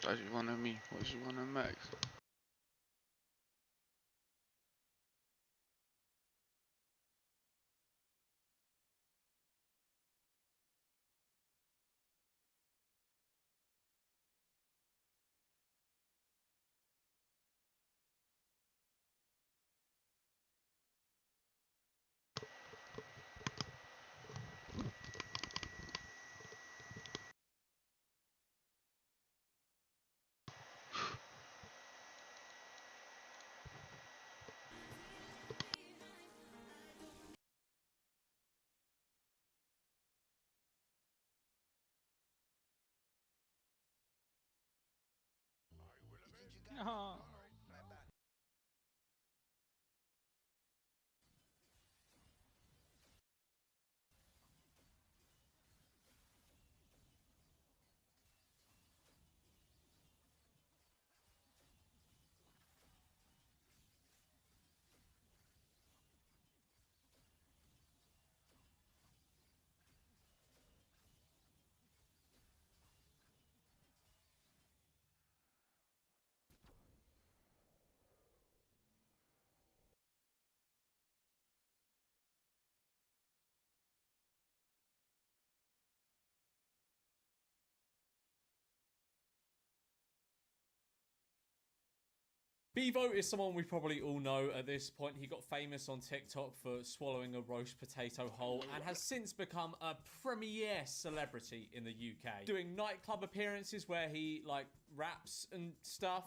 Thought you wanted me. What you wanted Max? No. Bevo is someone we probably all know at this point. He got famous on TikTok for swallowing a roast potato whole and has since become a premier celebrity in the UK, doing nightclub appearances where he like raps and stuff.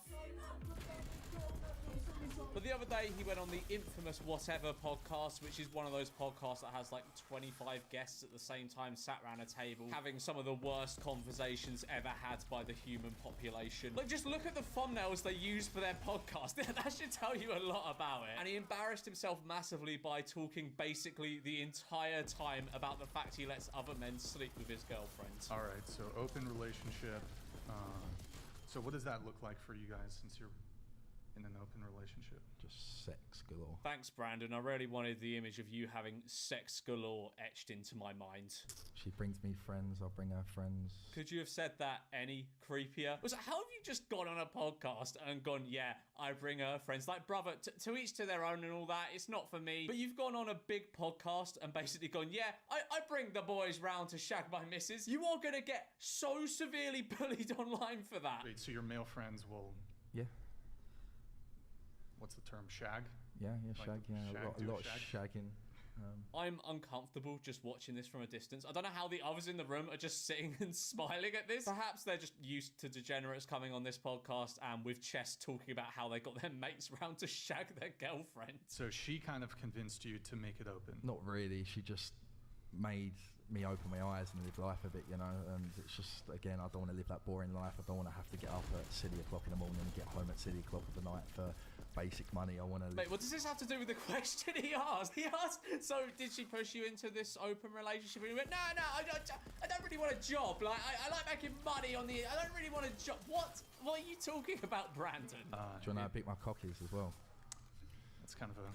But the other day he went on the infamous Whatever podcast, which is one of those podcasts that has like 25 guests at the same time sat around a table having some of the worst conversations ever had by the human population. Like, just look at the thumbnails they use for their podcast. That should tell you a lot about it. And he embarrassed himself massively by talking basically the entire time about the fact he lets other men sleep with his girlfriends. All right, so open relationship. So what does that look like for you guys since you're in an open relationship? Just sex galore. Thanks, Brandon. I really wanted the image of you having sex galore etched into my mind. She brings me friends, I'll bring her friends. Could you have said that any creepier? Was how have you just gone on a podcast and gone, yeah, I bring her friends? Like, brother, to each to their own and all that. It's not for me. But you've gone on a big podcast and basically gone, yeah, I bring the boys round to shag my missus. You are going to get so severely bullied online for that. Wait, so your male friends will, Yeah, what's the term, shag? yeah, Like shag, yeah, shag, a lot of shag? shagging. I'm uncomfortable just watching this from a distance. I don't know how the others in the room are just sitting and smiling at this. Perhaps they're just used to degenerates coming on this podcast and with Chess talking about how they got their mates round to shag their girlfriend. So she kind of convinced you to make it open. Not really, she just made me open my eyes and live life a bit, you know, and it's just, again, I don't want to live that boring life. I don't want to have to get up at silly o'clock in the morning and get home at silly o'clock of the night for basic money. I want to live. Wait, what does this have to do with the question he asked? He asked, so did she push you into this open relationship? And he went, no, I don't really want a job. Like, I like making money on the, I don't really want a job. What are you talking about, Brandon? Do you know how big my cock is as well? That's kind of a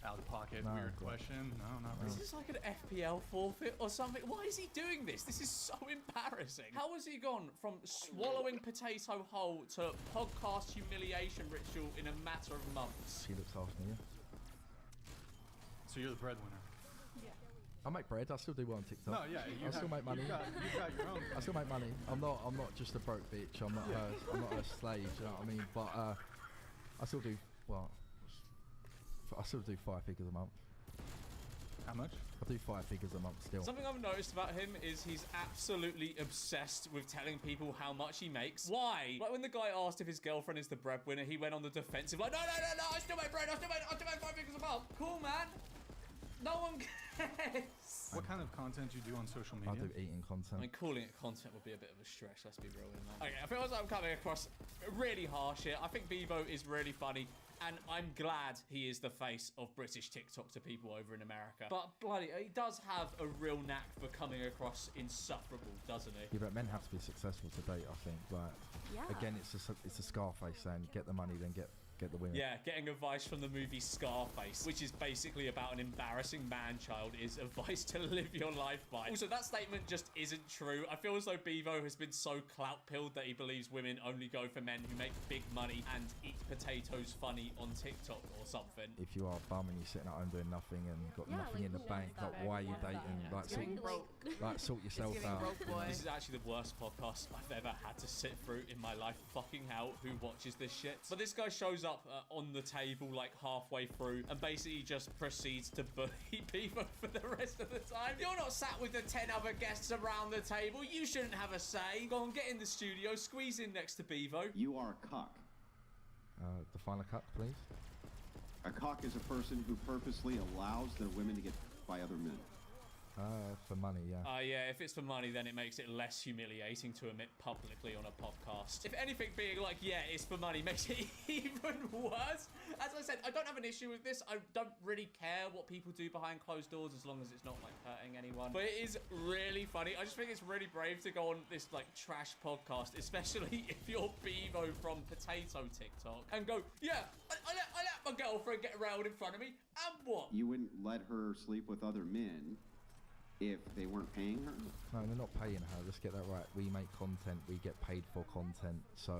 out-of-pocket No, weird but- question. No, not Is really. this like an FPL forfeit or something? Why is he doing this? This is so embarrassing. How has he gone from swallowing potato whole to podcast humiliation ritual in a matter of months? She looks after me, yeah. So you're the breadwinner. I make bread, I still do well on TikTok. No, yeah, you I still make money. You've got your own. I still make money. I'm not just a broke bitch. I'm not her slave. You know what I mean? But I still do well. I still do 5 figures a month. How much? I do 5 figures a month still. Something I've noticed about him is he's absolutely obsessed with telling people how much he makes. Why? Like when the guy asked if his girlfriend is the breadwinner, he went on the defensive like, no, I still make bread, I still make 5 figures a month. Cool, man. No one cares. What kind of content do you do on social I media? do eating content. I mean, calling it content would be a bit of a stretch, let's be real with that. Okay, I feel like I'm coming across really harsh here. I think Bevo is really funny, and I'm glad he is the face of British TikTok to people over in America. But bloody, he does have a real knack for coming across insufferable, doesn't he? Yeah, but men have to be successful to date, I think. Like, Yeah. again, it's a Scarface saying, get the money, then get get the women. Yeah, getting advice from the movie Scarface, which is basically about an embarrassing man-child, is advice to live your life by. Also, that statement just isn't true. I feel as though Bevo has been so clout-pilled that he believes women only go for men who make big money and eat potatoes funny on TikTok or something. If you are a bum and you're sitting at home doing nothing and got nothing in the bank, like why are you dating? Like sort yourself out. This is actually the worst podcast I've ever had to sit through in my life. Fucking hell, who watches this shit? But this guy shows up on the table like halfway through and basically just proceeds to bully Bevo for the rest of the time. You're not sat with the 10 other guests around the table. You shouldn't have a say. Go on, get in the studio, squeeze in next to Bevo. You are a cock. Define a cuck, please. A cock is a person who purposely allows their women to get by other men. For money, yeah. Yeah, if it's for money, then it makes it less humiliating to admit publicly on a podcast. If anything, being like, yeah, it's for money makes it even worse. As I said, I don't have an issue with this. I don't really care what people do behind closed doors as long as it's not, like, hurting anyone. But it is really funny. I just think it's really brave to go on this, like, trash podcast, especially if you're Bevo from Potato TikTok, and go, yeah, I let my girlfriend get around in front of me, and what? You wouldn't let her sleep with other men if they weren't paying her? No, they're not paying her. Let's get that right. We make content. We get paid for content. So,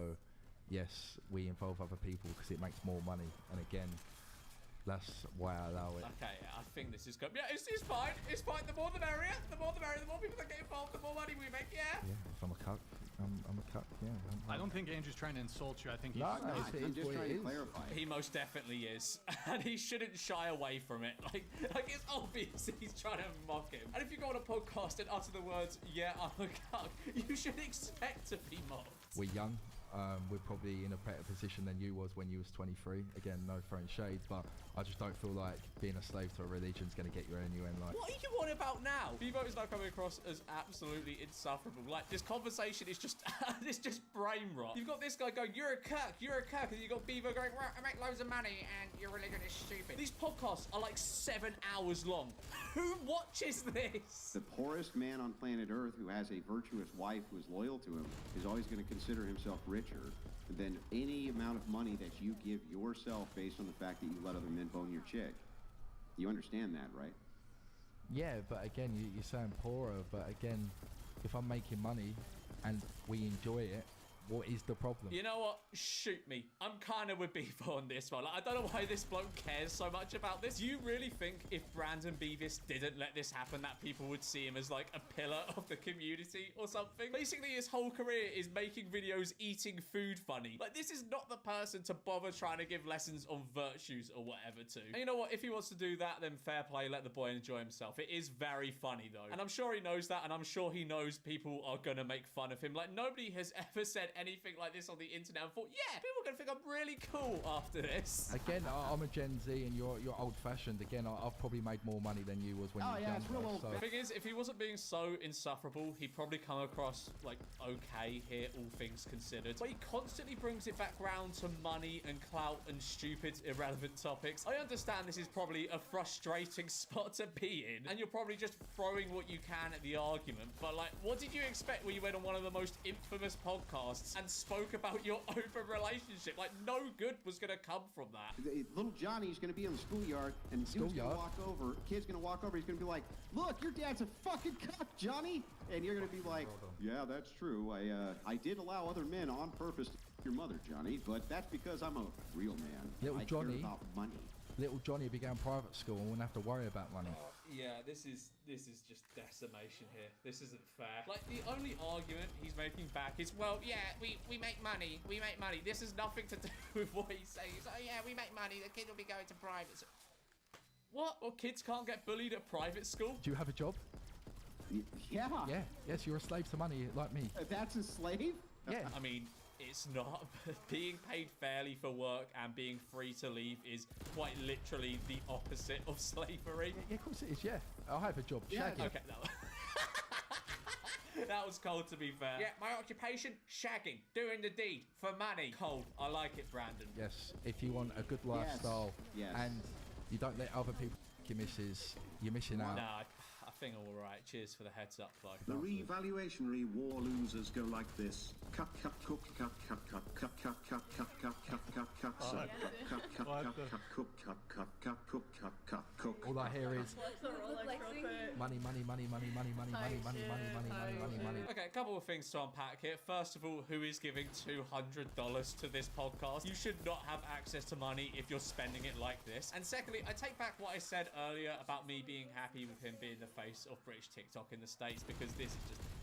yes, we involve other people because it makes more money. And again, that's why I allow it. Okay, I think this is good. Yeah, it's fine. It's fine. The more the merrier. The more the merrier. The more people that get involved, the more money we make. Yeah. Yeah, if I'm a cuck, I'm a cuck. Yeah. I don't think Andrew's trying to insult you. I think he's No, no, Not. I'm just trying to clarify. He most definitely is, and he shouldn't shy away from it. Like it's obvious he's trying to mock him. And if you go on a podcast and utter the words, "Yeah, I'm a cuck," you should expect to be mocked. We're young. We're probably in a better position than you was when you was 23. Again, no throwing shade, but I just don't feel like being a slave to a religion is going to get you anywhere in life. What are you on about now? Bevo is now coming across as absolutely insufferable. Like, this conversation is just, it's just brain rot. You've got this guy going, you're a cuck, and you've got Bevo going, well, I make loads of money and your religion is stupid. These podcasts are like 7 hours long. Who watches this? The poorest man on planet Earth who has a virtuous wife who is loyal to him is always going to consider himself richer than any amount of money that you give yourself based on the fact that you let other men bone your chick. You understand that, right? Yeah, but again, you're saying poorer, but again, if I'm making money and we enjoy it, what is the problem? You know what? Shoot me. I'm kind of with Bevo on this one. Like, I don't know why this bloke cares so much about this. Do you really think if Brandon Beavis didn't let this happen that people would see him as like a pillar of the community or something? Basically, his whole career is making videos eating food funny. Like, this is not the person to bother trying to give lessons on virtues or whatever to. And you know what? If he wants to do that, then fair play. Let the boy enjoy himself. It is very funny though. And I'm sure he knows that. And I'm sure he knows people are going to make fun of him. Like, nobody has ever said anything like this on the internet and thought, yeah, people are going to think I'm really cool after this. Again, I'm a Gen Z and you're old-fashioned. Again, I've probably made more money than you was when you were younger. It's real old. The thing is, if he wasn't being so insufferable, he'd probably come across, like, okay here, all things considered. But he constantly brings it back round to money and clout and stupid, irrelevant topics. I understand this is probably a frustrating spot to be in, and you're probably just throwing what you can at the argument. But, like, what did you expect when you went on one of the most infamous podcasts and spoke about your open relationship? Like, no good was going to come from that. Little Johnny's going to be in the schoolyard, and dude's going to walk over. Kid's going to walk over. He's going to be like, "Look, your dad's a fucking cuck, Johnny." And you're going to be like, "Yeah, that's true. I did allow other men on purpose to f your mother, Johnny, but that's because I'm a real man. Little I Johnny. care about money." Little Johnny began private school and wouldn't have to worry about money. Yeah, this is just decimation here. This isn't fair. Like, the only argument he's making back is, well, yeah, we make money. We make money. This has nothing to do with what he's saying. He's like, yeah, we make money. The kid will be going to private school. What? Well, kids can't get bullied at private school? Do you have a job? Yeah. Yeah. Yes, you're a slave to money like me. That's a slave? Yeah. I mean, it's not. Being paid fairly for work and being free to leave is quite literally the opposite of slavery. Yeah, of course it is, yeah. I'll have a job. Yeah, Shagging. Okay, that was cold, to be fair. Yeah, my occupation, shagging, doing the deed for money. Cold. I like it, Brandon. Yes, if you want a good lifestyle Yes. and you don't let other people your missus, you're missing out. Nah, I think I'm all right. Cheers for the heads up, though. The revaluationary war losers go like this. Cut, cut, cook, cut, cut, cut, cut, cut, cut, cut, cut, cut, cut, cut, All I hear is What's the Rolex real quick? money, money, money, money, money, money, money, money, money, money, money, money, money. Okay, a couple of things to unpack here. First of all, who is giving $200 to this podcast? You should not have access to money if you're spending it like this. And secondly, I take back what I said earlier about me being happy with him being the face of British TikTok in the States, because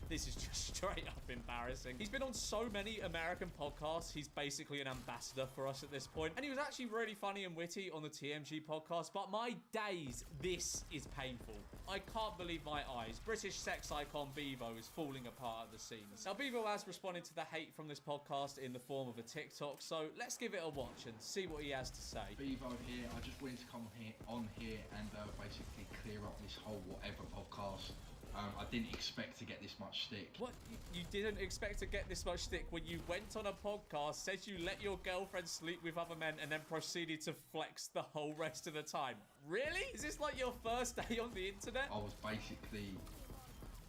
this is just straight up embarrassing. He's been on so many American podcasts. He's basically an ambassador for us at this point. And he was actually really funny and witty on the TMG podcast, but my days, this is painful. I can't believe my eyes. British sex icon Bevo is falling apart at the seams. Now, Bevo has responded to the hate from this podcast in the form of a TikTok, so let's give it a watch and see what he has to say. Bevo here. I just wanted to come on here and basically clear up this whole whatever podcast. I didn't expect to get this much stick. What? You didn't expect to get this much stick when you went on a podcast, said you let your girlfriend sleep with other men, and then proceeded to flex the whole rest of the time? Really? Is this like your first day on the internet? I was basically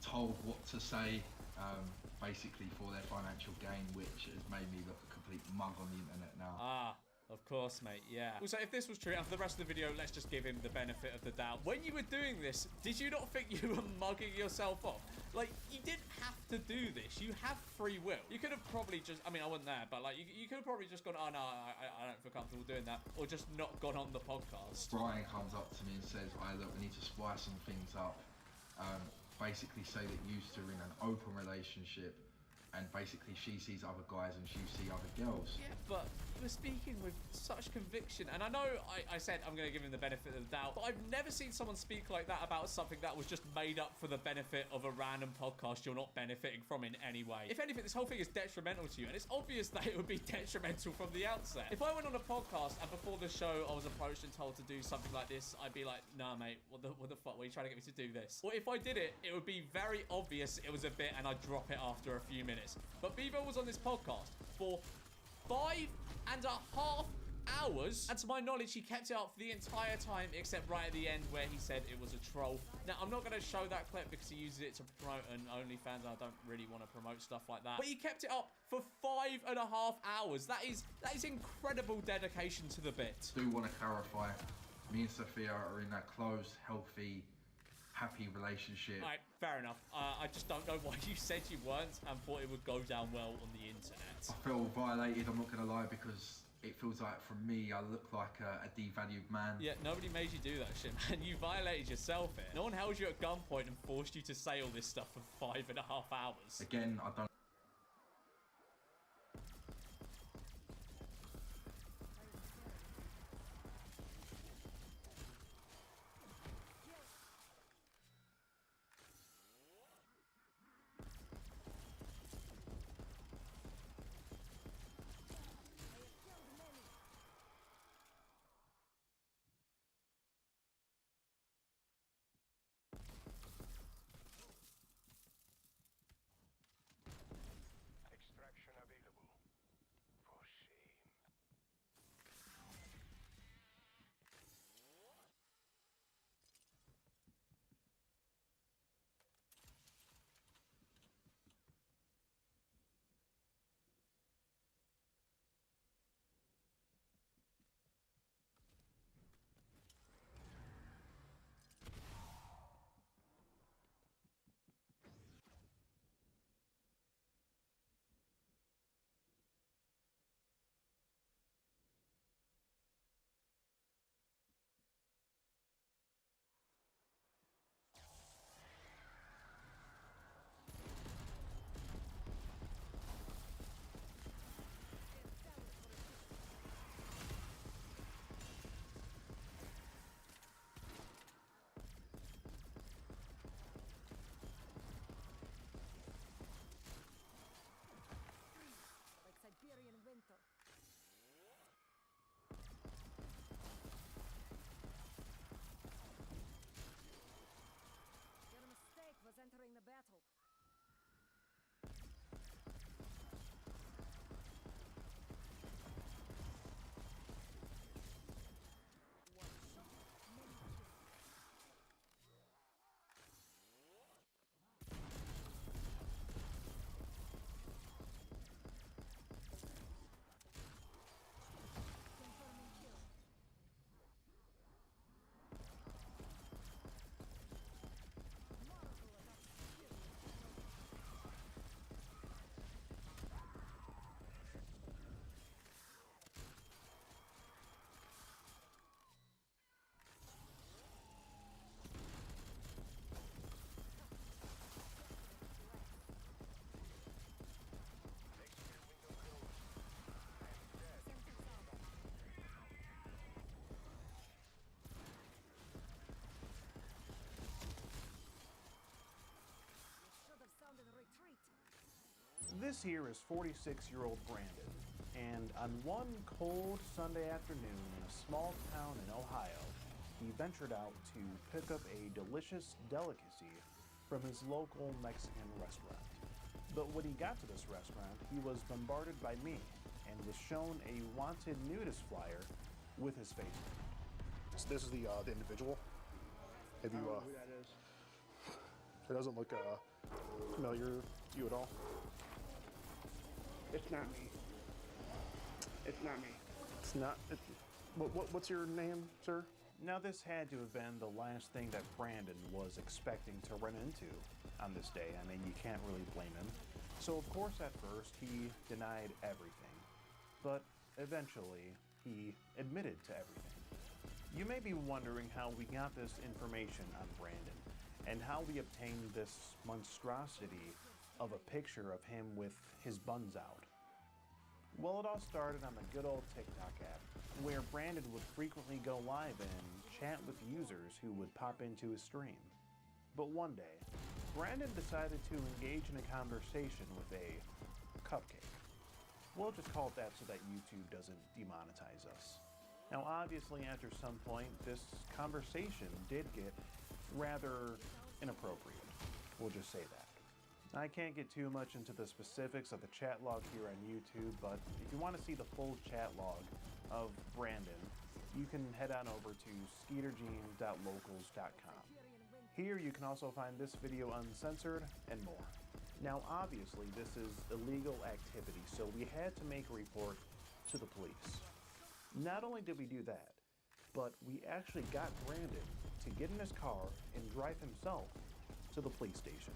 told what to say, basically for their financial gain, which has made me look a complete mug on the internet now. Ah. Of course, mate, yeah. Also, if this was true, and for the rest of the video, let's just give him the benefit of the doubt. When you were doing this, did you not think you were mugging yourself off? Like, you didn't have to do this. You have free will. You could have probably just, I mean, I wasn't there, but like, you could have probably just gone, oh no, I don't feel comfortable doing that, or just not gone on the podcast. Brian comes up to me and says, hey, look, we need to spice some things up. Basically say that you two are in an open relationship, and basically she sees other guys and you see other girls. Yeah, but you were speaking with such conviction. And I know I said I'm going to give him the benefit of the doubt, but I've never seen someone speak like that about something that was just made up for the benefit of a random podcast you're not benefiting from in any way. If anything, this whole thing is detrimental to you, and it's obvious that it would be detrimental from the outset. If I went on a podcast and before the show I was approached and told to do something like this, I'd be like, nah, mate, what the fuck? What are you trying to get me to do this? Or if I did it, it would be very obvious it was a bit and I'd drop it after a few minutes. But Bevo was on this podcast for 5.5 hours, and to my knowledge he kept it up for the entire time except right at the end where he said it was a troll. Now, I'm not going to show that clip because he uses it to promote an OnlyFans, and I don't really want to promote stuff like that, but he kept it up for 5.5 hours. That is incredible dedication to the bit. I do want to clarify, me and Sophia are in a closed, healthy, happy relationship. Alright, fair enough. I just don't know why you said you weren't and thought it would go down well on the internet. I feel violated, I'm not going to lie, because it feels like from me I look like a devalued man. Yeah, nobody made you do that shit, man. You violated yourself here. No one held you at gunpoint and forced you to say all this stuff for 5.5 hours. Again, I don't This here is 46-year-old Brandon, and on one cold Sunday afternoon in a small town in Ohio, he ventured out to pick up a delicious delicacy from his local Mexican restaurant. But when he got to this restaurant, he was bombarded by me and was shown a wanted nudist flyer with his face on it. So this is the individual. Have you? Who that is? It doesn't look familiar to you at all. It's not me. It's not me. It's not. What's your name, sir? Now, this had to have been the last thing that Brandon was expecting to run into on this day. I mean, you can't really blame him. So, of course, at first, he denied everything. But eventually, he admitted to everything. You may be wondering how we got this information on Brandon and how we obtained this monstrosity of a picture of him with his buns out. Well, it all started on the good old TikTok app, where Brandon would frequently go live and chat with users who would pop into his stream. But one day, Brandon decided to engage in a conversation with a cupcake. We'll just call it that so that YouTube doesn't demonetize us. Now, obviously, after some point, this conversation did get rather inappropriate. We'll just say that. I can't get too much into the specifics of the chat log here on YouTube, but if you want to see the full chat log of Brandon, you can head on over to skeetergene.locals.com. Here you can also find this video uncensored and more. Now, obviously, this is illegal activity, so we had to make a report to the police. Not only did we do that, but we actually got Brandon to get in his car and drive himself to the police station.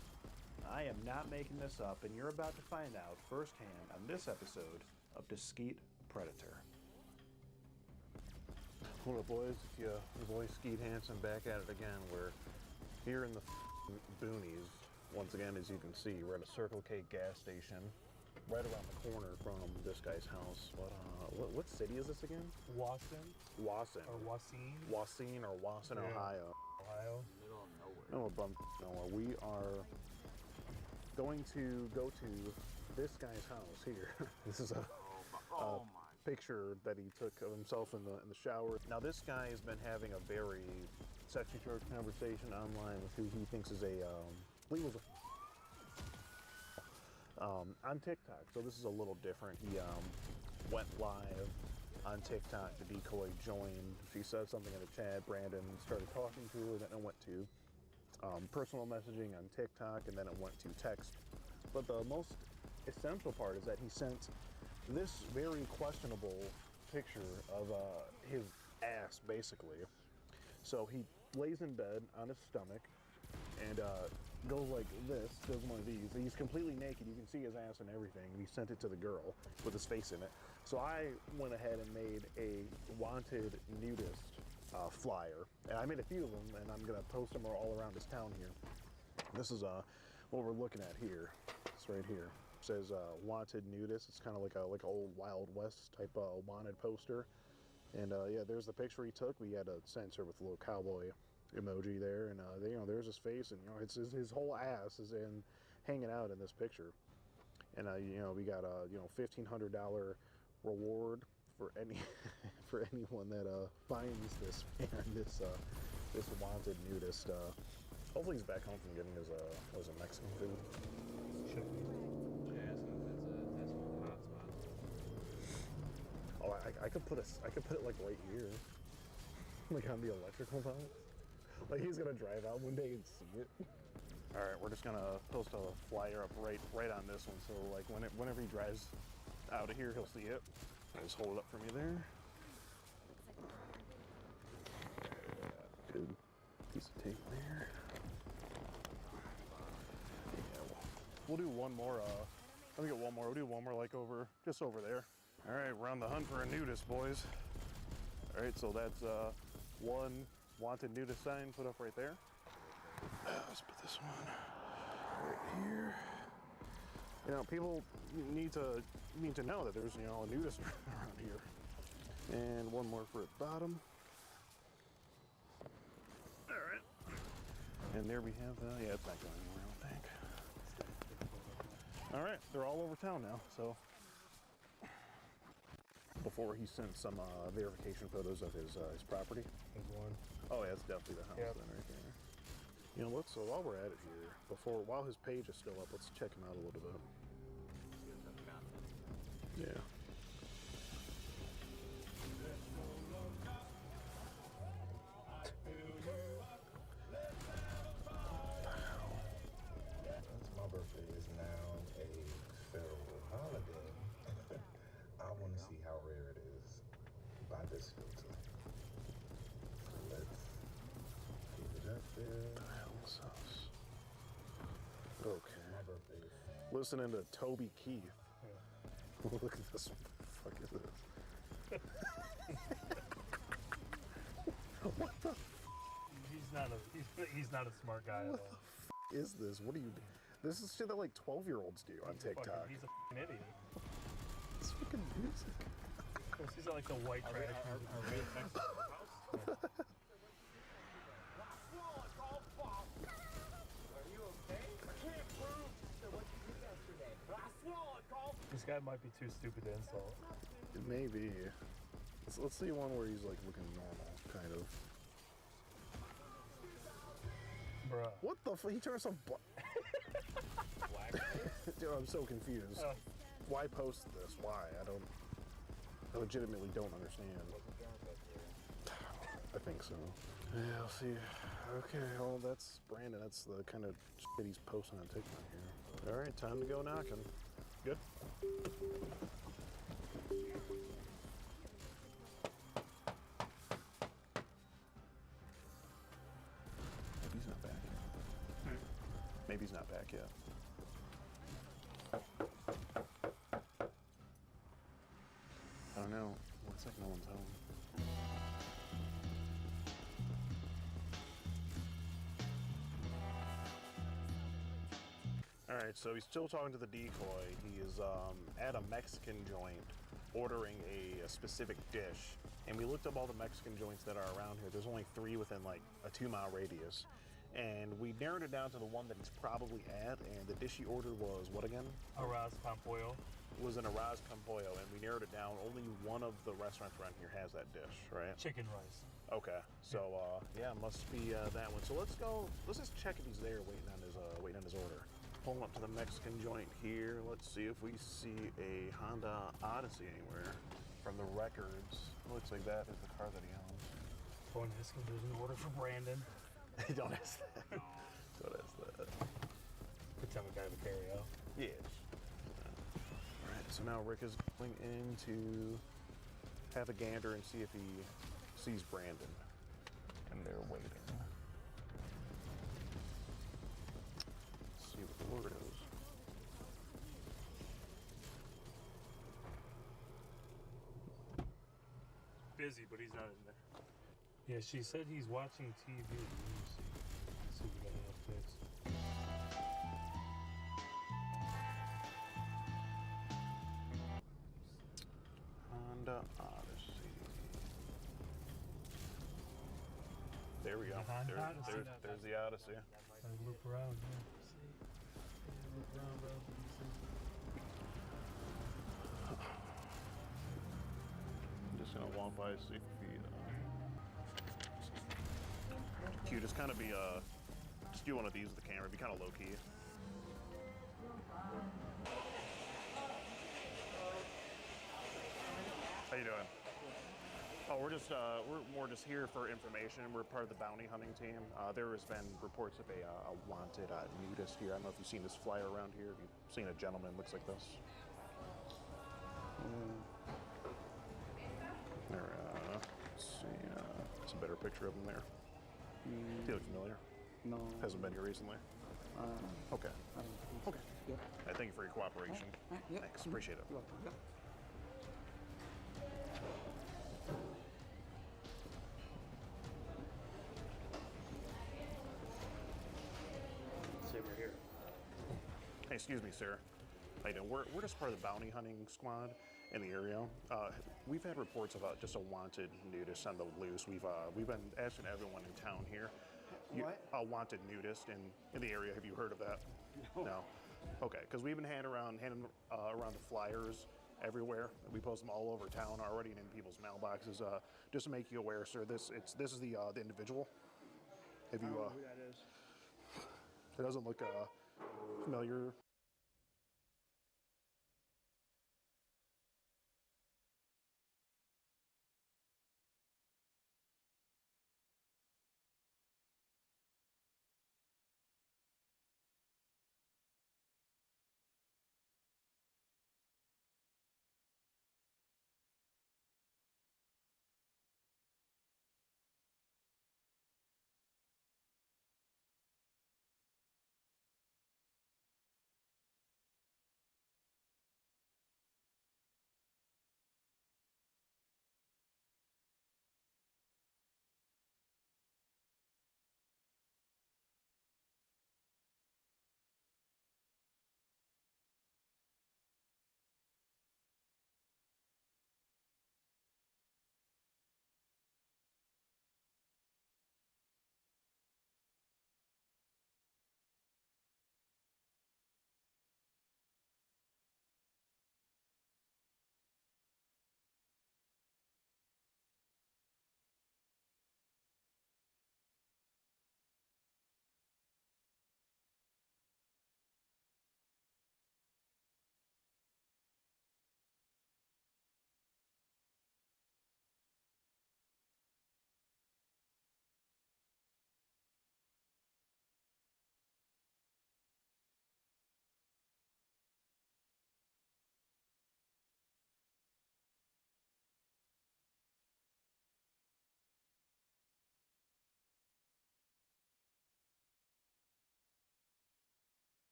I am not making this up, and you're about to find out firsthand on this episode of The Skeet Predator. What up, boys? It's your boy Skeet Hansen back at it again. We're here in the boonies. Once again, as you can see, we're at a Circle K gas station right around the corner from this guy's house. But what city is this again? Wasson. Wasson. Or Wasine. Wasson or Wasson, Yeah. Ohio. Ohio. Middle of nowhere. No, bum nowhere. We are going to go to this guy's house here. This is a picture that he took of himself in the shower. Now, this guy has been having a very sexually charged conversation online with who he thinks is on TikTok. So this is a little different. He went live on TikTok. The decoy joined. She said something in the chat. Brandon started talking to her. Then it went to personal messaging on TikTok, and then it went to text. But the most essential part is that he sent this very questionable picture of his ass, basically. So he lays in bed on his stomach and goes like this, does one of these. He's completely naked. You can see his ass and everything. And he sent it to the girl with his face in it. So I went ahead and made a wanted nudist flyer. And I made a few of them, and I'm going to post them all around this town here. This is what we're looking at here. It's right here. It says wanted nudist. It's kind of like a old Wild West type wanted poster. And yeah, there's the picture he took. We had to censor with a little cowboy emoji there, and there's his face, and it's his whole ass is hanging out in this picture. And we got a $1,500 reward for anyone that finds this this wanted nudist. Hopefully he's back home from getting his Mexican food. Should be. Yeah, that's one hot spot. Oh, I could put it like right here, like on the electrical box. Like he's gonna drive out one day and see it. All right, we're just gonna post a flyer up right on this one, so like whenever he drives out of here, he'll see it. Just hold it up for me there. Good piece of tape there. Yeah, we'll do one more. Let me get one more. We'll do one more like just over there. All right, we're on the hunt for a nudist, boys. All right, so that's one wanted nudist sign put up right there. Let's put this one right here. People need to know that there's a nudist around here. And one more for the bottom. All right. And there we have yeah, it's not going anywhere, I don't think. All right, they're all over town now. So before he sent some verification photos of his property. There's one. Oh yeah, that's definitely the house Yep. then right there. You know, so while we're at it here, while his page is still up, let's check him out a little bit. Yeah. Since my birthday is now a federal holiday, I want to see how rare it is by this filter. So let's keep it up there. Okay. My birthday is Listening to Toby Keith. Look at this. Fuck is this? What the? He's not a smart guy What at all. the is this? What do you do? This is shit that like 12-year-olds do on TikTok. He's a idiot. It's fucking music. He's like the white trash. Are we in Mexico house? This guy might be too stupid to insult. It may be. Let's see one where he's like looking normal, kind of. Bruh. What the fuck? He turned himself black. Dude, I'm so confused. Why post this? Why? I legitimately don't understand. I think so. Yeah, I'll see. Okay, well, that's Brandon. That's the kind of shit he's posting on TikTok here. All right, time to go knocking. Good. Maybe he's not back yet. Maybe he's not back yet. I don't know. Looks like no one's home. All right, so he's still talking to the decoy. He is at a Mexican joint ordering a specific dish. And we looked up all the Mexican joints that are around here. There's only 3 within like a 2-mile radius. And we narrowed it down to the one that he's probably at. And the dish he ordered was what again? Arroz con pollo. Was an Arroz con pollo. And we narrowed it down. Only one of the restaurants around here has that dish, right? Chicken rice. Okay, so yeah, must be that one. So let's go. Let's just check if he's there, waiting on his order. Pulling up to the Mexican joint here. Let's see if we see a Honda Odyssey anywhere from the records. Looks like that is the car that he owns. Going to ask him if there's an order for Brandon. Don't ask that. Don't ask that. Pretend we got a carry-out. Yeah. All right. So now Rick is going in to have a gander and see if he sees Brandon, and they're waiting. See what the word is. Busy, but he's not in there. Yeah, she said he's watching TV. Let me see. Let's see if we got any updates. Honda Odyssey. There we go. There's the Odyssey. I loop around, yeah. I'm just gonna walk by, see if he cute. Just kind of be just do one of these with the camera. Be kind of low key. How you doing? Oh, we're more just here for information. We're part of the bounty hunting team. There has been reports of a wanted nudist here. I don't know if you've seen this flyer around here. Have you seen a gentleman looks like this? There, let's see. It's a better picture of him there. Do you look familiar? No. Hasn't been here recently. Okay. Okay. Yep. Thank you for your cooperation. Yep. Thanks. Appreciate it. You're welcome. Yep. Say we're here. Hey, excuse me, sir. How you doing? We're just part of the bounty hunting squad in the area. We've had reports about just a wanted nudist on the loose. We've been asking everyone in town here. What? A wanted nudist in the area. Have you heard of that? No. Okay, because we've been handing around the flyers everywhere. We post them all over town already and in people's mailboxes. Just to make you aware, sir, this is the individual. If you I don't know who that is. It doesn't look familiar.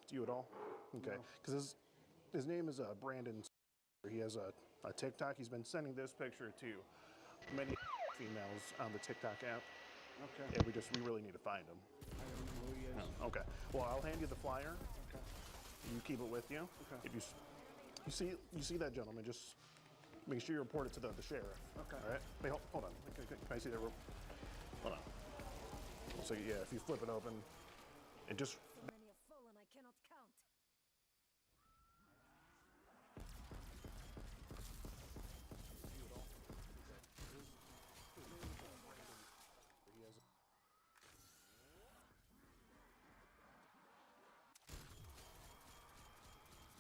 Do you at all? Okay, because his name is Brandon. He has a TikTok. He's been sending this picture to many females on the TikTok app. Okay. And we really need to find him. I don't know who he is. No. Okay. Well, I'll hand you the flyer. Okay. You keep it with you. Okay. If you see that gentleman, just make sure you report it to the sheriff. Okay. All right. Wait, hold on. Can I see that real? Hold on. So yeah, if you flip it open, and just. Many have fallen, I cannot count.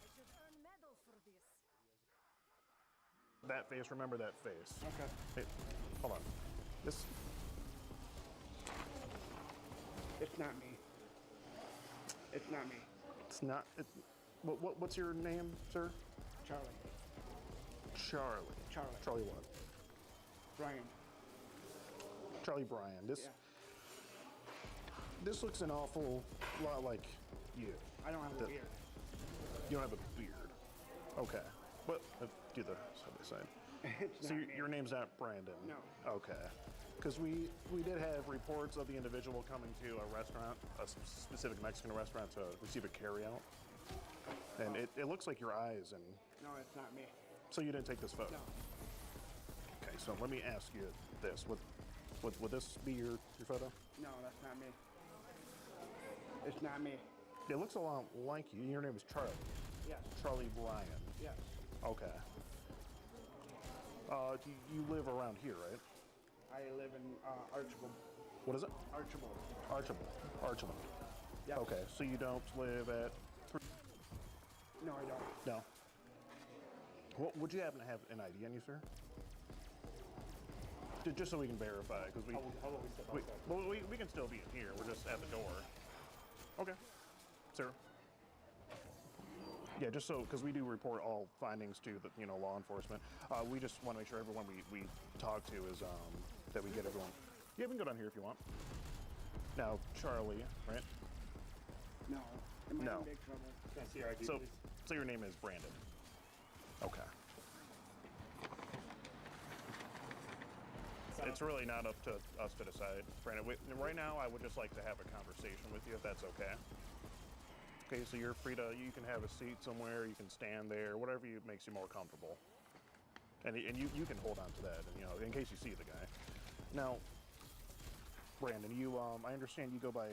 I should earn medal for this. That face. Remember that face. Okay. Hey, hold on. This. It's not me. It's not me. It's not. What's your name, sir? Charlie. Charlie. Charlie. Charlie what? Brian. Charlie Bryan. This. Yeah. This looks an awful lot like you. I don't have a beard. You don't have a beard. Okay. Well, do the side by side. It's So not me. your name's not Brandon? No. Okay. Because we did have reports of the individual coming to a restaurant, a specific Mexican restaurant, to receive a carryout. And it looks like your eyes, and No, it's not me. so you didn't take this photo? No. Okay, so let me ask you this. Would this be your photo? No, that's not me. It's not me. It looks a lot like you. Your name is Charlie. Yes. Charlie Bryan. Yes. Okay. You live around here, right? I live in Archibald. What is it? Archibald. Archibald. Yes. Okay, so you don't live at... No, I don't. No. What, would you happen to have an ID on you, sir? Just so we can verify, because How will we step outside? well, we can still be in here. We're just at the door. Okay. Sir. Yeah, just so, because we do report all findings to the, law enforcement. We just want to make sure everyone we talk to is, that we get everyone. Yeah, we can go down here if you want. Now, Charlie, right? No. Am I No. in big trouble? Can I see your ID, So, please? so your name is Brandon. Okay. It's really not up to us to decide, Brandon. Right now, I would just like to have a conversation with you, if that's okay. Okay, so you're free to, you can have a seat somewhere, you can stand there, whatever makes you more comfortable. And you can hold on to that, in case you see the guy. Now, Brandon, I understand you go by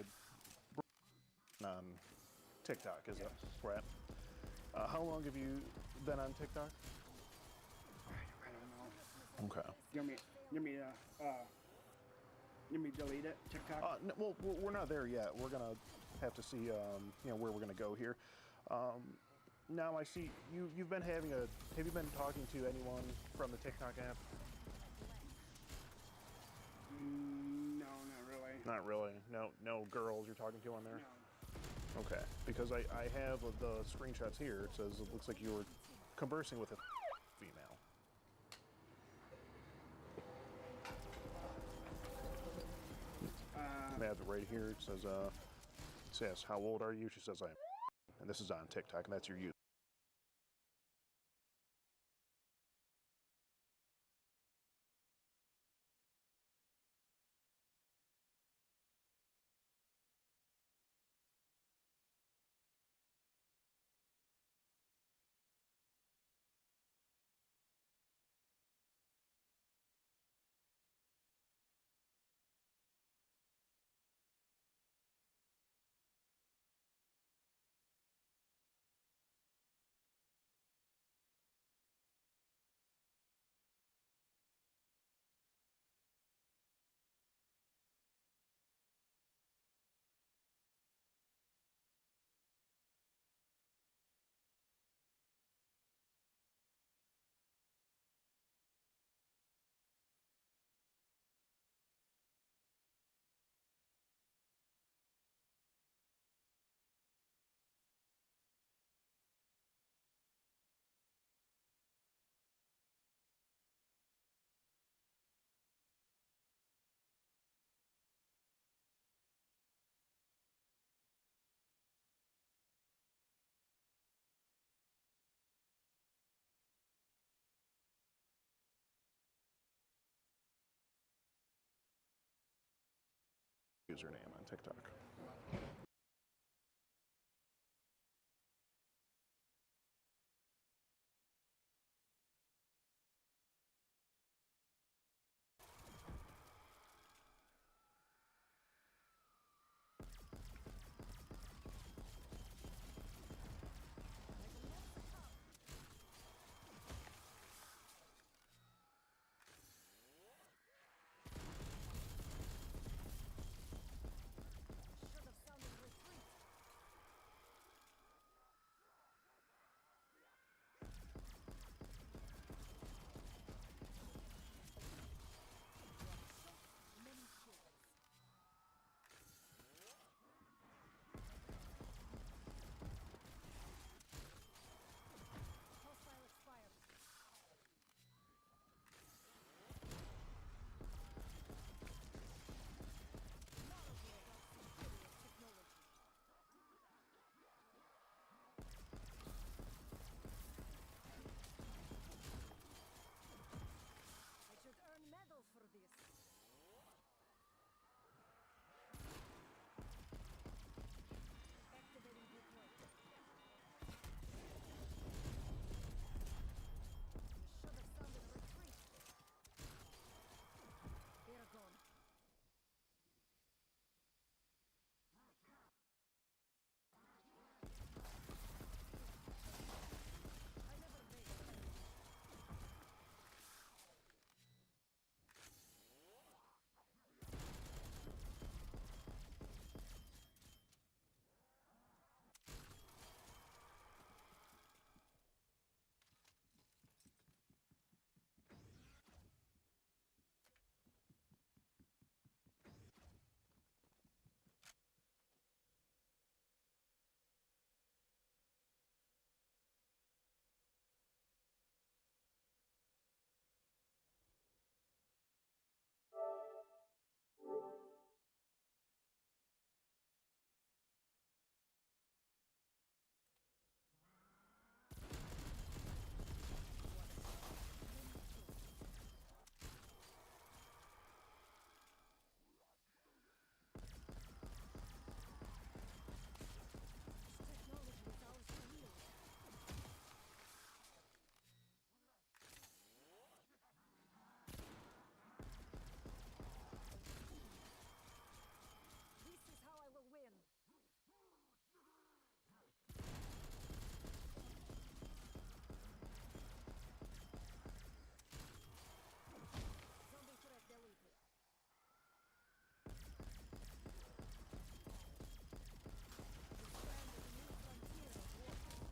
on TikTok, is it? Right. How long have you been on TikTok? I don't know. Okay. You want me to delete it? TikTok? No, well, we're not there yet. We're gonna have to see, where we're gonna go here. Now I see you've been have you been talking to anyone from the TikTok app? No, not really. Not really. No girls you're talking to on there? No. Okay. Because I have the screenshots here. It says it looks like you were conversing with a female. I have it right here. It says, how old are you? She says, and this is on TikTok, and that's your user. username on TikTok. Should have sounded retreat. Many kills. Hostile expired. Knowledge about superior technology. I should earn medal for this. Activating decoy. You should have sounded retreat. They're gone. I never made it. Technology is ours to wield. This is how I will win. Zombie threat deleted. We stand at a new frontier of warfare.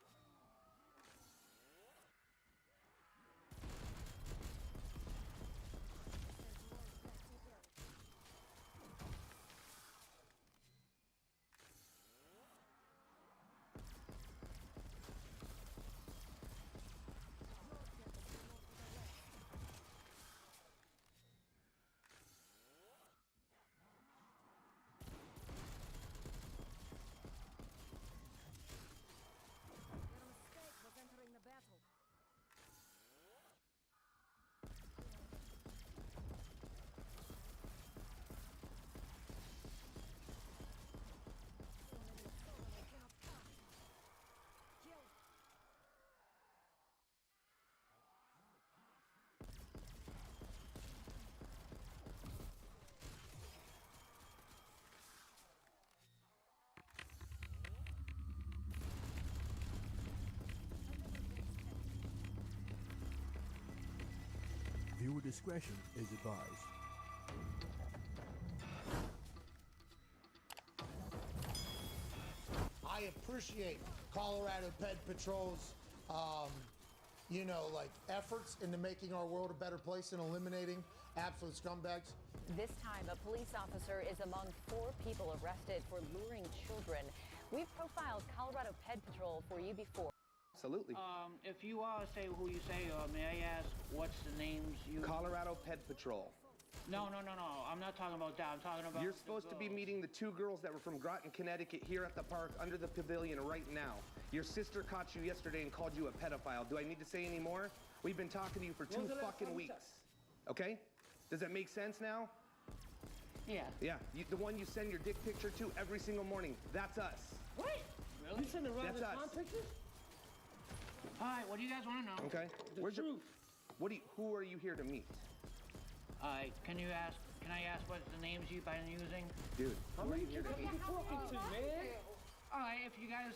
Send drones back to Earth. Your death is not with the rest. Your mistake was entering the battle. So many fallen I cannot count. Kill. Viewer discretion is advised. I appreciate Colorado Ped Patrol's, efforts into making our world a better place and eliminating absolute scumbags. This time, a police officer is among 4 people arrested for luring children. We've profiled Colorado Ped Patrol for you before. Absolutely. If you say who you say, may I ask what's the names you... Colorado Ped Patrol. No. I'm not talking about that. I'm talking about... You're supposed to be meeting the 2 girls that were from Groton, Connecticut here at the park under the pavilion right now. Your sister caught you yesterday and called you a pedophile. Do I need to say any more? We've been talking to you for 2 fucking weeks. Okay? Does that make sense now? Yeah. Yeah, the one you send your dick picture to every single morning. That's us. What? Really? You sending That's Robin us. Swan pictures? All right, what do you guys want to know? Okay. Where's your? Who are you here to meet? Can I ask what the names you've been using? Dude. How many kids are you talking to, man? All right, if you guys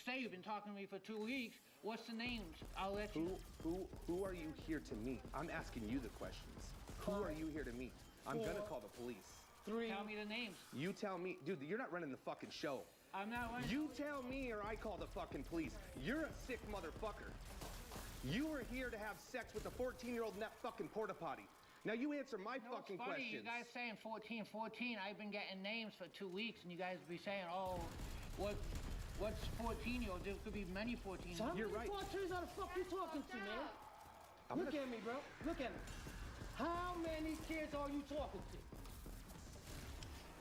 say you've been talking to me for 2 weeks, what's the names? I'll let you. Who are you here to meet? I'm asking you the questions. Who are you here to meet? I'm gonna call the police. 3. Tell me the names. You tell me, dude. You're not running the fucking show. I'm not running. You tell me, or I call the fucking police. You're a sick motherfucker. You were here to have sex with a 14-year-old in that fucking porta potty. Now you answer my fucking Funny, questions. you guys saying 14. I've been getting names for 2 weeks, and you guys be saying, oh, what's 14-year-old? There could be many 14-year-olds. So how many 14s are the fuck you talking to, man? Look at me, bro. Look at me. How many kids are you talking to?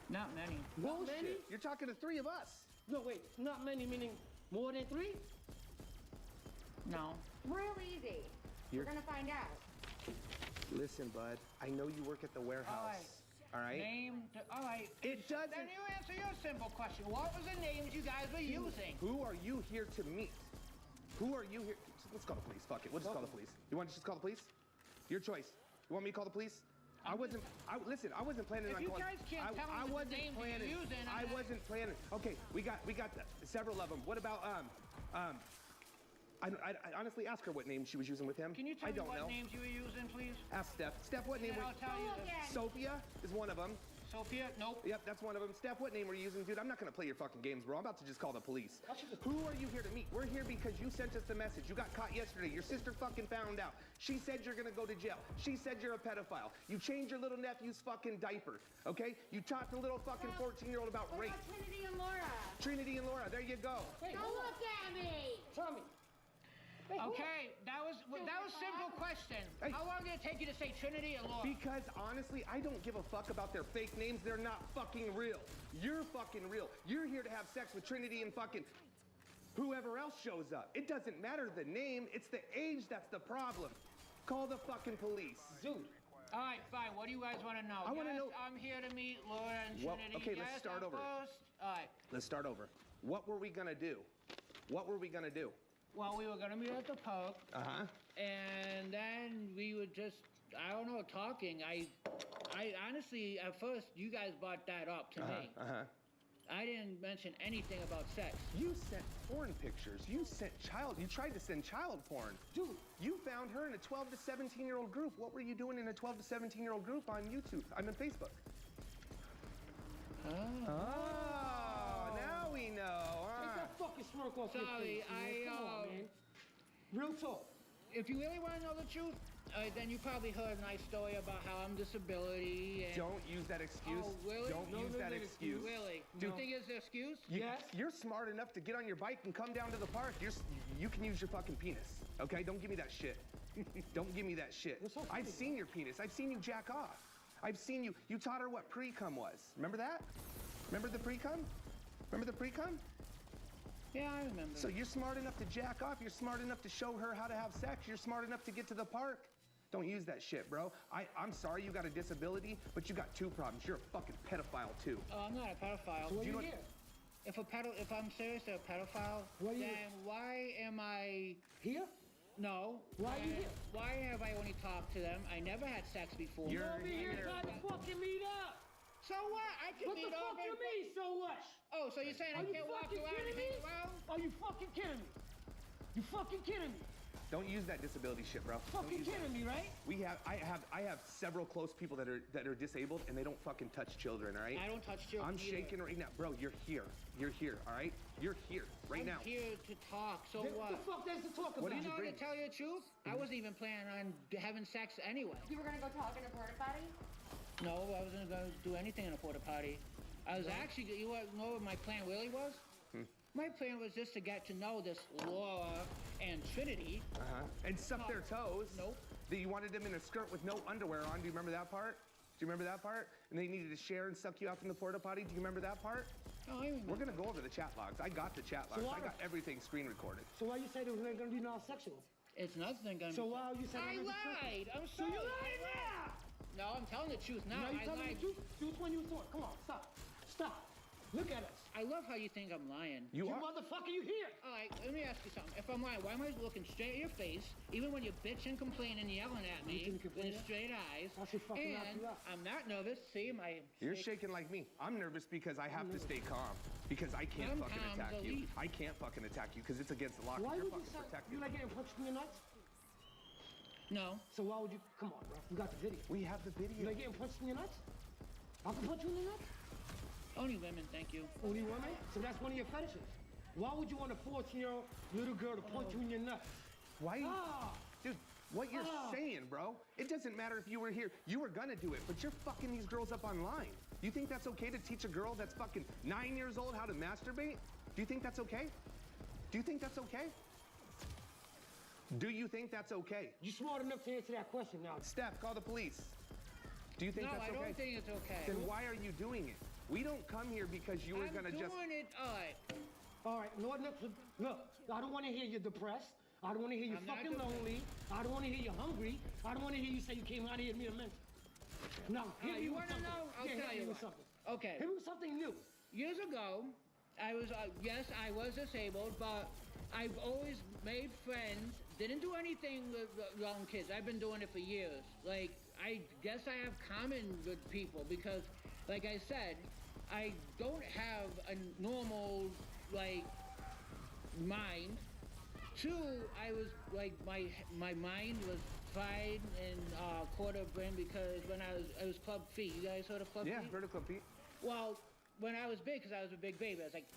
Not many. Not Bullshit. many? You're talking to 3 of us. No, wait. Not many meaning more than 3? No. Real easy. We're gonna find out. Listen, bud. I know you work at the warehouse. All right. All right. It doesn't. Then you answer your simple question. What was the names you guys were using? Who are you here to meet? Who are you here? Let's call the police. Fuck it. We'll just call the police. You want to just call the police? Your choice. You want me to call the police? Listen, I wasn't planning on If you calling. guys can't tell me the names you're using, I wasn't planning. Okay, we got several of them. What about I honestly ask her what name she was using with him. Can you tell I me don't what know. names you were using, please? Ask Steph. Steph, what name? Then I'll tell you. Sophia is one of them. Sophia? Nope. Yep, that's one of them. Steph, what name were you using? Dude, I'm not gonna play your fucking games, bro. I'm about to just call the police. Who are you here to meet? We're here because you sent us the message. You got caught yesterday. Your sister fucking found out. She said you're gonna go to jail. She said you're a pedophile. You changed your little nephew's fucking diaper, okay? You taught the little fucking 14-year-old about rape. Trinity and Laura. Trinity and Laura, there you go. Don't look at me. Tell me. Okay, that was a simple question. How long did it take you to say Trinity and Laura? Because honestly, I don't give a fuck about their fake names. They're not fucking real. You're fucking real. You're here to have sex with Trinity and fucking whoever else shows up. It doesn't matter the name. It's the age that's the problem. Call the fucking police. Dude. All right, fine. What do you guys want to know? I want to know. I'm here to meet Laura and Trinity. Okay, let's start over. All right. Let's start over. What were we gonna do? What were we gonna do? Well, we were gonna meet at the park. And then we were just, I don't know, talking. I honestly, at first, you guys brought that up to me. I didn't mention anything about sex. You sent porn pictures. You tried to send child porn. Dude, you found her in a 12 to 17-year-old group. What were you doing in a 12 to 17-year-old group on YouTube? I'm on Facebook. Now we know. Take that fucking smirk off your Sorry, face, man. Come on, man. Real talk. If you really want to know the truth, then you probably heard a nice story about how I'm disability. And... Don't use that excuse. Oh, really? Don't use that excuse. Really? Dude, You think it's an excuse? Yes. You're smart enough to get on your bike and come down to the park. You can use your fucking penis, okay? Don't give me that shit. Don't give me that shit. I've seen your penis. I've seen you jack off. I've seen you. You taught her what pre-cum was. Remember that? Remember the pre-cum? Remember the pre-cum? Yeah, I remember. So you're smart enough to jack off. You're smart enough to show her how to have sex. You're smart enough to get to the park. Don't use that shit, bro. I'm sorry you got a disability, but you got 2 problems. You're a fucking pedophile, too. Oh, I'm not a pedophile. So what are you here? If I'm seriously a pedophile, then why am I here? No. Why are you here? Why have I only talked to them? I never had sex before. You're over here trying to fucking meet up. So what? I can What meet the up. fuck you mean, so what? Oh, so you're saying I can't walk around and hang around? Are you fucking kidding me? You fucking kidding me? Don't use that disability shit, bro. Fucking kidding me, right? I have several close people that are disabled and they don't fucking touch children, all right? I don't touch children I'm either. shaking right now. Bro, you're here. You're here, all right? You're here right now. I'm here to talk, so What the fuck there's to talk about? What did you know, bring? to tell you the truth, I wasn't even planning on having sex anyway. You were gonna go talk in a porta potty? No, I wasn't going to do anything in a porta potty. I was actually, you know what my plan really was? My plan was just to get to know this Laura and Trinity. And suck their toes. Nope. That you wanted them in a skirt with no underwear on. Do you remember that part? Do you remember that part? And they needed to share and suck you up in the porta potty. Do you remember that part? Oh, I remember. We're gonna go over the chat logs. I got the chat logs. So I got everything screen recorded. So why you say there ain't gonna be no sexual? It's nothing going to So why are you saying I lied. I'm sorry. So you lied now? No, I'm telling the truth now. Now you I telling lied. the truth? Truth when you was talking. Come on, stop. Stop. Look at us. I love how you think I'm lying. You motherfucker, you here. All right, let me ask you something. If I'm lying, why am I looking straight at your face, even when you're bitching, complaining, yelling at me with straight eyes? I should fucking knock And you out. I'm not nervous. See, my You're shaking like me. I'm nervous because I have to stay calm. Because I can't I'm fucking calm attack as a you. leaf. I can't fucking attack you because it's against the law. Why You're would you fucking say protected. you like getting punched in your nuts? No. So why would you? Come on, bro. You got the video. We have the video. You like getting punched in your nuts? I can punch you in the nuts. Only women, thank you. Only women? So that's one of your fetishes. Why would you want a 14-year-old little girl to punch you in your nuts? Why? Ah! Dude, what you're Ah! saying, bro, it doesn't matter if you were here. You were gonna do it, but you're fucking these girls up online. You think that's okay to teach a girl that's fucking 9 years old how to masturbate? Do you think that's okay? Do you think that's okay? Do you think that's okay? You smart enough to answer that question now. Steph, call the police. Do you think No, that's I okay? don't think it's okay. Then why are you doing it? We don't come here because you were I'm gonna just. doing it. All right. All right, Lord, look, I don't want to hear you're depressed. I don't want to hear you're I'm not fucking depressed. lonely. I don't want to hear you're hungry. I don't want to hear you say you came out here to meet a mentor. Now, hit me You with want to something. know? I'll Yeah, tell hit me you with what. something. Okay. Hit me with something new. Years ago, I was, yes, I was disabled, but I've always made friends. Didn't do anything with young kids. I've been doing it for years. Like, I guess I have common with people because, like I said, I don't have a normal, like, mind. Two, I was, like, my mind was fried and quarter brain because when I was Club Feet. You guys heard of Club Feet? Yeah, heard of Club Feet. Well, when I was big, because I was a big baby, I was like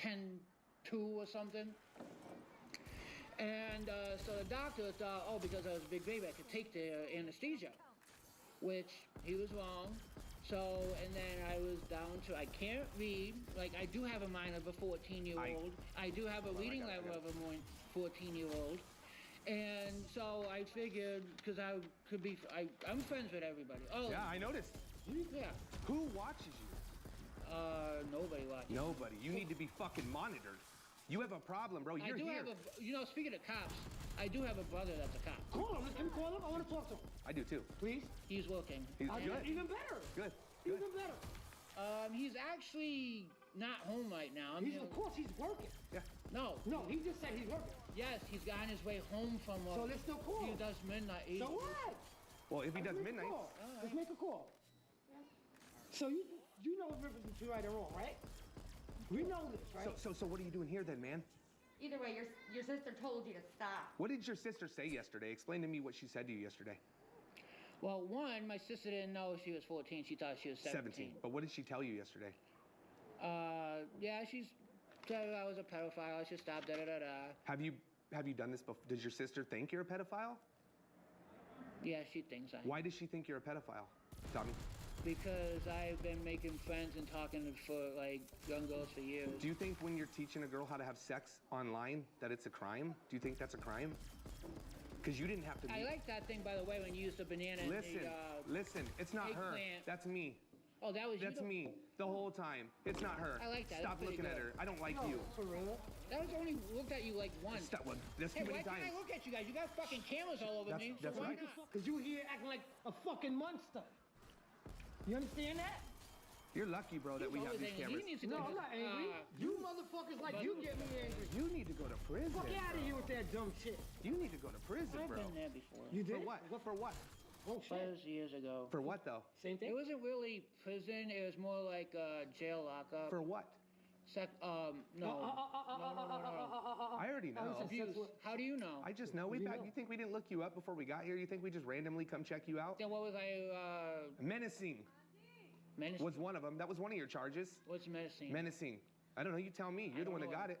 10'2" or something. And so the doctor thought, oh, because I was a big baby, I could take the anesthesia, which he was wrong. So, and then I was down to, I can't read. Like, I do have a mind of a 14-year-old. I do have a reading level of a 14-year-old. And so I figured, because I could be, I'm friends with everybody. Oh, Yeah, I noticed. yeah. Who watches you? Nobody watches. Nobody. You need to be fucking monitored. You have a problem, bro. You're I do here. have a, you know, speaking of cops, I do have a brother that's a cop. Call him. Can you call him? I want to talk to him. I do too. Please? He's working. He's I- good. Even better. Good. Even better. He's actually not home right now. Of course, he's working. Yeah. No. No, he just said he's working. Yes, he's on his way home from work. So let's still call. He does midnight. So what? Well, if he does Let's make a midnight. call. Let's make a call. So you know the difference between right and wrong, right? We know this, right? So what are you doing here then, man? Either way, your sister told you to stop. What did your sister say yesterday? Explain to me what she said to you yesterday. Well, one, my sister didn't know she was 14. She thought she was 17. But what did she tell you yesterday? Yeah, she's said I was a pedophile. I should stop. Da da da da. Have you done this before? Does your sister think you're a pedophile? Yeah, she thinks I am. Why does she think you're a pedophile? Tell me. Because I've been making friends and talking for like young girls for years. Do you think when you're teaching a girl how to have sex online that it's a crime? Do you think that's a crime? Because you didn't have to. I like that thing, by the way, when you used the banana. Listen, and the, listen. It's not her. eggplant. That's me. Oh, that was you. That's me. The whole time. It's not her. I like that. Stop That's pretty looking at good. her. I don't like you. For real? That was only looked at you like once. Stop. Well, that's Hey, too why many times. can't I look at you guys? You got fucking cameras all over me. That's so why right. not? Because you here acting like a fucking monster. You understand that? You're lucky, bro, that we have always these angry. cameras. He needs to No, go I'm to- not angry. You motherfuckers like you get me angry. You need to go to prison. Fuck out of bro. here with that dumb shit. You need to go to prison, I've bro. been there before. You did? For what? For what? Oh That shit. was years ago. For what though? Same thing? It wasn't really prison. It was more like jail lockup. For what? No. I already know. Abuse. How do you know? I just know. You think we didn't look you up before we got here? You think we just randomly come check you out? Then what was I? Menacing Menacing. was one of them. That was one of your charges. What's menacing? Menacing. I don't know. You tell me. You're the one that got it.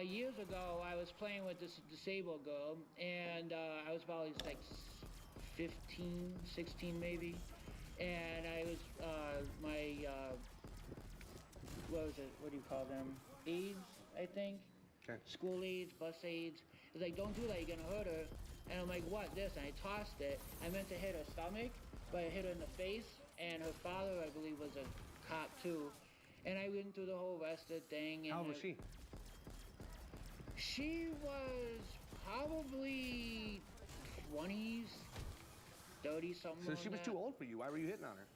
Years ago, I was playing with this disabled girl, and I was probably like 15, 16 maybe, and I was what was it? What do you call them? Aides, I think. Okay. School aides, bus aides. It's like, don't do that. You're gonna hurt her. And I'm like, what? This? And I tossed it. I meant to hit her stomach, but I hit her in the face. And her father, I believe, was a cop too. And I went through the whole arrested thing. And How old was she? She was probably 20s, 30s. 30-something. So she was too old for you. Why were you hitting on her?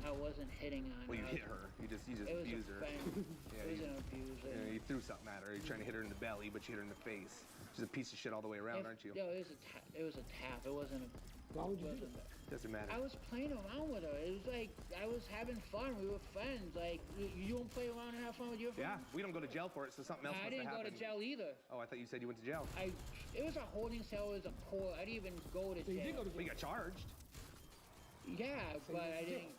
I wasn't hitting on Well, you her. hit her. You just It was abused her. offensive. Yeah, It was you, an abuse. you know, you threw something at her. You're trying to hit her in the belly, but you hit her in the face. She's a piece of shit all the way around, aren't you? No, it was a tap. It wasn't a. Why would you do wasn't- Doesn't matter. I was playing around with her. It was like I was having fun. We were friends. Like you don't play around and have fun with your friends. Yeah, we don't go to jail for it, so something else I must didn't have go to happened. jail either. Oh, I thought you said you went to jail. It was a holding cell. It was a court. I didn't even go to jail. you did go to jail. We got charged. Yeah, So but you went I to jail. didn't.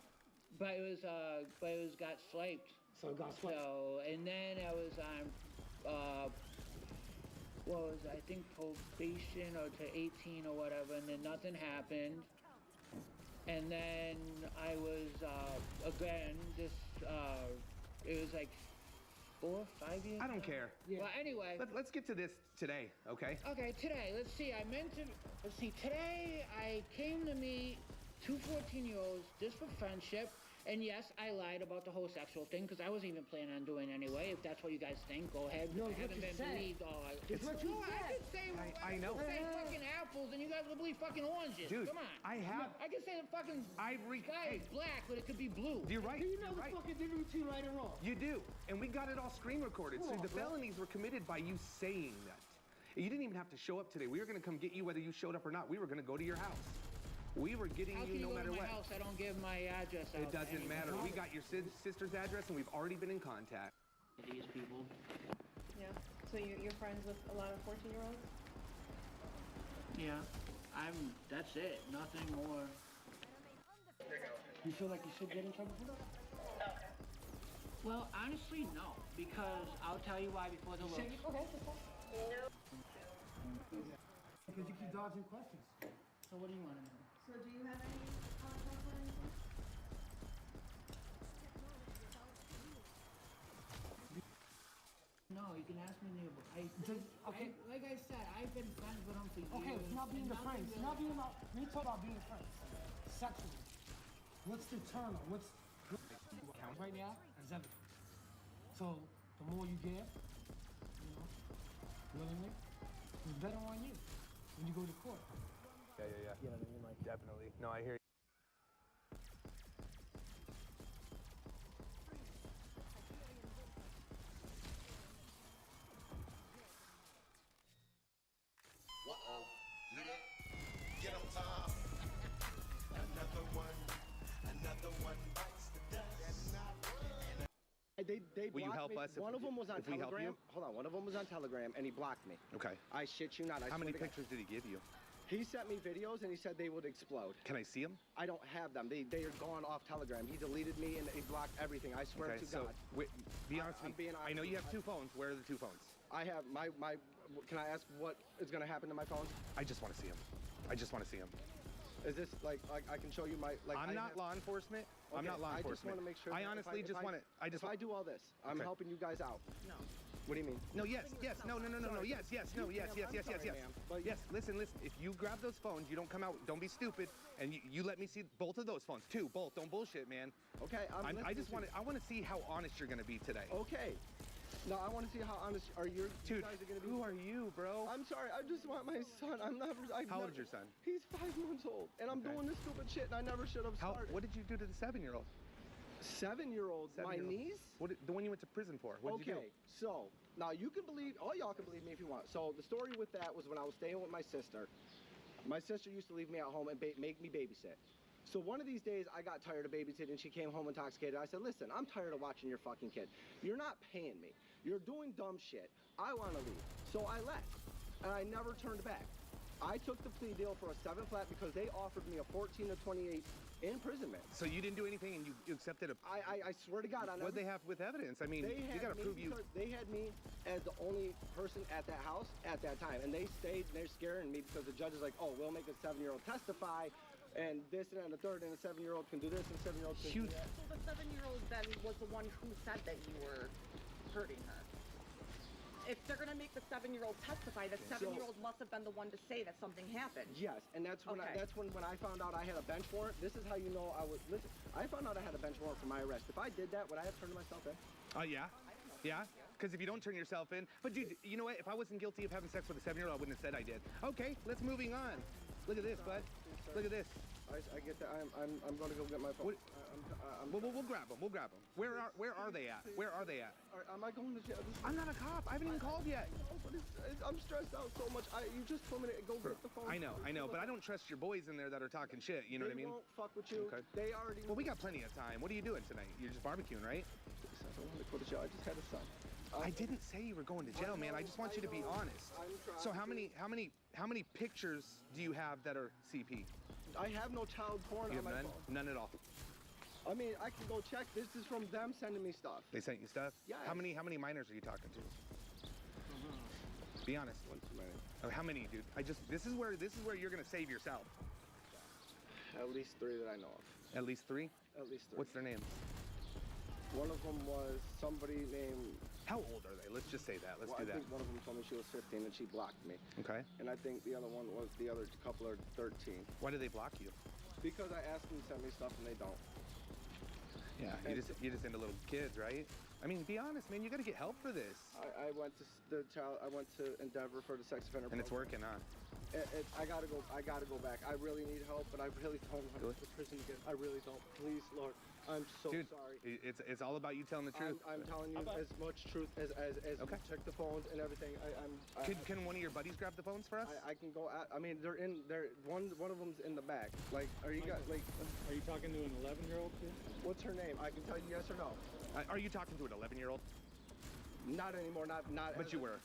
But it was got swiped. So it got swiped. So and then I was on what was it? I think probation or to 18 or whatever, and then nothing happened. And then I was again this it was like 4 or 5 years. I don't care. Well, anyway. Let's get to this today, okay? Okay, today, let's see, today I came to meet two 14-year-olds just for friendship, and yes, I lied about the whole sexual thing, because I wasn't even planning on doing it anyway. If that's what you guys think, go ahead. No, I it's what haven't you been said. believed. It's what you I said. could say, I know. could say fucking apples, and you guys would believe fucking oranges. Dude, Come on. I have- I could say the fucking sky is black, but it could be blue. You're right. Do you know You're the right. fucking difference between right and wrong? You do, and we got it all screen recorded. Come So on, the bro. felonies were committed by you saying that. You didn't even have to show up today. We were going to come get you whether you showed up or not. We were going to go to your house. We were getting How you can no go matter to my what. house? I don't give my address out. It to doesn't anyone. matter. We got your sister's address, and we've already been in contact. These people. Yeah. So you're friends with a lot of 14-year-olds? Yeah, that's it. Nothing more. You feel like you should get in trouble for that? Well, honestly, no. Because I'll tell you why before the looks. Okay, because you keep dodging questions. So what do you want to know? So do you have any contracts or anything? No, you can ask me neighbor. Okay. Like I said, I've been friends with him for years. Okay, it's not being and the friends. nothing It's not really- being about. We talk about being friends. Sexually. What's the turn on? What's right now is everything. So the more you give, willingly, it's better on you when you go to court. Yeah. You know what I mean? Like Definitely. No, I hear you. Get 'em, Tom. Another one bites the dust. They Will you blocked help me. us if One of them was on if we help Telegram. you? Hold on, one of them was on Telegram, and he blocked me. Okay. I shit you not. I How swear many to God. pictures did he give you? He sent me videos, and he said they would explode. Can I see them? I don't have them. They are gone off Telegram. He deleted me, and he blocked everything. I swear Okay, to so God. be honest I'm with me. being I know honest. you have two phones. Where are the two phones? I have my. Can I ask what is going to happen to my phones? I just want to see them. I just want to see them. Is this like I can show you my like? I'm I not have- law enforcement. I'm Okay, not law I enforcement. just want to make sure. I that if honestly if just want to. If I do all this, I'm Okay. helping you guys out. No. What do you mean? No, yes. No, Sorry. yes, no, yes. Ma'am, I'm sorry, ma'am, Yes, listen. If you grab those phones, you don't come out, don't be stupid, and you let me see both of those phones, too, both. Don't bullshit, man. Okay, I just want to see how honest you're gonna be today. Okay. No, I want to see how honest are you Dude, guys are going to be. who are you, bro? I'm sorry. I just want my son. I'm never. How old is your son? He's 5 months old, and I'm doing this stupid shit, and I never should have started. What did you do to the 7-year-old? 7-year-old, my niece. The one you went to prison for? What did you do? Okay, so now you can believe. All y'all can believe me if you want. So the story with that was when I was staying with my sister. My sister used to leave me at home and make me babysit. So one of these days, I got tired of babysitting. She came home intoxicated. I said, listen, I'm tired of watching your fucking kid. You're not paying me. You're doing dumb shit. I want to leave. So I left, and I never turned back. I took the plea deal for a 7 flat because they offered me a 14 to 28 imprisonment. So you didn't do anything, and you accepted a. I swear to God. What they have with evidence? I mean, They you had got to me prove you. because They had me as the only person at that house at that time, and they stayed. And they're scaring me because the judge is like, "Oh, we'll make a 7-year-old testify, and this and that and the third, and a 7-year-old can do this, and a 7-year-old can do that." So the 7-year-old then was the one who said that you were hurting her. If they're gonna make the 7-year-old testify, the 7-year-old must have been the one to say that something happened. Yes, and that's when Okay. when I found out I had a bench warrant. This is how you know I was. Listen, I found out I had a bench warrant for my arrest. If I did that, would I have turned myself in? Yeah. Because if you don't turn yourself in, but dude, you know what? If I wasn't guilty of having sex with a 7-year-old, I wouldn't have said I did. Okay, let's moving on. Look at this, bud. Look at this. I get that. I'm going to go get my phone. We'll grab them. We'll grab them. Where are they at? Where are they at? Am I going to jail? I'm not a cop. I haven't even called yet. No, but I'm stressed out so much. You just told me to go get the phone. I know, but I don't trust your boys in there that are talking shit. You know what I mean? They won't fuck with you. Okay. They already. Well, we got plenty of time. What are you doing tonight? You're just barbecuing, right? I don't want to go to jail. I just had a son. I didn't say you were going to jail, man. I just want you to be honest. So how many pictures do you have that are CP? I have no child porn You on have my none? phone. None at all. I mean, I can go check. This is from them sending me stuff. They sent you stuff? Yes. How many minors are you talking to? Be honest. One too many. Oh, how many, dude? This is where you're gonna save yourself. At least 3 that I know of. At least 3? At least 3. What's their names? One of them was somebody named. How old are they? Let's just say that. Let's do that. I think one of them told me she was 15 and she blocked me. Okay. And I think the other one was the other couple are 13. Why do they block you? Because I asked them to send me stuff and they don't. Yeah, you just into little kids, right? I mean, be honest, man. You got to get help for this. I went to I went to Endeavor for the sex offender. And it's working, huh? I gotta go back. I really need help, but I really don't want the prison again. I really don't. Please, Lord. I'm so Dude, sorry. It's all about you telling the truth. I'm telling you as much truth as Okay. check the phones and everything. Can one of your buddies grab the phones for us? I can go. I mean, one of them's in the back. Like, are you talking to an 11-year-old kid? What's her name? I can tell you yes or no. Are you talking to an 11-year-old? Not anymore. Not. But you were.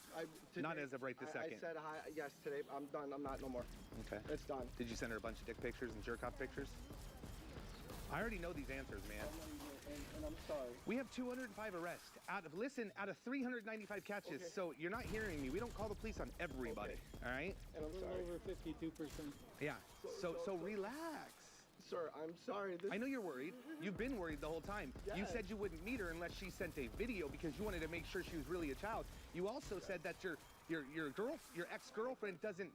Today, not as of right this second. I said hi. Yes, today. I'm done. I'm not no more. Okay. It's done. Did you send her a bunch of dick pictures and jerk off pictures? I already know these answers, man. And I'm sorry. We have 205 arrests out of 395 catches. Okay. So you're not hearing me. We don't call the police on everybody. Okay. All right. And I'm sorry. Over 52%. Yeah. So relax. Sir, I'm sorry. I know you're worried. You've been worried the whole time. Yes. You said you wouldn't meet her unless she sent a video because you wanted to make sure she was really a child. You also said that your ex-girlfriend doesn't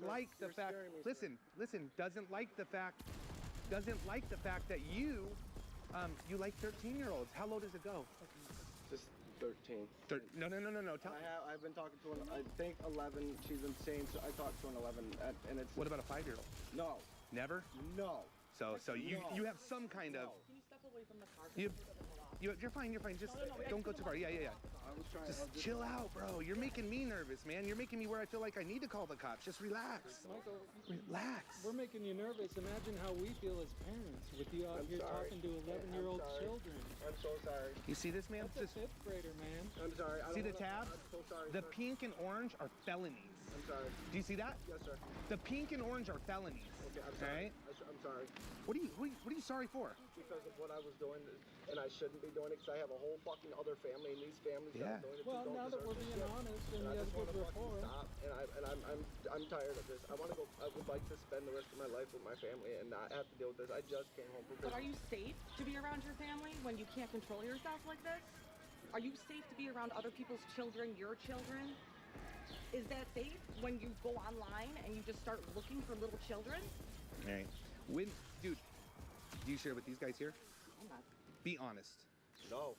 like the fact. Listen, doesn't like the fact that you like 13-year-olds. How low does it go? Just 13. No. Tell I've been talking to I think 11. She's insane. So I talked to an 11, and it's. What about a 5-year-old? No. Never? No. So you have some kind of. Can you step away from the car? You're fine. Just don't go too far. Yeah. I was trying. Just chill out, bro. You're making me nervous, man. You're making me where I feel like I need to call the cops. Just relax. Michael, relax. We're making you nervous. Imagine how we feel as parents with you out here talking to 11-year-old children. I'm so sorry. You see this, man? That's a 5th grader, man. I'm sorry. See the tabs? I'm so sorry. The pink and orange are felonies. I'm sorry. Do you see that? Yes, sir. The pink and orange are felonies. Okay, I'm sorry. All right? I'm sorry. What are you sorry for? Because of what I was doing, and I shouldn't be doing it because I have a whole fucking other family, and these families that I'm doing it Well, to don't now that deserve we're this being shit. honest and I we have just a good wanna fucking rapport. stop, and I'm tired of this. I want to go. I would like to spend the rest of my life with my family and not have to deal with this. I just came home from But prison. are you safe to be around your family when you can't control yourself like this? Are you safe to be around other people's children, your children? Is that safe when you go online and you just start looking for little children? All right. Dude, do you share with these guys here? I'm not. Be honest. No.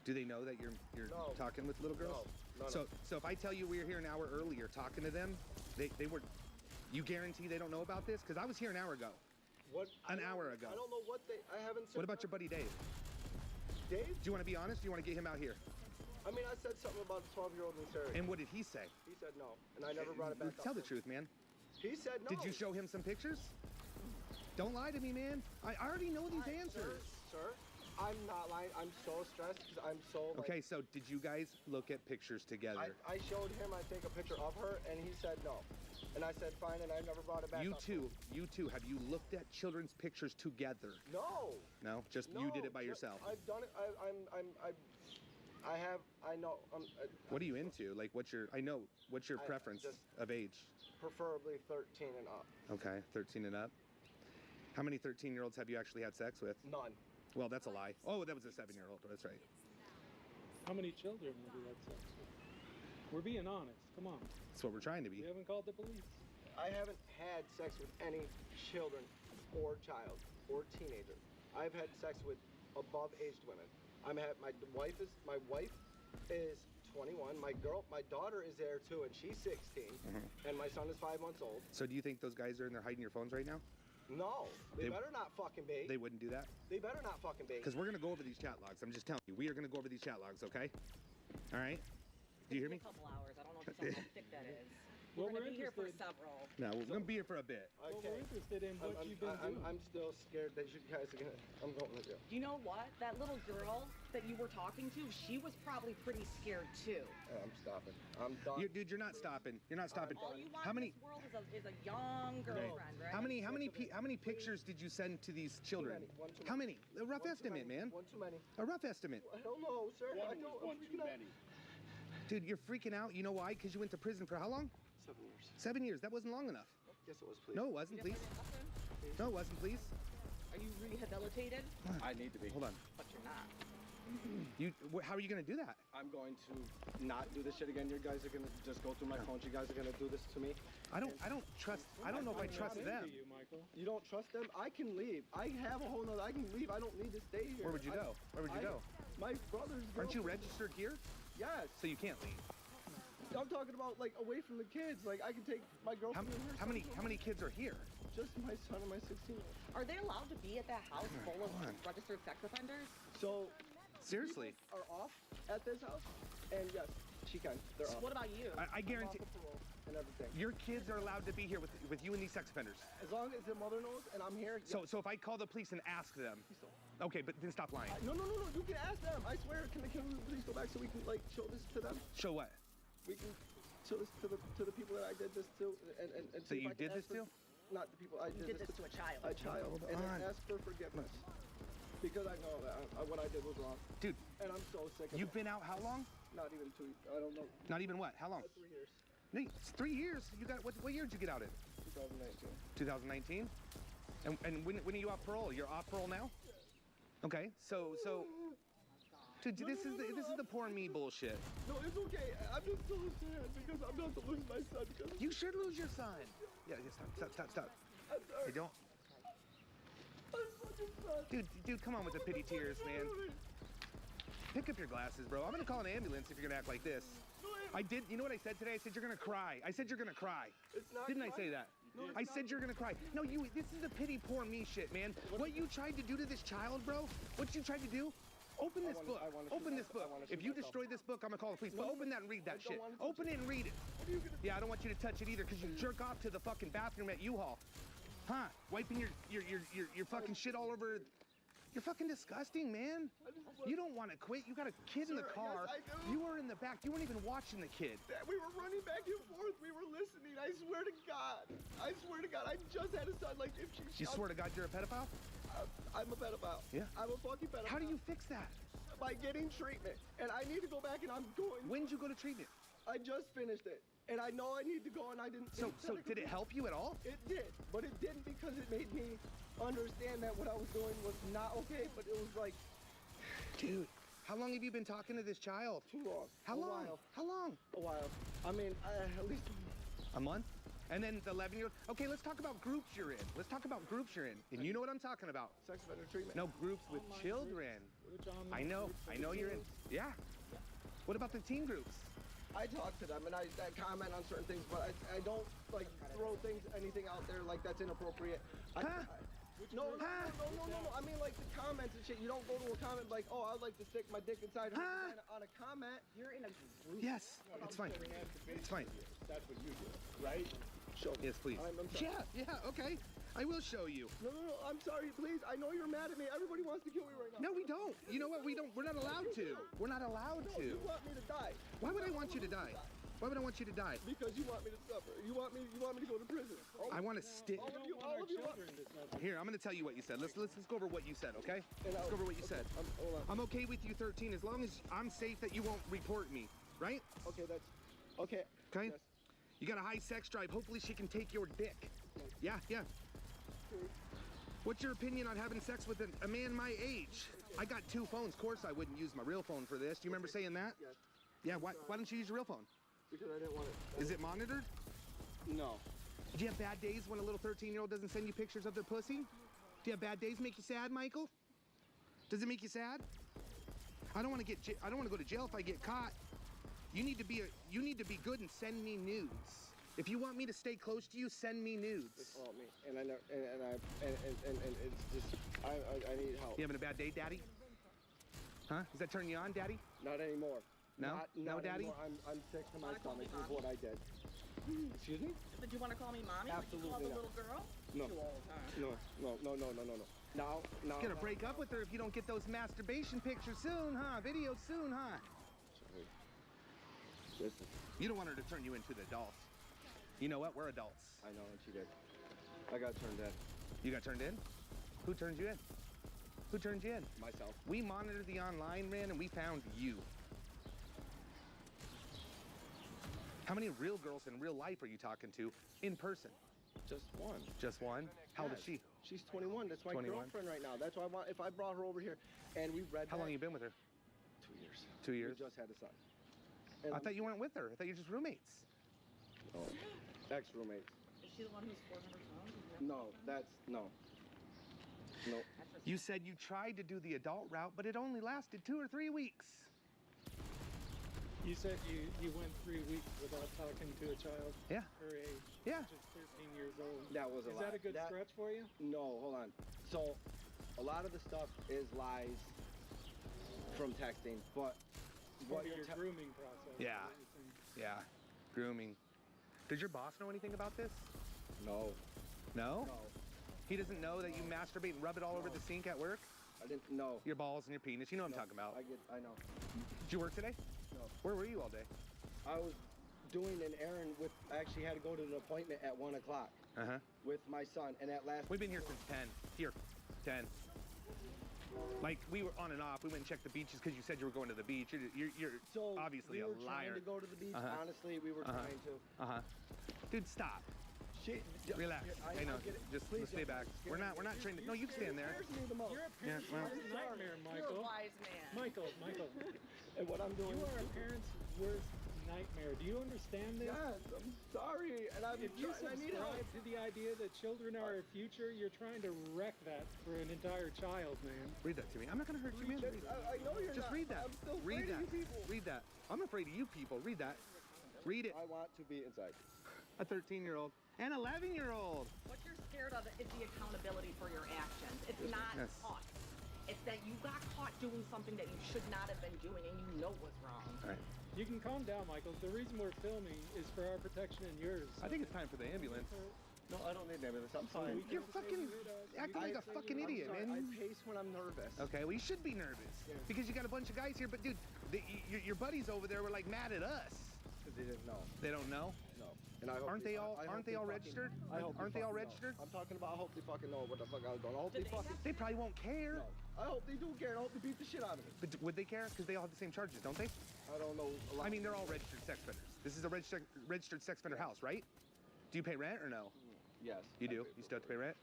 Do they know that you're No. talking with little girls? No. So if I tell you we were here an hour earlier talking to them, they were. You guarantee they don't know about this? Because I was here an hour ago. What? An hour ago. I don't know what they. I haven't. What about your buddy Dave? Dave? Do you want to be honest? Do you want to get him out here? I mean, I said something about the 12-year-old in Syria. And what did he say? He said no, and I never brought it back Tell up. the truth, man. He said no. Did you show him some pictures? Don't lie to me, man. I already know these answers. Sir, I'm not lying. I'm so stressed because I'm so. Like, Okay, so did you guys look at pictures together? I showed him, I think, a picture of her, and he said no. And I said fine, and I never brought it back You up. too. Have you looked at children's pictures together? No. No, just you did it by yourself. I've done it. I know. What are you into? Like, what's your preference just- of age? Preferably 13 and up. Okay, 13 and up. How many 13-year-olds have you actually had sex with? None. Well, that's a lie. Oh, that was a 7-year-old. That's right. How many children have you had sex with? We're being honest. Come on. That's what we're trying to be. We haven't called the police. I haven't had sex with any children or child or teenager. I've had sex with above-aged women. My wife is 21. My daughter is there too, and she's 16. And my son is 5 months old. So do you think those guys are in there hiding your phones right now? No, they better not fucking be. They wouldn't do that? They better not fucking be. Because we're going to go over these chat logs. I'm just telling you. We are going to go over these chat logs, okay? All right? Do you hear me? A couple hours. I don't know if you saw how thick that is. Well, We're we're gonna be here for interested. several. No, we're going to be here for a bit. Okay. Well, we're interested in what you've been doing. I'm still scared that you guys are gonna. I'm going with you. You know what? That little girl that you were talking to, she was probably pretty scared too. I'm stopping. I'm done. Dude, you're not stopping. You're not stopping. All you want How many? in this world is a young girlfriend, right? How many pictures did you send to these children? One too How many. many? A rough estimate, man. One too many. A rough estimate. I don't know, sir. I don't. I'm freaking out. Dude, you're freaking out. You know why? Because you went to prison for how long? 7 years. 7 years. That wasn't long enough. Yes, it was. Please. No, it wasn't. Please. No, it wasn't. Please. Are you rehabilitated? I need to be. Hold on. But you're not. How are you going to do that? I'm going to not do this shit again. You guys are gonna just go through my phones. You guys are gonna do this to me. I don't trust. I don't know if I trust them. You don't trust them? I can leave. I have a whole nother. I can leave. I don't need to stay here. Where would you go? Where would you go? My brother's. Aren't you girlfriend- registered here? Yes. So you can't leave. I'm talking about like away from the kids. Like I can take my girlfriend. and her son How many kids are here? Just my son and my 16. Are they allowed to be at that house full of registered sex offenders? So. Seriously. Are off at this house, and yes, she can. They're off. What about you? I guarantee. I'm off of parole and everything. Your kids are allowed to be here with you and these sex offenders. As long as their mother knows and I'm here. So if I call the police and ask them. Okay, but then stop lying. No. You can ask them. I swear. Can we please go back so we can like show this to them? Show what? We can show this to the people that I did this to, and So see if you I can did this ask for- to? Not the people I You did this to a child. A child, and then ask for forgiveness. Because I know that what I did was wrong. Dude. And I'm so sick of You've it. been out how long? Not even 2. I don't know. Not even what? How long? 3 years. No, it's 3 years. You got what year did you get out in? 2019. 2019. And when are you off parole? You're off parole now? Okay. So. Dude, this is the poor me bullshit. No, it's okay. I'm just so sad because I'm about to lose my son. You should lose your son. Yeah, stop. I'm sorry. Hey, don't. Dude, come on with the pity tears, man. Pick up your glasses, bro. I'm gonna call an ambulance if you're gonna act like this. I did. You know what I said today? I said you're gonna cry. I said you're gonna cry. It's not Didn't I crying. say that? No, it's I not. said you're gonna cry. No, this is the pity poor me shit, man. What you tried to do to this child, bro? What you tried to do? Open this book. Open this book. If you destroy this book, I'm gonna call the police. But open that and read that shit. Open it and read it. Yeah, I don't want you to touch it either, because you jerk off to the fucking bathroom at U-Haul. Huh? Wiping your fucking shit all over. You're fucking disgusting, man. You don't want to quit. You got a kid in the car. Yes, I do. You were in the back. You weren't even watching the kid. We were running back and forth. We were listening. I swear to God. I just had a son. Like, if she You swear to God you're a pedophile? I'm a pedophile. Yeah. I'm a fucking pedophile. How do you fix that? By getting treatment. And I need to go back, and I'm going. When did you go to treatment? I just finished it. And I know I need to go, and I didn't. So did it help you at all? It did. But it didn't, because it made me understand that what I was doing was not okay. But it was like. Dude, how long have you been talking to this child? Too long. How long? While. How long? A while. I mean, at least. A month? And then the 11-year-old. Okay, let's talk about groups you're in. Let's talk about groups you're in. And you know what I'm talking about. Sex offender treatment. No, groups with children. I know you're in. Yeah. What about the teen groups? I talk to them and I comment on certain things, but I don't like throw anything out there like that's inappropriate. No. I mean, like the comments and shit. You don't go to a comment like, oh, I'd like to stick my dick inside her vagina on a comment. You're in a group. Yes, it's fine. It's fine. That's what you do, right? Show me. Yes, please. I'm sorry. Yeah, okay. I will show you. No, I'm sorry, please. I know you're mad at me. Everybody wants to kill me right now. No, we don't. You know what? We don't. We're not allowed to. We're not allowed to. You want me to die. Why would I want you to die? Why would I want you to die? Because you want me to suffer. You want me to go to prison. I want to stick. All of you want. Here, I'm going to tell you what you said. Let's go over what you said, okay? Let's go over what you said. Hold on. I'm okay with you 13 as long as I'm safe that you won't report me, right? Okay, that's okay. Okay. Yes. You got a high sex drive. Hopefully she can take your dick. Yeah. What's your opinion on having sex with a man my age? I got 2 phones. Of course I wouldn't use my real phone for this. Do you remember saying that? Yes. Yeah, why don't you use your real phone? Because I didn't want it. Is it monitored? No. Do you have bad days when a little 13-year-old doesn't send you pictures of their pussy? Do you have bad days make you sad, Michael? Does it make you sad? I don't want to go to jail if I get caught. You need to be good and send me nudes. If you want me to stay close to you, send me nudes. They call me, and it's just I need help. You having a bad day, Daddy? Huh? Does that turn you on, Daddy? Not anymore. No? No, Daddy? Anymore. I'm sick to my stomach. This is what I did. Excuse me? Did you want to call me mommy? Absolutely Like you not. call the little girl? No. Too old, huh? No. Now. He's gonna break up with her if you don't get those masturbation pictures soon, huh? Videos soon, huh? Listen. You don't want her to turn you into the adults. You know what? We're adults. I know, and she did. I got turned in. You got turned in? Who turned you in? Who turned you in? Myself. We monitored the online, man, and we found you. How many real girls in real life are you talking to in person? Just one. Just one? How old is she? She's 21. That's my 21. girlfriend right now. That's why if I brought her over here and we read How long you been with her? 2 years. 2 years? We just had a son. I thought you weren't with her. I thought you were just roommates. Oh, ex-roommates. Is she the one who's 400 pounds? No. No. You said you tried to do the adult route, but it only lasted 2 or 3 weeks. You said you went 3 weeks without talking to a child Yeah. her age. Yeah. Which is 13 years old. That was a Is lie. that a good stretch for you? No, hold on. So, a lot of the stuff is lies from texting, but Part of your grooming process. Yeah. Yeah. Grooming. Does your boss know anything about this? No. No? No. He doesn't know that you masturbate and rub it all over the sink at work? I didn't know. Your balls and your penis. You know what I'm talking about. I know. Did you work today? No. Where were you all day? I was doing an errand with. I actually had to go to an appointment at 1 o'clock Uh-huh. with my son, and at last. We've been here since 10. Here. 10. Like, we were on and off. We went and checked the beaches because you said you were going to the beach. You're So obviously we were a liar. trying to go to the beach. Uh-huh. Honestly, we were trying to. Uh-huh. Dude, stop. Shit. Relax. I I know. get it. Just Please stay back. We're not trained to. No, you can stand there. Scares me the most. You're a parent's well. worst nightmare, You're a Michael. wise man. Michael. And what I'm doing. You are a parent's worst nightmare. Do you understand this? Yes, I'm sorry, and If you I need help. subscribe to the idea that children are our future, you're trying to wreck that for an entire child, man. Read that to me. I'm not going to hurt you, man. Read it. I know you're Just not. read that. I'm still Read afraid that. of you people. Read that. I'm afraid of you people. Read that. Read it. I want to be inside. A 13-year-old and 11-year-old. What you're scared of is the accountability for your actions. It's not Yes. caught. It's that you got caught doing something that you should not have been doing and you know was wrong. All right. You can calm down, Michael. The reason we're filming is for our protection and yours. I think it's time for the ambulance. No, I don't need an ambulance. I'm fine. You're fucking acting like a fucking idiot, I'm sorry, man. I pace when I'm nervous. Okay, well, you should be nervous because you got a bunch of guys here. But dude, your buddies over there were like mad at us. They didn't know. They don't know. No. And I hope Aren't they all fucking- registered? I hope Aren't they all fucking registered? know. I'm talking about. I hope they fucking know what the fuck I was doing. I hope they fucking. They probably won't care. No. I hope they do care. I hope they beat the shit out of me. But would they care? Because they all have the same charges, don't they? I don't know. I mean, they're all registered sex offenders. This is a registered sex offender house, right? Do you pay rent or no? Yes. You do? You still have to pay rent?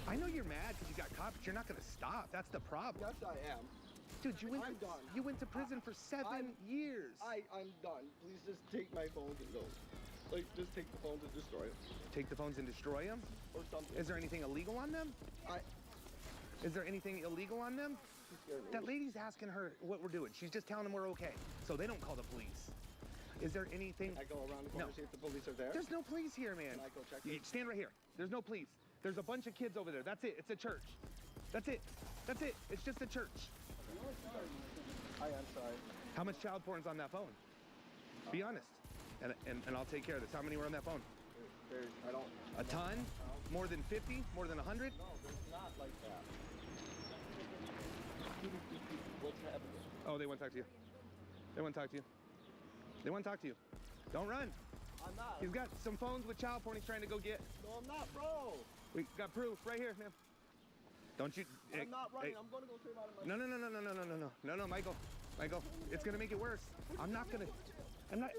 I know you're mad because you got caught, but you're not going to stop. That's the problem. Yes, I am. Dude, you went I'm done. You went to prison for 7 years. I'm done. Please just take my phones and go. Like, just take the phones and destroy them. Take the phones and destroy them? Or something. Is there anything illegal on them? Is there anything illegal on them? That lady's asking her what we're doing. She's just telling them we're okay, so they don't call the police. Is there anything? I go around the corner, see if the police are there. There's no police here, man. Can I go check You stand right here. There's no police. There's a bunch of kids over there. That's it. It's a church. That's it. That's it. It's just a church. I am sorry. How much child porn's on that phone? Be honest. And I'll take care of this. How many were on that phone? I don't. A ton? More than 50? More than 100? No, there's not like that. What's happening? Oh, they want to talk to you. They want to talk to you. They want to talk to you. Don't run. I'm not. He's got some phones with child porn he's trying to go get. No, I'm not, bro. We got proof right here, man. Don't you? I'm not running. I'm going to go straight out of my. No, Michael. Michael, it's gonna make it worse. I'm not gonna. I'm not.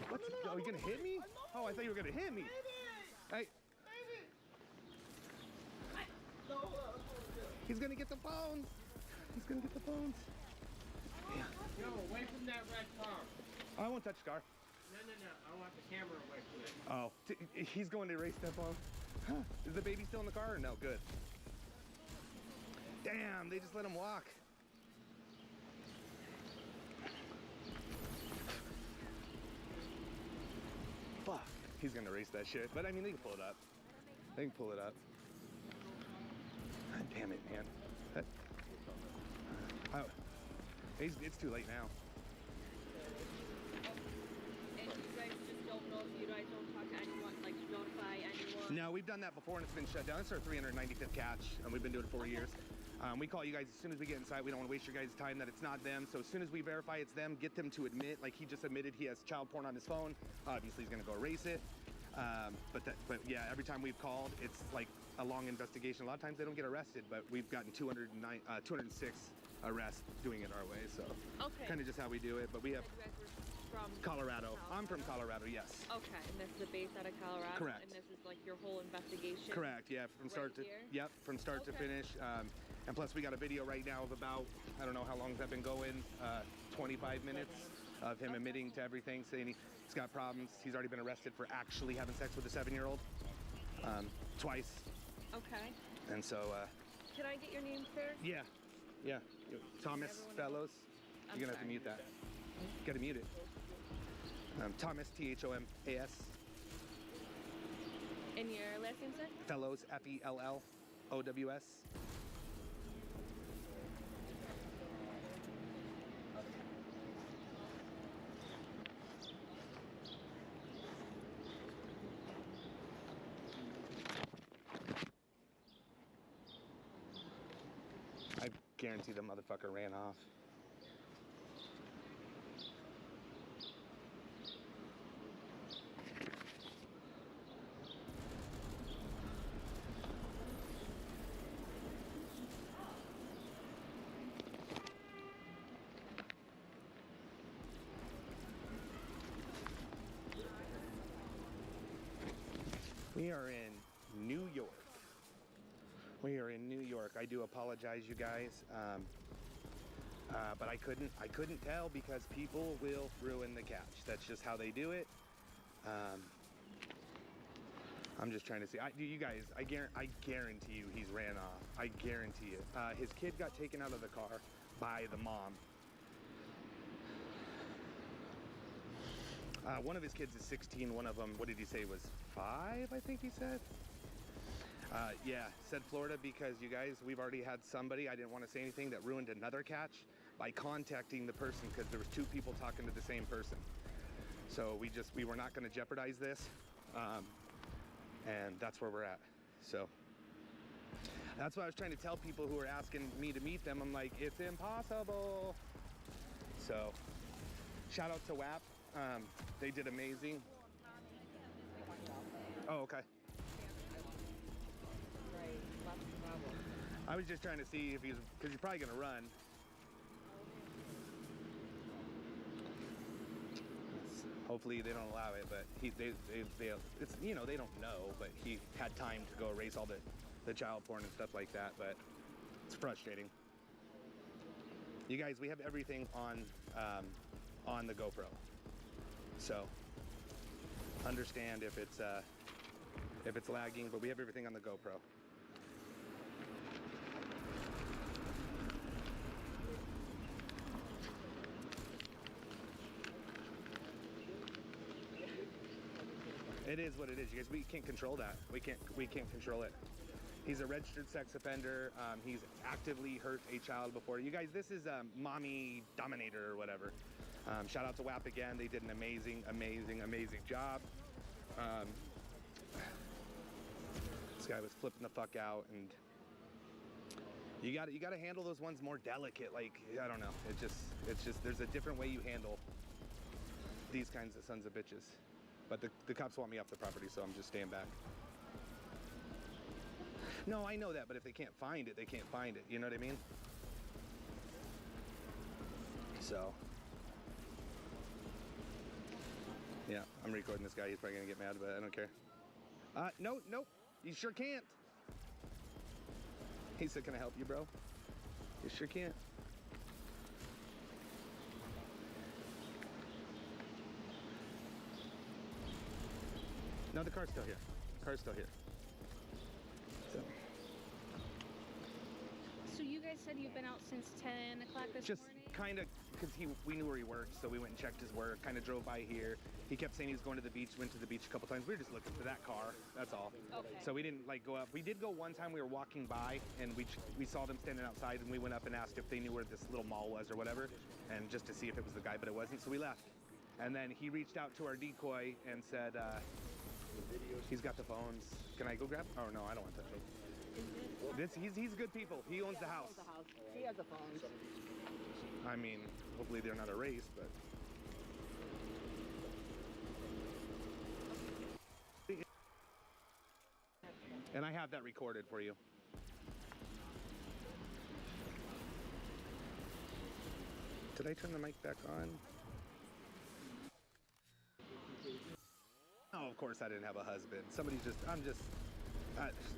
What's? Oh, you gonna hit me? Oh, I thought you were gonna hit me. Hey. He's gonna get the phones. He's gonna get the phones. Yeah. Yo, away from that red car. I won't touch the car. No. I want the camera away from it. Oh, he's going to erase that phone. Huh. Is the baby still in the car or no? Good. Damn, they just let him walk. Fuck. He's gonna race that shit. But I mean, they can pull it up. They can pull it up. God damn it, man. It's too late now. And you guys just don't know if you guys don't talk to anyone, like notify anyone? No, we've done that before and it's been shut down. It's our 395th catch, and we've been doing it 4 years. We call you guys as soon as we get inside. We don't want to waste your guys' time that it's not them. So as soon as we verify it's them, get them to admit. Like he just admitted he has child porn on his phone. Obviously, he's gonna go erase it. But yeah, every time we've called, it's like a long investigation. A lot of times they don't get arrested, but we've gotten 206 arrests doing it our way. So kind of just how we do it. But we have You guys were from Colorado. I'm from Colorado, yes. Okay, and this is based out of Colorado? Correct. And this is like your whole investigation? Correct, yeah, from start to here? yep, from start to finish. And plus we got a video right now of about, I don't know how long that been going, 25 minutes of him admitting to everything, saying he's got problems. He's already been arrested for actually having sex with a 7-year-old twice. Okay. And so Can I get your name, sir? yeah, Thomas Fellows. You're gonna have to mute that. Gotta mute it. Thomas, Thomas. And your last name, sir? Fellows, Fellows. I guarantee the motherfucker ran off. We are in New York. We are in New York. I do apologize, you guys, but I couldn't tell because people will ruin the catch. That's just how they do it. I'm just trying to see. You guys, I guarantee you, he's ran off. I guarantee it. His kid got taken out of the car by the mom. One of his kids is 16. One of them, what did he say, was 5, I think he said? Yeah, said Florida because you guys, we've already had somebody, I didn't want to say anything, that ruined another catch by contacting the person because there was 2 people talking to the same person. So we were not going to jeopardize this, and that's where we're at. So that's what I was trying to tell people who were asking me to meet them. I'm like, it's impossible. So shout out to WAP. They did amazing. Oh, okay. I was just trying to see if because he's probably gonna run. Hopefully they don't allow it, but it's, you know, they don't know, but he had time to go erase all the child porn and stuff like that, but it's frustrating. You guys, we have everything on the GoPro. So understand if it's lagging, but we have everything on the GoPro. It is what it is, you guys. We can't control that. We can't control it. He's a registered sex offender. He's actively hurt a child before. You guys, this is Mommy Dominator or whatever. Shout out to WAP again. They did an amazing job. This guy was flipping the fuck out, and you got to handle those ones more delicate. Like, I don't know. It's just there's a different way you handle these kinds of sons of bitches. But the cops want me off the property, so I'm just staying back. No, I know that, but if they can't find it, they can't find it. You know what I mean? So, yeah, I'm recording this guy. He's probably gonna get mad, but I don't care. Nope, you sure can't. He said, can I help you, bro? You sure can't. No, the car's still here. The car's still here. So you guys said you've been out since 10 o'clock this Just morning? kind of, because we knew where he worked, so we went and checked his work, kind of drove by here. He kept saying he was going to the beach, went to the beach a couple times. We were just looking for that car, that's all. Okay. So we didn't like go up. We did go one time, we were walking by and we saw them standing outside and we went up and asked if they knew where this little mall was or whatever, and just to see if it was the guy, but it wasn't, so we left. And then he reached out to our decoy and said, he's got the phones. Can I go grab? Oh no, I don't want to touch him. He's good people. He owns the house. He has the phones. I mean, hopefully they're not erased, but. And I have that recorded for you. Did I turn the mic back on? Oh, of course I didn't have a husband.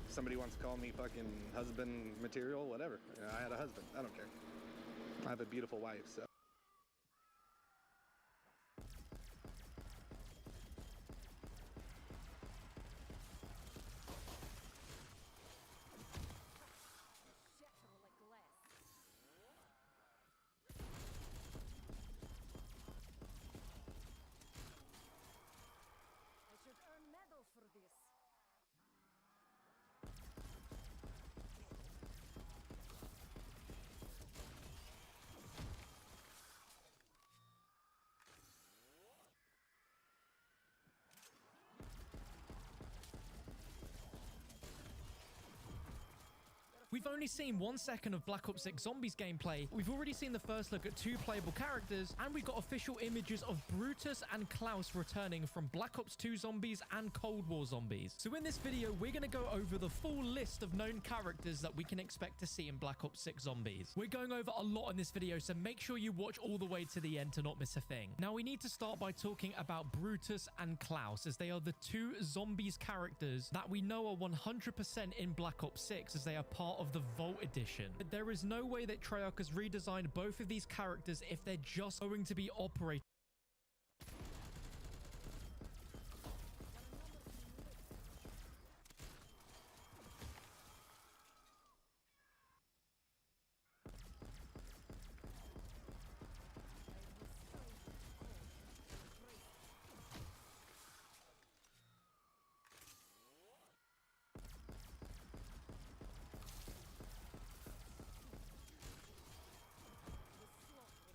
Somebody wants to call me fucking husband material, whatever. You know, I had a husband. I don't care. I have a beautiful wife, so. I should earn medal for this. We've only seen 1 second of Black Ops 6 Zombies gameplay. We've already seen the first look at 2 playable characters, and we've got official images of Brutus and Klaus returning from Black Ops 2 Zombies and Cold War Zombies. So in this video, we're going to go over the full list of known characters that we can expect to see in Black Ops 6 Zombies. We're going over a lot in this video, so make sure you watch all the way to the end to not miss a thing. Now, we need to start by talking about Brutus and Klaus, as they are the 2 Zombies characters that we know are 100% in Black Ops 6, as they are part of the Vault Edition. But there is no way that Treyarch has redesigned both of these characters if they're just going to be operating.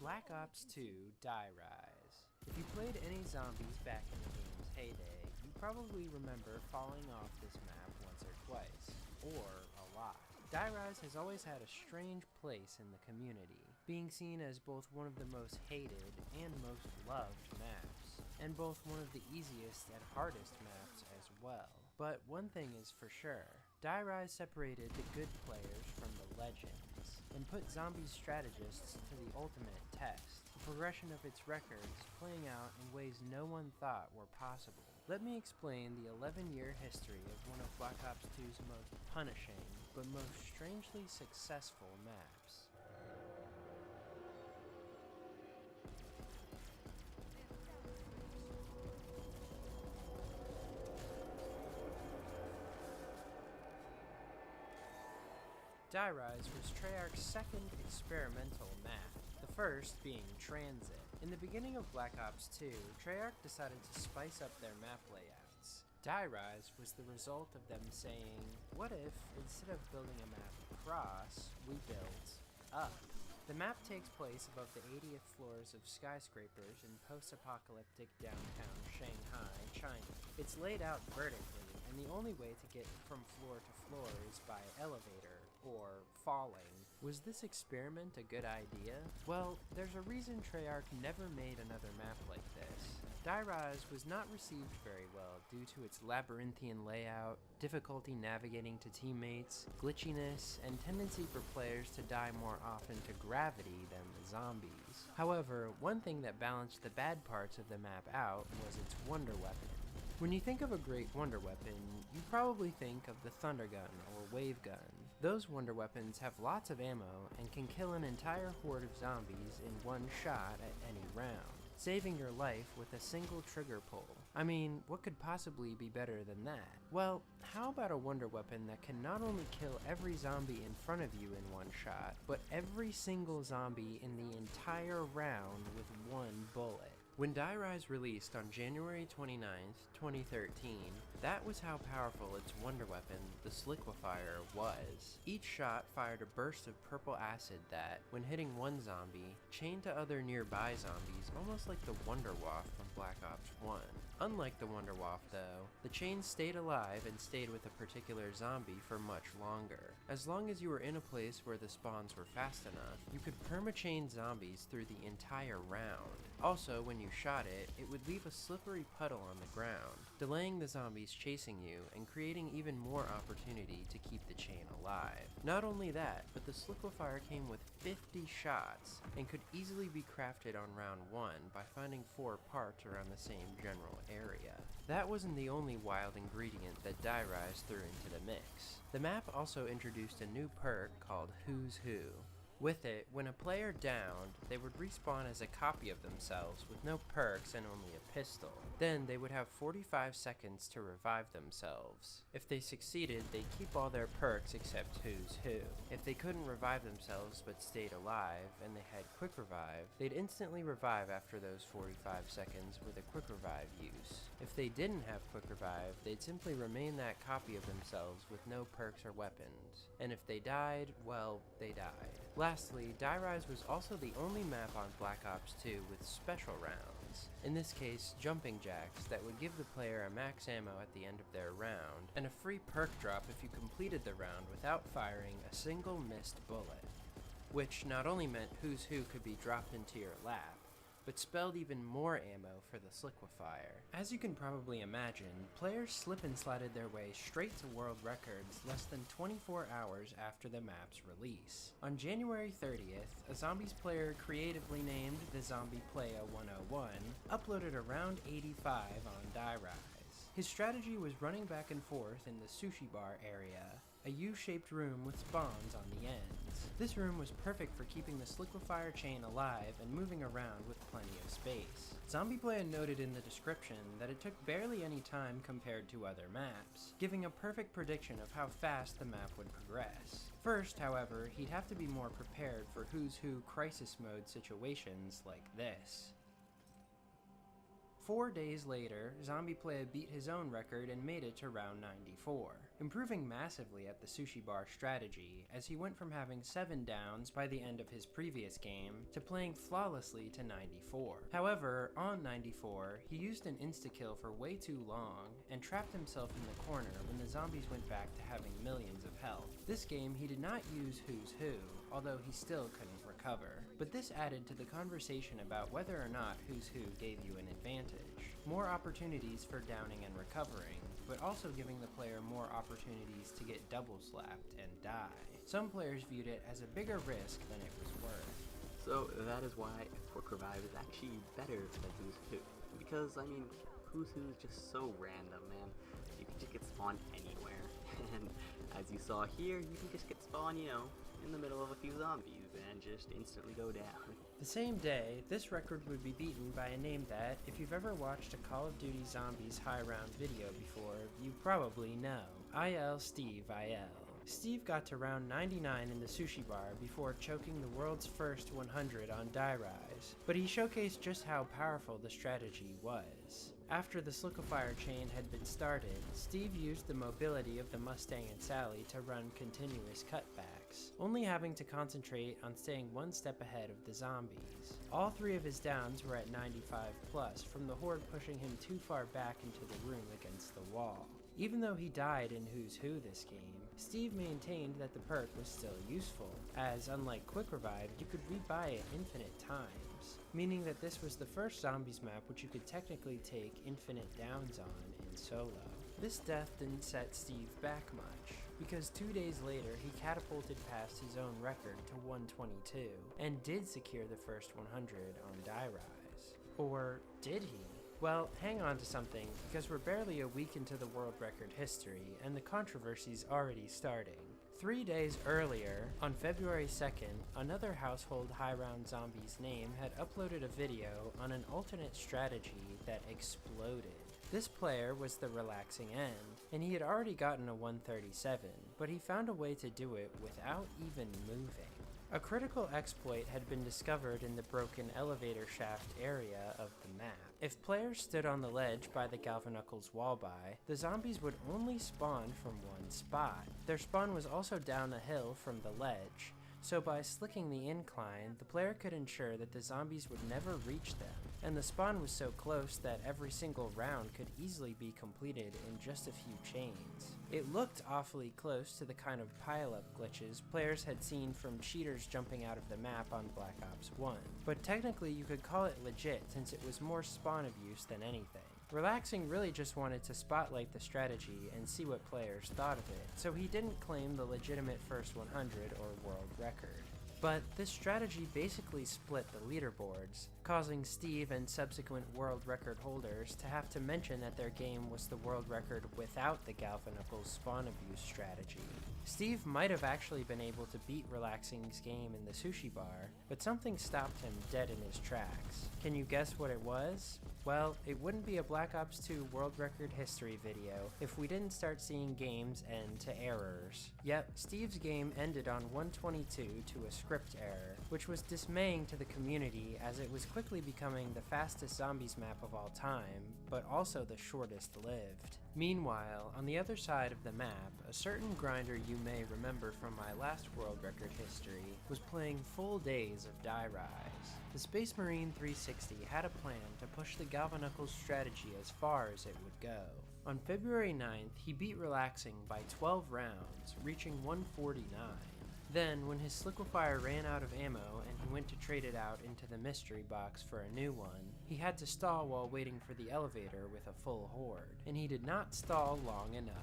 Black Ops 2 Die Rise. If you played any zombies back in the game's heyday, you probably remember falling off this map once or twice, or a lot. Die Rise has always had a strange place in the community, being seen as both one of the most hated and most loved maps, and both one of the easiest and hardest maps as well. But one thing is for sure, Die Rise separated the good players from the legends, and put zombie strategists to the ultimate test, the progression of its records playing out in ways no one thought were possible. Let me explain the 11-year history of one of Black Ops 2's most punishing, but most strangely successful maps. Die Rise was Treyarch's second experimental map, the first being Transit. In the beginning of Black Ops 2, Treyarch decided to spice up their map layouts. Die Rise was the result of them saying, what if, instead of building a map across, we built up? The map takes place above the 80th floors of skyscrapers in post-apocalyptic downtown Shanghai, China. It's laid out vertically, and the only way to get from floor to floor is by elevator, or falling. Was this experiment a good idea? Well, there's a reason Treyarch never made another map like this. Die Rise was not received very well due to its labyrinthian layout, difficulty navigating to teammates, glitchiness, and tendency for players to die more often to gravity than the zombies. However, one thing that balanced the bad parts of the map out was its wonder weapon. When you think of a great wonder weapon, you probably think of the Thunder Gun or Wave Gun. Those wonder weapons have lots of ammo and can kill an entire horde of zombies in one shot at any round, saving your life with a single trigger pull. I mean, what could possibly be better than that? Well, how about a wonder weapon that can not only kill every zombie in front of you in one shot, but every single zombie in the entire round with one bullet? When Die Rise released on January 29th, 2013, that was how powerful its wonder weapon, the Sliquifier, was. Each shot fired a burst of purple acid that, when hitting one zombie, chained to other nearby zombies almost like the Wonder Waff from Black Ops 1. Unlike the Wonder Waff though, the chain stayed alive and stayed with a particular zombie for much longer. As long as you were in a place where the spawns were fast enough, you could perma-chain zombies through the entire round. Also, when you shot it, it would leave a slippery puddle on the ground, delaying the zombies chasing you and creating even more opportunity to keep the chain alive. Not only that, but the Sliquifier came with 50 shots and could easily be crafted on round 1 by finding 4 parts around the same general area. That wasn't the only wild ingredient that Die Rise threw into the mix. The map also introduced a new perk called Who's Who. With it, when a player downed, they would respawn as a copy of themselves with no perks and only a pistol. Then they would have 45 seconds to revive themselves. If they succeeded, they'd keep all their perks except Who's Who. If they couldn't revive themselves but stayed alive, and they had Quick Revive, they'd instantly revive after those 45 seconds with a Quick Revive use. If they didn't have Quick Revive, they'd simply remain that copy of themselves with no perks or weapons. And if they died, well, they died. Lastly, Die Rise was also the only map on Black Ops 2 with special rounds. In this case, jumping jacks that would give the player a max ammo at the end of their round, and a free perk drop if you completed the round without firing a single missed bullet. Which not only meant Who's Who could be dropped into your lap, but spelled even more ammo for the Sliquifier. As you can probably imagine, players slip and slided their way straight to world records less than 24 hours after the map's release. On January 30th, a Zombies player creatively named the Zombie Playa 101 uploaded a round 85 on Die Rise. His strategy was running back and forth in the sushi bar area, a U-shaped room with spawns on the ends. This room was perfect for keeping the Sliquifier chain alive and moving around with plenty of space. Zombie Playa noted in the description that it took barely any time compared to other maps, giving a perfect prediction of how fast the map would progress. First, however, he'd have to be more prepared for Who's Who crisis mode situations like this. 4 days later, Zombie Playa beat his own record and made it to round 94, improving massively at the sushi bar strategy as he went from having 7 downs by the end of his previous game to playing flawlessly to 94. However, on 94, he used an insta-kill for way too long and trapped himself in the corner when the zombies went back to having millions of health. This game he did not use Who's Who, although he still couldn't recover. But this added to the conversation about whether or not Who's Who gave you an advantage. More opportunities for downing and recovering, but also giving the player more opportunities to get double slapped and die. Some players viewed it as a bigger risk than it was worth. So that is why Quick Revive is actually better than Who's Who. Because, I mean, Who's Who is just so random, man. You can just get spawned anywhere. And as you saw here, you can just get spawned, you know, in the middle of a few zombies and just instantly go down. The same day, this record would be beaten by a name that, if you've ever watched a Call of Duty Zombies high round video before, you probably know. IL Steve IL. Steve got to round 99 in the sushi bar before choking the world's first 100 on Die Rise, but he showcased just how powerful the strategy was. After the Sliquifier chain had been started, Steve used the mobility of the Mustang and Sally to run continuous cutbacks, only having to concentrate on staying one step ahead of the zombies. All 3 of his downs were at 95+ from the horde pushing him too far back into the room against the wall. Even though he died in Who's Who this game, Steve maintained that the perk was still useful, as unlike Quick Revive, you could rebuy it infinite times, meaning that this was the first Zombies map which you could technically take infinite downs on in solo. This death didn't set Steve back much, because 2 days later he catapulted past his own record to 122, and did secure the first 100 on Die Rise. Or did he? Well, hang on to something, because we're barely a week into the world record history, and the controversy's already starting. 3 days earlier, on February 2nd, another household high round Zombies name had uploaded a video on an alternate strategy that exploded. This player was the Relaxing End, and he had already gotten a 137, but he found a way to do it without even moving. A critical exploit had been discovered in the broken elevator shaft area of the map. If players stood on the ledge by the Galvanucles wallby, the zombies would only spawn from one spot. Their spawn was also down a hill from the ledge, so by slicking the incline, the player could ensure that the zombies would never reach them, and the spawn was so close that every single round could easily be completed in just a few chains. It looked awfully close to the kind of pile-up glitches players had seen from cheaters jumping out of the map on Black Ops 1, but technically you could call it legit since it was more spawn abuse than anything. Relaxing really just wanted to spotlight the strategy and see what players thought of it, so he didn't claim the legitimate first 100 or world record. But this strategy basically split the leaderboards, causing Steve and subsequent world record holders to have to mention that their game was the world record without the Galvanucles spawn abuse strategy. Steve might have actually been able to beat Relaxing's game in the sushi bar, but something stopped him dead in his tracks. Can you guess what it was? Well, it wouldn't be a Black Ops 2 world record history video if we didn't start seeing games end to errors. Yep, Steve's game ended on 122 to a script error, which was dismaying to the community as it was quickly becoming the fastest zombies map of all time, but also the shortest lived. Meanwhile, on the other side of the map, a certain grinder you may remember from my last world record history was playing full days of Die Rise. The Space Marine 360 had a plan to push the Galvanucles strategy as far as it would go. On February 9th, he beat Relaxing by 12 rounds, reaching 149. Then, when his Sliquifier ran out of ammo and he went to trade it out into the mystery box for a new one, he had to stall while waiting for the elevator with a full horde, and he did not stall long enough.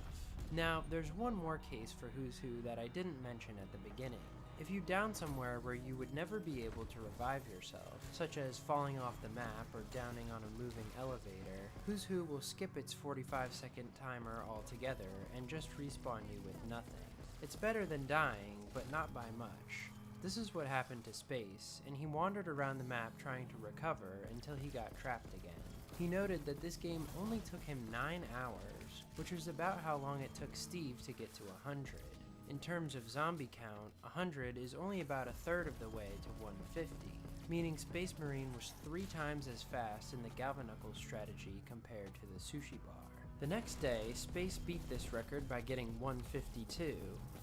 Now, there's one more case for Who's Who that I didn't mention at the beginning. If you down somewhere where you would never be able to revive yourself, such as falling off the map or downing on a moving elevator, Who's Who will skip its 45-second timer altogether and just respawn you with nothing. It's better than dying, but not by much. This is what happened to Space, and he wandered around the map trying to recover until he got trapped again. He noted that this game only took him 9 hours, which was about how long it took Steve to get to 100. In terms of zombie count, 100 is only about a third of the way to 150, meaning Space Marine was 3 times as fast in the Galvanucles strategy compared to the sushi bar. The next day, Space beat this record by getting 152,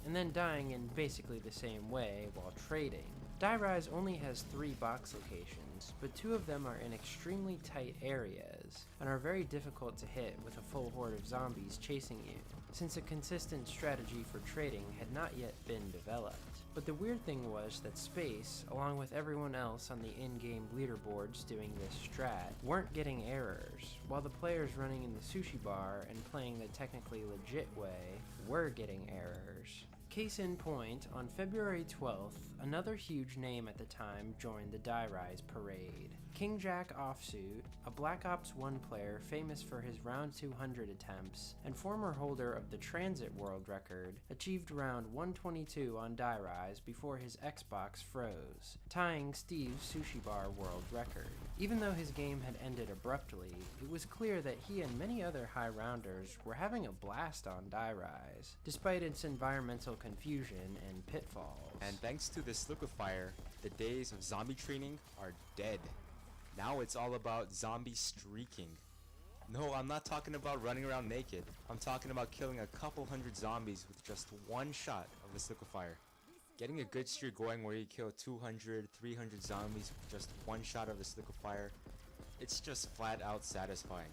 and then dying in basically the same way while trading. Die Rise only has 3 box locations, but 2 of them are in extremely tight areas, and are very difficult to hit with a full horde of zombies chasing you, since a consistent strategy for trading had not yet been developed. But the weird thing was that Space, along with everyone else on the in-game leaderboards doing this strat, weren't getting errors, while the players running in the sushi bar and playing the technically legit way were getting errors. Case in point, on February 12th, another huge name at the time joined the Die Rise parade. King Jack Offsuit, a Black Ops 1 player famous for his round 200 attempts, and former holder of the Transit world record, achieved round 122 on Die Rise before his Xbox froze, tying Steve's Sushi Bar world record. Even though his game had ended abruptly, it was clear that he and many other high rounders were having a blast on Die Rise, despite its environmental confusion and pitfalls. And thanks to this Sliquifier, the days of zombie training are dead. Now it's all about zombie streaking. No, I'm not talking about running around naked. I'm talking about killing a couple hundred zombies with just one shot of the Sliquifier. Getting a good streak going where you kill 200, 300 zombies with just one shot of the Sliquifier, it's just flat out satisfying.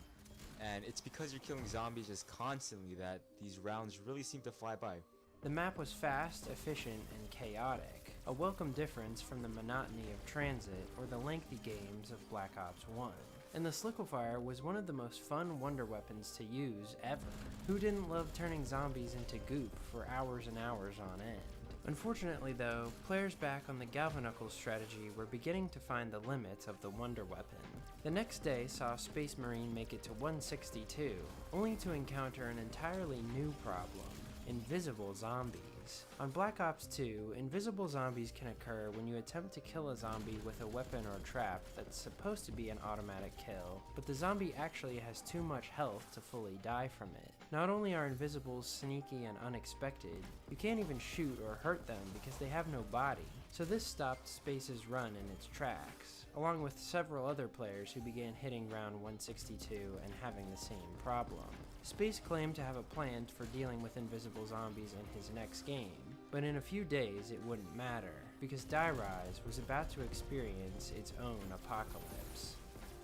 And it's because you're killing zombies just constantly that these rounds really seem to fly by. The map was fast, efficient, and chaotic, a welcome difference from the monotony of Transit or the lengthy games of Black Ops 1. And the Sliquifier was one of the most fun wonder weapons to use ever. Who didn't love turning zombies into goop for hours and hours on end? Unfortunately though, players back on the Galvanucles strategy were beginning to find the limits of the wonder weapon. The next day saw Space Marine make it to 162, only to encounter an entirely new problem: invisible zombies. On Black Ops 2, invisible zombies can occur when you attempt to kill a zombie with a weapon or trap that's supposed to be an automatic kill, but the zombie actually has too much health to fully die from it. Not only are invisibles sneaky and unexpected, you can't even shoot or hurt them because they have no body. So this stopped Space's run in its tracks, along with several other players who began hitting round 162 and having the same problem. Space claimed to have a plan for dealing with invisible zombies in his next game, but in a few days it wouldn't matter, because Die Rise was about to experience its own apocalypse.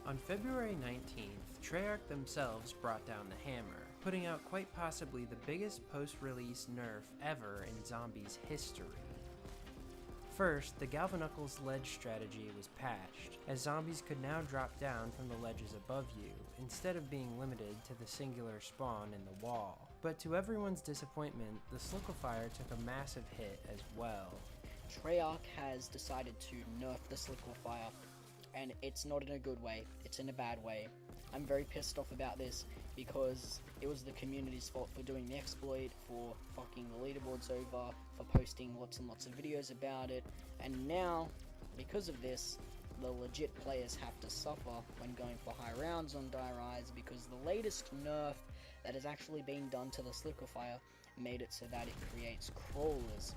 On February 19th, Treyarch themselves brought down the hammer, putting out quite possibly the biggest post-release nerf ever in Zombies history. First, the Galvanuckles ledge strategy was patched, as zombies could now drop down from the ledges above you, instead of being limited to the singular spawn in the wall. But to everyone's disappointment, the Sliquifier took a massive hit as well. Treyarch has decided to nerf the Sliquifier, and it's not in a good way, it's in a bad way. I'm very pissed off about this, because it was the community's fault for doing the exploit, for fucking the leaderboards over, for posting lots and lots of videos about it, and now, because of this, the legit players have to suffer when going for high rounds on Die Rise, because the latest nerf that has actually been done to the Sliquifier made it so that it creates crawlers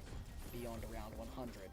beyond around 100.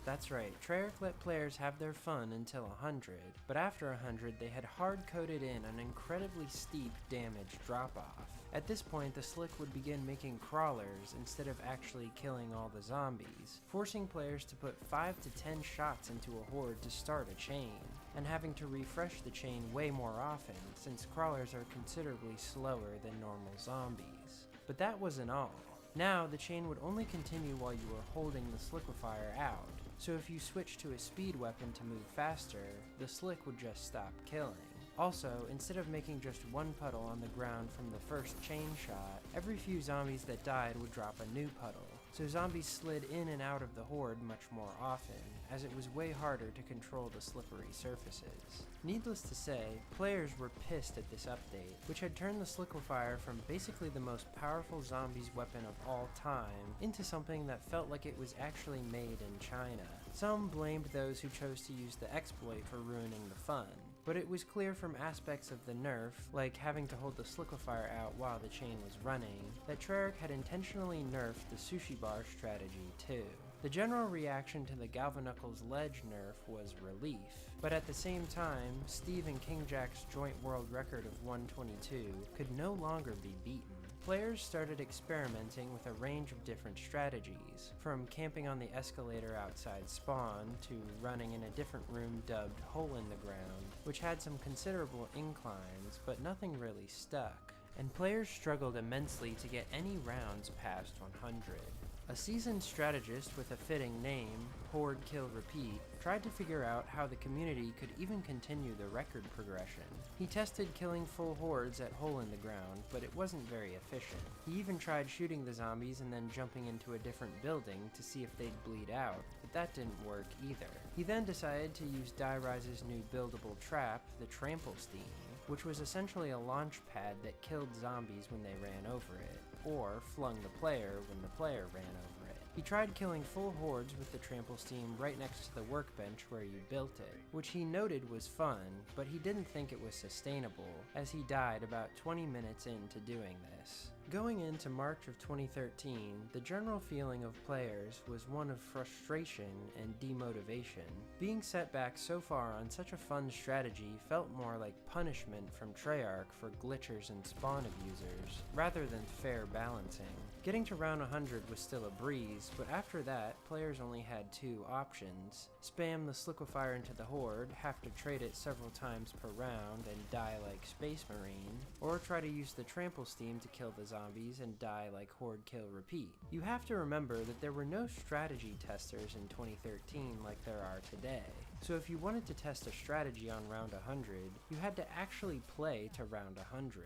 That's right, Treyarch let players have their fun until 100, but after 100 they had hard-coded in an incredibly steep damage drop-off. At this point, the Slick would begin making crawlers instead of actually killing all the zombies, forcing players to put 5 to 10 shots into a horde to start a chain, and having to refresh the chain way more often, since crawlers are considerably slower than normal zombies. But that wasn't all. Now, the chain would only continue while you were holding the Sliquifier out, so if you switched to a speed weapon to move faster, the Slick would just stop killing. Also, instead of making just one puddle on the ground from the first chain shot, every few zombies that died would drop a new puddle, so zombies slid in and out of the horde much more often, as it was way harder to control the slippery surfaces. Needless to say, players were pissed at this update, which had turned the Sliquifier from basically the most powerful zombies weapon of all time into something that felt like it was actually made in China. Some blamed those who chose to use the exploit for ruining the fun, but it was clear from aspects of the nerf, like having to hold the Sliquifier out while the chain was running, that Treyarch had intentionally nerfed the sushi bar strategy too. The general reaction to the Galvanuckles ledge nerf was relief, but at the same time, Steve and King Jack's joint world record of 122 could no longer be beaten. Players started experimenting with a range of different strategies, from camping on the escalator outside spawn to running in a different room dubbed Hole in the Ground, which had some considerable inclines, but nothing really stuck, and players struggled immensely to get any rounds past 100. A seasoned strategist with a fitting name, Horde Kill Repeat, tried to figure out how the community could even continue the record progression. He tested killing full hordes at Hole in the Ground, but it wasn't very efficient. He even tried shooting the zombies and then jumping into a different building to see if they'd bleed out, but that didn't work either. He then decided to use Die Rise's new buildable trap, the Trample Steam, which was essentially a launch pad that killed zombies when they ran over it, or flung the player when the player ran over it. He tried killing full hordes with the Trample Steam right next to the workbench where you built it, which he noted was fun, but he didn't think it was sustainable, as he died about 20 minutes into doing this. Going into March of 2013, the general feeling of players was one of frustration and demotivation. Being set back so far on such a fun strategy felt more like punishment from Treyarch for glitchers and spawn abusers, rather than fair balancing. Getting to round 100 was still a breeze, but after that, players only had two options. Spam the Sliquifier into the horde, have to trade it several times per round and die like Space Marine, or try to use the Trample Steam to kill the zombies and die like Horde Kill Repeat. You have to remember that there were no strategy testers in 2013 like there are today. So if you wanted to test a strategy on round 100, you had to actually play to round 100.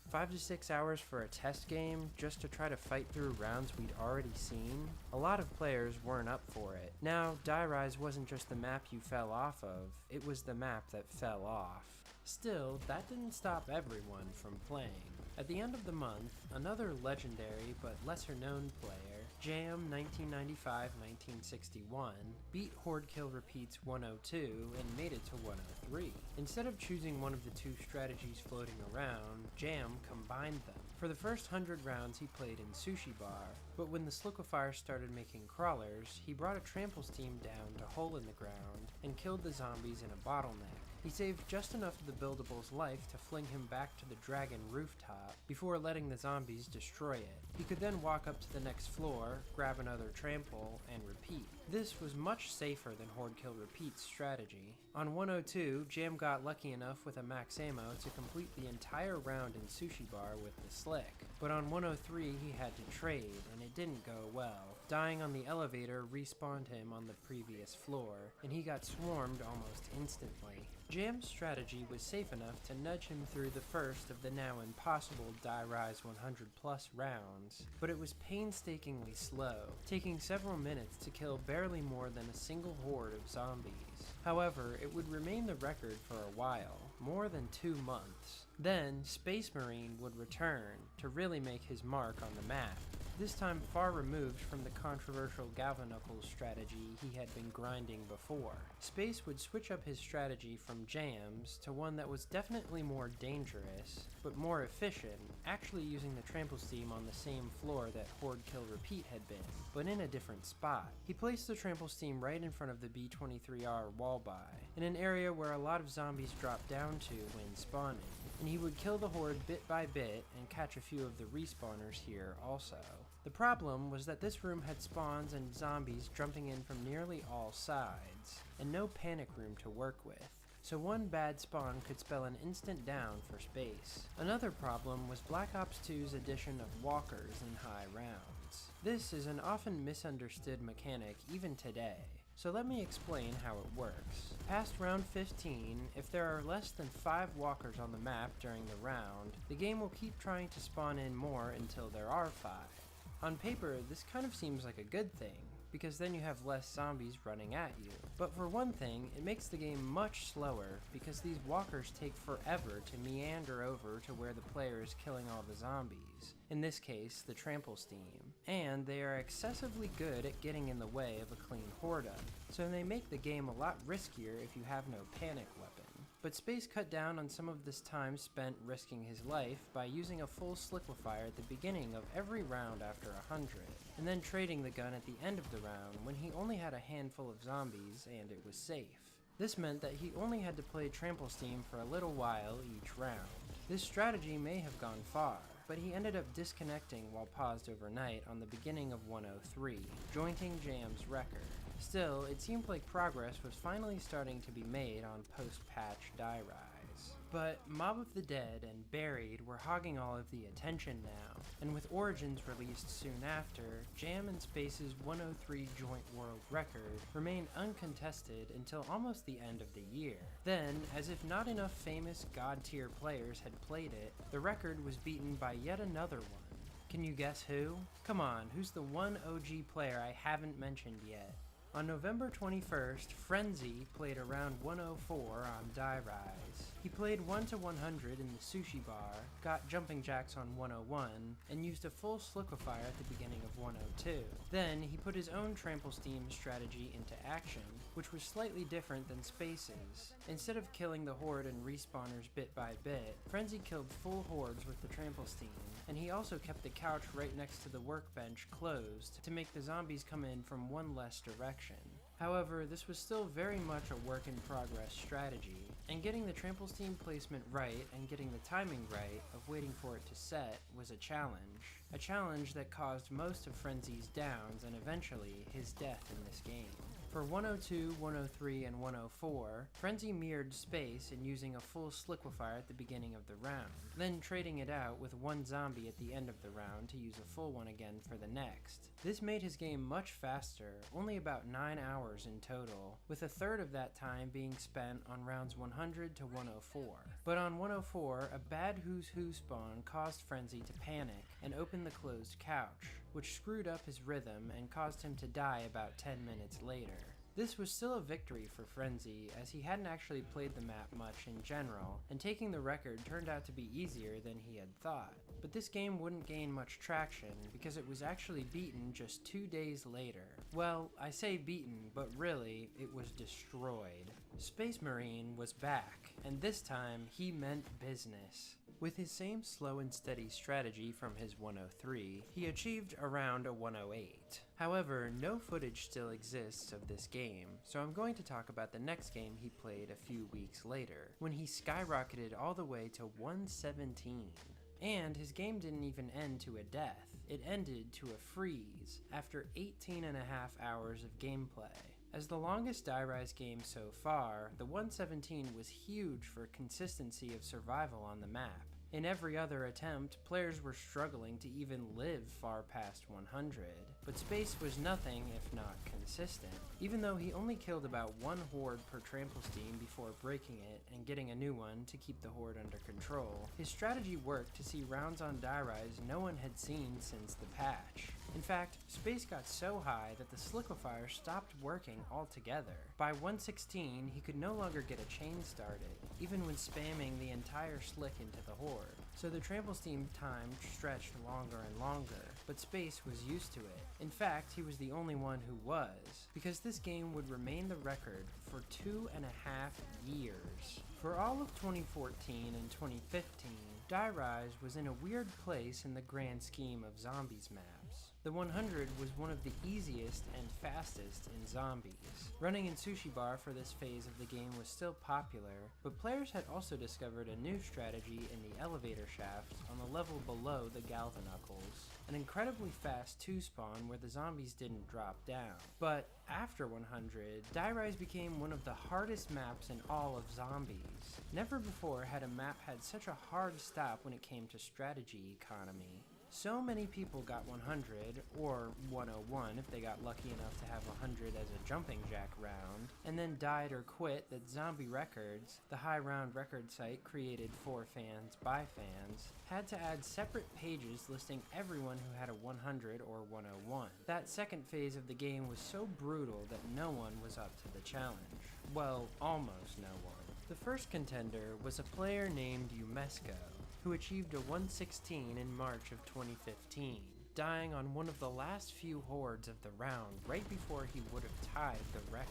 5 to 6 hours for a test game just to try to fight through rounds we'd already seen? A lot of players weren't up for it. Now, Die Rise wasn't just the map you fell off of, it was the map that fell off. Still, that didn't stop everyone from playing. At the end of the month, another legendary but lesser known player, Jam 1995-1961, beat Horde Kill Repeat's 102 and made it to 103. Instead of choosing one of the two strategies floating around, Jam combined them. For the first 100 rounds he played in Sushi Bar, but when the Sliquifier started making crawlers, he brought a trample steam down to Hole in the Ground and killed the zombies in a bottleneck. He saved just enough of the Buildable's life to fling him back to the Dragon rooftop before letting the zombies destroy it. He could then walk up to the next floor, grab another trample, and repeat. This was much safer than Horde Kill Repeat's strategy. On 102, Jam got lucky enough with a max ammo to complete the entire round in Sushi Bar with the Slick, but on 103 he had to trade, and it didn't go well. Dying on the elevator respawned him on the previous floor, and he got swarmed almost instantly. Jam's strategy was safe enough to nudge him through the first of the now impossible Die Rise 100 plus rounds, but it was painstakingly slow, taking several minutes to kill barely more than a single horde of zombies. However, it would remain the record for a while, more than 2 months. Then, Space Marine would return to really make his mark on the map, this time far removed from the controversial Galvanuckles strategy he had been grinding before. Space would switch up his strategy from Jam's to one that was definitely more dangerous, but more efficient, actually using the trample steam on the same floor that Horde Kill Repeat had been, but in a different spot. He placed the trample steam right in front of the B-23R wall buy, in an area where a lot of zombies drop down to when spawning, and he would kill the horde bit by bit and catch a few of the respawners here also. The problem was that this room had spawns and zombies jumping in from nearly all sides, and no panic room to work with, so one bad spawn could spell an instant down for Space. Another problem was Black Ops 2's addition of walkers in high rounds. This is an often misunderstood mechanic even today, so let me explain how it works. Past round 15, if there are less than 5 walkers on the map during the round, the game will keep trying to spawn in more until there are 5. On paper, this kind of seems like a good thing, because then you have less zombies running at you. But for one thing, it makes the game much slower, because these walkers take forever to meander over to where the player is killing all the zombies, in this case, the trample steam. And they are excessively good at getting in the way of a clean horde up, so they make the game a lot riskier if you have no panic weapon. But Space cut down on some of this time spent risking his life by using a full Sliquifier at the beginning of every round after 100, and then trading the gun at the end of the round when he only had a handful of zombies and it was safe. This meant that he only had to play trample steam for a little while each round. This strategy may have gone far, but he ended up disconnecting while paused overnight on the beginning of 103, jointing Jam's record. Still, it seemed like progress was finally starting to be made on post-patch Die Rise. But Mob of the Dead and Buried were hogging all of the attention now, and with Origins released soon after, Jam and Space's 103 joint world record remained uncontested until almost the end of the year. Then, as if not enough famous god-tier players had played it, the record was beaten by yet another one. Can you guess who? Come on, who's the one OG player I haven't mentioned yet? On November 21st, Frenzy played around 104 on Die Rise. He played 1 to 100 in the Sushi Bar, got jumping jacks on 101, and used a full Sliquifier at the beginning of 102. Then, he put his own trample steam strategy into action, which was slightly different than Space's. Instead of killing the horde and respawners bit by bit, Frenzy killed full hordes with the trample steam, and he also kept the couch right next to the workbench closed to make the zombies come in from one less direction. However, this was still very much a work-in-progress strategy, and getting the trample steam placement right and getting the timing right of waiting for it to set was a challenge that caused most of Frenzy's downs and eventually his death in this game. For 102, 103, and 104, Frenzy mirrored Space in using a full Sliquifier at the beginning of the round, then trading it out with one zombie at the end of the round to use a full one again for the next. This made his game much faster, only about 9 hours in total, with a third of that time being spent on rounds 100 to 104. But on 104, a bad Who's Who spawn caused Frenzy to panic and open the closed couch, which screwed up his rhythm and caused him to die about 10 minutes later. This was still a victory for Frenzy, as he hadn't actually played the map much in general, and taking the record turned out to be easier than he had thought. But this game wouldn't gain much traction, because it was actually beaten just 2 days later. Well, I say beaten, but really, it was destroyed. Space Marine was back, and this time he meant business. With his same slow and steady strategy from his 103, he achieved around a 108. However, no footage still exists of this game, so I'm going to talk about the next game he played a few weeks later, when he skyrocketed all the way to 117. And his game didn't even end to a death, it ended to a freeze after 18.5 hours of gameplay. As the longest Die Rise game so far, the 117 was huge for consistency of survival on the map. In every other attempt, players were struggling to even live far past 100, but Space was nothing if not consistent. Even though he only killed about one horde per trample steam before breaking it and getting a new one to keep the horde under control, his strategy worked to see rounds on Die Rise no one had seen since the patch. In fact, Space got so high that the Sliquifier stopped working altogether. By 116, he could no longer get a chain started, even when spamming the entire Slick into the horde. So the trample steam time stretched longer and longer, but Space was used to it. In fact, he was the only one who was, because this game would remain the record for 2.5 years. For all of 2014 and 2015, Die Rise was in a weird place in the grand scheme of Zombies maps. The 100 was one of the easiest and fastest in Zombies. Running in Sushi Bar for this phase of the game was still popular, but players had also discovered a new strategy in the elevator shaft on the level below the Galvanuckles, an incredibly fast 2-spawn where the zombies didn't drop down. But after 100, Die Rise became one of the hardest maps in all of Zombies. Never before had a map had such a hard stop when it came to strategy economy. So many people got 100, or 101 if they got lucky enough to have 100 as a jumping jack round, and then died or quit that Zombie Records, the high round record site created for fans by fans, had to add separate pages listing everyone who had a 100 or 101. That second phase of the game was so brutal that no one was up to the challenge. Well, almost no one. The first contender was a player named Umesco, who achieved a 116 in March of 2015, dying on one of the last few hordes of the round right before he would have tied the record.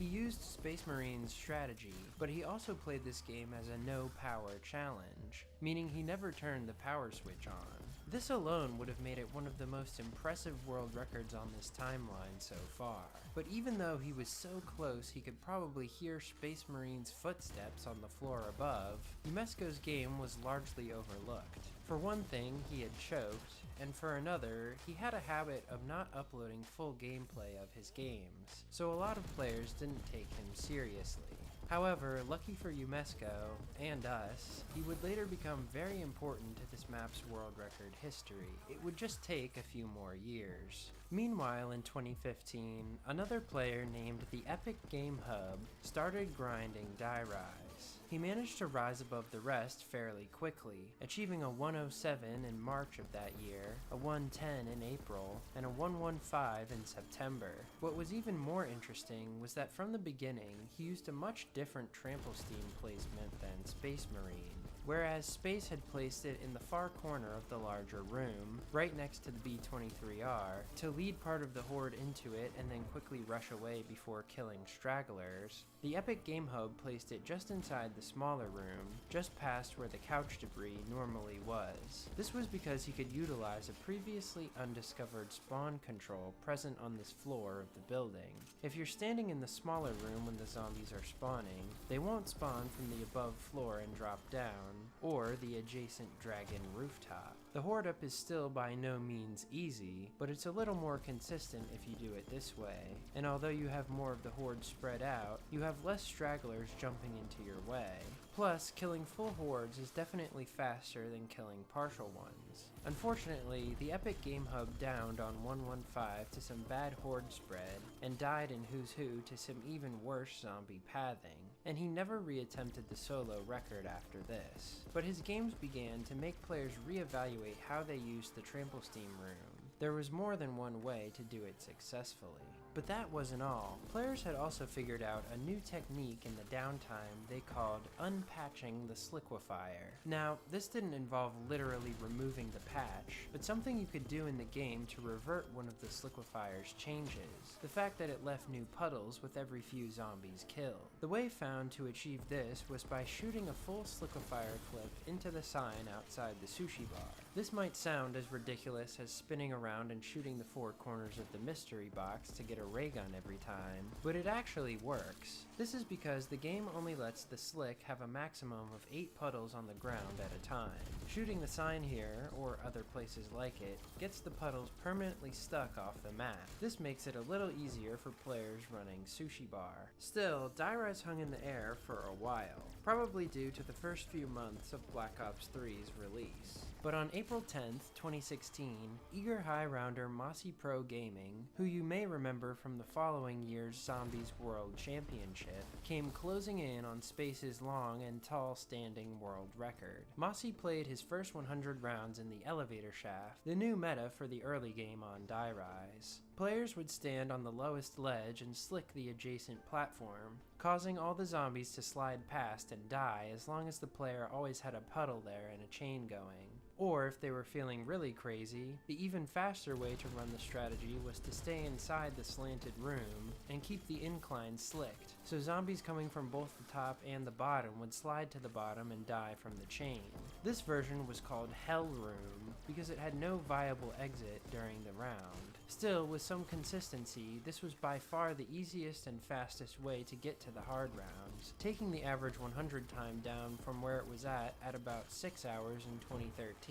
He used Space Marine's strategy, but he also played this game as a no power challenge, meaning he never turned the power switch on. This alone would have made it one of the most impressive world records on this timeline so far. But even though he was so close he could probably hear Space Marine's footsteps on the floor above, Umesco's game was largely overlooked. For one thing, he had choked, and for another, he had a habit of not uploading full gameplay of his games, so a lot of players didn't take him seriously. However, lucky for Umesco, and us, he would later become very important to this map's world record history. It would just take a few more years. Meanwhile, in 2015, another player named the Epic Game Hub started grinding Die Rise. He managed to rise above the rest fairly quickly, achieving a 107 in March of that year, a 110 in April, and a 115 in September. What was even more interesting was that from the beginning, he used a much different trample steam placement than Space Marine. Whereas Space had placed it in the far corner of the larger room, right next to the B-23R, to lead part of the horde into it and then quickly rush away before killing stragglers, the Epic Game Hub placed it just inside the smaller room, just past where the couch debris normally was. This was because he could utilize a previously undiscovered spawn control present on this floor of the building. If you're standing in the smaller room when the zombies are spawning, they won't spawn from the above floor and drop down, or the adjacent dragon rooftop. The horde up is still by no means easy, but it's a little more consistent if you do it this way, and although you have more of the horde spread out, you have less stragglers jumping into your way. Plus, killing full hordes is definitely faster than killing partial ones. Unfortunately, the Epic Game Hub downed on 115 to some bad horde spread, and died in Who's Who to some even worse zombie pathing, and he never re-attempted the solo record after this. But his games began to make players re-evaluate how they used the trample steam room. There was more than one way to do it successfully. But that wasn't all. Players had also figured out a new technique in the downtime they called unpatching the Sliquifier. Now, this didn't involve literally removing the patch, but something you could do in the game to revert one of the Sliquifier's changes. The fact that it left new puddles with every few zombies killed. The way found to achieve this was by shooting a full Sliquifier clip into the sign outside the sushi bar. This might sound as ridiculous as spinning around and shooting the four corners of the mystery box to get a ray gun every time, but it actually works. This is because the game only lets the slick have a maximum of 8 puddles on the ground at a time. Shooting the sign here, or other places like it, gets the puddles permanently stuck off the map. This makes it a little easier for players running Sushi Bar. Still, Die Rise hung in the air for a while, probably due to the first few months of Black Ops 3's release. But on April 10th, 2016, eager high-rounder Mossy Pro Gaming, who you may remember from the following year's Zombies World Championship, came closing in on Space's long and tall standing world record. Mossy played his first 100 rounds in the elevator shaft, the new meta for the early game on Die Rise. Players would stand on the lowest ledge and slick the adjacent platform, causing all the zombies to slide past and die as long as the player always had a puddle there and a chain going. Or if they were feeling really crazy, the even faster way to run the strategy was to stay inside the slanted room and keep the incline slicked, so zombies coming from both the top and the bottom would slide to the bottom and die from the chain. This version was called Hell Room because it had no viable exit during the round. Still, with some consistency, this was by far the easiest and fastest way to get to the hard rounds, taking the average 100 time down from where it was at about 6 hours in 2013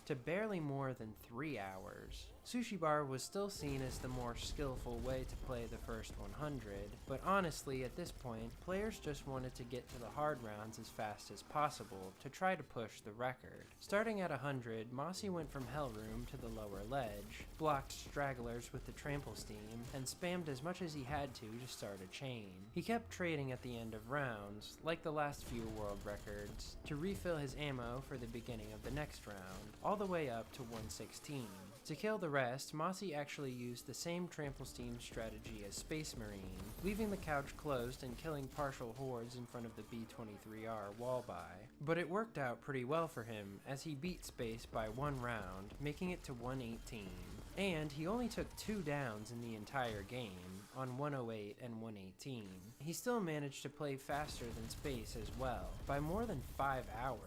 to barely more than 3 hours. Sushi Bar was still seen as the more skillful way to play the first 100, but honestly at this point, players just wanted to get to the hard rounds as fast as possible to try to push the record. Starting at 100, Mossy went from Hell Room to the lower ledge, blocked stragglers with the trample steam, and spammed as much as he had to start a chain. He kept trading at the end of rounds, like the last few world records, to refill his ammo for the beginning of the next round, all the way up to 116. To kill the rest, Mossy actually used the same trample steam strategy as Space Marine, leaving the couch closed and killing partial hordes in front of the B-23R wall-buy. But it worked out pretty well for him, as he beat Space by 1 round, making it to 118. And he only took 2 downs in the entire game, on 108 and 118. He still managed to play faster than Space as well, by more than 5 hours.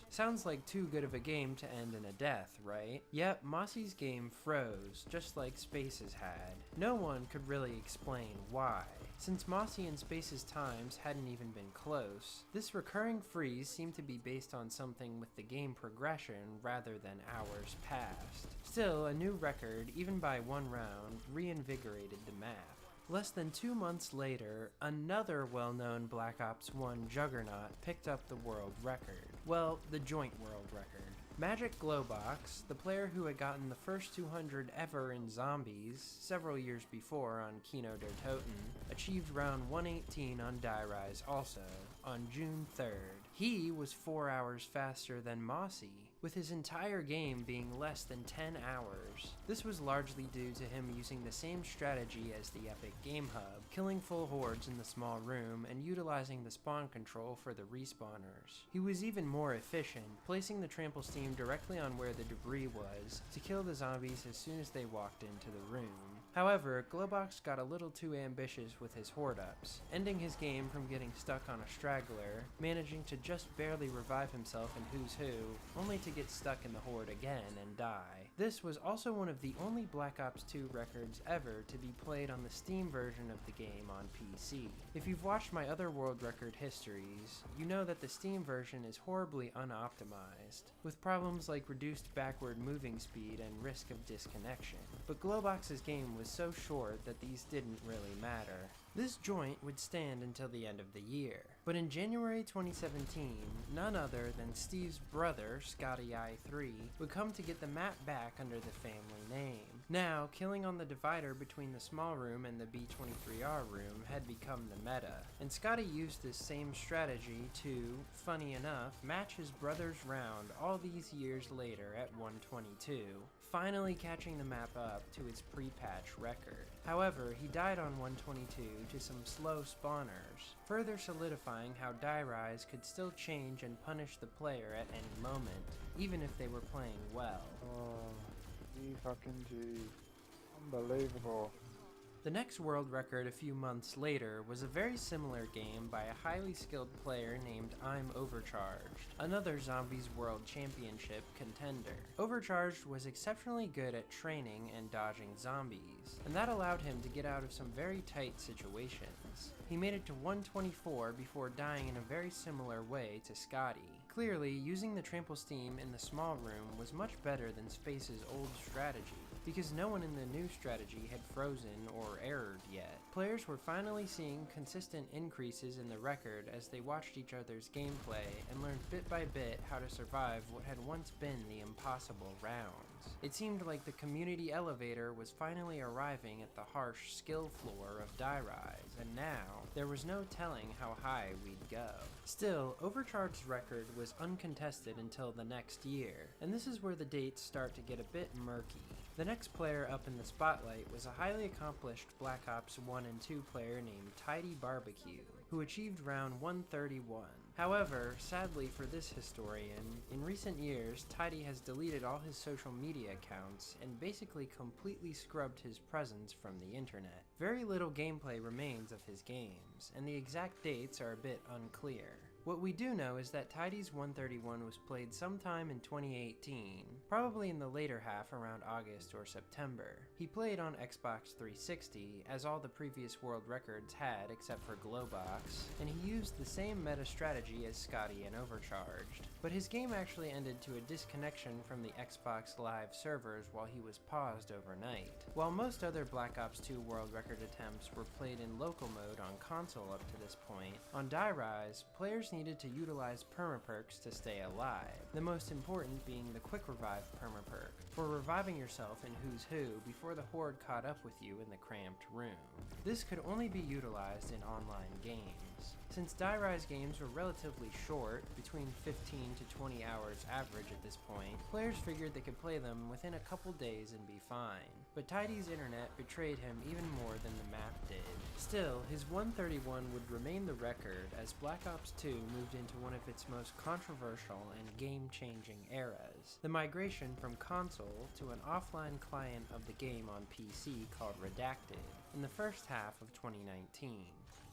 Sounds like too good of a game to end in a death, right? Yep, Mossy's game froze, just like Space's had. No one could really explain why. Since Mossy and Space's times hadn't even been close, this recurring freeze seemed to be based on something with the game progression rather than hours passed. Still, a new record, even by 1 round, reinvigorated the map. Less than 2 months later, another well-known Black Ops 1 juggernaut picked up the world record. Well, the joint world record. Magic Glowbox, the player who had gotten the first 200 ever in Zombies several years before on Kino der Toten, achieved round 118 on Die Rise also, on June 3rd. He was 4 hours faster than Mossy, with his entire game being less than 10 hours. This was largely due to him using the same strategy as the Epic Game Hub, killing full hordes in the small room and utilizing the spawn control for the respawners. He was even more efficient, placing the trample steam directly on where the debris was to kill the zombies as soon as they walked into the room. However, Glowbox got a little too ambitious with his horde-ups, ending his game from getting stuck on a straggler, managing to just barely revive himself in Who's Who, only to get stuck in the horde again and die. This was also one of the only Black Ops 2 records ever to be played on the Steam version of the game on PC. If you've watched my other world record histories, you know that the Steam version is horribly unoptimized, with problems like reduced backward moving speed and risk of disconnection. But Glowbox's game was so short that these didn't really matter. This joint would stand until the end of the year. But in January 2017, none other than Steve's brother, Scotty I3, would come to get the map back under the family name. Now, killing on the divider between the small room and the B-23R room had become the meta, and Scotty used this same strategy to, funny enough, match his brother's round all these years later at 122. finally catching the map up to its pre-patch record. However, he died on 122 to some slow spawners, further solidifying how Die Rise could still change and punish the player at any moment, even if they were playing well. Oh, fucking G. Unbelievable. The next world record a few months later was a very similar game by a highly skilled player named I'm Overcharged, another Zombies World Championship contender. Overcharged was exceptionally good at training and dodging zombies, and that allowed him to get out of some very tight situations. He made it to 124 before dying in a very similar way to Scotty. Clearly, using the trample steam in the small room was much better than Space's old strategy, because no one in the new strategy had frozen or errored yet. Players were finally seeing consistent increases in the record as they watched each other's gameplay and learned bit by bit how to survive what had once been the impossible rounds. It seemed like the community elevator was finally arriving at the harsh skill floor of Die Rise, and now there was no telling how high we'd go. Still, Overcharged's record was uncontested until the next year, and this is where the dates start to get a bit murky. The next player up in the spotlight was a highly accomplished Black Ops 1 and 2 player named Tidy Barbecue, who achieved round 131. However, sadly for this historian, in recent years, Tidy has deleted all his social media accounts and basically completely scrubbed his presence from the internet. Very little gameplay remains of his games, and the exact dates are a bit unclear. What we do know is that Tidy's 131 was played sometime in 2018, probably in the later half around August or September. He played on Xbox 360, as all the previous world records had except for Glowbox, and he used the same meta strategy as Scotty and Overcharged. But his game actually ended to a disconnection from the Xbox Live servers while he was paused overnight. While most other Black Ops 2 world record attempts were played in local mode on console up to this point, on Die Rise, players needed to utilize permaperks to stay alive, the most important being the Quick Revive permaperk, for reviving yourself in Who's Who before the Horde caught up with you in the cramped room. This could only be utilized in online games. Since Die Rise games were relatively short, between 15 to 20 hours average at this point, players figured they could play them within a couple days and be fine. But Tidy's internet betrayed him even more than the map did. Still, his 131 would remain the record as Black Ops 2 moved into one of its most controversial and game-changing eras, the migration from console to an offline client of the game on PC called Redacted in the first half of 2019.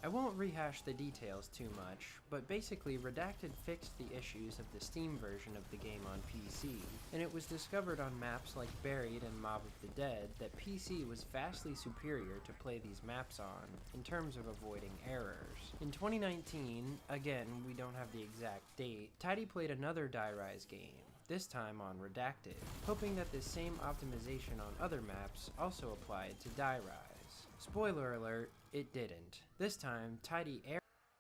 I won't rehash the details too much, but basically Redacted fixed the issues of the Steam version of the game on PC, and it was discovered on maps like Buried and Mob of the Dead that PC was vastly superior to play these maps on, in terms of avoiding errors. In 2019, again we don't have the exact date, Tidy played another Die Rise game, this time on Redacted, hoping that this same optimization on other maps also applied to Die Rise. Spoiler alert, it didn't. This time, Tidy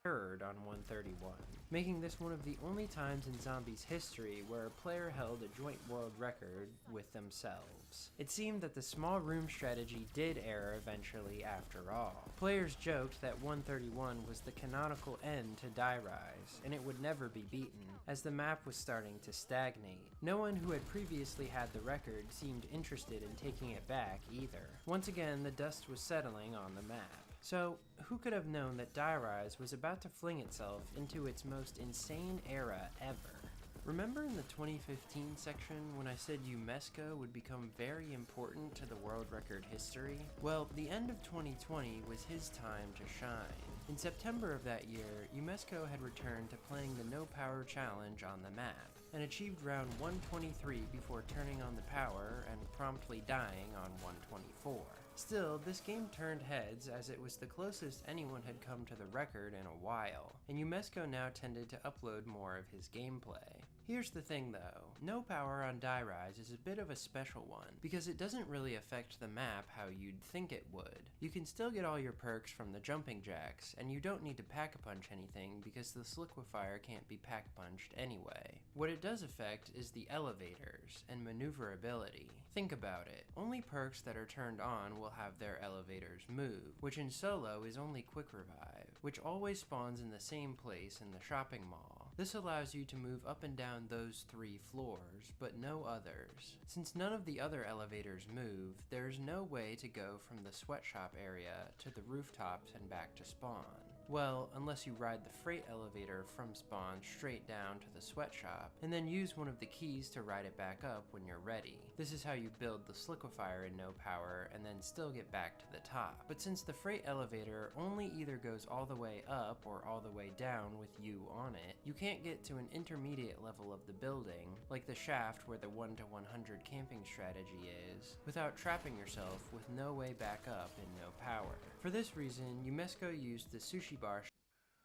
errored on 131, making this one of the only times in Zombies history where a player held a joint world record with themselves. It seemed that the small room strategy did error eventually after all. Players joked that 131 was the canonical end to Die Rise, and it would never be beaten, as the map was starting to stagnate. No one who had previously had the record seemed interested in taking it back either. Once again, the dust was settling on the map. So, who could have known that Die Rise was about to fling itself into its most insane era ever? Remember in the 2015 section when I said Umesco would become very important to the world record history? Well, the end of 2020 was his time to shine. In September of that year, Umesco had returned to playing the No Power Challenge on the map, and achieved round 123 before turning on the power and promptly dying on 124. Still, this game turned heads as it was the closest anyone had come to the record in a while, and Umesco now tended to upload more of his gameplay. Here's the thing though, No Power on Die Rise is a bit of a special one, because it doesn't really affect the map how you'd think it would. You can still get all your perks from the jumping jacks, and you don't need to pack-a-punch anything because the Sliquifier can't be pack-punched anyway. What it does affect is the elevators and maneuverability. Think about it, only perks that are turned on will have their elevators move, which in solo is only Quick Revive, which always spawns in the same place in the shopping mall. This allows you to move up and down those 3 floors, but no others. Since none of the other elevators move, there is no way to go from the sweatshop area to the rooftops and back to spawn. Well, unless you ride the freight elevator from spawn straight down to the sweatshop, and then use one of the keys to ride it back up when you're ready. This is how you build the Sliquifier in No Power and then still get back to the top. But since the freight elevator only either goes all the way up or all the way down with you on it, you can't get to an intermediate level of the building, like the shaft where the 1 to 100 camping strategy is, without trapping yourself with no way back up in No Power. For this reason, Yumesco used the sushi bar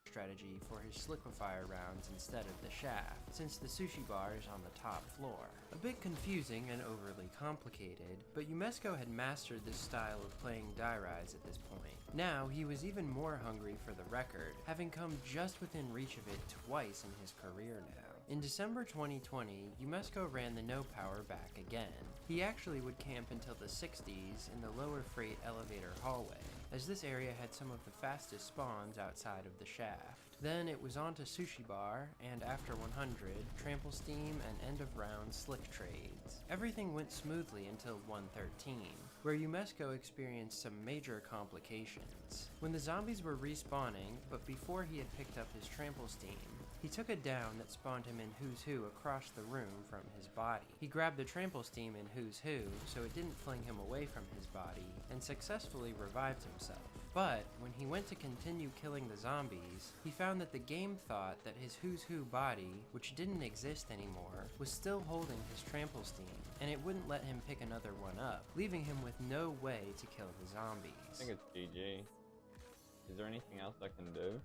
strategy for his Sliquifier rounds instead of the shaft, since the sushi bar is on the top floor. A bit confusing and overly complicated, but Yumesco had mastered this style of playing Die Rise at this point. Now, he was even more hungry for the record, having come just within reach of it twice in his career now. In December 2020, Yumesco ran the No Power back again. He actually would camp until the 60s in the lower freight elevator hallway, as this area had some of the fastest spawns outside of the shaft. Then it was on to Sushi Bar, and after 100, Trample Steam and end of round Slick Trades. Everything went smoothly until 113, where Yumesco experienced some major complications. When the zombies were respawning, but before he had picked up his Trample Steam, he took a down that spawned him in Who's Who across the room from his body. He grabbed the Trample Steam in Who's Who so it didn't fling him away from his body, and successfully revived himself. But when he went to continue killing the zombies, he found that the game thought that his Who's Who body, which didn't exist anymore, was still holding his Trample Steam, and it wouldn't let him pick another one up, leaving him with no way to kill the zombies. I think it's GG. Is there anything else I can do?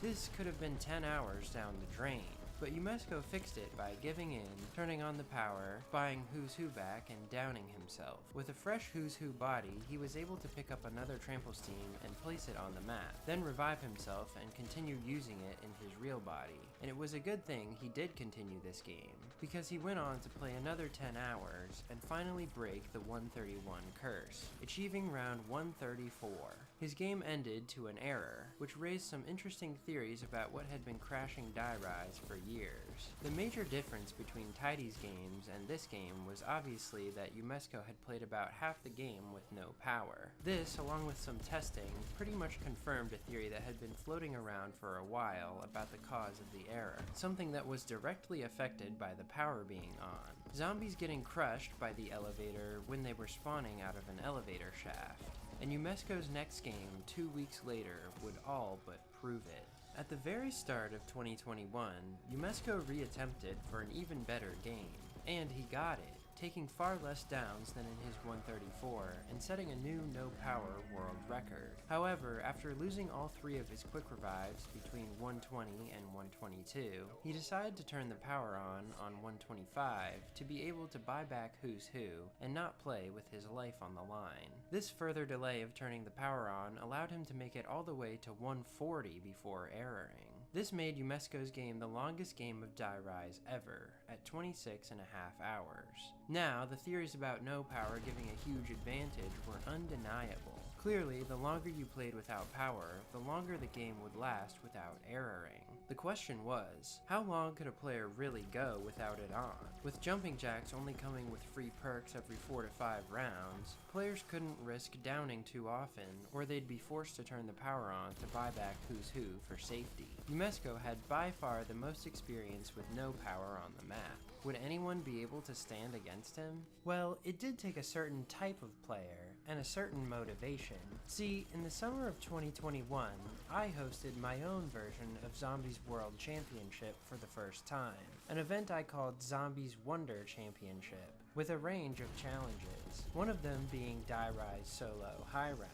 This could have been 10 hours down the drain, but Yumesco fixed it by giving in, turning on the power, buying Who's Who back, and downing himself. With a fresh Who's Who body, he was able to pick up another Trample Steam and place it on the map, then revive himself and continue using it in his real body. And it was a good thing he did continue this game, because he went on to play another 10 hours and finally break the 131 curse, achieving round 134. His game ended to an error, which raised some interesting theories about what had been crashing Die Rise for years. The major difference between Tidy's games and this game was obviously that Yumesco had played about half the game with no power. This, along with some testing, pretty much confirmed a theory that had been floating around for a while about the cause of the error, something that was directly affected by the power being on. Zombies getting crushed by the elevator when they were spawning out of an elevator shaft. And Yumesco's next game, 2 weeks later, would all but prove it. At the very start of 2021, Yumesco reattempted for an even better game, and he got it, taking far less downs than in his 134 and setting a new no power world record. However, after losing all 3 of his quick revives between 120 and 122, he decided to turn the power on 125 to be able to buy back Who's Who and not play with his life on the line. This further delay of turning the power on allowed him to make it all the way to 140 before erroring. This made Yumesco's game the longest game of Die Rise ever, at 26.5 hours. Now, the theories about no power giving a huge advantage were undeniable. Clearly, the longer you played without power, the longer the game would last without erroring. The question was, how long could a player really go without it on? With jumping jacks only coming with free perks every 4 to 5 rounds, players couldn't risk downing too often, or they'd be forced to turn the power on to buy back Who's Who for safety. Yumesco had by far the most experience with no power on the map. Would anyone be able to stand against him? Well, it did take a certain type of player, and a certain motivation. See, in the summer of 2021, I hosted my own version of Zombies World Championship for the first time, an event I called Zombies Wonder Championship, with a range of challenges, one of them being Die Rise Solo High Round.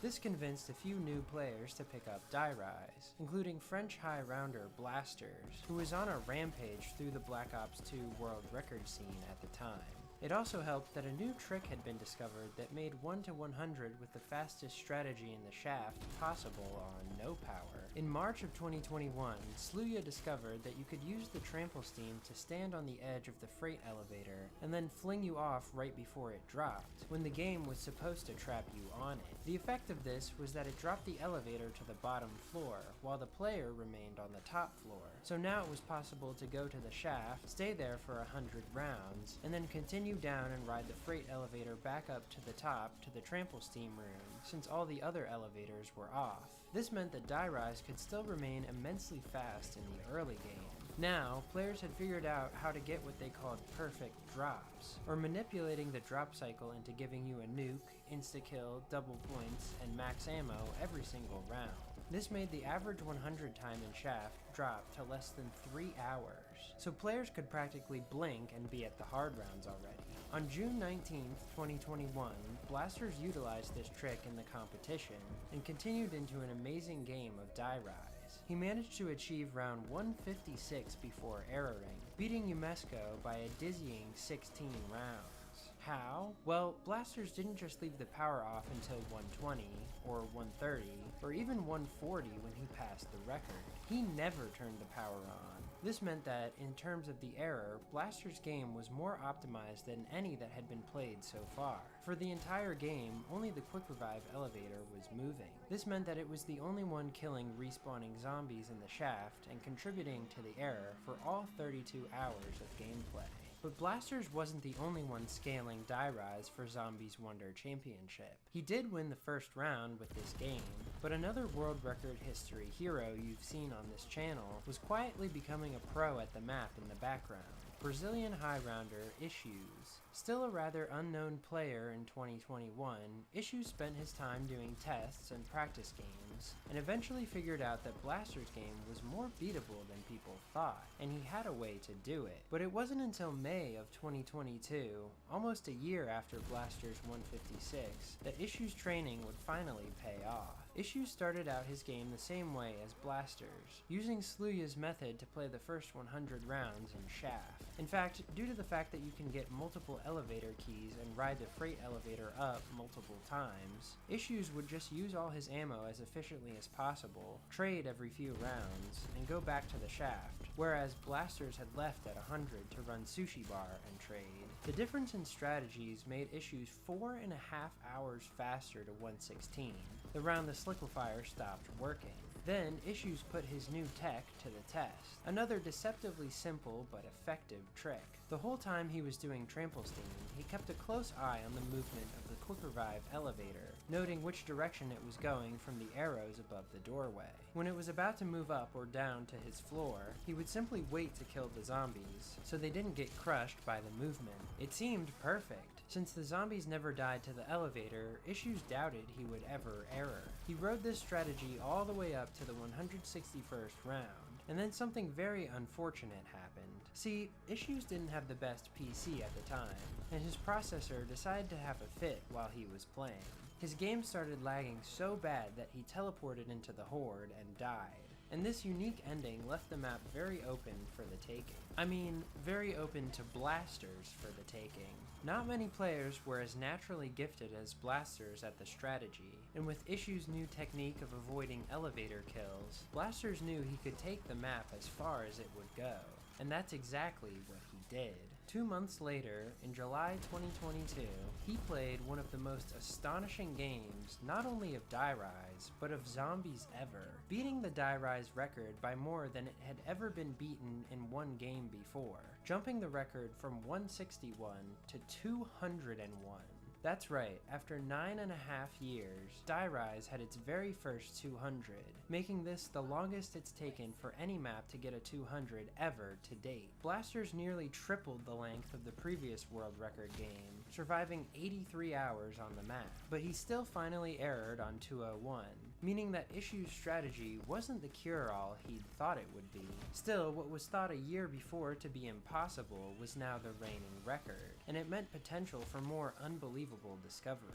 This convinced a few new players to pick up Die Rise, including French high rounder Blasters, who was on a rampage through the Black Ops 2 world record scene at the time. It also helped that a new trick had been discovered that made 1 to 100 with the fastest strategy in the shaft possible on no power. In March of 2021, Sluya discovered that you could use the trample steam to stand on the edge of the freight elevator and then fling you off right before it dropped, when the game was supposed to trap you on it. The effect of this was that it dropped the elevator to the bottom floor, while the player remained on the top floor. So now it was possible to go to the shaft, stay there for 100 rounds, and then continue down and ride the freight elevator back up to the top to the trample steam room, since all the other elevators were off. This meant that Die Rise could still remain immensely fast in the early game. Now, players had figured out how to get what they called perfect drops, or manipulating the drop cycle into giving you a nuke, insta-kill, double points, and max ammo every single round. This made the average 100 time in Shaft drop to less than 3 hours, so players could practically blink and be at the hard rounds already. On June 19th, 2021, Blasters utilized this trick in the competition and continued into an amazing game of Die Rise. He managed to achieve round 156 before erroring, beating Umesco by a dizzying 16 rounds. How? Well, Blasters didn't just leave the power off until 120, or 130, or even 140 when he passed the record. He never turned the power on. This meant that, in terms of the error, Blaster's game was more optimized than any that had been played so far. For the entire game, only the Quick Revive elevator was moving. This meant that it was the only one killing respawning zombies in the shaft and contributing to the error for all 32 hours of gameplay. But Blasters wasn't the only one scaling Die Rise for Zombies Wonder Championship. He did win the first round with this game, but another world record history hero you've seen on this channel was quietly becoming a pro at the map in the background. Brazilian high rounder Issues. Still a rather unknown player in 2021, Issues spent his time doing tests and practice games, and eventually figured out that Blaster's game was more beatable than people thought, and he had a way to do it. But it wasn't until May of 2022, almost a year after Blaster's 156, that Issues' training would finally pay off. Issues started out his game the same way as Blasters, using Sluya's method to play the first 100 rounds in Shaft. In fact, due to the fact that you can get multiple elevator keys and ride the freight elevator up multiple times, Issues would just use all his ammo as efficiently as possible, trade every few rounds, and go back to the shaft, whereas Blasters had left at 100 to run Sushi Bar and trade. The difference in strategies made Issues 4.5 hours faster to 116, the round the Sliquifier stopped working. Then, Issues put his new tech to the test, another deceptively simple but effective trick. The whole time he was doing Trample Steam, he kept a close eye on the movement of the Quick Revive elevator, noting which direction it was going from the arrows above the doorway. When it was about to move up or down to his floor, he would simply wait to kill the zombies, so they didn't get crushed by the movement. It seemed perfect. Since the zombies never died to the elevator, Issues doubted he would ever error. He rode this strategy all the way up to the 161st round, and then something very unfortunate happened. See, Issues didn't have the best PC at the time, and his processor decided to have a fit while he was playing. His game started lagging so bad that he teleported into the Horde and died. And this unique ending left the map very open for the taking. I mean, very open to Blasters for the taking. Not many players were as naturally gifted as Blasters at the strategy, and with Issues' new technique of avoiding elevator kills, Blasters knew he could take the map as far as it would go, and that's exactly what he did. 2 months later, in July 2022, he played one of the most astonishing games, not only of Die Rise, but of zombies ever, beating the Die Rise record by more than it had ever been beaten in one game before, jumping the record from 161 to 201. That's right, after 9.5 years, Die Rise had its very first 200, making this the longest it's taken for any map to get a 200 ever to date. Blasters nearly tripled the length of the previous world record game, surviving 83 hours on the map, but he still finally errored on 201, meaning that Issues' strategy wasn't the cure-all he'd thought it would be. Still, what was thought a year before to be impossible was now the reigning record, and it meant potential for more unbelievable discoveries.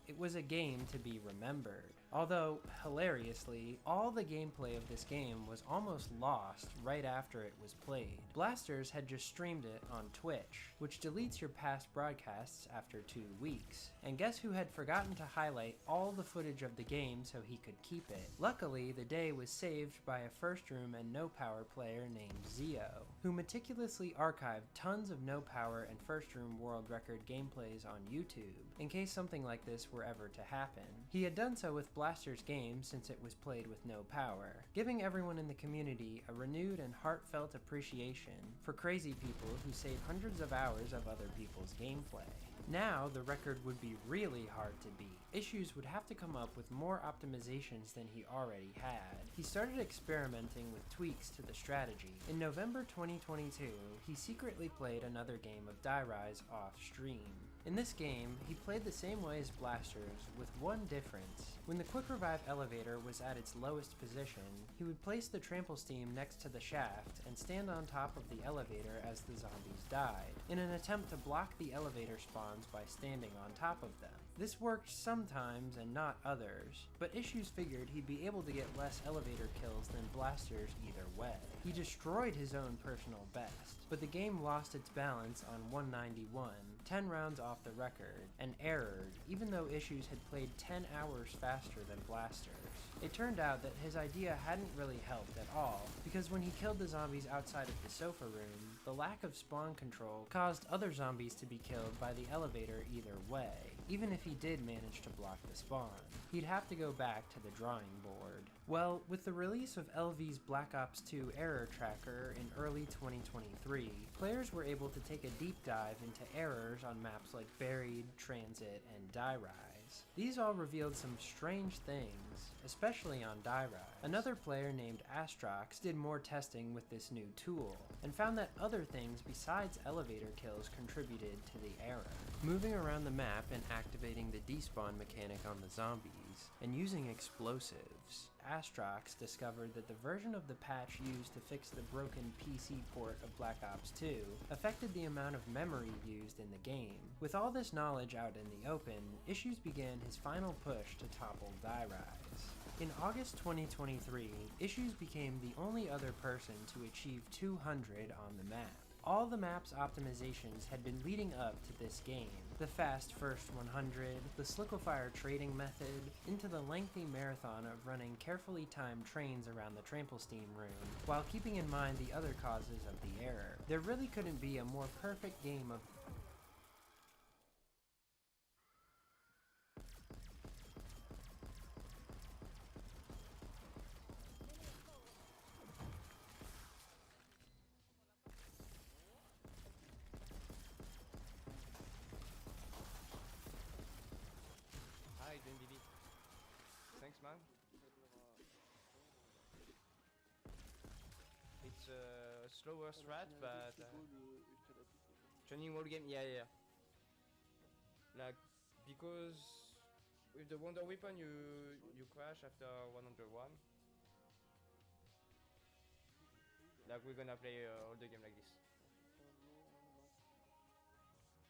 It was a game to be remembered. Although, hilariously, all the gameplay of this game was almost lost right after it was played. Blasters had just streamed it on Twitch, which deletes your past broadcasts after 2 weeks. And guess who had forgotten to highlight all the footage of the game so he could keep it? Luckily, the day was saved by a First Room and No Power player named Zio, who meticulously archived tons of No Power and First Room world record gameplays on YouTube, in case something like this were ever to happen. He had done so with Blaster's game since it was played with No Power, giving everyone in the community a renewed and heartfelt appreciation for crazy people who save hundreds of hours of other people's gameplay. Now, the record would be really hard to beat. Issues would have to come up with more optimizations than he already had. He started experimenting with tweaks to the strategy. In November 2022, he secretly played another game of Die Rise off stream. In this game, he played the same way as Blasters, with one difference. When the Quick Revive elevator was at its lowest position, he would place the trample steam next to the shaft and stand on top of the elevator as the zombies died, in an attempt to block the elevator spawns by standing on top of them. This worked sometimes and not others, but Issues figured he'd be able to get less elevator kills than Blasters either way. He destroyed his own personal best, but the game lost its balance on 191, 10 rounds off the record, and errored, even though Issues had played 10 hours faster than Blasters. It turned out that his idea hadn't really helped at all, because when he killed the zombies outside of the sofa room, the lack of spawn control caused other zombies to be killed by the elevator either way, even if he did manage to block the spawn. He'd have to go back to the drawing board. Well, with the release of LV's Black Ops 2 Error Tracker in early 2023, players were able to take a deep dive into errors on maps like Buried, Transit, and Die Rise. These all revealed some strange things, especially on Die Rise. Another player named Astrox did more testing with this new tool, and found that other things besides elevator kills contributed to the error. Moving around the map and activating the despawn mechanic on the zombies, and using explosives, Astrox discovered that the version of the patch used to fix the broken PC port of Black Ops 2 affected the amount of memory used in the game. With all this knowledge out in the open, Issues began his final push to topple Die Rise. In August 2023, Issues became the only other person to achieve 200 on the map. All the map's optimizations had been leading up to this game. The fast first 100, the Sliquifire trading method, into the lengthy marathon of running carefully timed trains around the trample steam room, while keeping in mind the other causes of the error. There really couldn't be a more perfect game of Thanks, man. It's a slower strat, but training wall game, yeah. Like, because with the Wonder Weapon you crash after 101. Like, we're gonna play all the game like this.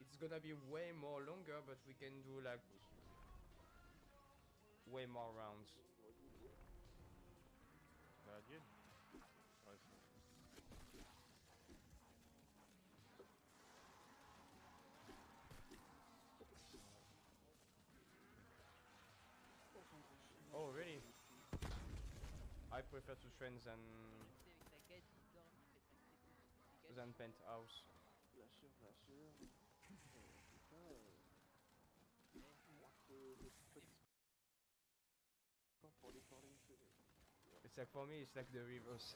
It's gonna be way more longer, but we can do like way more rounds. Oh really? I prefer to train than Penthouse. It's like, for me, it's like the reverse.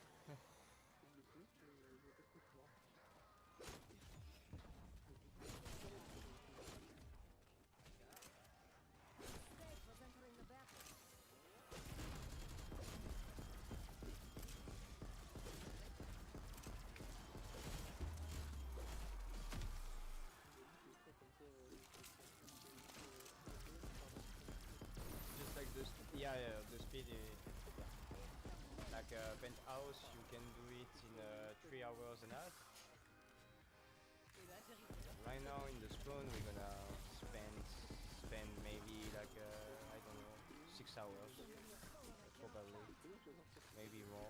Just like the the speed. Like Penthouse, you can do it in 3 hours and a half. Right now in the spawn, we're gonna spend maybe like I don't know, 6 6 hours. Probably. Maybe more.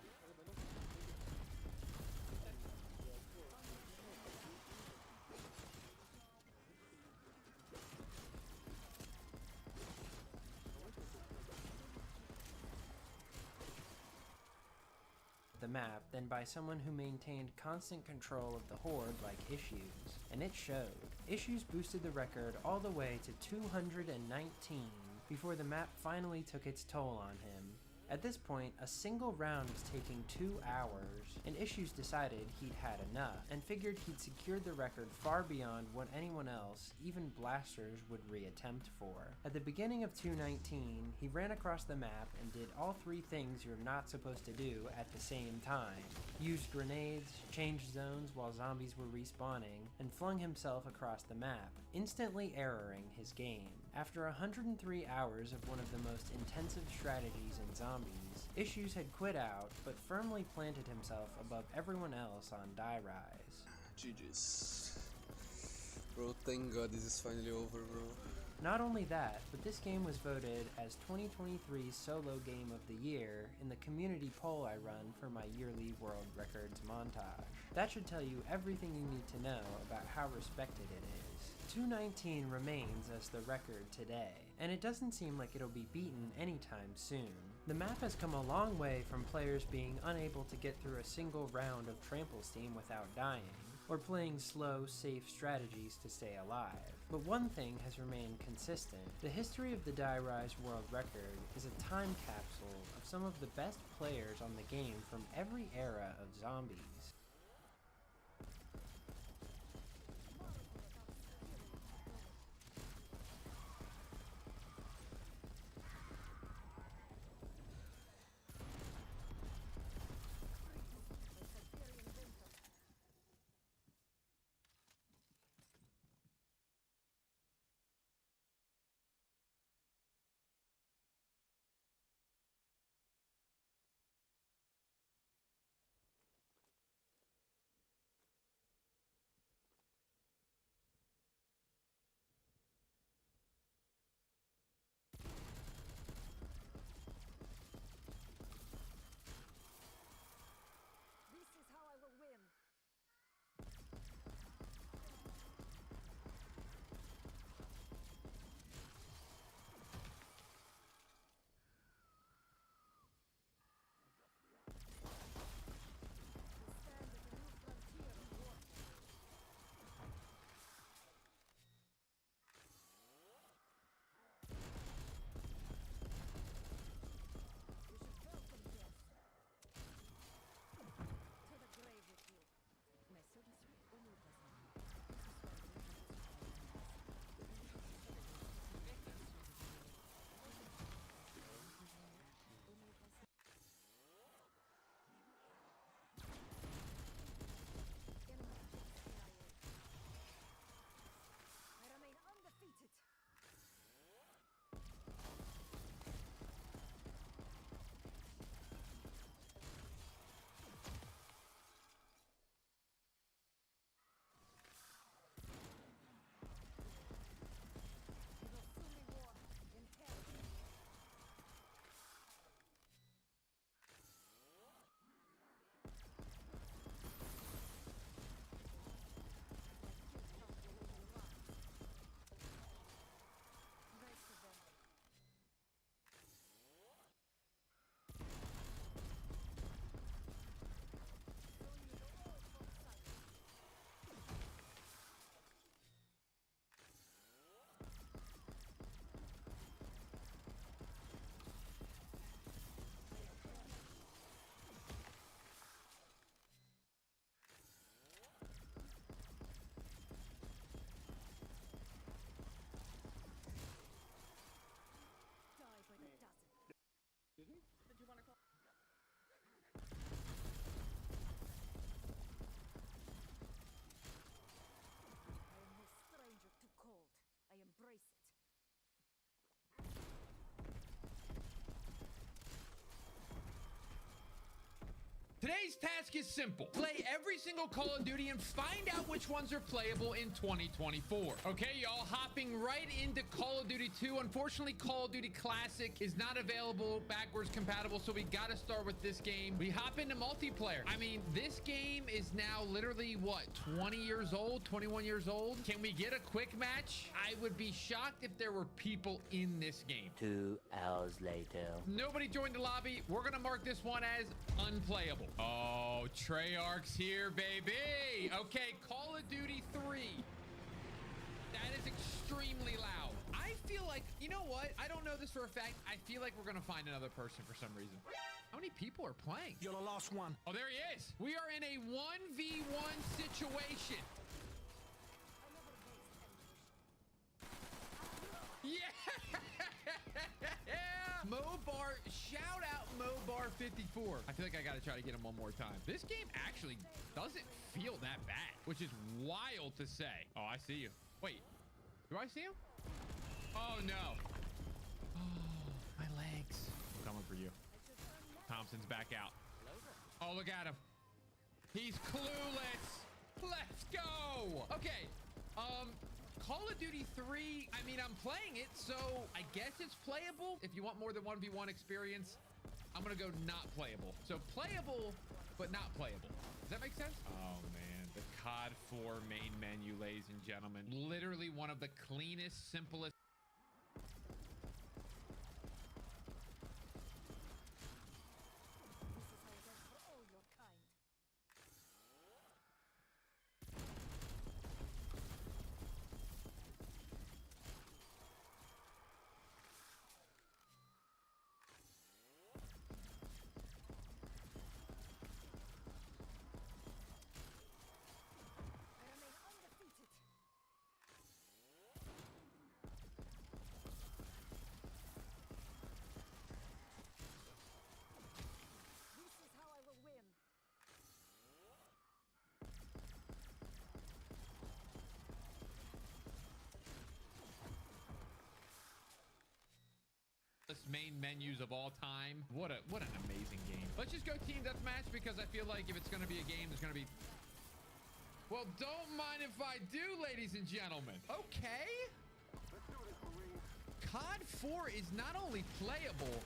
The map than by someone who maintained constant control of the horde like Issues, and it showed. Issues boosted the record all the way to 219 before the map finally took its toll on him. At this point, a single round was taking 2 hours, and Issues decided he'd had enough, and figured he'd secured the record far beyond what anyone else, even blasters, would re-attempt for. At the beginning of 219, he ran across the map and did all 3 things you're not supposed to do at the same time. Used grenades, changed zones while zombies were respawning, and flung himself across the map, instantly erroring his game. After 103 hours of one of the most intensive strategies in zombies, Issues had quit out, but firmly planted himself above everyone else on Die Rise. GG's. Bro, thank God this is finally over, bro. Not only that, but this game was voted as 2023's Solo Game of the Year in the community poll I run for my yearly World Records montage. That should tell you everything you need to know about how respected it is. 219 remains as the record today, and it doesn't seem like it'll be beaten anytime soon. The map has come a long way from players being unable to get through a single round of Trample Steam without dying, or playing slow, safe strategies to stay alive. But one thing has remained consistent. The history of the Die Rise world record is a time capsule of some of the best players on the game from every era of zombies. Today's task is simple. Play every single Call of Duty and find out which ones are playable in 2024. Okay, y'all, hopping right into Call of Duty 2. Unfortunately, Call of Duty Classic is not available backwards compatible, so we gotta start with this game. We hop into multiplayer. I mean, this game is now literally, what, 20 years old, 21 years old? Can we get a quick match? I would be shocked if there were people in this game. 2 hours later. Nobody joined the lobby. We're gonna mark this one as unplayable. Oh, Treyarch's here, baby. Okay, Call of Duty 3. That is extremely loud. I feel like, you know what? I don't know this for a fact. I feel like we're gonna find another person for some reason. How many people are playing? You're the last one. Oh, there he is. We are in a 1v1 situation. Yeah! Mobar, shout out Mobar54. I feel like I gotta try to get him one more time. This game actually doesn't feel that bad, which is wild to say. Oh, I see you. Wait, do I see him? Oh no. Oh, my legs. I'm coming for you. Thompson's back out. Oh, look at him. He's clueless. Let's go. Okay. Call of Duty 3, I mean, I'm playing it, so I guess it's playable. If you want more than 1v1 experience, I'm gonna go not playable. So playable, but not playable. Does that make sense? Oh man, the COD 4 main menu, ladies and gentlemen. Literally one of the cleanest, simplest. Main menus of all time. What an amazing game. Let's just go team deathmatch because I feel like if it's gonna be a game, there's gonna be, well, don't mind if I do, ladies and gentlemen. Okay. COD 4 is not only playable,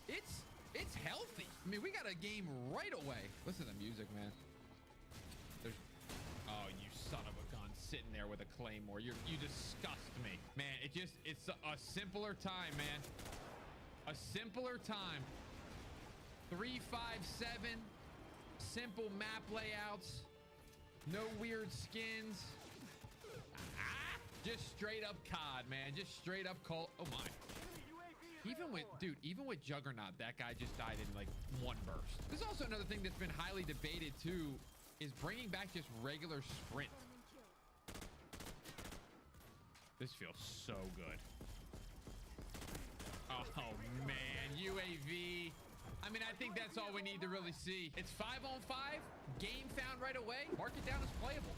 it's healthy. I mean, we got a game right away. Listen to the music, man. There's, oh, you son of a gun, sitting there with a claymore. You disgust me, man. It's a simpler time, man. A simpler time. 357, simple map layouts, no weird skins. Just straight up COD, man. Just straight up Call. Oh my. Even with Juggernaut, that guy just died in like one burst. There's also another thing that's been highly debated too, is bringing back just regular sprint. This feels so good. Oh man, UAV. I mean, I think that's all we need to really see. It's 5-on-5, game found right away. Mark it down as playable.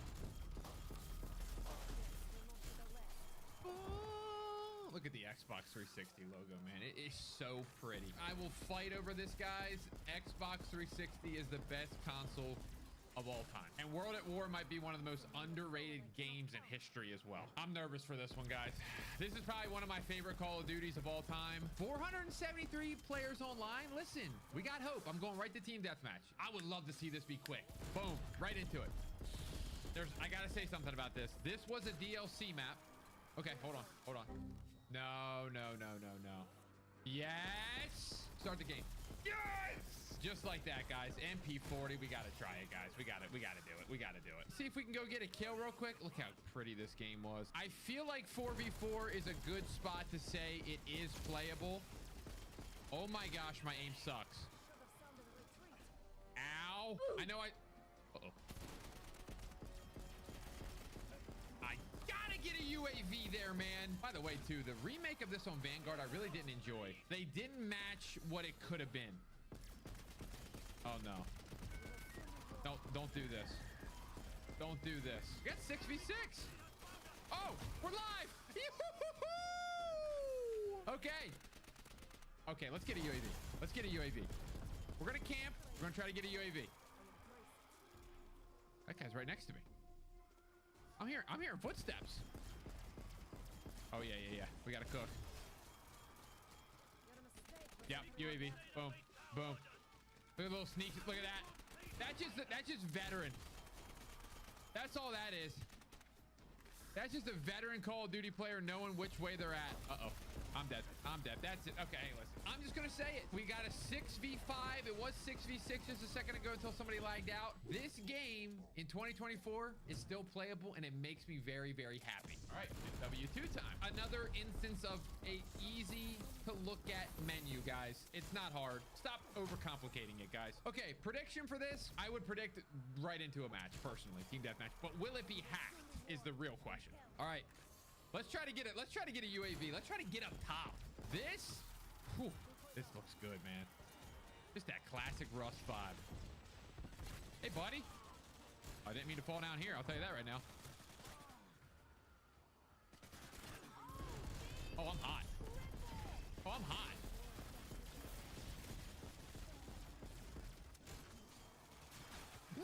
Oh, look at the Xbox 360 logo, man. It is so pretty. I will fight over this, guys. Xbox 360 is the best console of all time. And World at War might be one of the most underrated games in history as well. I'm nervous for this one, guys. This is probably one of my favorite Call of Duties of all time. 473 players online. Listen, we got hope. I'm going right to team deathmatch. I would love to see this be quick. Boom, right into it. I gotta say something about this. This was a DLC map. Okay, hold on. No. Yes! Start the game. Yes! Just like that, guys. MP40. We gotta try it, guys. We gotta do it. See if we can go get a kill real quick. Look how pretty this game was. I feel like 4v4 is a good spot to say it is playable. Oh my gosh, my aim sucks. Ow. I know uh-oh. I gotta get a UAV there, man. By the way, too, the remake of this on Vanguard, I really didn't enjoy. They didn't match what it could have been. Oh no. Don't do this. Don't do this. We got 6v6. Oh, we're live. Okay. Okay, let's get a UAV. We're gonna camp. We're gonna try to get a UAV. That guy's right next to me. I'm hearing footsteps. Oh yeah. We gotta cook. Yep, UAV. Boom. Boom. Look at the little sneak. Look at that. That's just veteran. That's all that is. That's just a veteran Call of Duty player knowing which way they're at. Uh-oh. I'm dead. That's it. Okay, hey, listen. I'm just gonna say it. We got a 6v5. It was 6v6 just a second ago until somebody lagged out. This game in 2024 is still playable, and it makes me very, very happy. All right, it's W2 time. Another instance of a easy to look at menu, guys. It's not hard. Stop overcomplicating it, guys. Okay, prediction for this. I would predict right into a match, personally. Team deathmatch. But will it be hacked is the real question. All right. Let's try to get it. Let's try to get a UAV. Let's try to get up top. This looks good, man. Just that classic Rust vibe. Hey, buddy. I didn't mean to fall down here. I'll tell you that right now. Oh, I'm hot. Oh, I'm hot. No!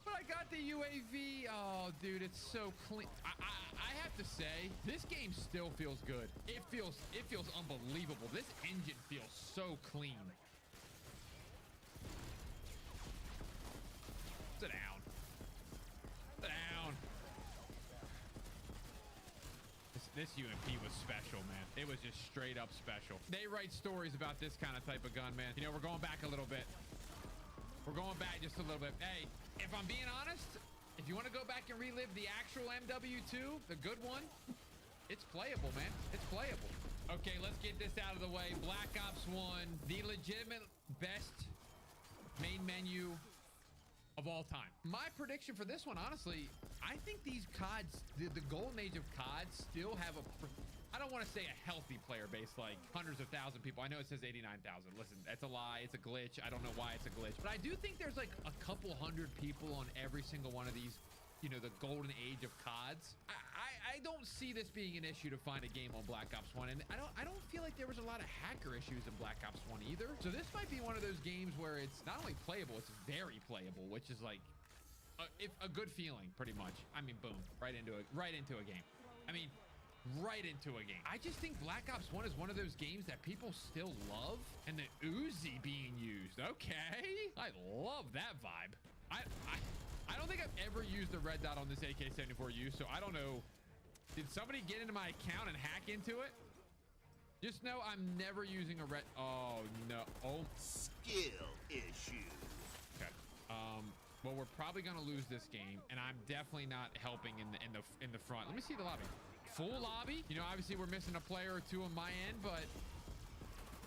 But I got the UAV. Oh, dude, it's so clean. I have to say, this game still feels good. It feels unbelievable. This engine feels so clean. Sit down. Sit down. This UMP was special, man. It was just straight up special. They write stories about this kind of type of gun, man. You know, we're going back a little bit. We're going back just a little bit. Hey, if I'm being honest, if you want to go back and relive the actual MW2, the good one, it's playable, man. It's playable. Okay, let's get this out of the way. Black Ops 1, the legitimate best main menu of all time. My prediction for this one, honestly, I think these CODs, the golden age of CODs still have I don't want to say a healthy player base, like hundreds of thousand people. I know it says 89,000. Listen, that's a lie. It's a glitch. I don't know why it's a glitch, but I do think there's like a couple hundred people on every single one of these, you know, the golden age of CODs. I don't see this being an issue to find a game on Black Ops 1, and I don't feel like there was a lot of hacker issues in Black Ops 1 either. So this might be one of those games where it's not only playable, it's very playable, which is like a good feeling, pretty much. I mean, boom, right into a game. I mean, right into a game. I just think Black Ops 1 is one of those games that people still love, and the Uzi being used. Okay, I love that vibe. I don't think I've ever used a red dot on this AK-74U, so I don't know. Did somebody get into my account and hack into it? Just know I'm never using a red. Oh no. Oh, skill issue. Okay. Well, we're probably gonna lose this game, and I'm definitely not helping in the front. Let me see the lobby. Full lobby. You know, obviously we're missing a player or two on my end, but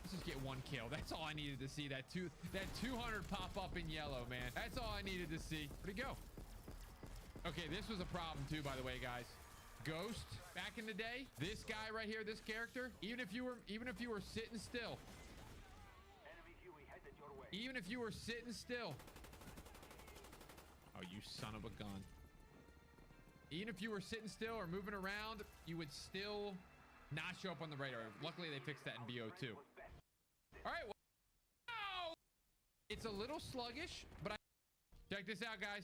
let's just get one kill. That's all I needed to see. That 200 pop up in yellow, man. That's all I needed to see. Where'd he go? Okay, this was a problem too, by the way, guys. Ghost back in the day, this guy right here, this character, even if you were sitting still, oh, you son of a gun. Even if you were sitting still or moving around, you would still not show up on the radar. Luckily, they fixed that in BO2. All right. Well, it's a little sluggish, but check this out, guys.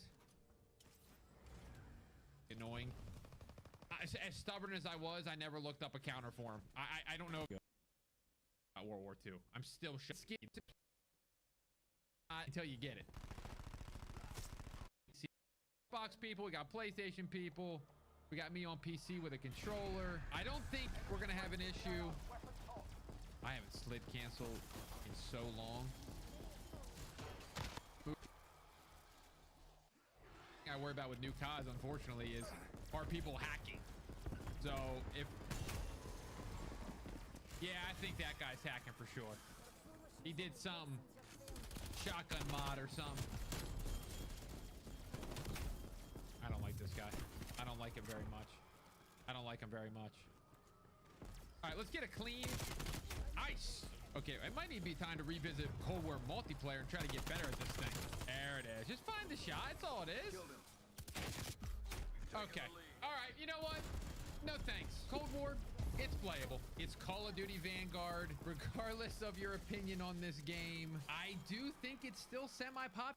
Annoying. As stubborn as I was, I never looked up a counter for him. I don't know about World War II. I'm still scared until you get it. See, Xbox people, we got PlayStation people, we got me on PC with a controller. I don't think we're gonna have an issue. I haven't slid canceled in so long. I worry about with new CODs, unfortunately, is are people hacking. So yeah, I think that guy's hacking for sure. He did some shotgun mod or something. I don't like this guy. I don't like him very much. All right, let's get a clean ice. Okay, it might need to be time to revisit Cold War multiplayer and try to get better at this thing. There it is. Just find the shot. That's all it is. Okay. All right. You know what? No thanks. Cold War, It's playable. It's Call of Duty Vanguard. Regardless of your opinion on this game, I do think it's still semi-popular.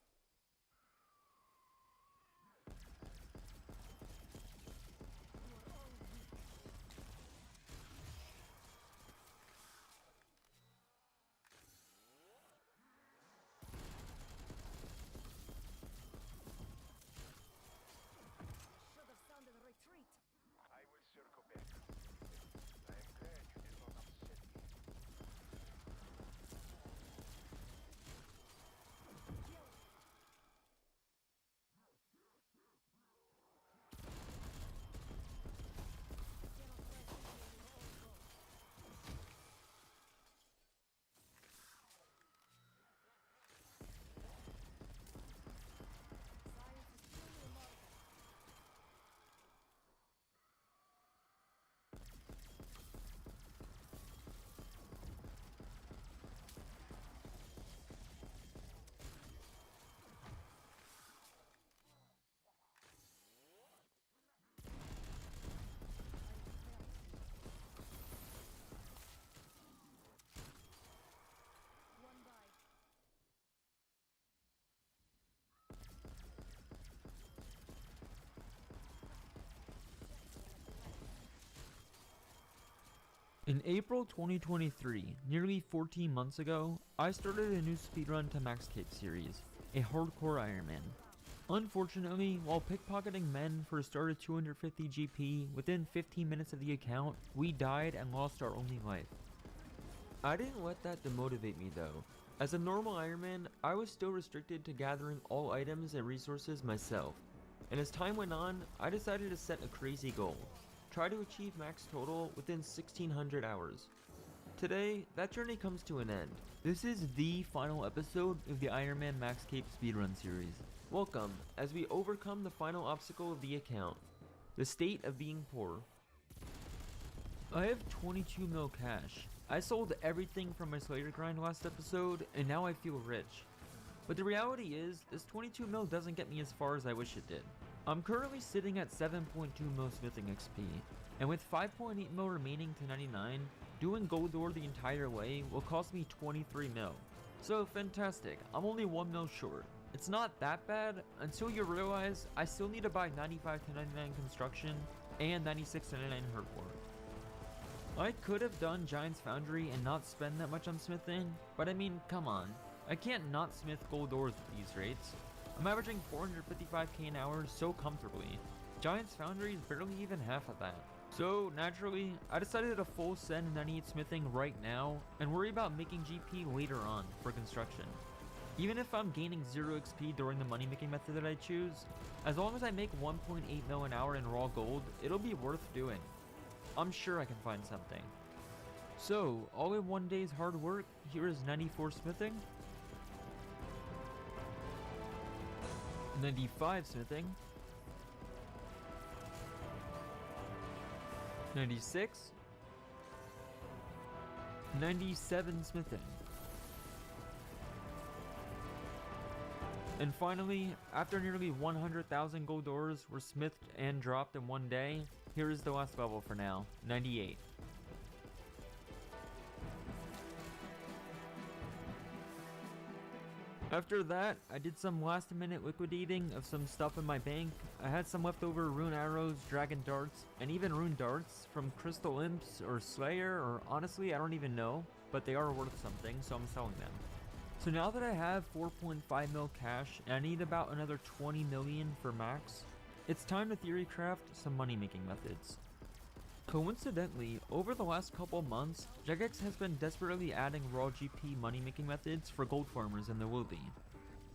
In April 2023, nearly 14 months ago, I started a new speedrun to Max Cape series, a hardcore Ironman. Unfortunately, while pickpocketing men for a start of 250 GP within 15 minutes of the account, we died and lost our only life. I didn't let that demotivate me though. As a normal Ironman, I was still restricted to gathering all items and resources myself, and as time went on, I decided to set a crazy goal. Try to achieve max total within 1600 hours. Today, that journey comes to an end. This is the final episode of the Ironman Max Cape speedrun series. Welcome, as we overcome the final obstacle of the account, the state of being poor. I have 22 mil cash. I sold everything from my Slayer grind last episode, and now I feel rich. But the reality is, this 22 mil doesn't get me as far as I wish it did. I'm currently sitting at 7.2 mil smithing XP, and with 5.8 mil remaining to 99, doing gold ore the entire way will cost me 23 mil. So fantastic, I'm only 1 mil short. It's not that bad until you realize I still need to buy 95 to 99 construction and 96 to 99 hardcore. I could have done Giant's Foundry and not spend that much on smithing, but I mean, come on. I can't not smith gold ores at these rates. I'm averaging 455k an hour so comfortably. Giant's Foundry is barely even half of that. So naturally, I decided to full send 98 smithing right now and worry about making GP later on for construction. Even if I'm gaining 0 XP during the money making method that I choose, as long as I make 1.8 mil an hour in raw gold, it'll be worth doing. I'm sure I can find something. So, all in one day's hard work, here is 94 smithing, 95 smithing, 96, 97 smithing, and finally, after nearly 100,000 gold ores were smithed and dropped in one day, here is the last level for now, 98. After that, I did some last minute liquidating of some stuff in my bank. I had some leftover rune arrows, dragon darts, and even rune darts from crystal imps or slayer, or honestly I don't even know, but they are worth something, so I'm selling them. So now that I have 4.5 mil cash and I need about another 20 million for max, it's time to theory craft some money making methods. Coincidentally, over the last couple months, Jagex has been desperately adding raw GP money making methods for gold farmers in the Wildy.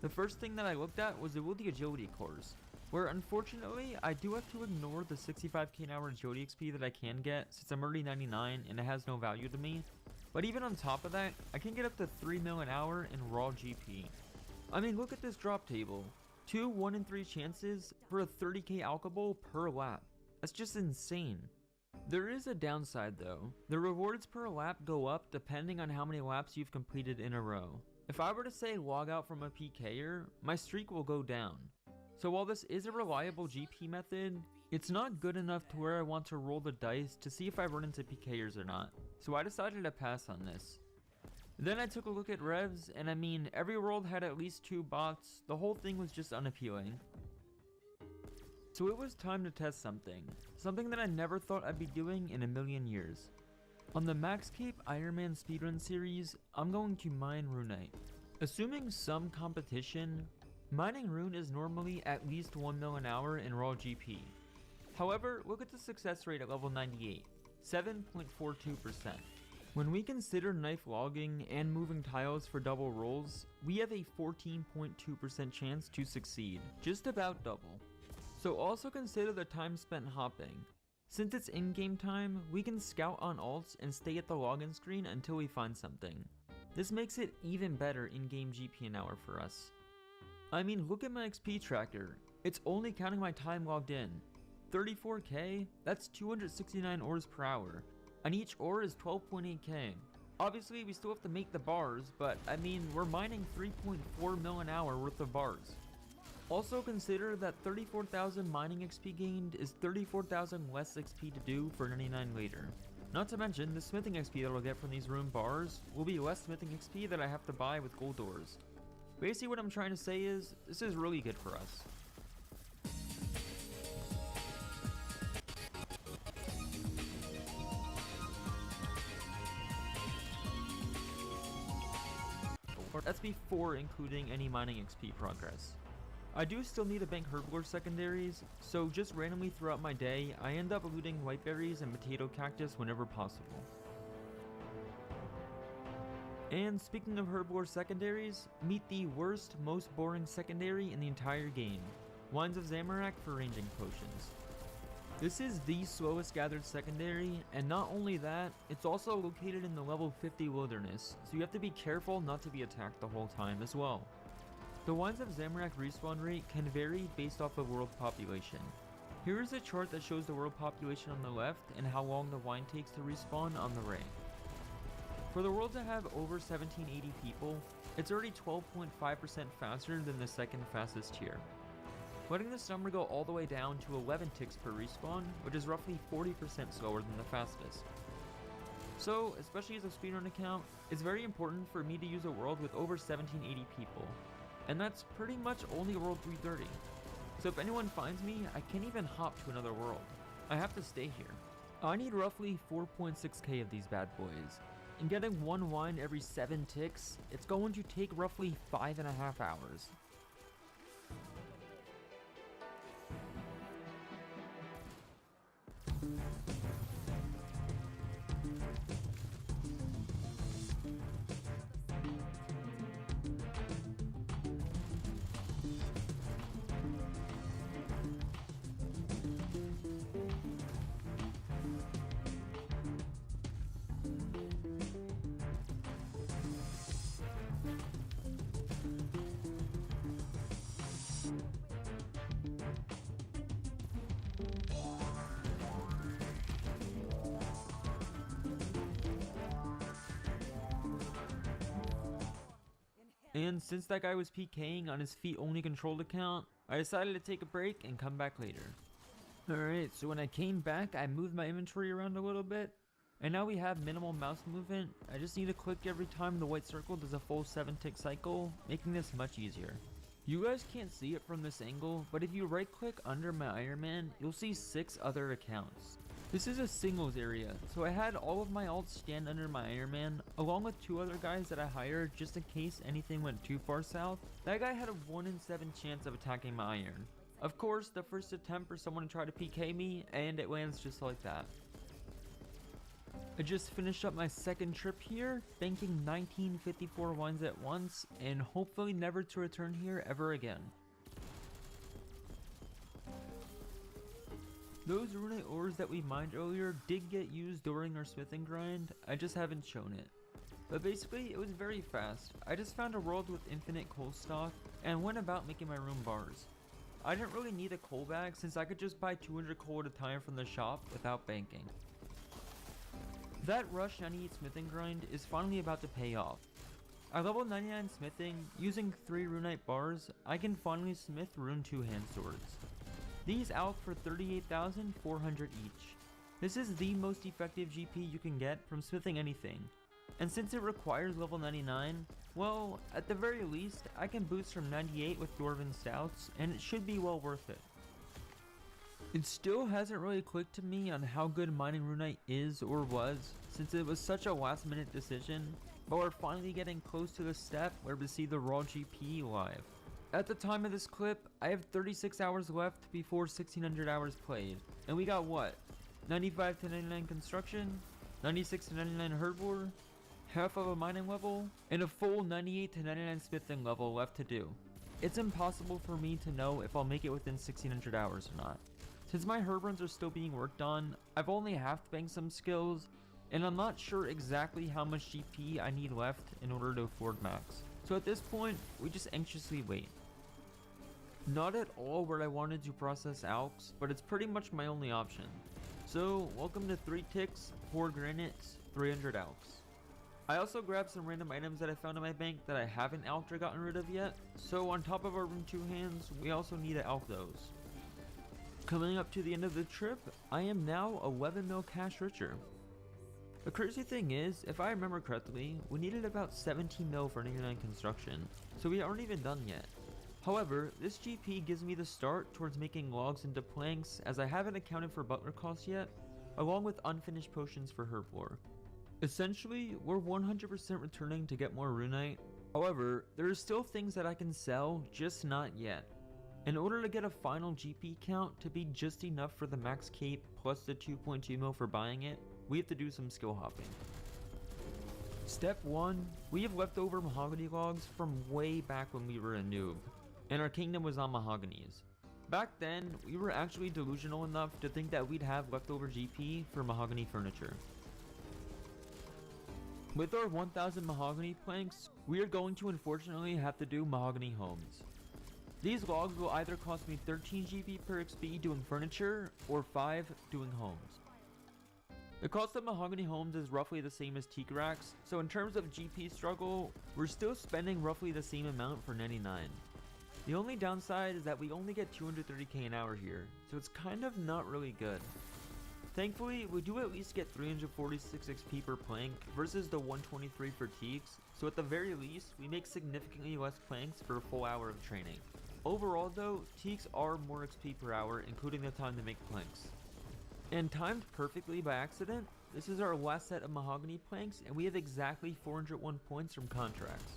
The first thing that I looked at was the Wildy Agility course, where unfortunately I do have to ignore the 65k an hour agility XP that I can get since I'm already 99 and it has no value to me, but even on top of that, I can get up to 3 mil an hour in raw GP. I mean, look at this drop table. 2 1 in 3 chances for a 30k alcohol per lap. That's just insane. There is a downside though. The rewards per lap go up depending on how many laps you've completed in a row. If I were to say log out from a PKer, my streak will go down. So while this is a reliable GP method, It's not good enough to where I want to roll the dice to see if I run into PKers or not, so I decided to pass on this. Then I took a look at revs, and I mean, every world had at least 2 bots. The whole thing was just unappealing. So it was time to test something that I never thought I'd be doing in a million years. On the Max Cape Ironman speedrun series, I'm going to mine Runite. Assuming some competition, mining Rune is normally at least 1 mil an hour in raw GP. However, look at the success rate at level 98, 7.42%. When we consider knife logging and moving tiles for double rolls, we have a 14.2% chance to succeed, just about double. So also consider the time spent hopping. Since it's in-game time, we can scout on alts and stay at the login screen until we find something. This makes it even better in-game GP an hour for us. I mean, look at my XP tracker. It's only counting my time logged in. 34k? That's 269 ores per hour. And each ore is 12.8k. Obviously, we still have to make the bars, but I mean, we're mining 3.4 mil an hour worth of bars. Also consider that 34,000 mining XP gained is 34,000 less XP to do for 99 later. Not to mention, the smithing XP that I'll get from these rune bars will be less smithing XP that I have to buy with gold ores. Basically what I'm trying to say is, this is really good for us. That's before including any mining XP progress. I do still need to bank herblore secondaries, so just randomly throughout my day, I end up looting whiteberries and potato cactus whenever possible. And speaking of herblore secondaries, meet the worst, most boring secondary in the entire game, Wines of Zamorak for ranging potions. This is the slowest gathered secondary, and not only that, it's also located in the level 50 wilderness, so you have to be careful not to be attacked the whole time as well. The Wines of Zamorak respawn rate can vary based off of world population. Here is a chart that shows the world population on the left and how long the wine takes to respawn on the right. For the world to have over 1780 people, it's already 12.5% faster than the second fastest tier. Letting this number go all the way down to 11 ticks per respawn, which is roughly 40% slower than the fastest. So, especially as a speedrun account, it's very important for me to use a world with over 1780 people. And that's pretty much only World 330. So if anyone finds me, I can't even hop to another world. I have to stay here. I need roughly 4.6k of these bad boys. And getting one wine every 7 ticks, it's going to take roughly 5.5 hours. And since that guy was PKing on his feet only controlled account, I decided to take a break and come back later. Alright, so when I came back, I moved my inventory around a little bit, and now we have minimal mouse movement. I just need to click every time the white circle does a full 7-tick cycle, making this much easier. You guys can't see it from this angle, but if you right click under my Ironman, you'll see 6 other accounts. This is a singles area, so I had all of my alts stand under my Ironman, along with 2 other guys that I hired just in case anything went too far south. That guy had a 1 in 7 chance of attacking my iron. Of course, the first attempt for someone to try to PK me, and it lands just like that. I just finished up my second trip here, banking 1954 wines at once, and hopefully never to return here ever again. Those runite ores that we mined earlier did get used during our smithing grind, I just haven't shown it. But basically, it was very fast. I just found a world with infinite coal stock, and went about making my room bars. I didn't really need a coal bag since I could just buy 200 coal at a time from the shop without banking. That rush 98 smithing grind is finally about to pay off. At level 99 smithing, using 3 runite bars, I can finally smith rune 2 hand swords. These out for 38,400 each. This is the most effective GP you can get from smithing anything. And since it requires level 99, well, at the very least, I can boost from 98 with Dwarven Stouts, and it should be well worth it. It still hasn't really clicked to me on how good mining Runite is or was, since it was such a last minute decision, but we're finally getting close to the step where we see the raw GP live. At the time of this clip, I have 36 hours left before 1600 hours played, and we got what? 95 to 99 construction, 96 to 99 herdlore, half of a mining level, and a full 98 to 99 smithing level left to do. It's impossible for me to know if I'll make it within 1600 hours or not. Since my herb runs are still being worked on, I've only half-banked some skills, and I'm not sure exactly how much GP I need left in order to afford max. So at this point, we just anxiously wait. Not at all where I wanted to process alks, but it's pretty much my only option. So welcome to 3 ticks, 4 granites, 300 alks. I also grabbed some random items that I found in my bank that I haven't alked or gotten rid of yet, so on top of our room 2 hands, we also need to alk those. Coming up to the end of the trip, I am now 11 mil cash richer. The crazy thing is, if I remember correctly, we needed about 17 mil for 99 construction, so we aren't even done yet. However, this GP gives me the start towards making logs into planks, as I haven't accounted for butler costs yet, along with unfinished potions for herblore. Essentially, we're 100% returning to get more runite. However, there are still things that I can sell, just not yet. In order to get a final GP count to be just enough for the max cape plus the 2.2 mil for buying it, we have to do some skill hopping. Step 1, we have leftover mahogany logs from way back when we were a noob, and our kingdom was on mahoganies. Back then, we were actually delusional enough to think that we'd have leftover GP for mahogany furniture. With our 1000 mahogany planks, we are going to unfortunately have to do mahogany homes. These logs will either cost me 13 GP per XP doing furniture, or 5 doing homes. The cost of mahogany homes is roughly the same as teak racks, so in terms of GP struggle, we're still spending roughly the same amount for 99. The only downside is that we only get 230k an hour here, so it's kind of not really good. Thankfully, we do at least get 346 XP per plank versus the 123 for teaks, so at the very least, we make significantly less planks for a full hour of training. Overall though, teaks are more XP per hour, including the time to make planks. And timed perfectly by accident, this is our last set of mahogany planks, and we have exactly 401 points from contracts.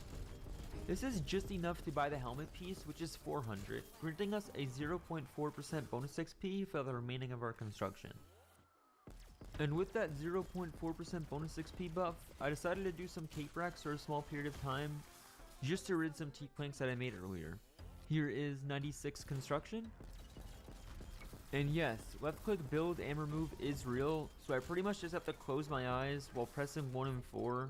This is just enough to buy the helmet piece, which is 400, granting us a 0.4% bonus XP for the remaining of our construction. And with that 0.4% bonus XP buff, I decided to do some cape racks for a small period of time, just to rid some teak planks that I made earlier. Here is 96 construction. And yes, left click build and remove is real, so I pretty much just have to close my eyes while pressing 1 and 4.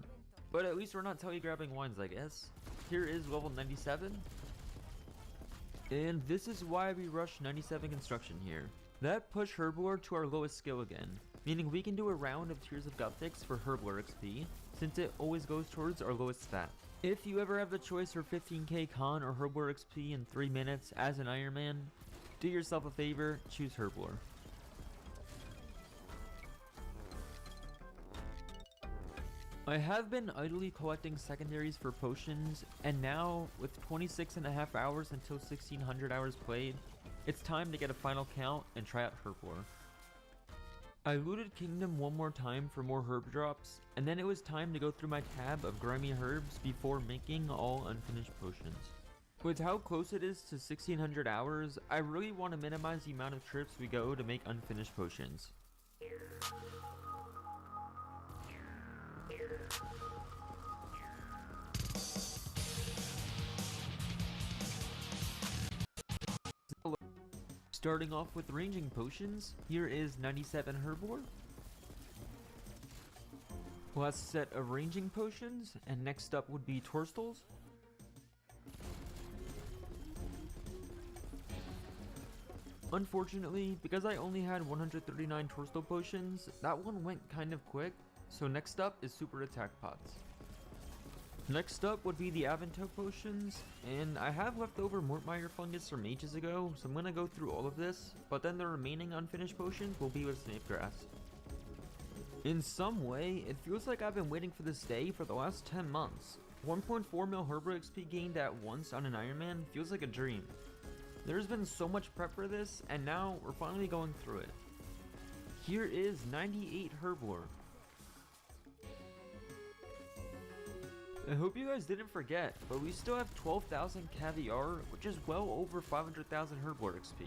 But at least we're not telly grabbing wines, I guess. Here is level 97. And this is why we rush 97 construction here. That pushed herblore to our lowest skill again, meaning we can do a round of Tears of Guthix for herblore XP, since it always goes towards our lowest stat. If you ever have the choice for 15k con or herblore XP in 3 minutes as an Iron Man, do yourself a favor, choose herblore. I have been idly collecting secondaries for potions, and now, with 26.5 hours until 1600 hours played, it's time to get a final count and try out herblore. I looted Kingdom one more time for more herb drops, and then it was time to go through my tab of grimy herbs before making all unfinished potions. With how close it is to 1600 hours, I really want to minimize the amount of trips we go to make unfinished potions. Starting off with ranging potions, here is 97 herblore. Last set of ranging potions, and next up would be Torstals. Unfortunately, because I only had 139 Torstal potions, that one went kind of quick, so next up is super attack pots. Next up would be the Avantoke potions, and I have leftover Mortmire fungus from ages ago, so I'm gonna go through all of this, but then the remaining unfinished potions will be with Snapegrass. In some way, it feels like I've been waiting for this day for the last 10 months. 1.4 mil Herba XP gained at once on an Iron Man feels like a dream. There's been so much prep for this, and now we're finally going through it. Here is 98 Herblore. I hope you guys didn't forget, but we still have 12,000 Caviar, which is well over 500,000 Herblore XP.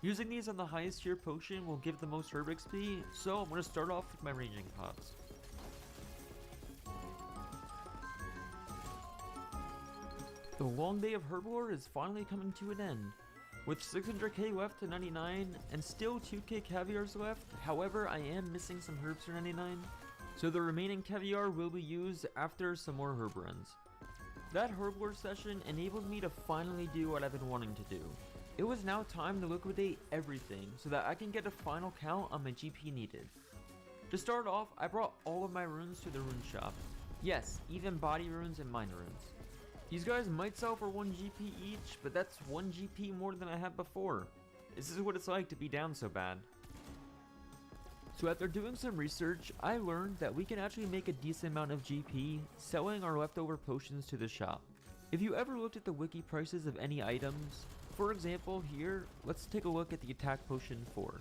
Using these on the highest tier potion will give the most Herb XP, so I'm going to start off with my ranging pots. The long day of Herblore is finally coming to an end. With 600k left to 99 and still 2k Caviars left, however I am missing some herbs for 99. So the remaining Caviar will be used after some more herb runs. That Herblore session enabled me to finally do what I've been wanting to do. It was now time to liquidate everything so that I can get a final count on my GP needed. To start off, I brought all of my runes to the rune shop. Yes, even body runes and mind runes. These guys might sell for 1 GP each, but that's 1 GP more than I had before. This is what it's like to be down so bad. So after doing some research, I learned that we can actually make a decent amount of GP selling our leftover potions to the shop. If you ever looked at the wiki prices of any items, for example here, let's take a look at the attack potion 4.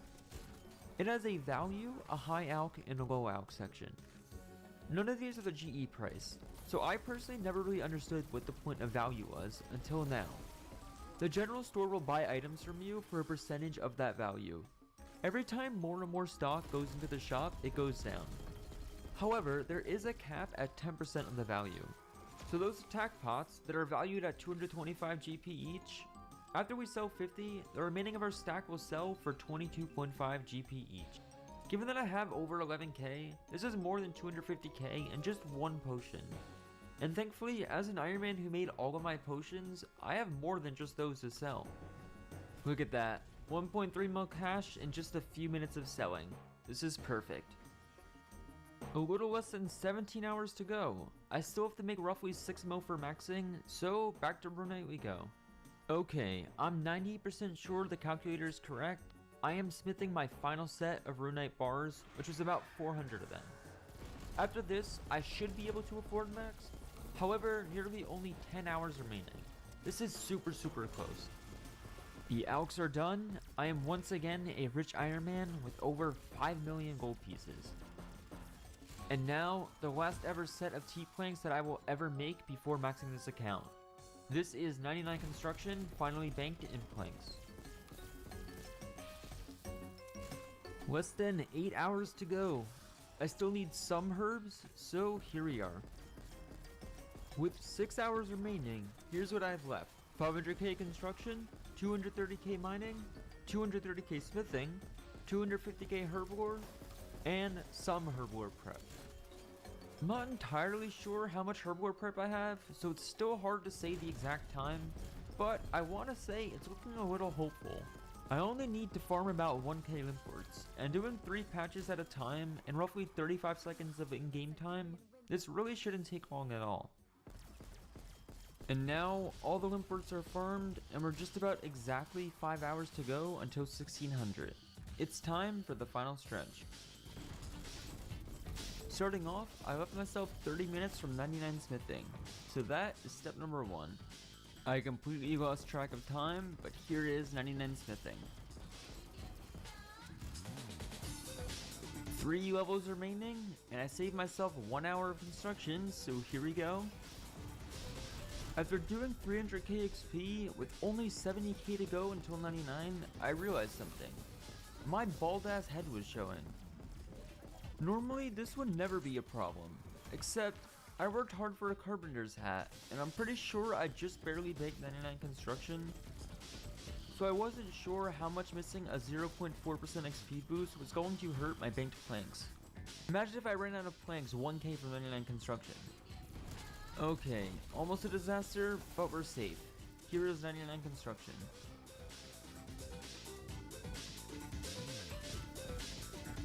It has a value, a high alch, and a low alch section. None of these are the GE price, so I personally never really understood what the point of value was until now. The general store will buy items from you for a percentage of that value. Every time more and more stock goes into the shop, it goes down. However, there is a cap at 10% of the value. So those attack pots that are valued at 225 GP each, after we sell 50, the remaining of our stack will sell for 22.5 GP each. Given that I have over 11k, this is more than 250k in just one potion. And thankfully, as an Iron Man who made all of my potions, I have more than just those to sell. Look at that. 1.3 mil cash in just a few minutes of selling. This is perfect. A little less than 17 hours to go. I still have to make roughly 6 mil for maxing, so back to Runite we go. Okay, I'm 98% sure the calculator is correct. I am smithing my final set of Runite bars, which was about 400 of them. After this, I should be able to afford max. However, nearly only 10 hours remaining. This is super close. The alchs are done. I am once again a rich Iron Man with over 5 million gold pieces. And now, the last ever set of T-planks that I will ever make before maxing this account. This is 99 construction, finally banked in planks. Less than 8 hours to go. I still need some herbs, so here we are. With 6 hours remaining, here's what I have left. 500k construction, 230k mining, 230k smithing, 250k herblore, and some herblore prep. I'm not entirely sure how much herblore prep I have, so it's still hard to say the exact time, but I want to say it's looking a little hopeful. I only need to farm about 1k imports, and doing 3 patches at a time and roughly 35 seconds of in-game time, this really shouldn't take long at all. And now, all the imports are farmed, and we're just about exactly 5 hours to go until 1600. It's time for the final stretch. Starting off, I left myself 30 minutes from 99 smithing, so that is step number 1. I completely lost track of time, but here is 99 smithing. 3 levels remaining, and I saved myself 1 hour of construction, so here we go. After doing 300k XP with only 70k to go until 99, I realized something. My bald ass head was showing. Normally this would never be a problem, except I worked hard for a carpenter's hat, and I'm pretty sure I just barely baked 99 construction, so I wasn't sure how much missing a 0.4% XP boost was going to hurt my banked planks. Imagine if I ran out of planks 1k from 99 construction. Okay, almost a disaster, but we're safe. Here is 99 construction.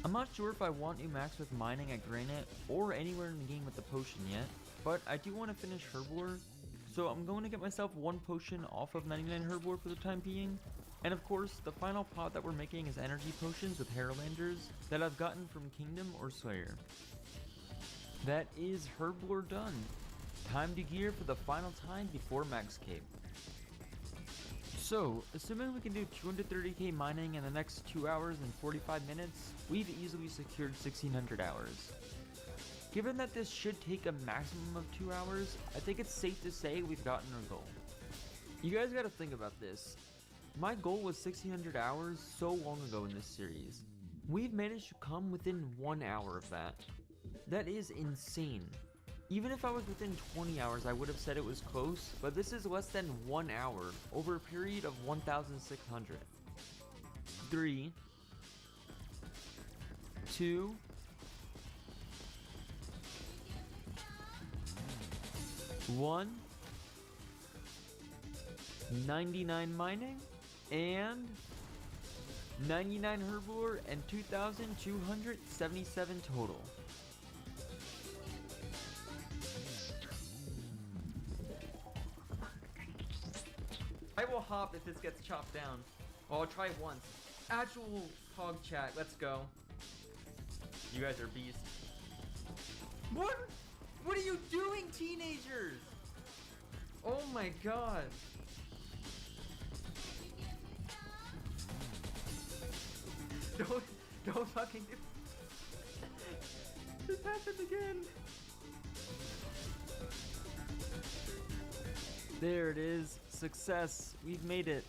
I'm not sure if I want to max with mining at Granite or anywhere in the game with the potion yet, but I do want to finish Herblore, so I'm going to get myself one potion off of 99 Herblore for the time being. And of course, the final pot that we're making is energy potions with Herlanders that I've gotten from Kingdom or Slayer. That is Herblore done. Time to gear for the final time before Max Cape. So, assuming we can do 230k mining in the next 2 hours and 45 minutes, we've easily secured 1600 hours. Given that this should take a maximum of 2 hours, I think it's safe to say we've gotten our goal. You guys gotta think about this. My goal was 1600 hours so long ago in this series. We've managed to come within 1 hour of that. That is insane. Even if I was within 20 hours, I would have said it was close, but this is less than 1 hour over a period of 1,600. 3, 2, 1, 99 mining, and 99 Herblore, and 2,277 total. I will hop if this gets chopped down. Well, I'll try it once. Actual hog chat, let's go. You guys are beasts. What? What are you doing, teenagers? Oh my god. Don't fucking do. This happened again. There it is. Success. We've made it.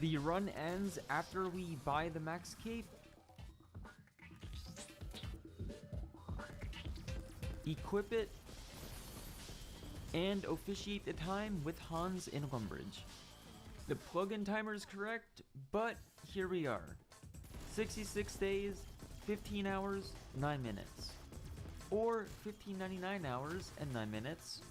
The run ends after we buy the Max Cape. Equip it. And officiate the time with Hans in Lumbridge. The plugin timer is correct, but here we are. 66 days, 15 hours, 9 minutes. Or 1599 hours and 9 minutes.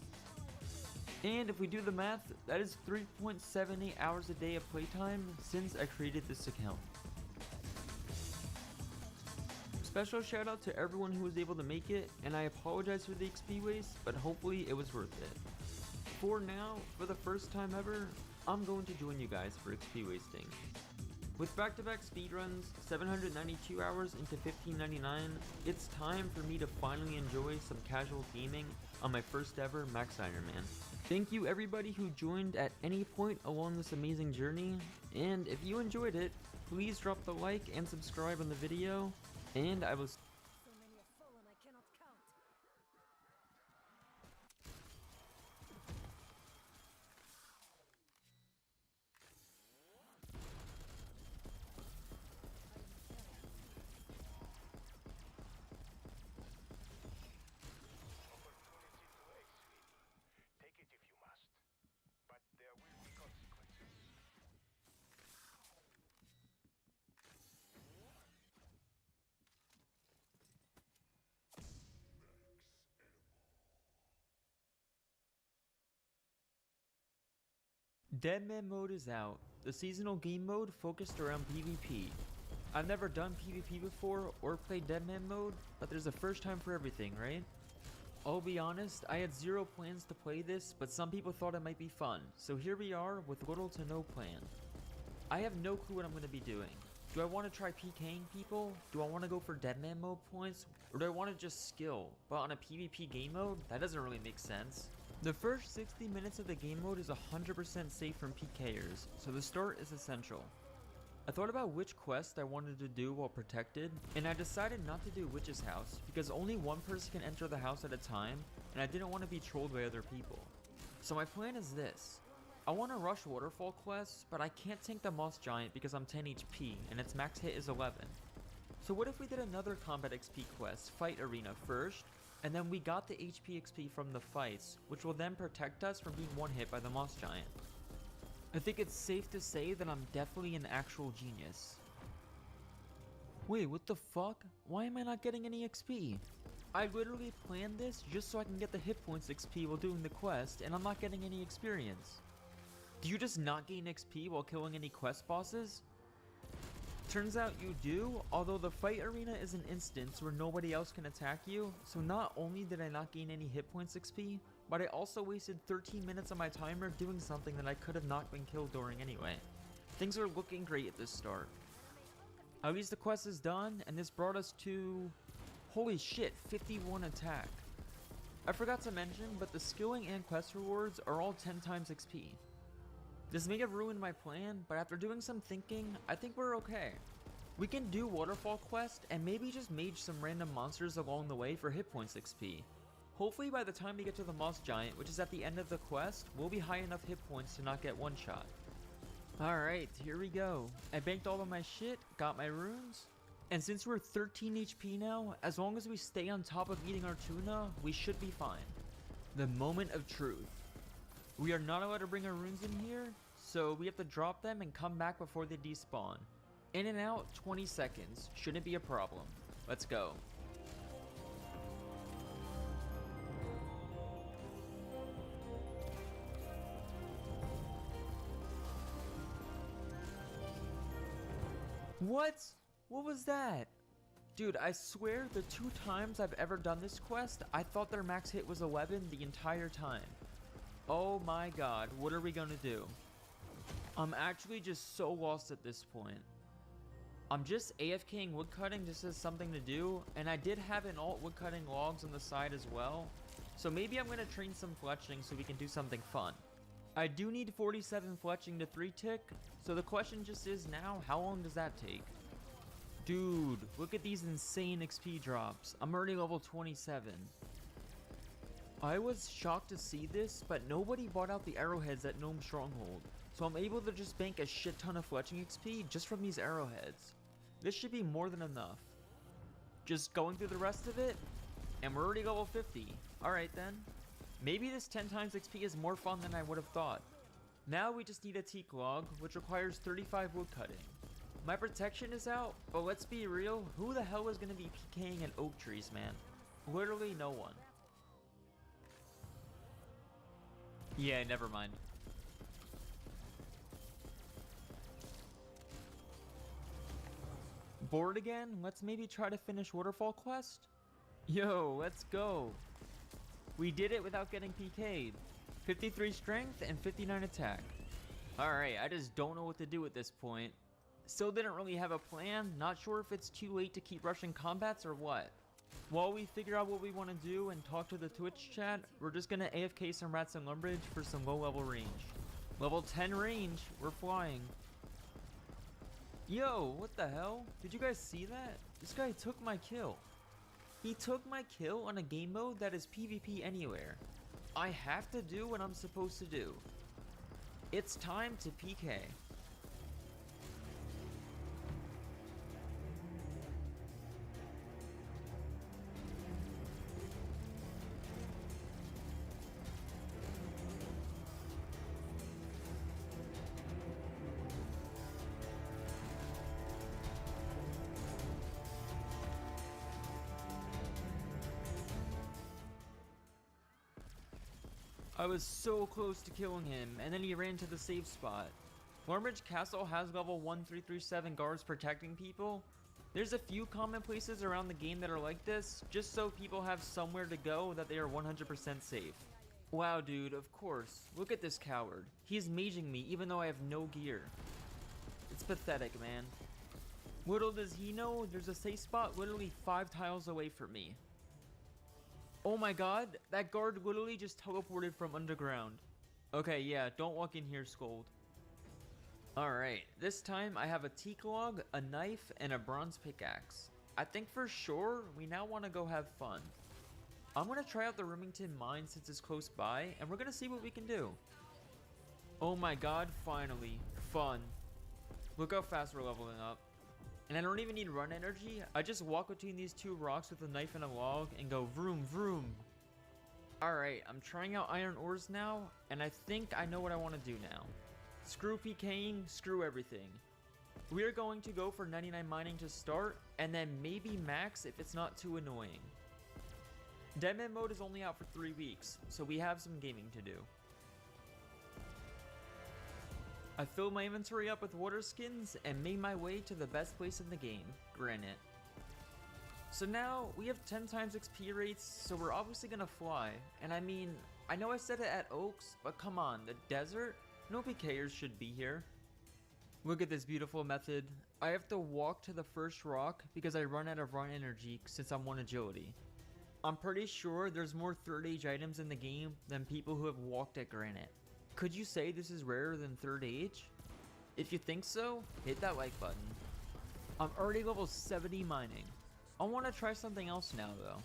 And if we do the math, that is 3.78 hours a day of playtime since I created this account. Special shout out to everyone who was able to make it, and I apologize for the XP waste, but hopefully it was worth it. For now, for the first time ever, I'm going to join you guys for XP wasting. With back-to-back speedruns, 792 hours into 1599, it's time for me to finally enjoy some casual gaming on my first ever Max Iron Man. Thank you everybody who joined at any point along this amazing journey, and if you enjoyed it, please drop the like and subscribe on the video, and I will Deadman mode is out. The seasonal game mode focused around PvP. I've never done PvP before or played Deadman mode, but there's a first time for everything, right? I'll be honest, I had zero plans to play this, but some people thought it might be fun, so here we are with little to no plan. I have no clue what I'm going to be doing. Do I want to try PKing people? Do I want to go for Deadman mode points? Or do I want to just skill, but on a PvP game mode? That doesn't really make sense. The first 60 minutes of the game mode is 100% safe from PKers, so the start is essential. I thought about which quest I wanted to do while protected, and I decided not to do Witch's House because only one person can enter the house at a time, and I didn't want to be trolled by other people. So my plan is this. I want to rush Waterfall quests, but I can't tank the Moss Giant because I'm 10 HP, and its max hit is 11. So what if we did another Combat XP quest, Fight Arena first, and then we got the HP XP from the fights, which will then protect us from being one hit by the Moss Giant. I think it's safe to say that I'm definitely an actual genius. Wait, what the fuck? Why am I not getting any XP? I literally planned this just so I can get the hit points XP while doing the quest, and I'm not getting any experience. Do you just not gain XP while killing any quest bosses? Turns out you do, although the fight arena is an instance where nobody else can attack you, so not only did I not gain any hit points XP, but I also wasted 13 minutes of my timer doing something that I could have not been killed during anyway. Things are looking great at this start. At least the quest is done, and this brought us to... holy shit, 51 attack. I forgot to mention, but the skilling and quest rewards are all 10 times XP. This may have ruined my plan, but after doing some thinking, I think we're okay. We can do Waterfall quest and maybe just mage some random monsters along the way for hit points XP. Hopefully by the time we get to the Moss Giant, which is at the end of the quest, we'll be high enough hit points to not get one shot. Alright, here we go. I banked all of my shit, got my runes, and since we're 13 HP now, as long as we stay on top of eating our tuna, we should be fine. The moment of truth. We are not allowed to bring our runes in here, so we have to drop them and come back before they despawn. In and out, 20 seconds. Shouldn't be a problem. Let's go. What? What was that? Dude, I swear the 2 times I've ever done this quest, I thought their max hit was 11 the entire time. Oh my god, what are we gonna do? I'm actually just so lost at this point. I'm just AFKing woodcutting just as something to do, and I did have an alt woodcutting logs on the side as well, so maybe I'm gonna train some fletching so we can do something fun. I do need 47 fletching to 3 tick, so the question just is now, how long does that take? Dude, look at these insane XP drops. I'm already level 27. I was shocked to see this, but nobody bought out the arrowheads at Gnome Stronghold, so I'm able to just bank a shit ton of fletching XP just from these arrowheads. This should be more than enough. Just going through the rest of it, and we're already level 50. Alright then. Maybe this 10 times XP is more fun than I would have thought. Now we just need a teak log, which requires 35 wood cutting. My protection is out, but let's be real, who the hell is going to be PKing at oak trees, man? Literally no one. Yeah, never mind. Bored again? Let's maybe try to finish Waterfall quest? Yo, let's go. We did it without getting PK'd. 53 strength and 59 attack. Alright, I just don't know what to do at this point. Still didn't really have a plan, not sure if it's too late to keep rushing combats or what. While we figure out what we want to do and talk to the Twitch chat, we're just gonna AFK some rats in Lumbridge for some low level range. Level 10 range, we're flying. Yo, what the hell? Did you guys see that? This guy took my kill. He took my kill on a game mode that is PvP anywhere. I have to do what I'm supposed to do. It's time to PK. I was so close to killing him, and then he ran to the safe spot. Lumbridge Castle has level 1337 guards protecting people. There's a few common places around the game that are like this, just so people have somewhere to go that they are 100% safe. Wow dude, of course. Look at this coward. He's maging me even though I have no gear. It's pathetic, man. Little does he know, there's a safe spot literally 5 tiles away from me. Oh my god, that guard literally just teleported from underground. Okay, yeah, don't walk in here, Scold. Alright, this time I have a teak log, a knife, and a bronze pickaxe. I think for sure, we now want to go have fun. I'm going to try out the Remington mine since it's close by, and we're going to see what we can do. Oh my god, finally. Fun. Look how fast we're leveling up. And I don't even need run energy, I just walk between these 2 rocks with a knife and a log and go vroom vroom. Alright, I'm trying out iron ores now, and I think I know what I want to do now. Screw PKing, screw everything. We are going to go for 99 mining to start, and then maybe max if it's not too annoying. Deadman mode is only out for 3 weeks, so we have some gaming to do. I filled my inventory up with water skins and made my way to the best place in the game, Granite. So now, we have 10 times XP rates, so we're obviously gonna fly. And I mean, I know I said it at Oaks, but come on, the desert? No PKers should be here. Look at this beautiful method. I have to walk to the first rock because I run out of run energy since I'm 1 agility. I'm pretty sure there's more third age items in the game than people who have walked at Granite. Could you say this is rarer than third age? If you think so, hit that like button. I'm already level 70 mining. I want to try something else now though.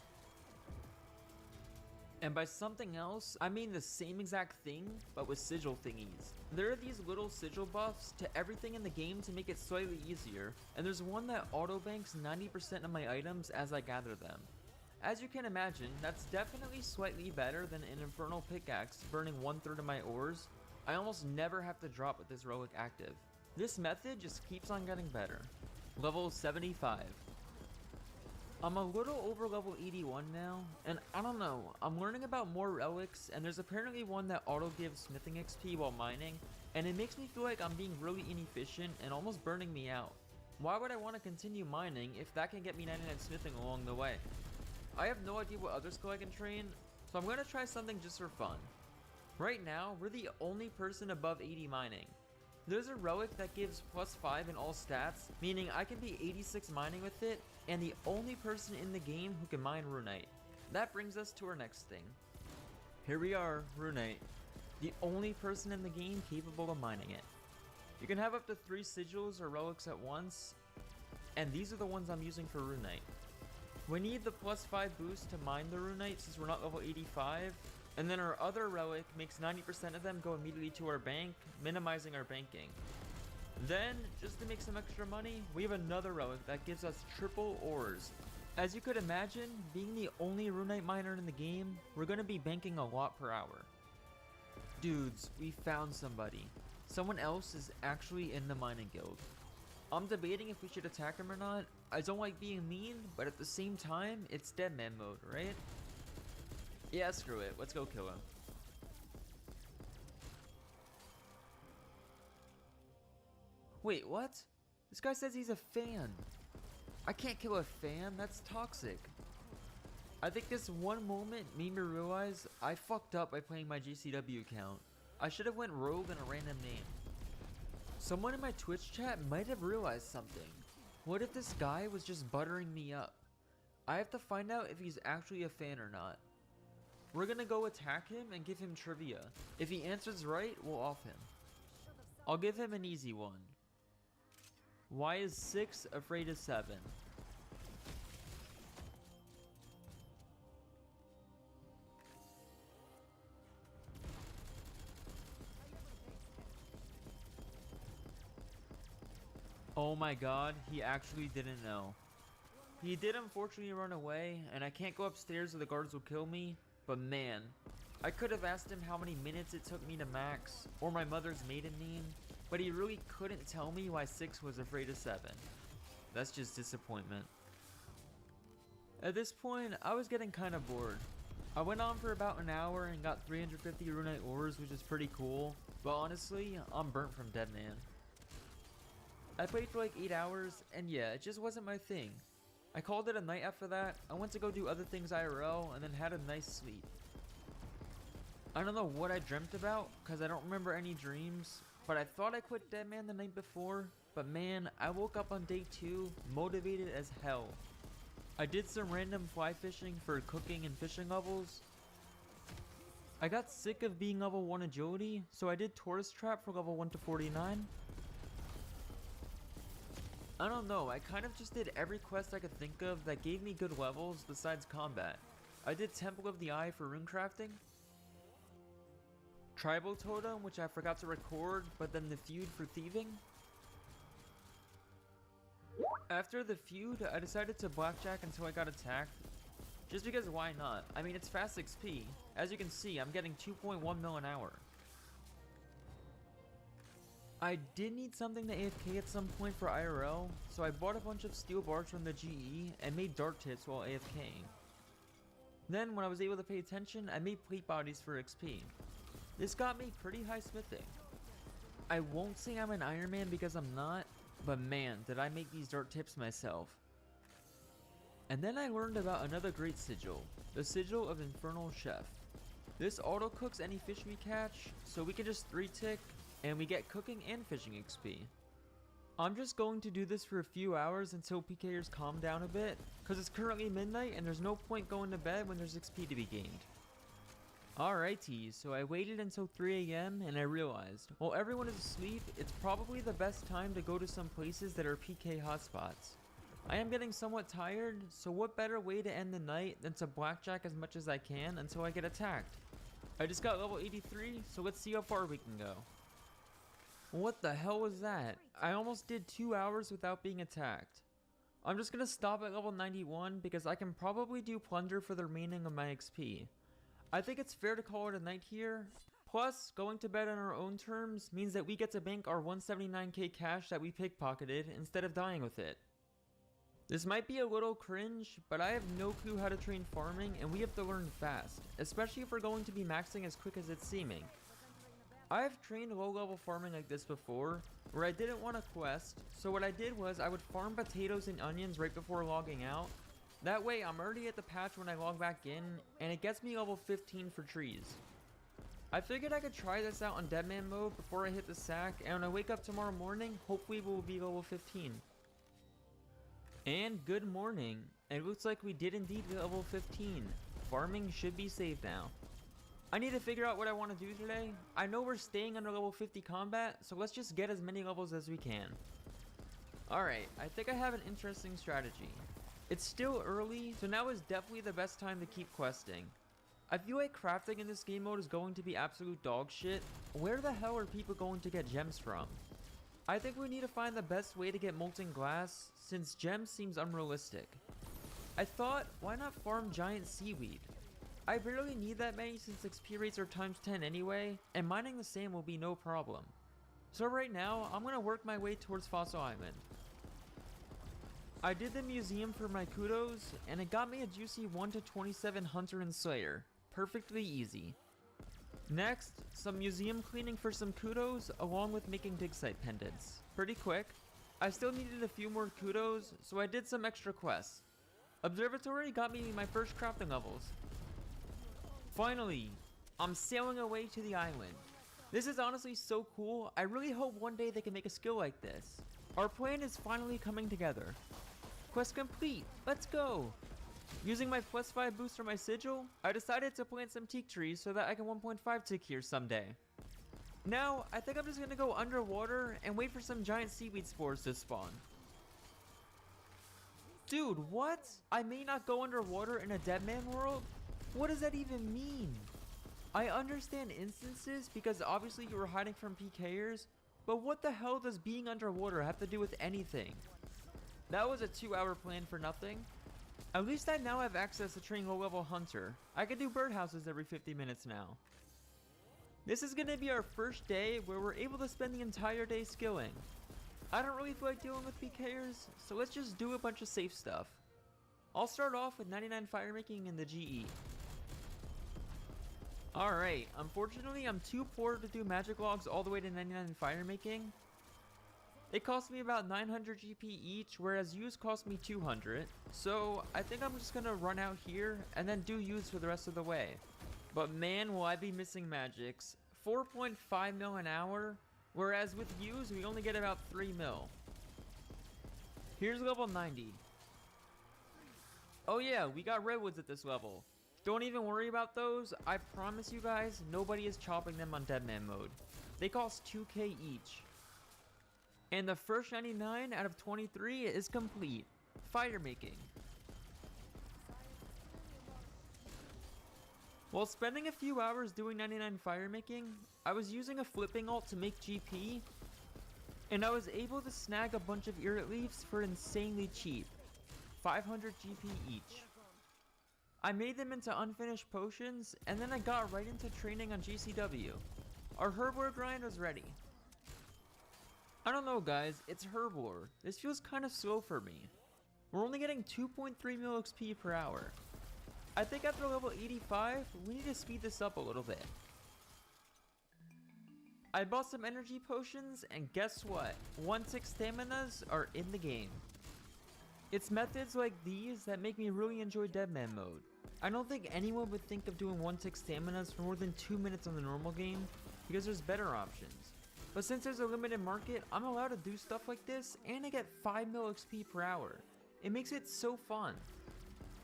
And by something else, I mean the same exact thing, but with sigil thingies. There are these little sigil buffs to everything in the game to make it slightly easier, and there's one that auto-banks 90% of my items as I gather them. As you can imagine, that's definitely slightly better than an infernal pickaxe burning 1/3 of my ores. I almost never have to drop with this relic active. This method just keeps on getting better. Level 75. I'm a little over level 81 now, and I don't know, I'm learning about more relics, and there's apparently one that auto gives smithing XP while mining, and it makes me feel like I'm being really inefficient and almost burning me out. Why would I want to continue mining if that can get me 99 smithing along the way? I have no idea what other skill I can train, so I'm going to try something just for fun. Right now, we're the only person above 80 mining. There's a relic that gives +5 in all stats, meaning I can be 86 mining with it, and the only person in the game who can mine Runite. That brings us to our next thing. Here we are, Runite. The only person in the game capable of mining it. You can have up to 3 sigils or relics at once, and these are the ones I'm using for Runite. We need the +5 boost to mine the Runite since we're not level 85, and then our other relic makes 90% of them go immediately to our bank, minimizing our banking. Then, just to make some extra money, we have another relic that gives us triple ores. As you could imagine, being the only Runite miner in the game, we're gonna be banking a lot per hour. Dudes, we found somebody. Someone else is actually in the mining guild. I'm debating if we should attack him or not. I don't like being mean, but at the same time, it's dead man mode, right? Yeah, screw it. Let's go kill him. Wait, what? This guy says he's a fan. I can't kill a fan. That's toxic. I think this one moment made me realize I fucked up by playing my GCW account. I should have went rogue in a random name. Someone in my Twitch chat might have realized something. What if this guy was just buttering me up? I have to find out if he's actually a fan or not. We're gonna go attack him and give him trivia. If he answers right, we'll off him. I'll give him an easy one. Why is 6 afraid of 7? Oh my god, he actually didn't know. He did unfortunately run away, and I can't go upstairs or the guards will kill me, but man, I could have asked him how many minutes it took me to max, or my mother's maiden name, but he really couldn't tell me why 6 was afraid of 7. That's just disappointment. At this point, I was getting kinda bored. I went on for about an hour and got 350 Runite ores, which is pretty cool, but honestly, I'm burnt from Dead Man. I played for like 8 hours, and yeah, it just wasn't my thing. I called it a night after that. I went to go do other things IRL, and then had a nice sleep. I don't know what I dreamt about, cause I don't remember any dreams, but I thought I quit Dead Man the night before, but man, I woke up on day 2, motivated as hell. I did some random fly fishing for cooking and fishing levels. I got sick of being level 1 agility, so I did Tourist Trap for level 1 to 49. I don't know, I kind of just did every quest I could think of that gave me good levels besides combat. I did Temple of the Eye for rune crafting, Tribal Totem, which I forgot to record, but then the feud for thieving. After the feud, I decided to blackjack until I got attacked, just because why not? I mean, it's fast XP. As you can see, I'm getting 2.1 mil an hour. I did need something to AFK at some point for IRL, so I bought a bunch of steel bars from the GE and made dart tips while AFKing. Then, when I was able to pay attention, I made plate bodies for XP. This got me pretty high smithing. I won't say I'm an Iron Man because I'm not, but man, did I make these dart tips myself. And then I learned about another great sigil, the Sigil of Infernal Chef. This auto cooks any fish we catch, so we can just 3-tick, and we get cooking and fishing XP. I'm just going to do this for a few hours until PKers calm down a bit, because it's currently midnight and there's no point going to bed when there's XP to be gained. Alrighty, so I waited until 3 AM and I realized, while everyone is asleep, it's probably the best time to go to some places that are PK hotspots. I am getting somewhat tired, so what better way to end the night than to blackjack as much as I can until I get attacked. I just got level 83, so let's see how far we can go. What the hell was that? I almost did 2 hours without being attacked. I'm just gonna stop at level 91 because I can probably do plunder for the remaining of my XP. I think it's fair to call it a night here. Plus, going to bed on our own terms means that we get to bank our 179k cash that we pickpocketed instead of dying with it. This might be a little cringe, but I have no clue how to train farming and we have to learn fast, especially if we're going to be maxing as quick as it's seeming. I have trained low level farming like this before, where I didn't want a quest, so what I did was I would farm potatoes and onions right before logging out. That way I'm already at the patch when I log back in, and it gets me level 15 for trees. I figured I could try this out on Deadman mode before I hit the sack, and when I wake up tomorrow morning, hopefully we'll be level 15. And good morning. It looks like we did indeed get level 15. Farming should be saved now. I need to figure out what I want to do today. I know we're staying under level 50 combat, so let's just get as many levels as we can. Alright, I think I have an interesting strategy. It's still early, so now is definitely the best time to keep questing. I feel like crafting in this game mode is going to be absolute dog shit. Where the hell are people going to get gems from? I think we need to find the best way to get molten glass, since gems seems unrealistic. I thought, why not farm giant seaweed? I barely need that many since XP rates are times 10 anyway, and mining the same will be no problem. So right now, I'm gonna work my way towards Fossil Island. I did the museum for my kudos, and it got me a juicy 1 to 27 Hunter and Slayer. Perfectly easy. Next, some museum cleaning for some kudos, along with making dig site pendants. Pretty quick. I still needed a few more kudos, so I did some extra quests. Observatory got me my first crafting levels. Finally, I'm sailing away to the island. This is honestly so cool. I really hope one day they can make a skill like this. Our plan is finally coming together. Quest complete, let's go! Using my plus 5 boost for my sigil, I decided to plant some teak trees so that I can 1.5 tick here someday. Now, I think I'm just gonna go underwater and wait for some giant seaweed spores to spawn. Dude, what? I may not go underwater in a Deadman world? What does that even mean? I understand instances because obviously you were hiding from PKers, but what the hell does being underwater have to do with anything? That was a 2-hour plan for nothing. At least I now have access to train low-level Hunter. I can do birdhouses every 50 minutes now. This is gonna be our first day where we're able to spend the entire day skilling. I don't really feel like dealing with PKers, so let's just do a bunch of safe stuff. I'll start off with 99 firemaking in the GE. Alright, unfortunately I'm too poor to do magic logs all the way to 99 firemaking. It cost me about 900 GP each, whereas use cost me 200. So I think I'm just gonna run out here and then do use for the rest of the way. But man, will I be missing magics. 4.5 mil an hour, whereas with use we only get about 3 mil. Here's level 90. Oh yeah, we got redwoods at this level. Don't even worry about those. I promise you guys, nobody is chopping them on Deadman mode. They cost 2k each. And the first 99 out of 23 is complete. Fire making. While spending a few hours doing 99 fire making, I was using a flipping ult to make GP, and I was able to snag a bunch of Irrit leaves for insanely cheap. 500 GP each. I made them into unfinished potions, and then I got right into training on GCW. Our herb war grind was ready. I don't know guys, it's herb war. This feels kind of slow for me. We're only getting 2.3 mil XP per hour. I think after level 85, we need to speed this up a little bit. I bought some energy potions, and guess what? 1-tick staminas are in the game. It's methods like these that make me really enjoy Deadman mode. I don't think anyone would think of doing 1-tick staminas for more than 2 minutes on the normal game, because there's better options. But since there's a limited market, I'm allowed to do stuff like this, and I get 5 mil XP per hour. It makes it so fun.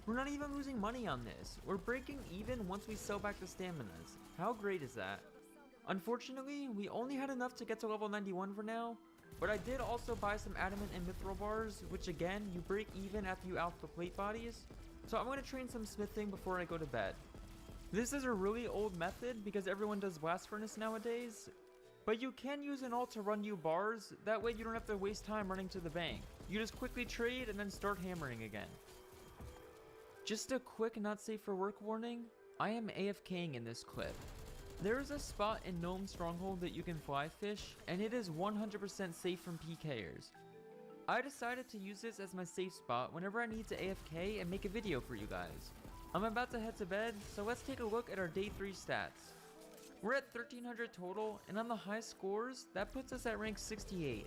We're not even losing money on this. We're breaking even once we sell back the staminas. How great is that? Unfortunately, we only had enough to get to level 91 for now, but I did also buy some adamant and mithril bars, which again, you break even after you alpha plate bodies, so I'm going to train some smithing before I go to bed. This is a really old method because everyone does blast furnace nowadays, but you can use an ult to run you bars, that way you don't have to waste time running to the bank. You just quickly trade and then start hammering again. Just a quick not safe for work warning, I am AFKing in this clip. There is a spot in Gnome Stronghold that you can fly fish, and it is 100% safe from PKers. I decided to use this as my safe spot whenever I need to AFK and make a video for you guys. I'm about to head to bed, so let's take a look at our day 3 stats. We're at 1300 total, and on the high scores, that puts us at rank 68.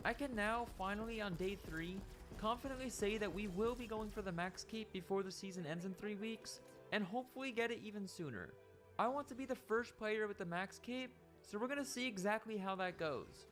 I can now, finally on day 3, confidently say that we will be going for the max cape before the season ends in 3 weeks, and hopefully get it even sooner. I want to be the first player with the max cape, so we're going to see exactly how that goes.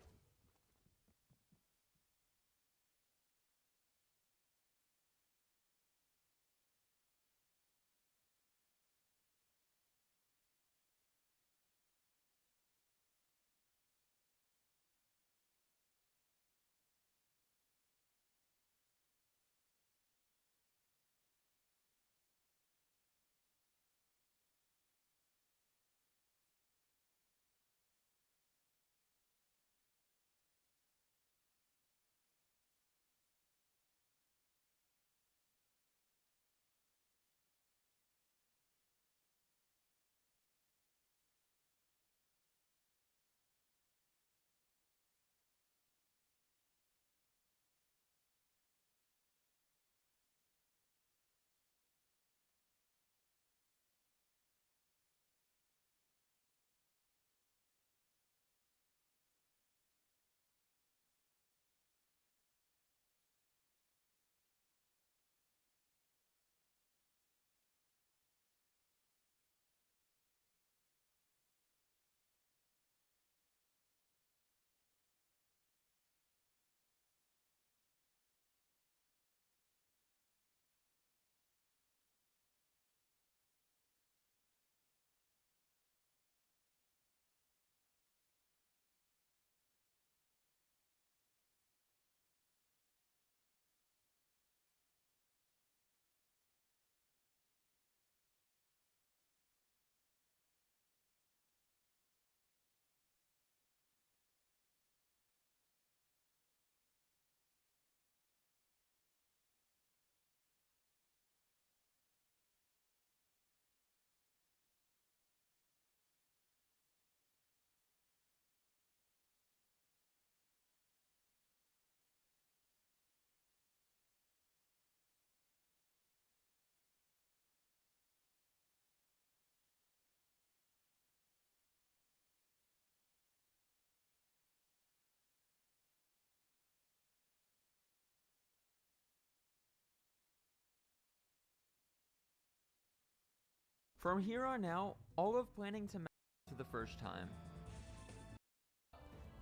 From here on out, all of planning to max for the first time.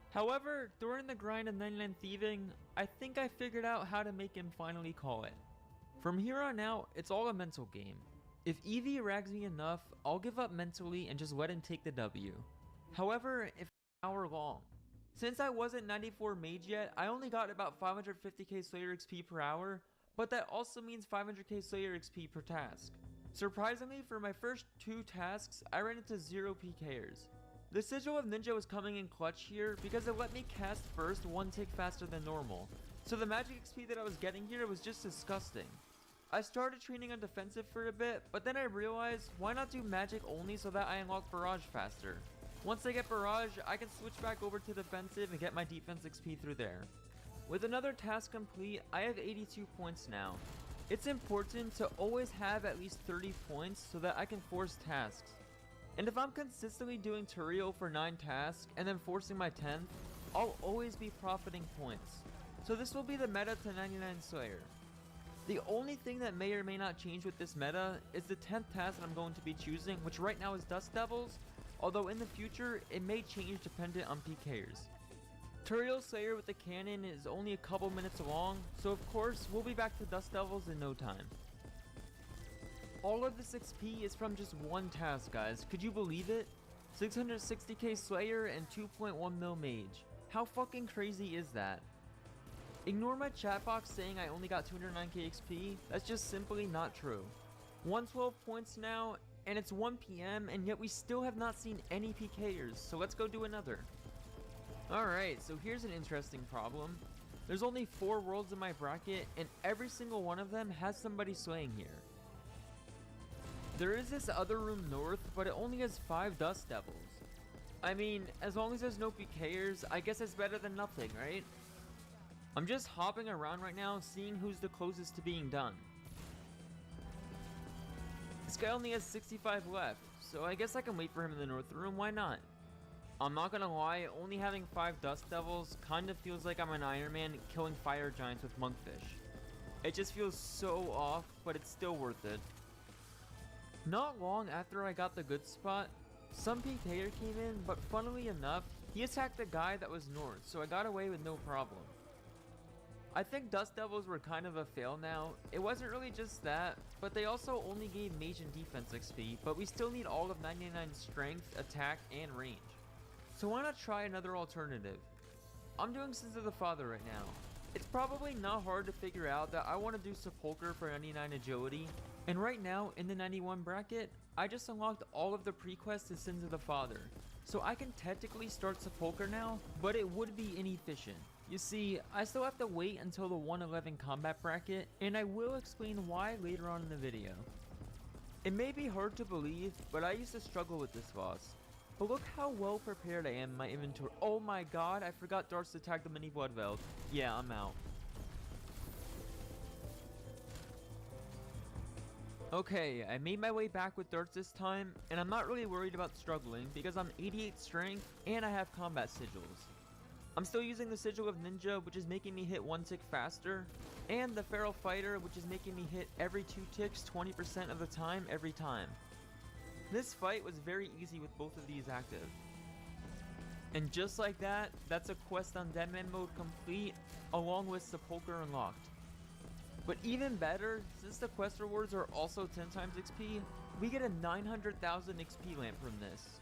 However, during the grind of 99 Thieving, I think I figured out how to make him finally call it. From here on out, it's all a mental game. If Eevee rags me enough, I'll give up mentally and just let him take the W. However, if it's an hour long. Since I wasn't 94 mage yet, I only got about 550k Slayer XP per hour, but that also means 500k Slayer XP per task. Surprisingly, for my first 2 tasks, I ran into 0 PKers. The Sigil of Ninja was coming in clutch here because it let me cast first 1 tick faster than normal, so the magic XP that I was getting here was just disgusting. I started training on defensive for a bit, but then I realized why not do magic only so that I unlock barrage faster. Once I get barrage, I can switch back over to defensive and get my defense XP through there. With another task complete, I have 82 points now. It's important to always have at least 30 points so that I can force tasks. And if I'm consistently doing Turiel for 9 tasks and then forcing my 10th, I'll always be profiting points. So this will be the meta to 99 Slayer. The only thing that may or may not change with this meta is the 10th task that I'm going to be choosing, which right now is Dust Devils, although in the future it may change dependent on PKers. Turiel Slayer with the cannon is only a couple minutes long, so of course we'll be back to Dust Devils in no time. All of this XP is from just one task, guys. Could you believe it? 660k Slayer and 2.1 mil Mage. How fucking crazy is that? Ignore my chat box saying I only got 209k XP. That's just simply not true. 112 points now, and it's 1 PM, and yet we still have not seen any PKers, so let's go do another. Alright, so here's an interesting problem. There's only 4 worlds in my bracket, and every single one of them has somebody slaying here. There is this other room north, but it only has 5 Dust Devils. I mean, as long as there's no PKers, I guess it's better than nothing, right? I'm just hopping around right now, seeing who's the closest to being done. This guy only has 65 left, so I guess I can wait for him in the north room, why not? I'm not gonna lie, only having 5 Dust Devils kind of feels like I'm an Iron Man killing fire giants with Monkfish. It just feels so off, but it's still worth it. Not long after I got the good spot, some PKer came in, but funnily enough, he attacked the guy that was north, so I got away with no problem. I think Dust Devils were kind of a fail now. It wasn't really just that, but they also only gave Mage and Defense XP, but we still need all of 99 Strength, Attack, and Range. So why not try another alternative? I'm doing Sins of the Father right now. It's probably not hard to figure out that I want to do Sepulcher for 99 Agility, and right now in the 91 bracket, I just unlocked all of the pre-quests to Sins of the Father. So I can technically start Sepulcher now, but it would be inefficient. You see, I still have to wait until the 111 combat bracket, and I will explain why later on in the video. It may be hard to believe, but I used to struggle with this boss. But look how well prepared I am in my inventory. Oh my god, I forgot darts to attack the mini Bloodveld. Yeah, I'm out. Okay, I made my way back with darts this time, and I'm not really worried about struggling because I'm 88 strength and I have combat sigils. I'm still using the sigil of Ninja, which is making me hit 1 tick faster, and the Feral Fighter, which is making me hit every 2 ticks 20% of the time every time. This fight was very easy with both of these active. And just like that, that's a quest on Deadman mode complete, along with Sepulcher unlocked. But even better, since the quest rewards are also 10 times XP, we get a 900,000 XP lamp from this.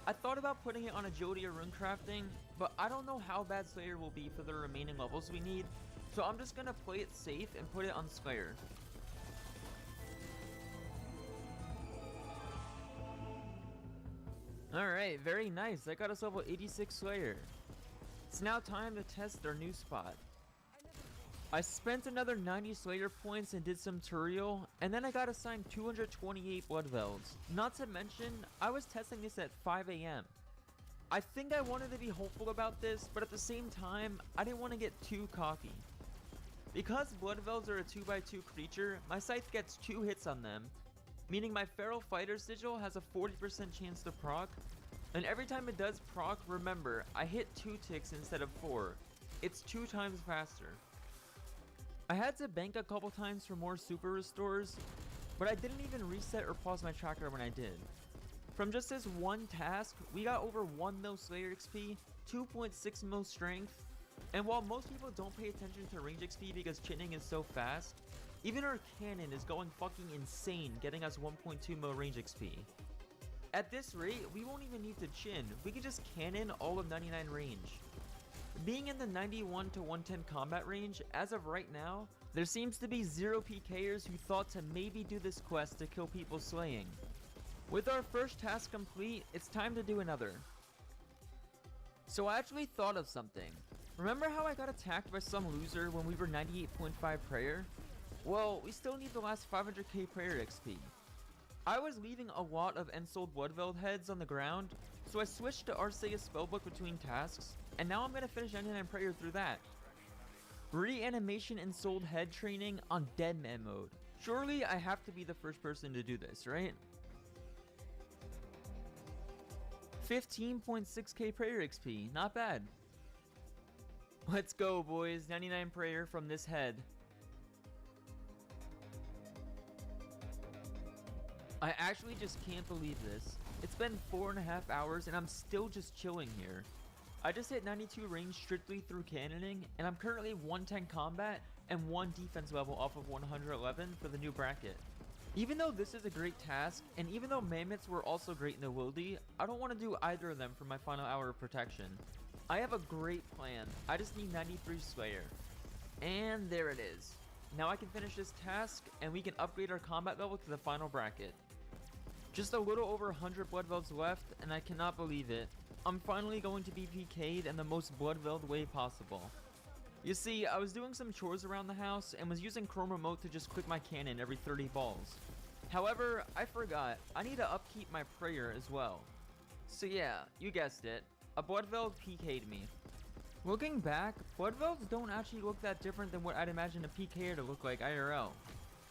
I thought about putting it on Agility or Rune Crafting, but I don't know how bad Slayer will be for the remaining levels we need, so I'm just gonna play it safe and put it on Slayer. Alright, very nice. I got us level 86 Slayer. It's now time to test our new spot. I spent another 90 Slayer points and did some Turiel, and then I got assigned 228 Bloodvelds. Not to mention, I was testing this at 5 AM. I think I wanted to be hopeful about this, but at the same time, I didn't want to get too cocky. Because Bloodvelds are a 2x2 creature, my scythe gets 2 hits on them, meaning my Feral Fighter sigil has a 40% chance to proc, and every time it does proc, remember, I hit 2 ticks instead of 4. It's 2 times faster. I had to bank a couple times for more super restores, but I didn't even reset or pause my tracker when I did. From just this one task, we got over 1 mil Slayer XP, 2.6 mil strength, and while most people don't pay attention to range XP because chinning is so fast, even our cannon is going fucking insane, getting us 1.2 mil range XP. At this rate, we won't even need to chin, we can just cannon all of 99 range. Being in the 91 to 110 combat range, as of right now, there seems to be 0 PKers who thought to maybe do this quest to kill people slaying. With our first task complete, it's time to do another. So I actually thought of something. Remember how I got attacked by some loser when we were 98.5 prayer? Well, we still need the last 500k prayer XP. I was leaving a lot of Ensouled Bloodveld heads on the ground, so I switched to Arceus Spellbook between tasks, and now I'm gonna finish 99 prayer through that. Reanimation and Souled Head training on Deadman mode. Surely I have to be the first person to do this, right? 15.6k prayer XP, not bad. Let's go, boys. 99 prayer from this head. I actually just can't believe this. It's been 4.5 hours and I'm still just chilling here. I just hit 92 range strictly through cannoning, and I'm currently 110 combat and 1 defense level off of 111 for the new bracket. Even though this is a great task, and even though mammoths were also great in the wildy, I don't want to do either of them for my final hour of protection. I have a great plan. I just need 93 Slayer. And there it is. Now I can finish this task, and we can upgrade our combat level to the final bracket. Just a little over 100 blood velds left, and I cannot believe it. I'm finally going to be PK'd in the most blood veld way possible. You see, I was doing some chores around the house and was using Chrome Remote to just click my cannon every 30 balls. However, I forgot, I need to upkeep my prayer as well. So yeah, you guessed it, a blood veld PK'd me. Looking back, blood velds don't actually look that different than what I'd imagine a PKer to look like IRL.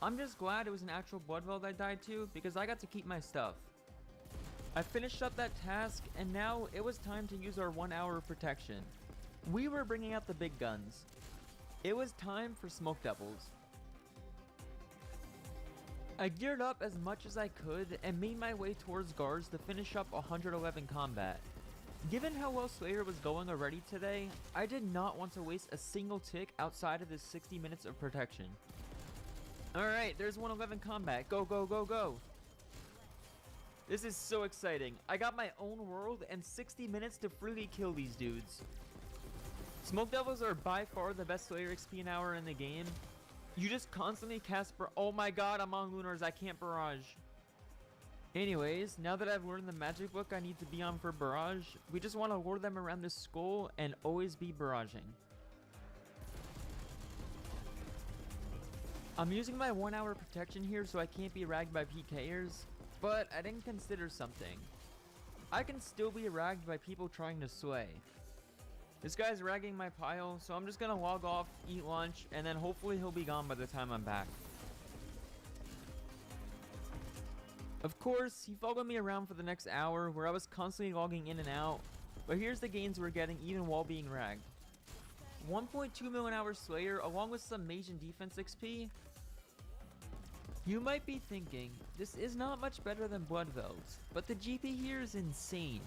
I'm just glad it was an actual blood veld I died to because I got to keep my stuff. I finished up that task, and now it was time to use our 1 hour of protection. We were bringing out the big guns. It was time for Smoke Devils. I geared up as much as I could and made my way towards guards to finish up 111 combat. Given how well Slayer was going already today, I did not want to waste a single tick outside of this 60 minutes of protection. Alright, there's 111 combat. Go, go, go, go! This is so exciting. I got my own world and 60 minutes to freely kill these dudes. Smoke Devils are by far the best Slayer XP an hour in the game. You just constantly cast oh my god, I'm on Lunars, I can't barrage. Anyways, now that I've learned the magic book I need to be on for barrage, we just want to lure them around the skull and always be barraging. I'm using my 1 hour protection here so I can't be ragged by PKers. But I didn't consider something. I can still be ragged by people trying to sway. This guy's ragging my pile, so I'm just gonna log off, eat lunch, and then hopefully he'll be gone by the time I'm back. Of course, he followed me around for the next hour where I was constantly logging in and out, but here's the gains we're getting even while being ragged. 1.2 million hour Slayer along with some mage and defense XP. You might be thinking, this is not much better than Blood Velds, but the GP here is insane.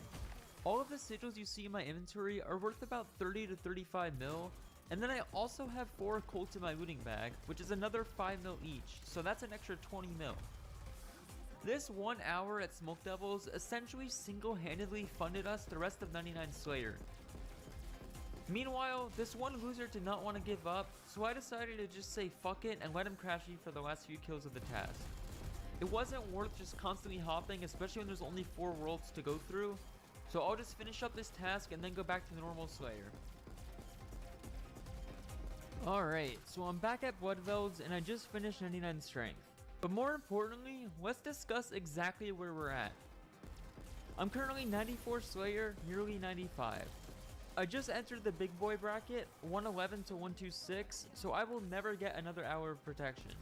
All of the sigils you see in my inventory are worth about 30 to 35 mil, and then I also have 4 Colts in my looting bag, which is another 5 mil each, so that's an extra 20 mil. This 1 hour at Smoke Devils essentially single-handedly funded us the rest of 99 Slayer. Meanwhile, this one loser did not want to give up, so I decided to just say fuck it and let him crash me for the last few kills of the task. It wasn't worth just constantly hopping, especially when there's only 4 worlds to go through, so I'll just finish up this task and then go back to the normal Slayer. Alright, so I'm back at Blood Velds and I just finished 99 strength. But more importantly, let's discuss exactly where we're at. I'm currently 94 Slayer, nearly 95. I just entered the big boy bracket, 111 to 126, so I will never get another hour of protection.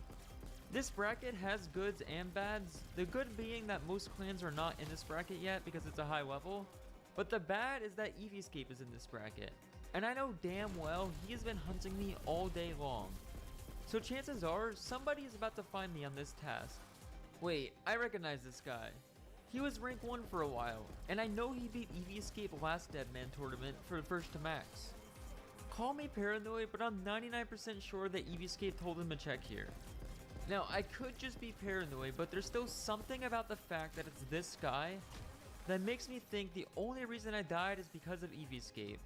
This bracket has goods and bads, the good being that most clans are not in this bracket yet because it's a high level, but the bad is that Eevescape is in this bracket, and I know damn well he has been hunting me all day long. So chances are, somebody is about to find me on this task. Wait, I recognize this guy. He was rank 1 for a while, and I know he beat Eevescape last Deadman tournament for the first to max. Call me paranoid, but I'm 99% sure that Eevescape told him to check here. Now, I could just be paranoid, but there's still something about the fact that it's this guy that makes me think the only reason I died is because of Eevescape.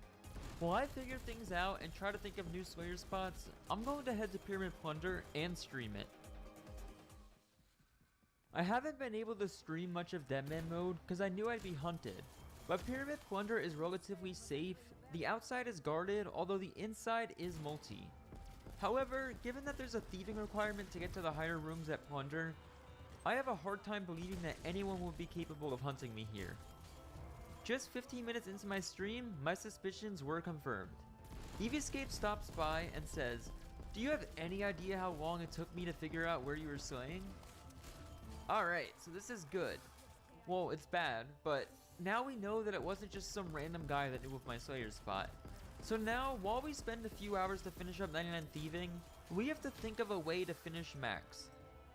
While I figure things out and try to think of new Slayer spots, I'm going to head to Pyramid Plunder and stream it. I haven't been able to stream much of Deadman mode because I knew I'd be hunted, but Pyramid Plunder is relatively safe, the outside is guarded, although the inside is multi. However, given that there's a thieving requirement to get to the higher rooms at Plunder, I have a hard time believing that anyone will be capable of hunting me here. Just 15 minutes into my stream, my suspicions were confirmed. Eevescape stops by and says, "Do you have any idea how long it took me to figure out where you were slaying?" Alright, so this is good. Well, it's bad, but now we know that it wasn't just some random guy that knew of my Slayer spot. So now, while we spend a few hours to finish up 99 Thieving, we have to think of a way to finish Max.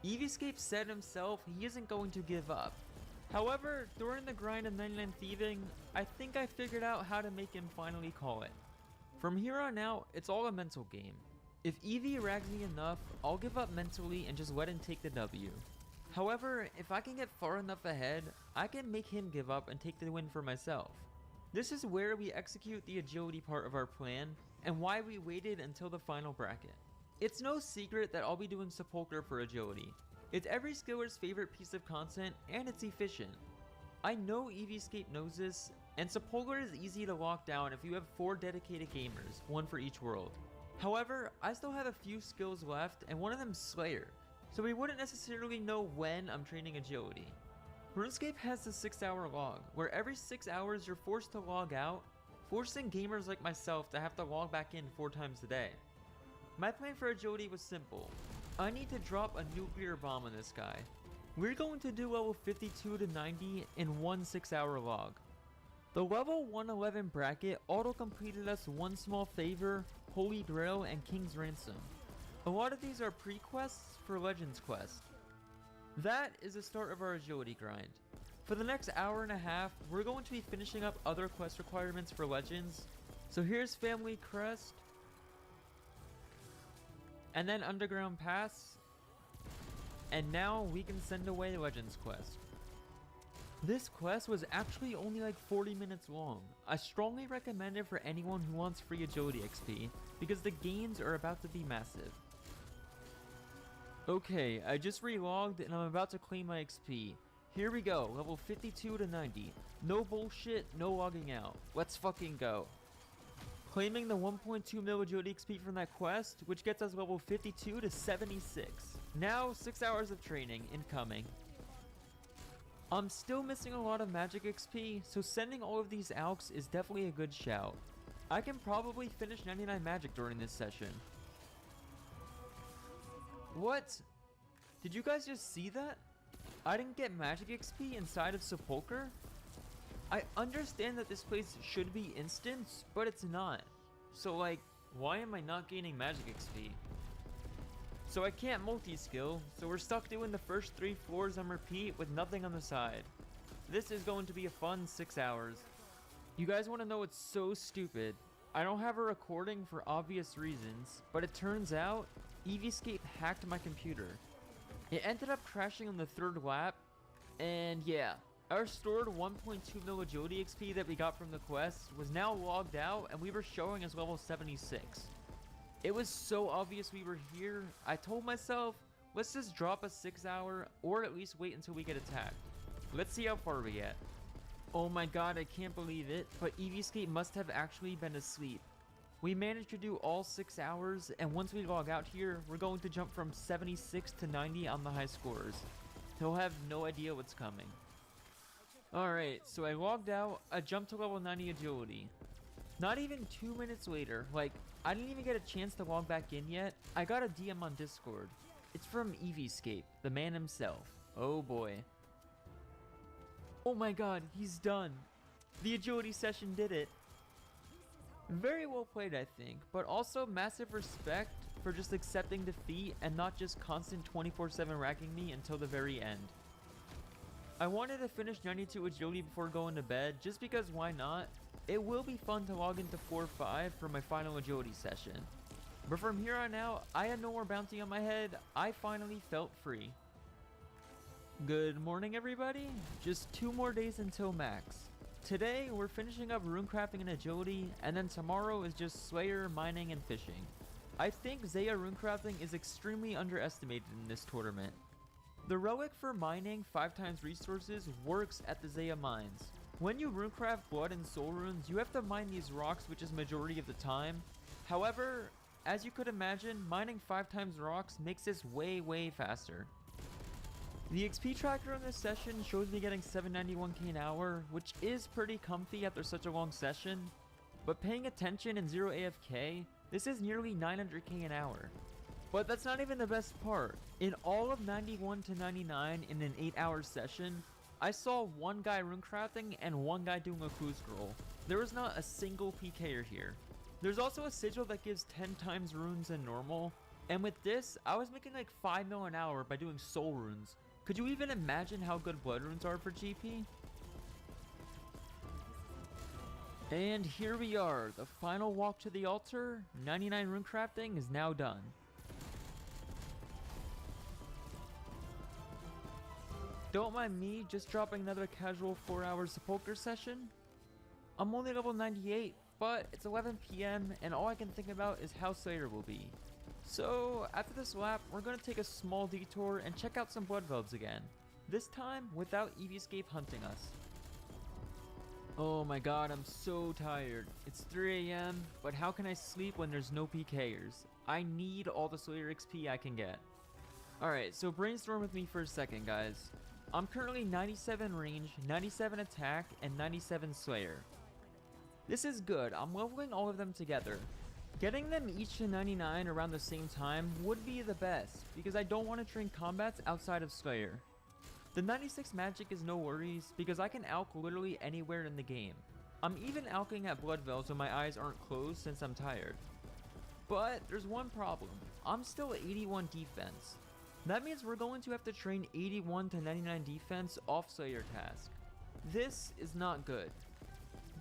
Eevescape said himself he isn't going to give up. However, during the grind of 99 Thieving, I think I figured out how to make him finally call it. From here on out, it's all a mental game. If Eevee rags me enough, I'll give up mentally and just let him take the W. However, if I can get far enough ahead, I can make him give up and take the win for myself. This is where we execute the agility part of our plan, and why we waited until the final bracket. It's no secret that I'll be doing Sepulchre for agility. It's every skiller's favorite piece of content, and it's efficient. I know Eevescape knows this, and Sepulchre is easy to lock down if you have 4 dedicated gamers, one for each world. However, I still have a few skills left, and one of them's Slayer, so we wouldn't necessarily know when I'm training agility. RuneScape has the 6-hour log, where every 6 hours you're forced to log out, forcing gamers like myself to have to log back in 4 times a day. My plan for agility was simple. I need to drop a nuclear bomb on this guy. We're going to do level 52 to 90 in one 6-hour log. The level 111 bracket auto-completed us one small favor, Holy Grail, and King's Ransom. A lot of these are pre-quests for Legends Quest. That is the start of our agility grind. For the next hour and a half, we're going to be finishing up other quest requirements for Legends. So here's Family Crest, and then Underground Pass, and now we can send away Legends Quest. This quest was actually only like 40 minutes long. I strongly recommend it for anyone who wants free agility XP, because the gains are about to be massive. Okay, I just relogged and I'm about to claim my XP. Here we go, level 52 to 90. No bullshit, no logging out. Let's fucking go. Claiming the 1.2 mil agility XP from that quest, which gets us level 52 to 76. Now, 6 hours of training incoming. I'm still missing a lot of magic XP, so sending all of these alks is definitely a good shout. I can probably finish 99 magic during this session. What? Did you guys just see that? I didn't get magic XP inside of Sepulchre? I understand that this place should be instance, but it's not. So like, why am I not gaining magic XP? So I can't multi-skill, so we're stuck doing the first 3 floors on repeat with nothing on the side. This is going to be a fun 6 hours. You guys want to know what's so stupid? I don't have a recording for obvious reasons, but it turns out Eevescape hacked my computer. It ended up crashing on the 3rd lap, and yeah, our stored 1.2 mil agility XP that we got from the quest was now logged out, and we were showing as level 76. It was so obvious we were here, I told myself, let's just drop a 6-hour, or at least wait until we get attacked. Let's see how far we get. Oh my god, I can't believe it, but Eevescape must have actually been asleep. We managed to do all 6 hours, and once we log out here, we're going to jump from 76 to 90 on the high scores. He'll have no idea what's coming. Alright, so I logged out, I jumped to level 90 agility. Not even 2 minutes later, like, I didn't even get a chance to log back in yet, I got a DM on Discord. It's from Eevescape, the man himself. Oh boy. Oh my god, he's done. The agility session did it. Very well played, I think, but also massive respect for just accepting defeat and not just constant 24/7 racking me until the very end. I wanted to finish 92 agility before going to bed, just because why not? It will be fun to log into 4-5 for my final agility session. But from here on out, I had no more bounty on my head, I finally felt free. Good morning everybody, just 2 more days until max. Today, we're finishing up runecrafting and agility, and then tomorrow is just Slayer, mining, and fishing. I think Zeah runecrafting is extremely underestimated in this tournament. The relic for mining 5 times resources works at the Zeah mines. When you runecraft blood and soul runes, you have to mine these rocks, which is majority of the time. However, as you could imagine, mining 5 times rocks makes this way faster. The XP tracker in this session shows me getting 791k an hour, which is pretty comfy after such a long session, but paying attention and 0 AFK, this is nearly 900k an hour. But that's not even the best part. In all of 91 to 99 in an 8-hour session, I saw one guy runecrafting and one guy doing a clue scroll. There was not a single PKer here. There's also a sigil that gives 10 times runes than normal, and with this, I was making like 5 mil an hour by doing soul runes. Could you even imagine how good blood runes are for GP? And here we are, the final walk to the altar. 99 runecrafting is now done. Don't mind me just dropping another casual 4 hours of poker session. I'm only level 98, but it's 11 PM and all I can think about is how Slayer will be. So after this lap, we're going to take a small detour and check out some Bloodvelds again. This time without Eevescape hunting us. Oh my god, I'm so tired. It's 3 AM, but how can I sleep when there's no PKers? I need all the Slayer XP I can get. Alright, so brainstorm with me for a second, guys. I'm currently 97 range, 97 attack, and 97 Slayer. This is good, I'm leveling all of them together. Getting them each to 99 around the same time would be the best, because I don't want to train combats outside of Slayer. The 96 magic is no worries, because I can alch literally anywhere in the game. I'm even alching at Bloodvelds when my eyes aren't closed since I'm tired. But there's one problem, I'm still at 81 defense. That means we're going to have to train 81 to 99 defense off Slayer task. This is not good.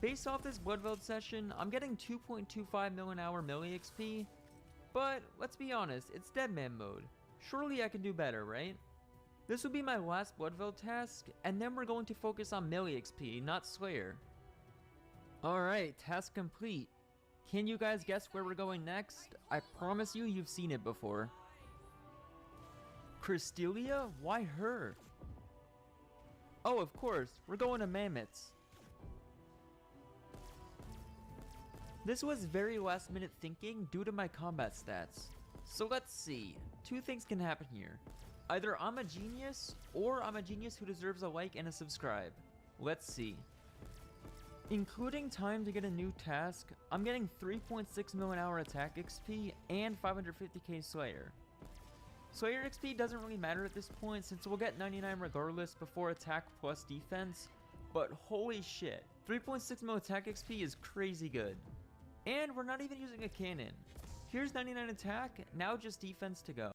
Based off this Bloodveld session, I'm getting 2.25 mil an hour melee XP, but let's be honest, it's Deadman mode. Surely I can do better, right? This will be my last Bloodveld task, and then we're going to focus on melee XP, not Slayer. Alright, task complete. Can you guys guess where we're going next? I promise you, you've seen it before. Crystelia? Why her? Oh, of course, we're going to Mammoths. This was very last minute thinking due to my combat stats. So let's see, 2 things can happen here. Either I'm a genius, or I'm a genius who deserves a like and a subscribe. Let's see. Including time to get a new task, I'm getting 3.6 mil an hour attack XP and 550k Slayer. Slayer XP doesn't really matter at this point since we'll get 99 regardless before attack plus defense, but holy shit, 3.6 mil attack XP is crazy good. And we're not even using a cannon. Here's 99 attack, now just defense to go.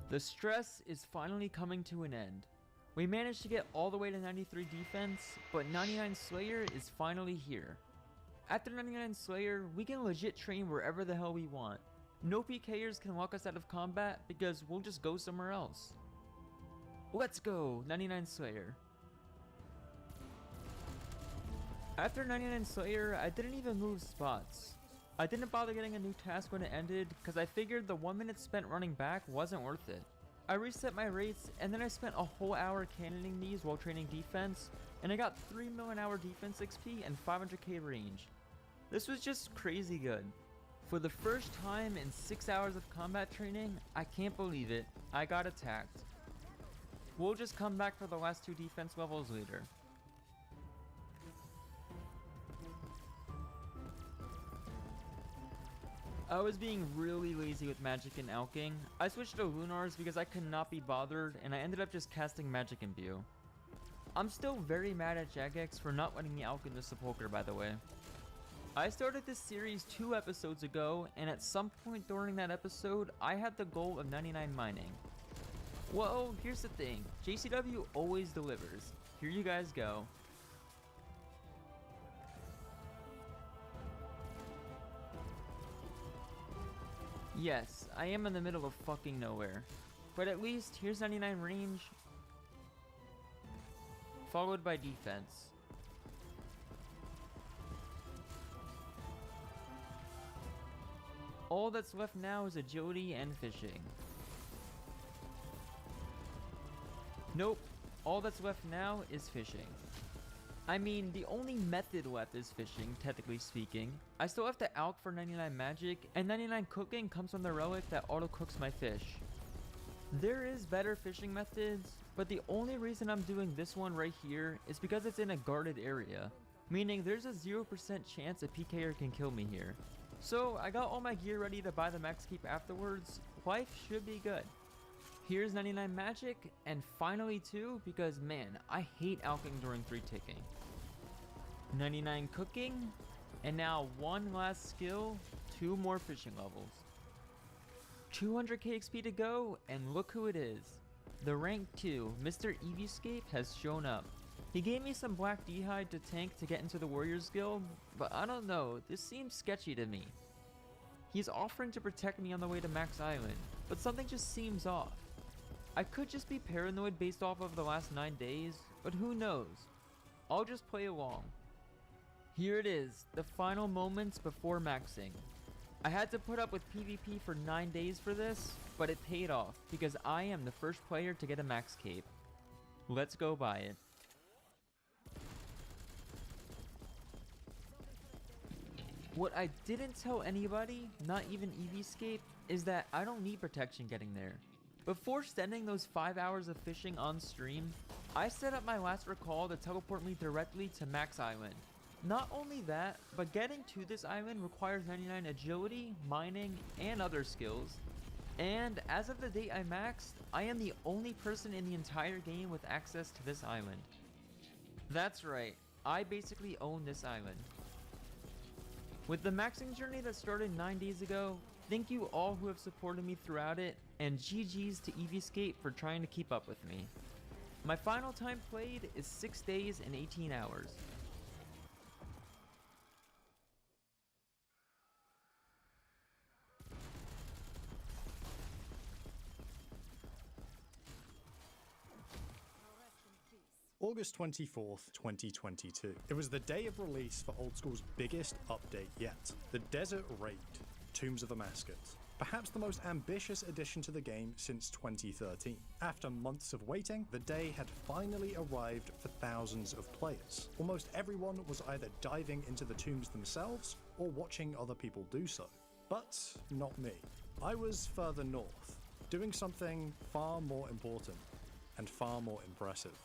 The stress is finally coming to an end. We managed to get all the way to 93 defense, but 99 Slayer is finally here. After 99 Slayer, we can legit train wherever the hell we want. No PKers can lock us out of combat because we'll just go somewhere else. Let's go, 99 Slayer. After 99 Slayer, I didn't even move spots. I didn't bother getting a new task when it ended because I figured the 1 minute spent running back wasn't worth it. I reset my rates and then I spent a whole hour cannoning these while training defense, and I got 3 mil an hour defense XP and 500k range. This was just crazy good. For the first time in 6 hours of combat training, I can't believe it, I got attacked. We'll just come back for the last 2 defense levels later. I was being really lazy with magic and alking. I switched to Lunars because I could not be bothered, and I ended up just casting Magic Imbue. I'm still very mad at Jagex for not letting me alk into Sepulcher, by the way. I started this series 2 episodes ago, and at some point during that episode, I had the goal of 99 mining. Well, here's the thing, JCW always delivers. Here you guys go. Yes, I am in the middle of fucking nowhere. But at least, here's 99 range, followed by defense. All that's left now is agility and fishing. Nope, all that's left now is fishing. I mean, the only method left is fishing, technically speaking. I still have to alk for 99 magic, and 99 cooking comes from the relic that auto cooks my fish. There is better fishing methods, but the only reason I'm doing this one right here is because it's in a guarded area, meaning there's a 0% chance a PKer can kill me here. So I got all my gear ready to buy the max keep afterwards. Life should be good. Here's 99 magic, and finally 2, because man, I hate alking during 3 ticking. 99 cooking, and now 1 last skill, 2 more fishing levels. 200k XP to go, and look who it is. The rank 2, Mr. Eevescape has shown up. He gave me some black d'hide to tank to get into the Warriors Guild, but I don't know, this seems sketchy to me. He's offering to protect me on the way to Max Island, but something just seems off. I could just be paranoid based off of the last 9 days, but who knows? I'll just play along. Here it is, the final moments before maxing. I had to put up with PvP for 9 days for this, but it paid off because I am the first player to get a max cape. Let's go buy it. What I didn't tell anybody, not even Eevescape, is that I don't need protection getting there. Before spending those 5 hours of fishing on stream, I set up my last recall to teleport me directly to Max Island. Not only that, but getting to this island requires 99 agility, mining, and other skills. And as of the date I maxed, I am the only person in the entire game with access to this island. That's right, I basically own this island. With the maxing journey that started 9 days ago, thank you all who have supported me throughout it, and GG's to Eevescape for trying to keep up with me. My final time played is 6 days and 18 hours. August 24th, 2022. It was the day of release for Old School's biggest update yet, the Desert Raid, Tombs of Amascut. Perhaps the most ambitious addition to the game since 2013. After months of waiting, the day had finally arrived for thousands of players. Almost everyone was either diving into the tombs themselves or watching other people do so. But not me. I was further north, doing something far more important and far more impressive.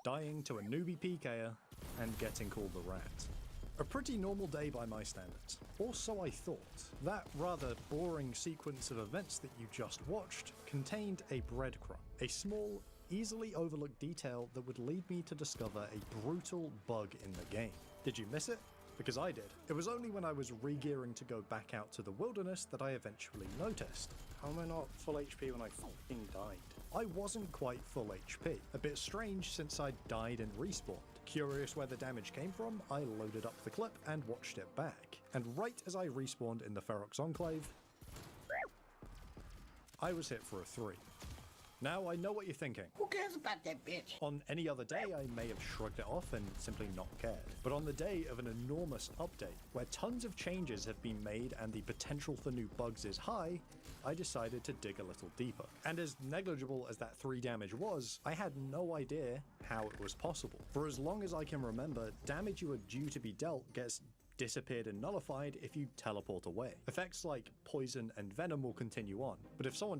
Dying to a newbie PKer and getting called the Rat. A pretty normal day by my standards. Or so I thought. That rather boring sequence of events that you just watched contained a breadcrumb, a small, easily overlooked detail that would lead me to discover a brutal bug in the game. Did you miss it? Because I did. It was only when I was re-gearing to go back out to the wilderness that I eventually noticed. How am I not full HP when I f***ing died? I wasn't quite full HP. A bit strange since I died and respawned. Curious where the damage came from, I loaded up the clip and watched it back. And right as I respawned in the Ferox Enclave, I was hit for a 3. Now I know what you're thinking. Who cares about that bitch? On any other day, I may have shrugged it off and simply not cared. But on the day of an enormous update, where tons of changes have been made and the potential for new bugs is high, I decided to dig a little deeper. And as negligible as that 3 damage was, I had no idea how it was possible. For as long as I can remember, damage you are due to be dealt gets disappeared and nullified if you teleport away. Effects like poison and venom will continue on, but if someone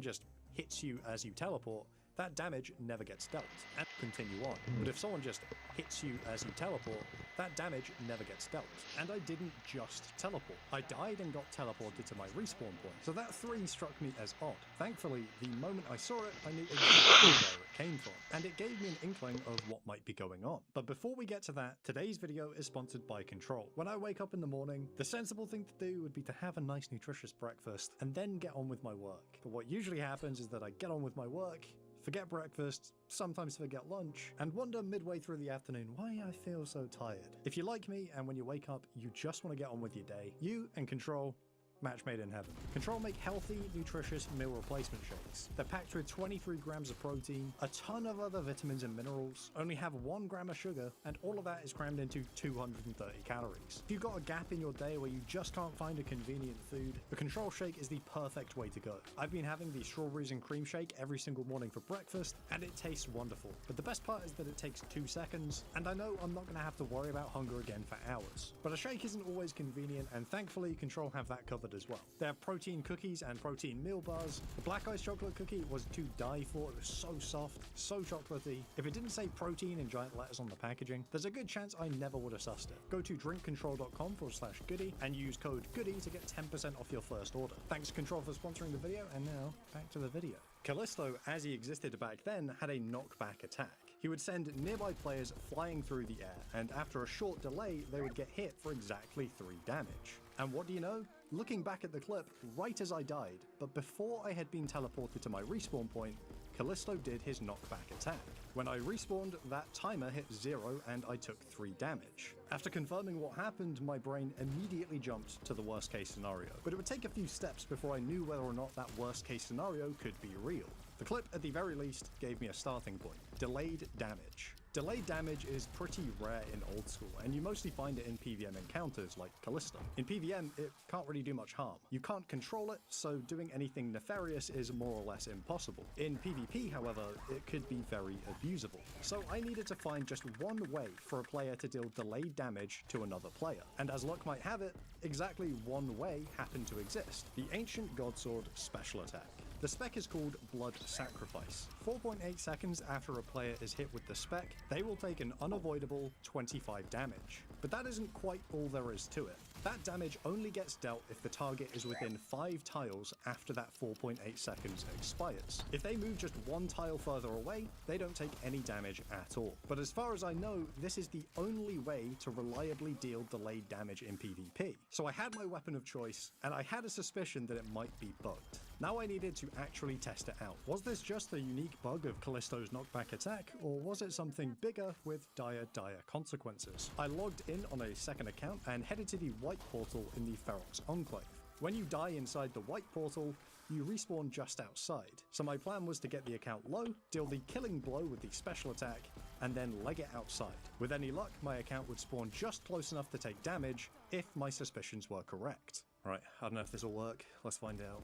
just hits you as you teleport, that damage never gets dealt, and continue on. But if someone just hits you as you teleport, that damage never gets dealt. And I didn't just teleport. I died and got teleported to my respawn point. So that 3 struck me as odd. Thankfully, the moment I saw it, I knew exactly where it came from. And it gave me an inkling of what might be going on. But before we get to that, today's video is sponsored by Control. When I wake up in the morning, the sensible thing to do would be to have a nice nutritious breakfast and then get on with my work. But what usually happens is that I get on with my work, forget breakfast, sometimes forget lunch, and wonder midway through the afternoon why I feel so tired. If you're like me and when you wake up you just want to get on with your day, you and Control, match made in heaven. Control make healthy, nutritious meal replacement shakes. They're packed with 23 grams of protein, a ton of other vitamins and minerals, only have 1 gram of sugar, and all of that is crammed into 230 calories. If you've got a gap in your day where you just can't find a convenient food, the Control shake is the perfect way to go. I've been having the strawberries and cream shake every single morning for breakfast, and it tastes wonderful. But the best part is that it takes 2 seconds, and I know I'm not going to have to worry about hunger again for hours. But a shake isn't always convenient, and thankfully Control have that covered as well. They have protein cookies and protein meal bars. The black ice chocolate cookie was to die for. It was so soft, so chocolatey. If it didn't say protein in giant letters on the packaging, there's a good chance I never would have sussed it. Go to drinkcontrol.com/goody and use code GOODY to get 10% off your first order. Thanks Control for sponsoring the video, and now back to the video. Callisto, as he existed back then, had a knockback attack. He would send nearby players flying through the air, and after a short delay, they would get hit for exactly 3 damage. And what do you know? Looking back at the clip, right as I died, but before I had been teleported to my respawn point, Callisto did his knockback attack. When I respawned, that timer hit 0 and I took 3 damage. After confirming what happened, my brain immediately jumped to the worst case scenario, but it would take a few steps before I knew whether or not that worst case scenario could be real. The clip, at the very least, gave me a starting point. Delayed damage. Delayed damage is pretty rare in old school, and you mostly find it in PvM encounters like Callisto. In PvM, it can't really do much harm. You can't control it, so doing anything nefarious is more or less impossible. In PvP, however, it could be very abusable. So I needed to find just one way for a player to deal delayed damage to another player. And as luck might have it, exactly one way happened to exist: the Ancient Godsword Special Attack. The spec is called Blood Sacrifice. 4.8 seconds after a player is hit with the spec, they will take an unavoidable 25 damage. But that isn't quite all there is to it. That damage only gets dealt if the target is within 5 tiles after that 4.8 seconds expires. If they move just 1 tile further away, they don't take any damage at all. But as far as I know, this is the only way to reliably deal delayed damage in PvP. So I had my weapon of choice, and I had a suspicion that it might be bugged. Now I needed to actually test it out. Was this just a unique bug of Callisto's knockback attack, or was it something bigger with dire consequences? I logged in on a second account and headed to the White Portal in the Ferox Enclave. When you die inside the White Portal, you respawn just outside. So my plan was to get the account low, deal the killing blow with the special attack, and then leg it outside. With any luck, my account would spawn just close enough to take damage if my suspicions were correct. Right, I don't know if this will work. Let's find out.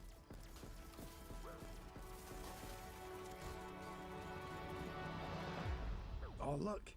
Oh, look!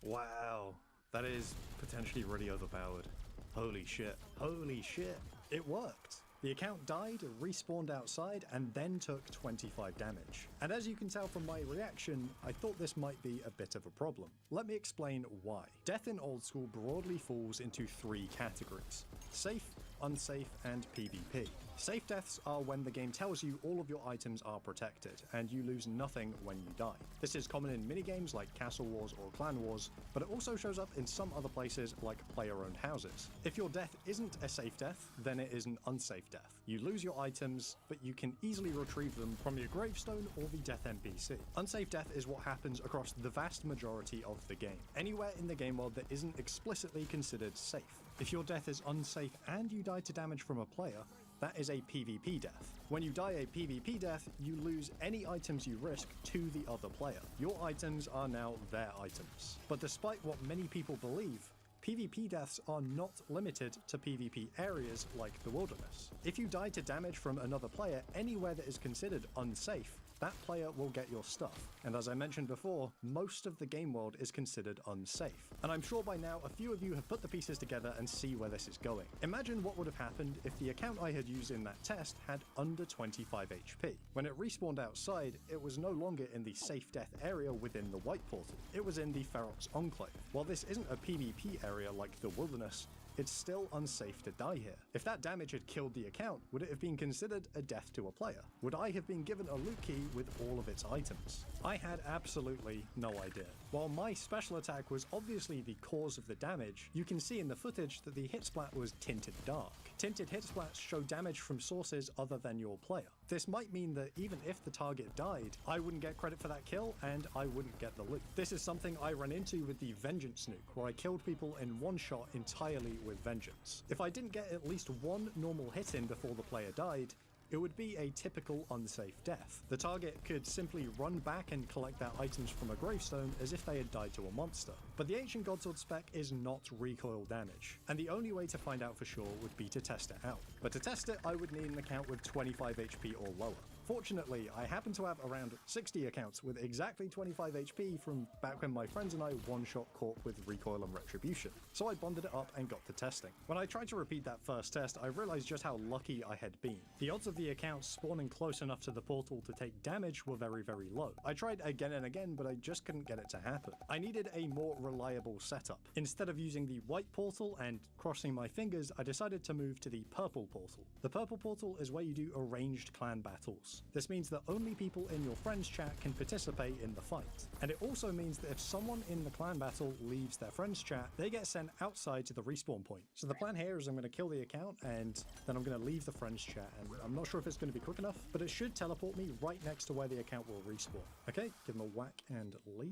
Wow, that is potentially really overpowered. Holy shit. Holy shit. It worked. The account died, respawned outside, and then took 25 damage. And as you can tell from my reaction, I thought this might be a bit of a problem. Let me explain why. Death in old school broadly falls into 3 categories: safe, unsafe, and PvP. Safe deaths are when the game tells you all of your items are protected, and you lose nothing when you die. This is common in minigames like Castle Wars or Clan Wars, but it also shows up in some other places like player-owned houses. If your death isn't a safe death, then it is an unsafe death. You lose your items, but you can easily retrieve them from your gravestone or the death NPC. Unsafe death is what happens across the vast majority of the game, anywhere in the game world that isn't explicitly considered safe. If your death is unsafe and you die to damage from a player, that is a PvP death. When you die a PvP death, you lose any items you risk to the other player. Your items are now their items. But despite what many people believe, PvP deaths are not limited to PvP areas like the wilderness. If you die to damage from another player anywhere that is considered unsafe, that player will get your stuff. And as I mentioned before, most of the game world is considered unsafe. And I'm sure by now a few of you have put the pieces together and see where this is going. Imagine what would have happened if the account I had used in that test had under 25 HP. When it respawned outside, it was no longer in the safe death area within the White Portal. It was in the Ferox Enclave. While this isn't a PvP area like the Wilderness, it's still unsafe to die here. If that damage had killed the account, would it have been considered a death to a player? Would I have been given a loot key with all of its items? I had absolutely no idea. While my special attack was obviously the cause of the damage, you can see in the footage that the hit splat was tinted dark. Tinted hit splats show damage from sources other than your player. This might mean that even if the target died, I wouldn't get credit for that kill and I wouldn't get the loot. This is something I ran into with the Vengeance nuke, where I killed people in one shot entirely with Vengeance. If I didn't get at least one normal hit in before the player died, it would be a typical unsafe death. The target could simply run back and collect their items from a gravestone as if they had died to a monster. But the Ancient Godsword spec is not recoil damage, and the only way to find out for sure would be to test it out. But to test it, I would need an account with 25 HP or lower. Fortunately, I happen to have around 60 accounts with exactly 25 HP from back when my friends and I one-shot Corp with Recoil and Retribution, so I bonded it up and got to testing. When I tried to repeat that first test, I realized just how lucky I had been. The odds of the account spawning close enough to the portal to take damage were very, very low. I tried again and again, but I just couldn't get it to happen. I needed a more reliable setup. Instead of using the white portal and crossing my fingers, I decided to move to the purple portal. The purple portal is where you do arranged clan battles. This means that only people in your friends chat can participate in the fight. And it also means that if someone in the clan battle leaves their friends chat, they get sent outside to the respawn point. So the plan here is I'm going to kill the account and then I'm going to leave the friends chat, and I'm not sure if it's going to be quick enough, but it should teleport me right next to where the account will respawn. Okay, give them a whack and leave.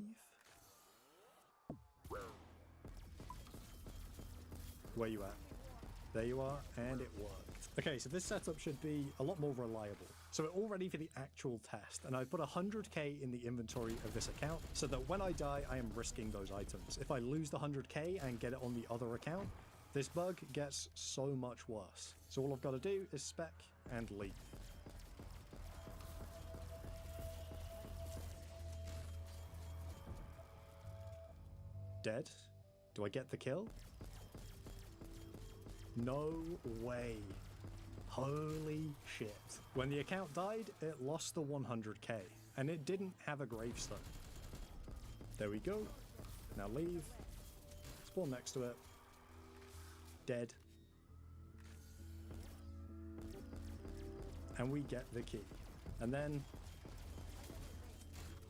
Where you at? There you are, and it worked. Okay, so this setup should be a lot more reliable. So we're all ready for the actual test, and I've put 100k in the inventory of this account so that when I die, I am risking those items. If I lose the 100k and get it on the other account, this bug gets so much worse. So all I've got to do is spec and leave. Dead? Do I get the kill? No way. Holy shit. When the account died, it lost the 100k, and it didn't have a gravestone. There we go. Now leave. Spawn next to it. Dead. And we get the key. And then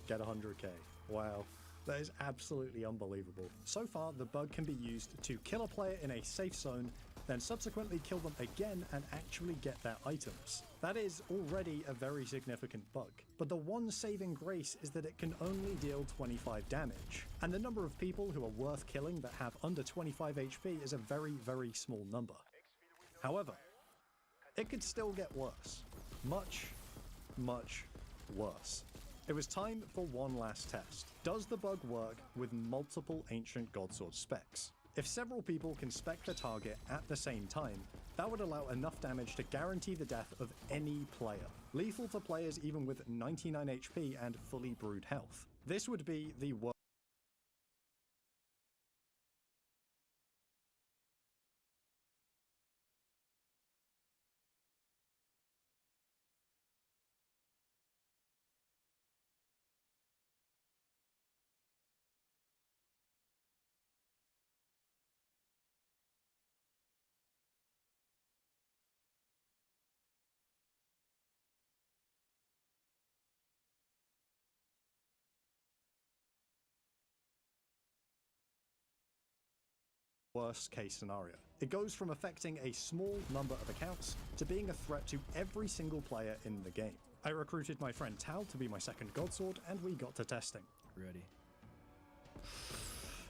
get 100k. Wow. That is absolutely unbelievable. So far, the bug can be used to kill a player in a safe zone, then subsequently kill them again and actually get their items. That is already a very significant bug. But the one saving grace is that it can only deal 25 damage. And the number of people who are worth killing that have under 25 HP is a very, very small number. However, it could still get worse. Much, much worse. It was time for one last test. Does the bug work with multiple Ancient Godsword specs? If several people can spec the target at the same time, that would allow enough damage to guarantee the death of any player. Lethal for players even with 99 HP and fully brewed health. This would be the worst. Worst case scenario. It goes from affecting a small number of accounts to being a threat to every single player in the game. I recruited my friend Tal to be my second Godsword, and we got to testing. Ready.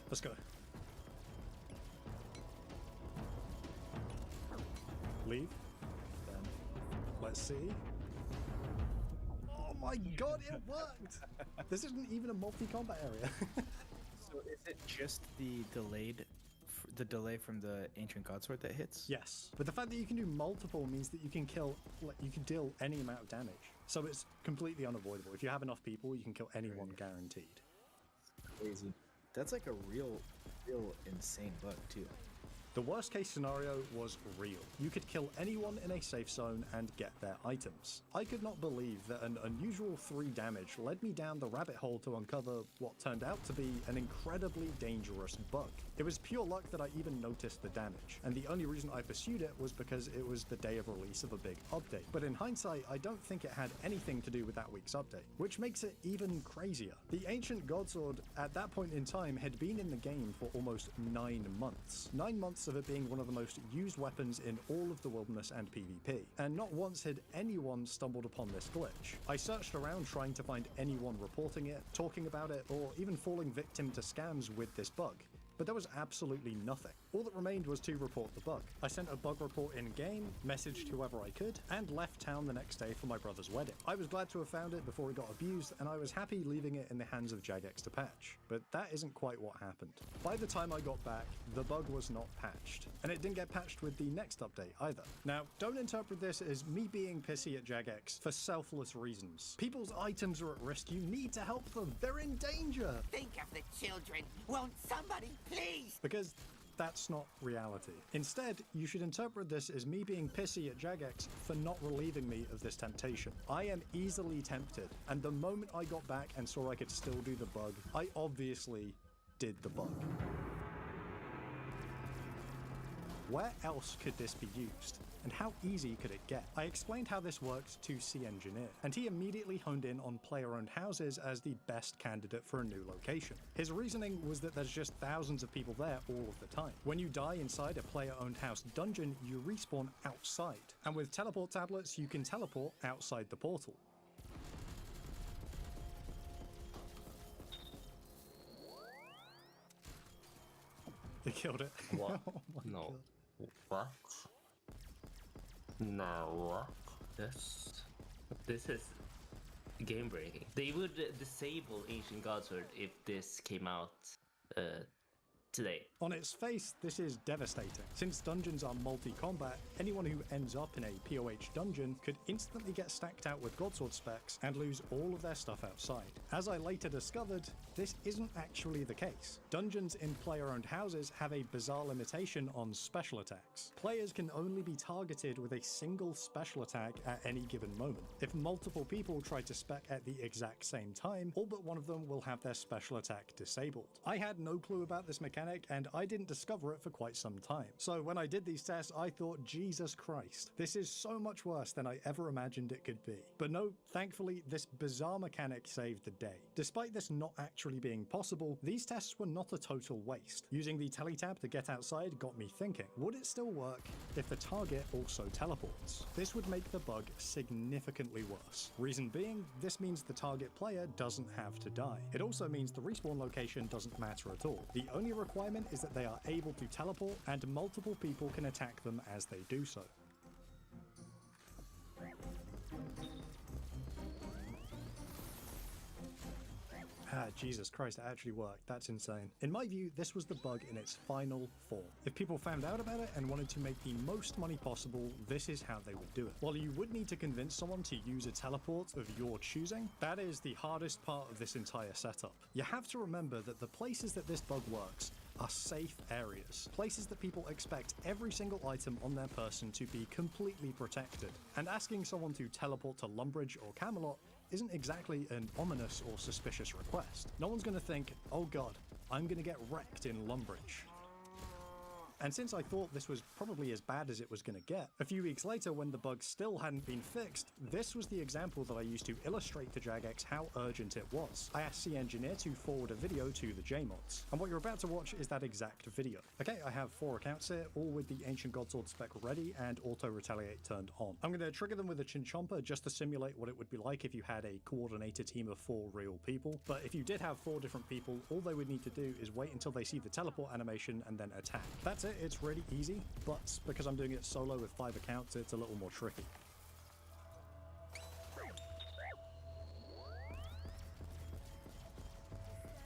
Let's go. Leave. Then. Let's see. Oh my god, it worked! This isn't even a multi-combat area. So is it just the delayed the delay from the Ancient Godsword that hits? Yes, but the fact that you can do multiple means that you can kill, like, you can deal any amount of damage. So it's completely unavoidable. If you have enough people, you can kill anyone guaranteed. Crazy. That's like a real insane bug too. The worst case scenario was real. You could kill anyone in a safe zone and get their items. I could not believe that an unusual 3 damage led me down the rabbit hole to uncover what turned out to be an incredibly dangerous bug. It was pure luck that I even noticed the damage, and the only reason I pursued it was because it was the day of release of a big update. But in hindsight, I don't think it had anything to do with that week's update, which makes it even crazier. The Ancient Godsword at that point in time had been in the game for almost 9 months. 9 months of it being one of the most used weapons in all of the Wilderness and PvP, and not once had anyone stumbled upon this glitch. I searched around trying to find anyone reporting it, talking about it, or even falling victim to scams with this bug, but there was absolutely nothing. All that remained was to report the bug. I sent a bug report in-game, messaged whoever I could, and left town the next day for my brother's wedding. I was glad to have found it before it got abused, and I was happy leaving it in the hands of Jagex to patch. But that isn't quite what happened. By the time I got back, the bug was not patched, and it didn't get patched with the next update either. Now, don't interpret this as me being pissy at Jagex for selfless reasons. People's items are at risk, you need to help them, they're in danger! Think of the children. Won't somebody please? Because that's not reality. Instead, you should interpret this as me being pissy at Jagex for not relieving me of this temptation. I am easily tempted, and the moment I got back and saw I could still do the bug, I obviously did the bug. Where else could this be used? And how easy could it get? I explained how this worked to CEngineer, and he immediately honed in on player-owned houses as the best candidate for a new location. His reasoning was that there's just thousands of people there all of the time. When you die inside a player-owned house dungeon, you respawn outside. And with teleport tablets, you can teleport outside the portal. They killed it. What? Oh my No. God. What? No, what? This is game breaking. They would disable Ancient Godsword if this came out today. On its face, this is devastating. Since dungeons are multi-combat, anyone who ends up in a POH dungeon could instantly get stacked out with Godsword specs and lose all of their stuff outside. As I later discovered, this isn't actually the case. Dungeons in player-owned houses have a bizarre limitation on special attacks. Players can only be targeted with a single special attack at any given moment. If multiple people try to spec at the exact same time, all but one of them will have their special attack disabled. I had no clue about this mechanic, and I didn't discover it for quite some time. So when I did these tests, I thought, Jesus Christ, this is so much worse than I ever imagined it could be. But no, thankfully, this bizarre mechanic saved the day. Despite this not actually being possible, these tests were not a total waste. Using the teletab to get outside got me thinking, would it still work if the target also teleports? This would make the bug significantly worse. Reason being, this means the target player doesn't have to die. It also means the respawn location doesn't matter at all. The only requirement is that they are able to teleport, and multiple people can attack them as they do so. Jesus Christ, it actually worked. That's insane. In my view, this was the bug in its final form. If people found out about it and wanted to make the most money possible, this is how they would do it. While you would need to convince someone to use a teleport of your choosing, that is the hardest part of this entire setup. You have to remember that the places that this bug works are safe areas, places that people expect every single item on their person to be completely protected. And asking someone to teleport to Lumbridge or Camelot isn't exactly an ominous or suspicious request. No one's gonna think, oh god, I'm gonna get wrecked in Lumbridge. And since I thought this was probably as bad as it was going to get, a few weeks later when the bug still hadn't been fixed, this was the example that I used to illustrate to Jagex how urgent it was. I asked CEngineer to forward a video to the JMods, and what you're about to watch is that exact video. Okay, I have 4 accounts here, all with the Ancient Godsword spec ready and Auto Retaliate turned on. I'm going to trigger them with a Chinchomper just to simulate what it would be like if you had a coordinated team of 4 real people, but if you did have 4 different people, all they would need to do is wait until they see the teleport animation and then attack. That's it. It's really easy, but because I'm doing it solo with 5 accounts, it's a little more tricky.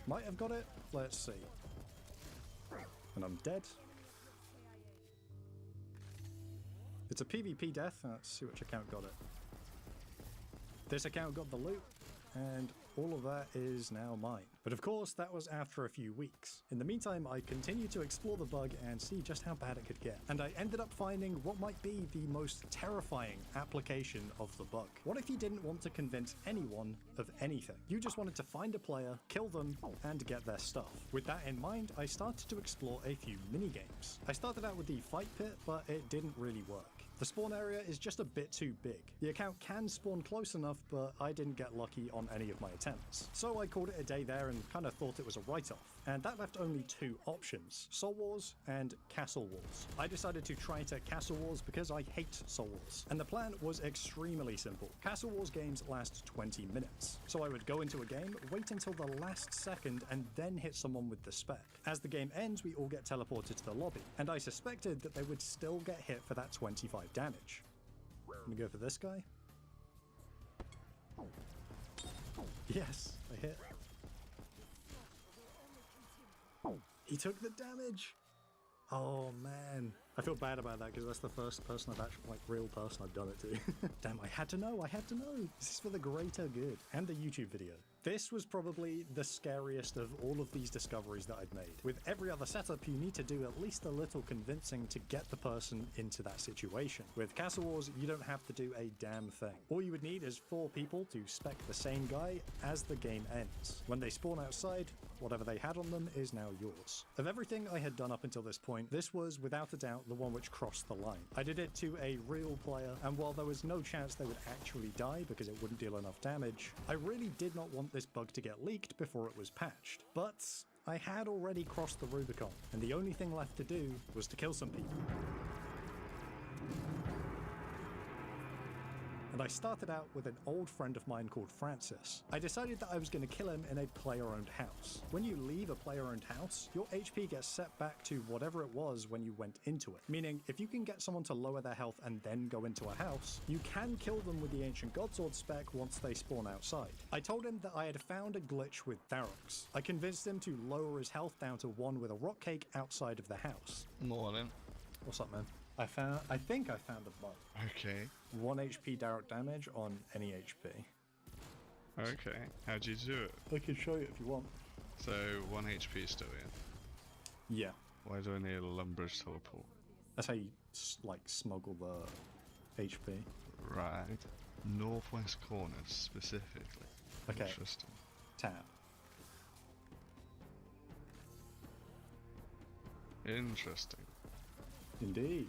Might have got it, let's see. And I'm dead. It's a PvP death. Let's see which account got it. This account got the loot, and all of that is now mine. But of course, that was after a few weeks. In the meantime, I continued to explore the bug and see just how bad it could get. And I ended up finding what might be the most terrifying application of the bug. What if you didn't want to convince anyone of anything? You just wanted to find a player, kill them, and get their stuff. With that in mind, I started to explore a few minigames. I started out with the fight pit, but it didn't really work. The spawn area is just a bit too big. The account can spawn close enough, but I didn't get lucky on any of my attempts. So I called it a day there and kind of thought it was a write-off. And that left only two options, Soul Wars and Castle Wars. I decided to try to Castle Wars because I hate Soul Wars. And the plan was extremely simple. Castle Wars games last 20 minutes. So I would go into a game, wait until the last second, and then hit someone with the spec. As the game ends, we all get teleported to the lobby. And I suspected that they would still get hit for that 25 damage. I'm gonna go for this guy. Yes, I hit. He took the damage! Oh man. I feel bad about that because that's the first person I've actually, like, real person I've done it to. Damn, I had to know. This is for the greater good. And the YouTube video. This was probably the scariest of all of these discoveries that I'd made. With every other setup, you need to do at least a little convincing to get the person into that situation. With Castle Wars, you don't have to do a damn thing. All you would need is 4 people to spec the same guy as the game ends. When they spawn outside, whatever they had on them is now yours. Of everything I had done up until this point, this was without a doubt the one which crossed the line. I did it to a real player, and while there was no chance they would actually die because it wouldn't deal enough damage, I really did not want this bug to get leaked before it was patched. But I had already crossed the Rubicon, and the only thing left to do was to kill some people. And I started out with an old friend of mine called Francis. I decided that I was going to kill him in a player-owned house. When you leave a player-owned house, your HP gets set back to whatever it was when you went into it. Meaning, if you can get someone to lower their health and then go into a house, you can kill them with the Ancient Godsword spec once they spawn outside. I told him that I had found a glitch with Tharox. I convinced him to lower his health down to 1 with a rock cake outside of the house. Morning. What's up, man? I think I found a bug. Okay. 1 HP direct damage on any HP. Okay. How'd you do it? I can show you if you want. So 1 HP still in? Yeah. Why do I need a Lumbridge teleport? That's how you like smuggle the HP. Right. Northwest corner specifically. Okay. Interesting. Tap. Interesting. Indeed.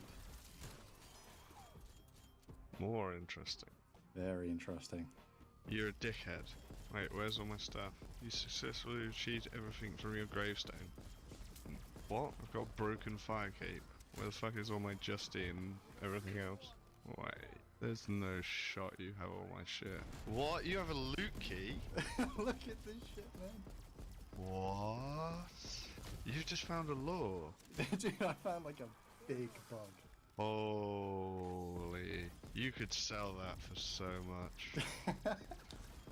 More interesting. Very interesting. You're a dickhead. Wait, where's all my stuff? You successfully achieved everything from your gravestone. What? I've got a broken fire cape. Where the fuck is all my Justy and everything else? Wait, there's no shot you have all my shit. What? You have a loot key? Look at this shit, man. What? You just found a law. Dude, I found like a big bug. Holy. You could sell that for so much.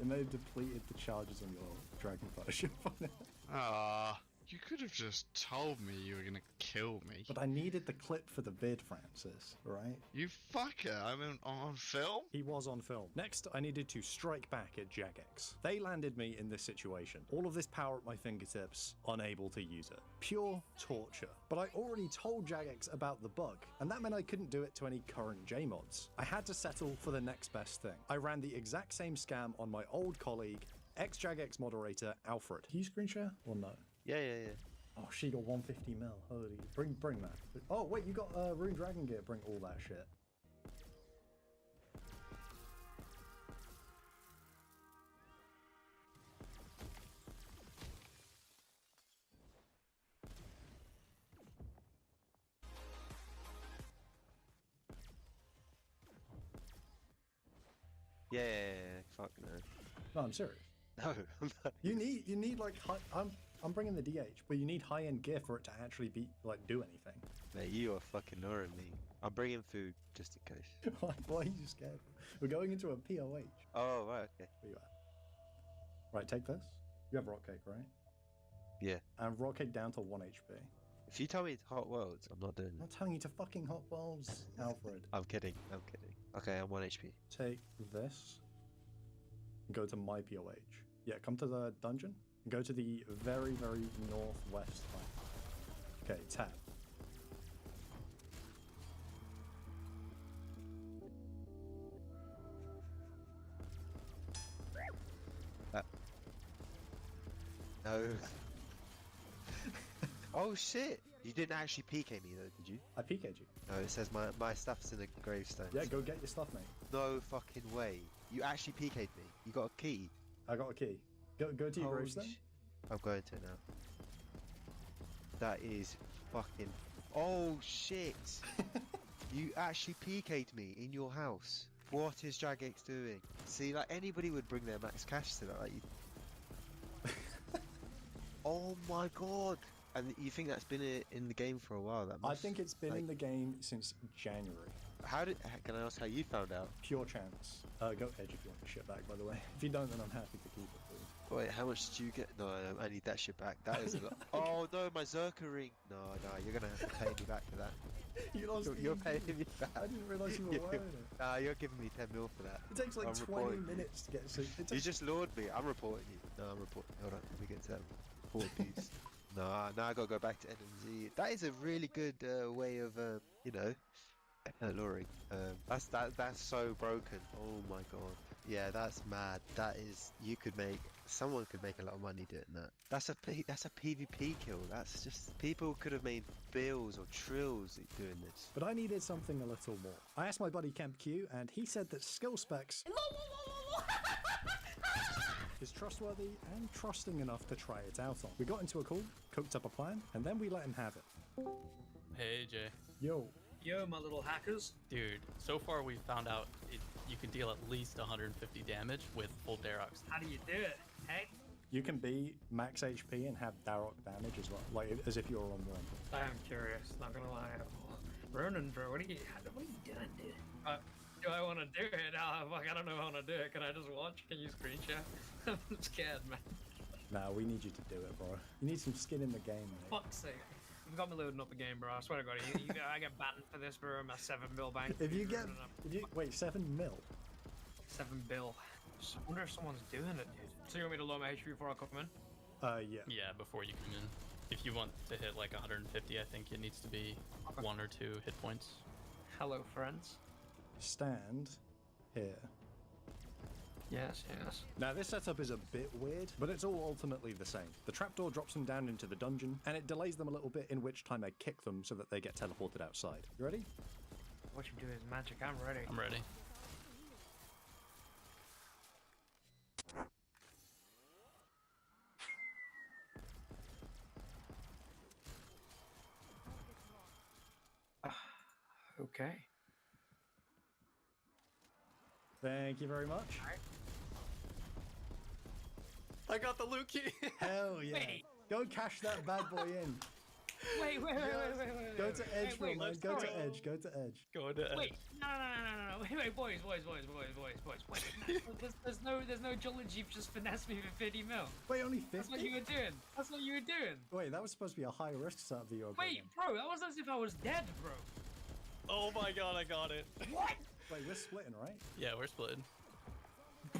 It may have depleted the charges on your dragon fellowship on it. Ah, you could have just told me you were gonna kill me. But I needed the clip for the vid, Francis, right? You fucker, I'm on film? He was on film. Next, I needed to strike back at Jagex. They landed me in this situation. All of this power at my fingertips, unable to use it. Pure torture. But I already told Jagex about the bug, and that meant I couldn't do it to any current JMods. I had to settle for the next best thing. I ran the exact same scam on my old colleague, ex-Jagex moderator, Alfred. Can you screen share or no? Yeah. Oh, she got 150 mil. Holy, bring that. Oh wait, you got Rune Dragon gear. Bring all that shit. Yeah. Fuck no. No, I'm serious. No, I'm not. You need like high, I'm bringing the DH, but you need high-end gear for it to actually be like do anything. Mate, you are fucking ignoring me. I'm bringing food just in case. Why are you scared? We're going into a POH. Oh right, okay. Where you at? Right, take this. You have rock cake, right? Yeah. And rock cake down to 1 HP. If you tell me it's Hot Worlds, I'm not doing I'm not it. telling you to fucking Hot Worlds, Alfred. I'm kidding. I'm kidding. Okay, I'm 1 HP. Take this. Go to my POH. Yeah, come to the dungeon. Go to the very, very northwest line. Okay, tab. No. Oh shit! You didn't actually PK me though, did you? I PK'd you. No, it says my stuff's in the gravestone. Yeah, go get your stuff, mate. No fucking way. You actually PK'd me. You got a key. I got a key. Go to your Holy gravestone. I'm going to now. That is fucking... Oh shit! You actually PK'd me in your house. What is Jagex doing? See, like anybody would bring their max cash to that. Like, oh my god! And you think that's been in the game for a while? That I must, think it's been like, in the game since January. Can I ask how you found out? Pure chance. Go Edge if you want your shit back, by the way. If you don't, then I'm happy to keep it for you. Wait, how much did you get? No, I need that shit back. That is a lot. Oh no, my Zerka ring. No, you're gonna have to pay me back for that. You lost You're paying me back. I didn't realise you were wearing it. Nah, you're giving me 10 mil for that. It takes like I'm 20 reporting you. minutes to get so. You just lured me. I'm reporting you. No, I'm reporting. Hold on, let me get to that. Report piece. Nah, now I gotta go back to NMZ. That is a really good way of, luring. That's so broken. Oh my god. Yeah, that's mad. That is. Someone could make a lot of money doing that. That's a PvP kill. That's just people could have made bills or trills doing this. But I needed something a little more. I asked my buddy Camp Q, and he said that skill specs is trustworthy and trusting enough to try it out on. We got into a call, cooked up a plan, and then we let him have it. Hey, Jay. Yo. Yo, my little hackers. Dude, so far we found out you can deal at least 150 damage with full Darox. How do you do it? Hey? You can be max HP and have Darok damage as well, like as if you're on one. I am curious, not gonna lie. Ronan, bro, what are you doing, dude? Do I want to do it? Fuck, I don't know if I want to do it. Can I just watch? Can you screen share? I'm scared, man. Nah, we need you to do it, bro. You need some skin in the game, mate. Fuck's sake. You've got me loading up the game, bro. I swear to God, I get banned for this, bro. My 7 bill bank. Wait, 7 mil? 7 bill. I wonder if someone's doing it, dude. So you want me to lower my HP before I come in? Yeah. Yeah, before you come in. If you want to hit like 150, I think it needs to be 1 or 2 hit points. Hello, friends. Stand here. Yes, yes. Now this setup is a bit weird, but it's all ultimately the same. The trapdoor drops them down into the dungeon, and it delays them a little bit, in which time I kick them so that they get teleported outside. You ready? What you do is magic. I'm ready. I'm ready. Okay. Thank you very much. I got the loot key. Hell yeah. Wait. Go cash that bad boy in. Wait. Go to Edge, man. Go to Edge. Go to Edge. Go to Edge. Wait, no. Wait, boys. Wait. There's no Jollage. You've just finessed me for 50 mil. Wait, only 50? That's what you were doing. Wait, that was supposed to be a high risk setup that you were Wait, bro, that was as if I was dead, bro. Oh my god, I got it. What? Wait, we're splitting, right? Yeah, we're splitting.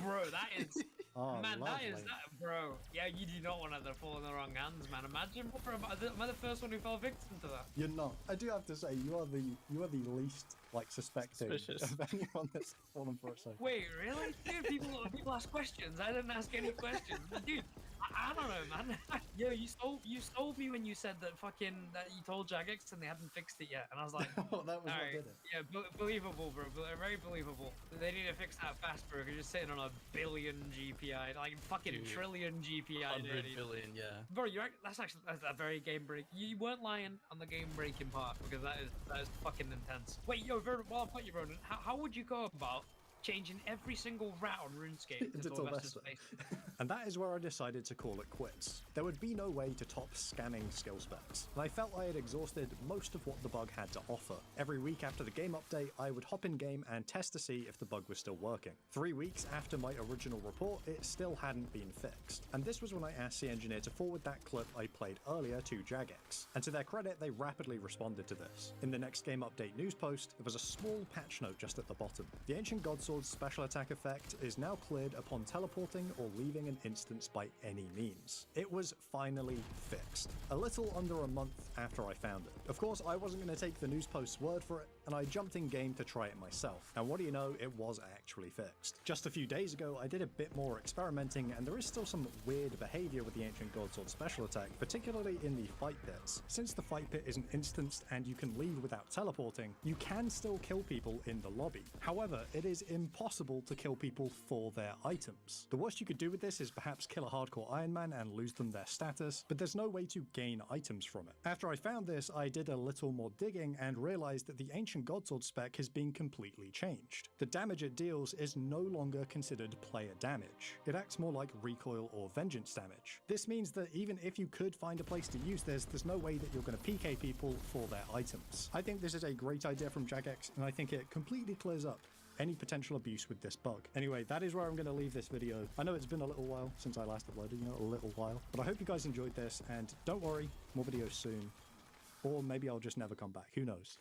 Bro, that is... Oh, man, lovely. that is that, bro. Yeah, you do not want to fall in the wrong hands, man. Imagine, bro, am I the first one who fell victim to that? You're not. I do have to say, you are the least like suspected Suspicious. of anyone that's fallen for it so far. Wait, really? Dude, people ask questions. I didn't ask any questions. Dude, I don't know, man. Yo, you stole me when you said that you told Jagex and they hadn't fixed it yet. And I was like, oh, that was what alright, did it. yeah, believable, bro. Very believable. They need to fix that fast, bro. Because you're sitting on a billion GPI, like fucking Dude, trillion GPI. 100 billion, yeah. Bro, that's a very game break. You weren't lying on the game breaking part because that is fucking intense. Wait, yo, Vernon, while I've got you, Ronan, how would you go about changing every single route on RuneScape Into to Torvestor's Torvestor. face. And that is where I decided to call it quits. There would be no way to top scanning skill specs, and I felt I had exhausted most of what the bug had to offer. Every week after the game update, I would hop in game and test to see if the bug was still working. 3 weeks after my original report, it still hadn't been fixed. And this was when I asked the engineer to forward that clip I played earlier to Jagex. And to their credit, they rapidly responded to this. In the next game update news post, there was a small patch note just at the bottom. The Ancient Godsword's special attack effect is now cleared upon teleporting or leaving an instance by any means. It was finally fixed, a little under a month after I found it. Of course, I wasn't going to take the news post's word for it, and I jumped in game to try it myself. And what do you know, it was actually fixed. Just a few days ago, I did a bit more experimenting, and there is still some weird behavior with the Ancient Godsword special attack, particularly in the fight pits. Since the fight pit isn't instanced and you can leave without teleporting, you can still kill people in the lobby. However, it is impossible to kill people for their items. The worst you could do with this is perhaps kill a hardcore Iron Man and lose them their status, but there's no way to gain items from it. After I found this, I did a little more digging and realized that the Ancient Godsword spec has been completely changed. The damage it deals is no longer considered player damage. It acts more like recoil or vengeance damage. This means that even if you could find a place to use this, there's no way that you're going to PK people for their items. I think this is a great idea from Jagex, and I think it completely clears up any potential abuse with this bug. Anyway, that is where I'm going to leave this video. I know it's been a little while since I last uploaded, a little while, but I hope you guys enjoyed this, and don't worry, more videos soon. Or maybe I'll just never come back, who knows.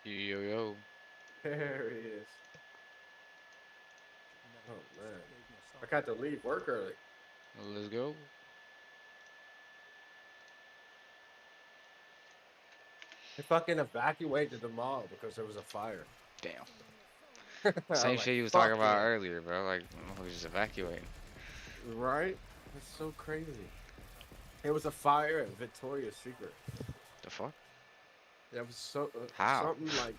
Yo, yo. There he is. Oh man, I got to leave work early. Well, let's go. They fucking evacuated the mall because there was a fire. Damn. I'm Same like, shit you was fuck talking about yeah. earlier, bro. Like, we just evacuating. Right? That's so crazy. It was a fire at Victoria's Secret. The fuck? That was so How? something like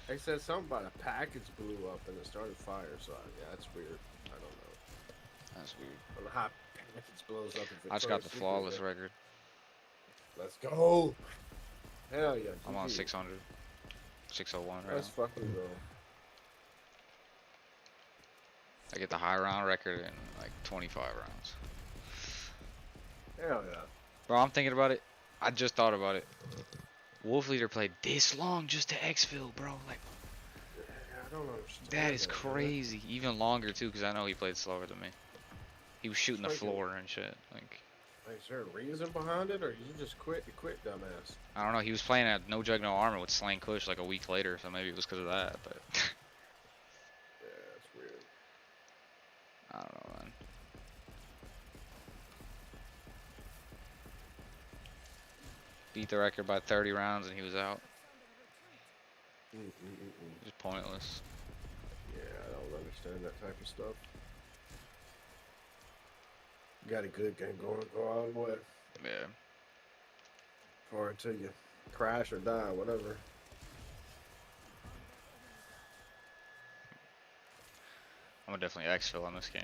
they said something about a package blew up and it started fire. So yeah, that's weird. I don't know. That's weird. I don't know how a package blows up. At I just got Victoria's the Secret, flawless but record. Let's go. Hell yeah. I'm on GG. 600. 601 right Let's now. fucking go. I get the high round record in like 25 rounds. Hell yeah. Bro, I'm thinking about it. I just thought about it. Wolf Leader played this long just to exfil, bro. Like, I don't understand. that is man. crazy. Even longer too, because I know he played slower than me. He was shooting the Like, floor and shit. Like, is there a reason behind it, or you just quit? You quit, dumbass. I don't know. He was playing at No Jug No Armor with Slang Kush like a week later, so maybe it was because of that. But Yeah, that's weird. I don't know, man. Beat the record by 30 rounds and he was out. Just pointless. Yeah, I don't understand that type of stuff. You got a good game going, go all the way. Yeah. Or until you crash or die, whatever. I'm gonna definitely exfil on this game.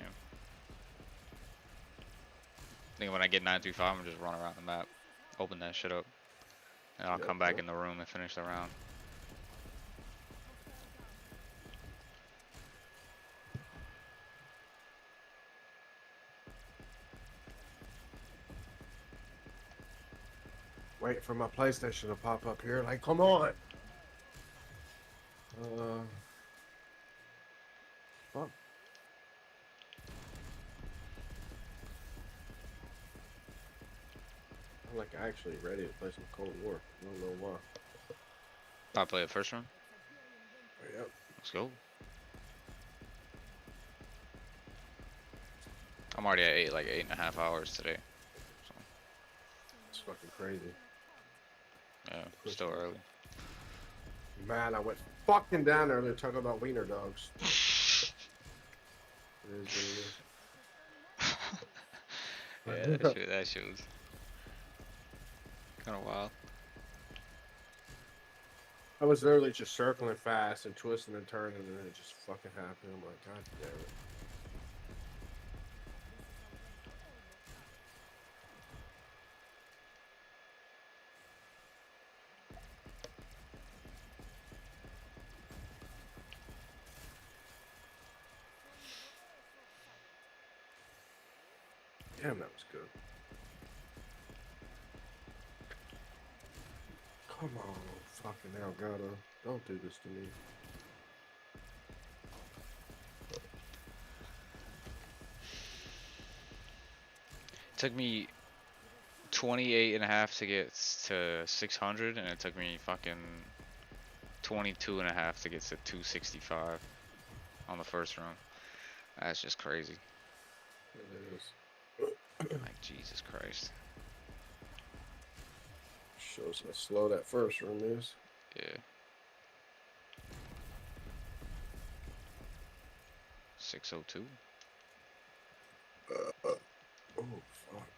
I think when I get 935, I'm gonna just run around the map, open that shit up, and I'll come back in the room and finish the round. Wait for my PlayStation to pop up here. Like, come on. Fuck. I'm like actually ready to play some Cold War. I don't know why. I'll play it first round. Yep. Let's go. I'm already at like 8.5 hours today. So. It's fucking crazy. Yeah, still early. Man, I went fucking down there to talk about wiener dogs. It is what it is. Yeah, that shit was kind of wild. I was literally just circling fast and twisting and turning, and then it just fucking happened. I'm like, God damn it. Damn, that was good. Come on, fucking Elgato. Don't do this to me. Took me 28.5 to get to 600, and it took me fucking 22.5 to get to 265 on the first run. That's just crazy. It is. Like, Jesus Christ. Shows how slow that first run is. Yeah. 602. Oh, fuck.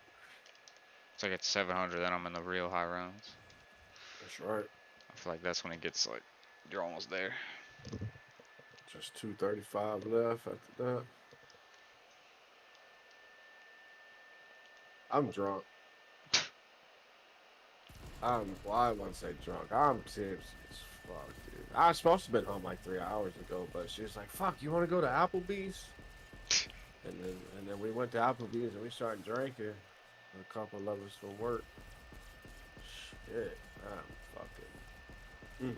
It's like at 700, then I'm in the real high rounds. That's right. I feel like that's when it gets like, you're almost there. Just 235 left after that. I'm drunk. Well, I wouldn't say drunk. I'm tipsy as fuck, dude. I was supposed to have been home like 3 hours ago, but she was like, fuck, you want to go to Applebee's? And then we went to Applebee's and we started drinking. A couple of us from work. Shit, I'm fucking...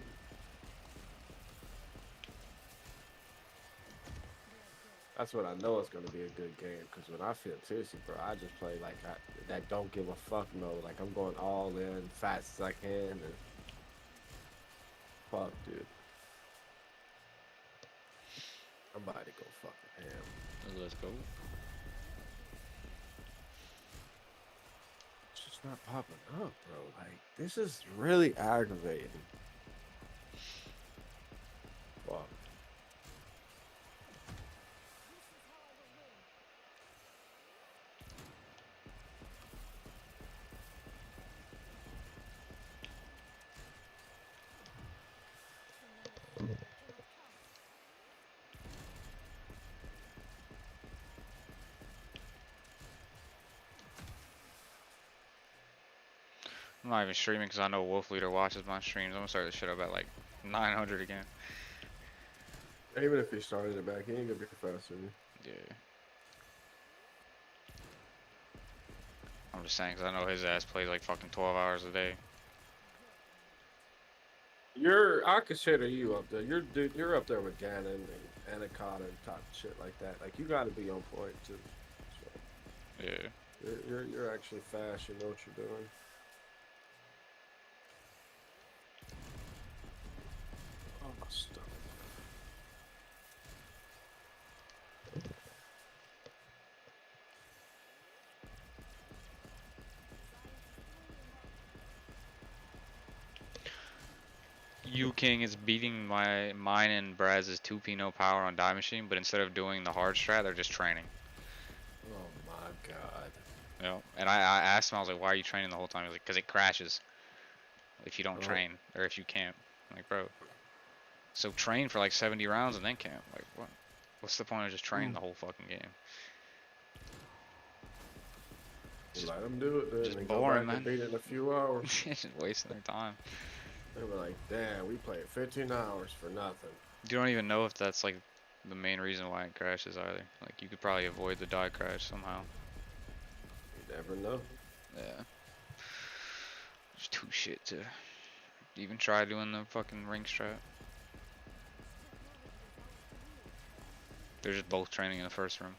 That's when I know it's gonna be a good game, because when I feel tipsy, bro, I just play like that don't give a fuck mode. Like, I'm going all in fast as I can. And Fuck, dude. I'm about to go fucking ham. Let's go. It's just not popping up, bro. Like, this is really aggravating. Fuck. I'm not even streaming because I know Wolf Leader watches my streams. I'm gonna start this shit up at like 900 again. Even if he started it back, he ain't gonna be faster than me. Yeah. I'm just saying because I know his ass plays like fucking 12 hours a day. I consider you up there. You're up there with Ganon and Anaconda and top shit like that. Like, you gotta be on point too. So, yeah. You're actually fast. You know what you're doing. Oh, my stomach. Yu King is beating mine and Braz's 2P no power on Die Machine, but instead of doing the hard strat, they're just training. Oh my god. You know? And I asked him, I was like, why are you training the whole time? He was like, because it crashes if you don't train or if you camp. I'm like, bro, so train for like 70 rounds and then camp. Like, what? What's the point of just training the whole fucking game? Just, let them do it then. Just and boring, go back man. and beat it in a few hours. Just wasting their time. They were like, damn, we played 15 hours for nothing. You don't even know if that's like the main reason why it crashes either. Like, you could probably avoid the die crash somehow. You never know. Yeah. It's too shit to even try doing the fucking ring strat. They're just both training in the first room.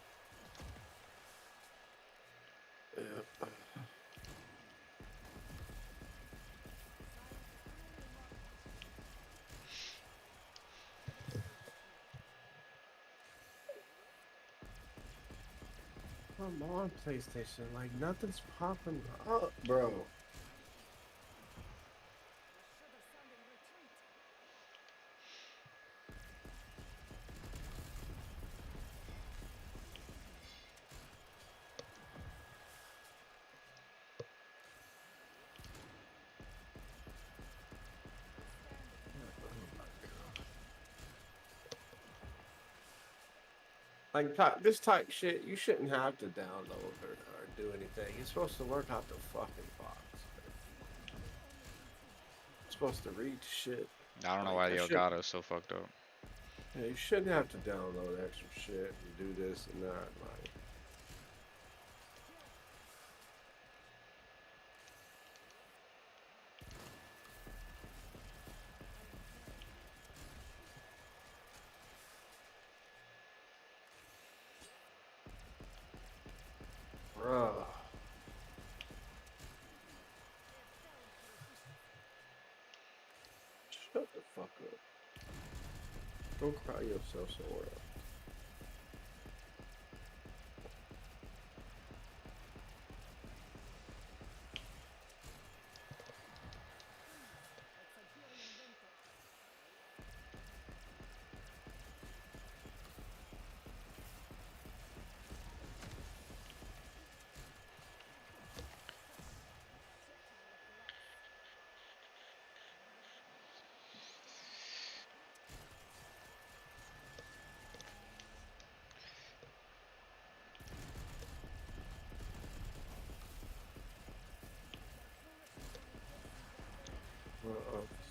Yeah. Come on, PlayStation. Like, nothing's popping up, bro. Like, this type shit, you shouldn't have to download or do anything. You're supposed to work out the fucking box. You're supposed to read shit. I don't know why the Elgato's so fucked up. Yeah, you shouldn't have to download extra shit and do this and that. Like, bruh. Shut the fuck up. Don't cry yourself somewhere else.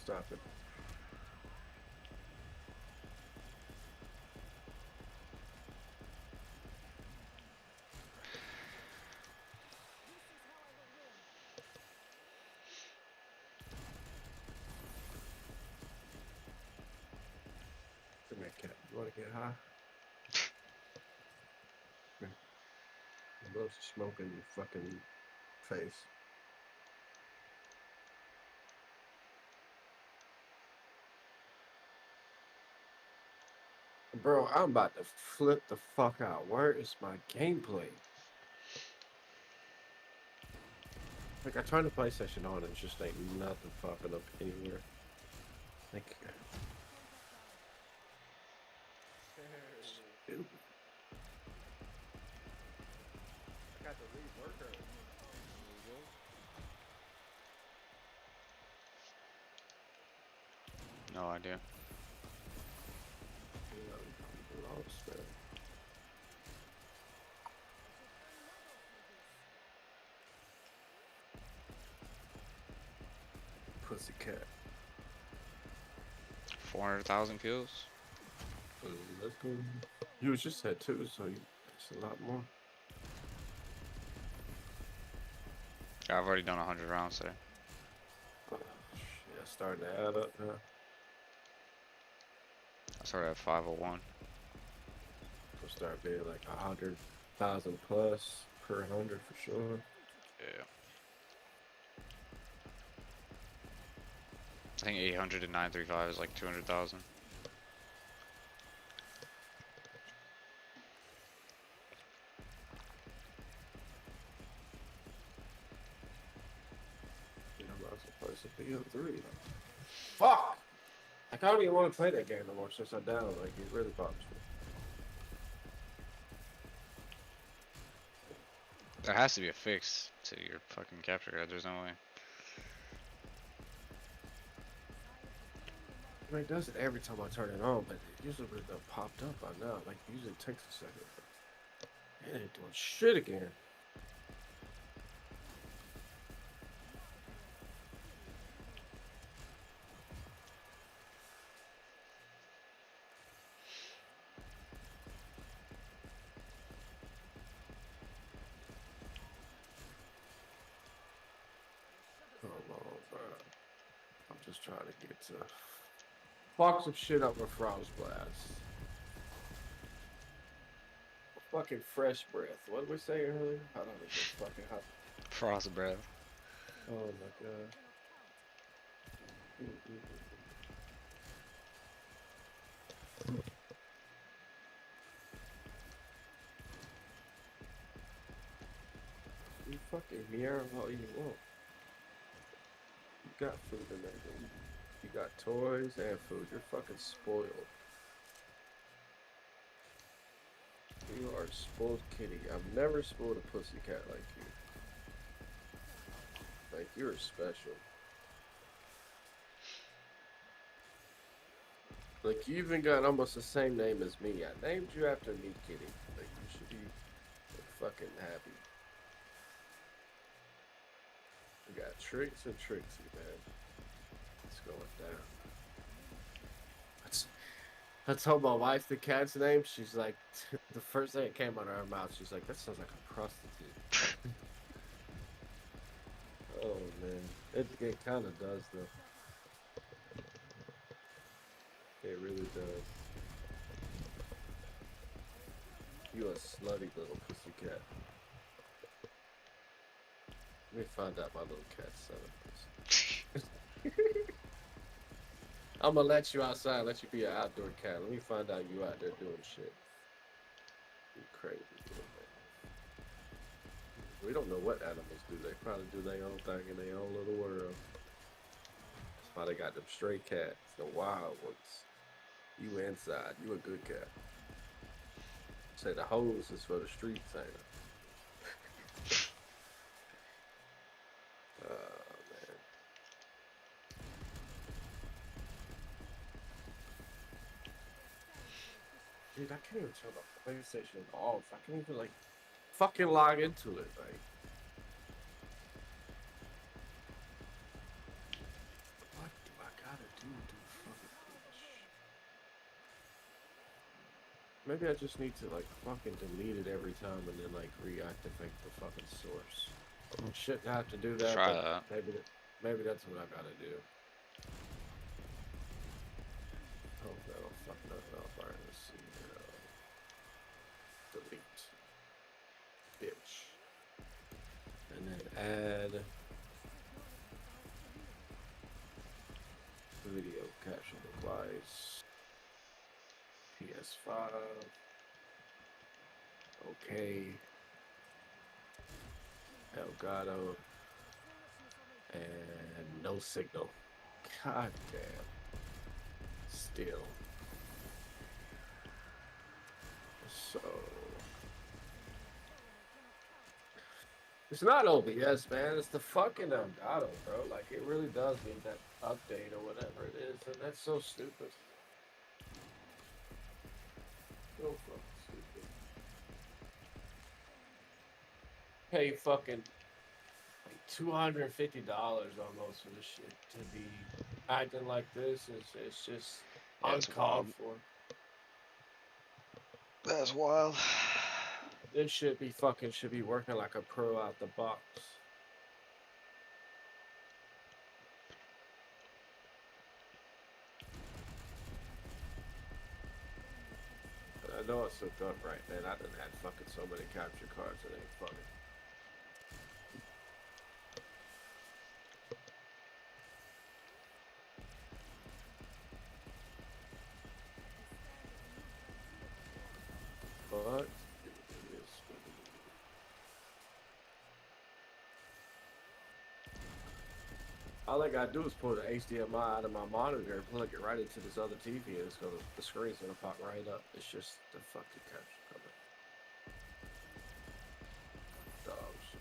Stop it. Come here, cat. You wanna get high? Come here. I'm about to smoke in your fucking face. Bro, I'm about to flip the fuck out. Where is my gameplay? Like, I turned the PlayStation on and it's just ain't nothing popping up anywhere. Like, stupid. I got the lead worker. No idea. Lost, man. Pussycat. 400,000 kills. Let's go. You was just at 2, so it's a lot more. I've already done 100 rounds there. Yeah, starting to add up now. I started at 501. We'll start being like 100,000 plus per 100 for sure. Yeah. I think 800 and 935 is like 200,000. I'm about to play some BO3. Fuck! I don't even want to play that game no more since I'm down. Like, it really bothers me. There has to be a fix to your fucking capture card. There's no way. I mean, it does it every time I turn it on, but it usually would have popped up by now. Like, it usually takes a second. It ain't doing shit again. Come on, bro. I'm just trying to get to fuck some shit up with Frost Blast. Fucking fresh breath. What did we say earlier? I don't know. Fucking hot. Frost breath. Oh my god. You fucking mirror all you want. You got food in there, dude. You got toys and food. You're fucking spoiled. You are a spoiled kitty. I've never spoiled a pussycat like you. Like, you're special. Like, you even got almost the same name as me. I named you after me, kitty. Like, you should be fucking happy. We got Tricks and Trixie, man. It's going down. I told my wife the cat's name. She's like, the first thing that came out of her mouth, she's like, that sounds like a prostitute. Oh, man. It kind of does, though. It really does. You a slutty little pussycat. Let me find out my little cat's selling. I'm gonna let you outside, let you be an outdoor cat. Let me find out you out there doing shit. You crazy little man. We don't know what animals do. They probably do their own thing in their own little world. That's why they got them stray cats, the wild ones. You inside, you a good cat. Say the hose is for the streets, ain't it? Man. Dude, I can't even turn the PlayStation off. I can't even, like, fucking log into it, like. What do I gotta do to fucking finish? Maybe I just need to, like, fucking delete it every time and then, like, reactivate the fucking source. I shouldn't have to do that. Try but that. Maybe that's what I gotta do. Hope that'll fuck nothing up. Alright, let's see. Delete. Bitch. And then add video caption device. PS5. Okay. Elgato. And no signal. God damn. Still. So. It's not OBS, man. It's the fucking Elgato, bro. Like, it really does need that update or whatever it is. And that's so stupid. So fucking stupid. Pay fucking like $250 almost for this shit to be acting like this. It's just uncalled for. That's wild. This should be working like a pro out the box. But I know it's hooked up right, man. I done had fucking so many capture cards, it ain't funny. But all I gotta do is pull the HDMI out of my monitor and plug it right into this other TV, and the screen's gonna pop right up. It's just the fucking capture cover. Dog shit.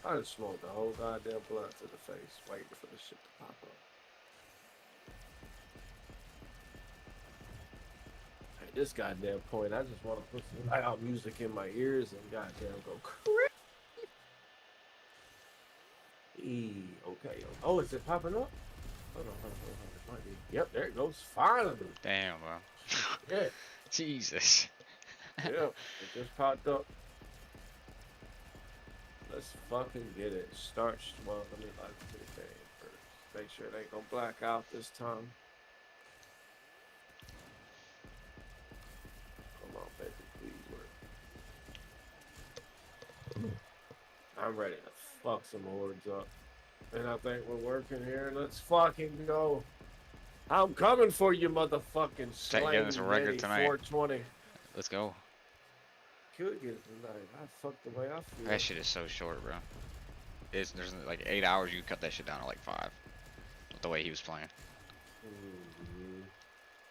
I just smoked the whole goddamn blunt to the face, waiting for this shit to pop up. At this goddamn point, I just want to put some loud music in my ears and goddamn go crazy. Okay. Oh, is it popping up? Hold on. It might be. Yep, there it goes. Finally. Damn, bro. Yeah. Jesus. Yeah, it just popped up. Let's fucking get it. Well, let me like the thing first. Make sure it ain't gonna black out this time. Come on, baby, please work. I'm ready to fuck some hordes up. And I think we're working here. Let's fucking go. I'm coming for you, motherfucking Getting us a record tonight. 420. Let's go. Could get it tonight. I fucked the way I feel. That shit is so short, bro. There's like 8 hours. You cut that shit down to like 5. With the way he was playing.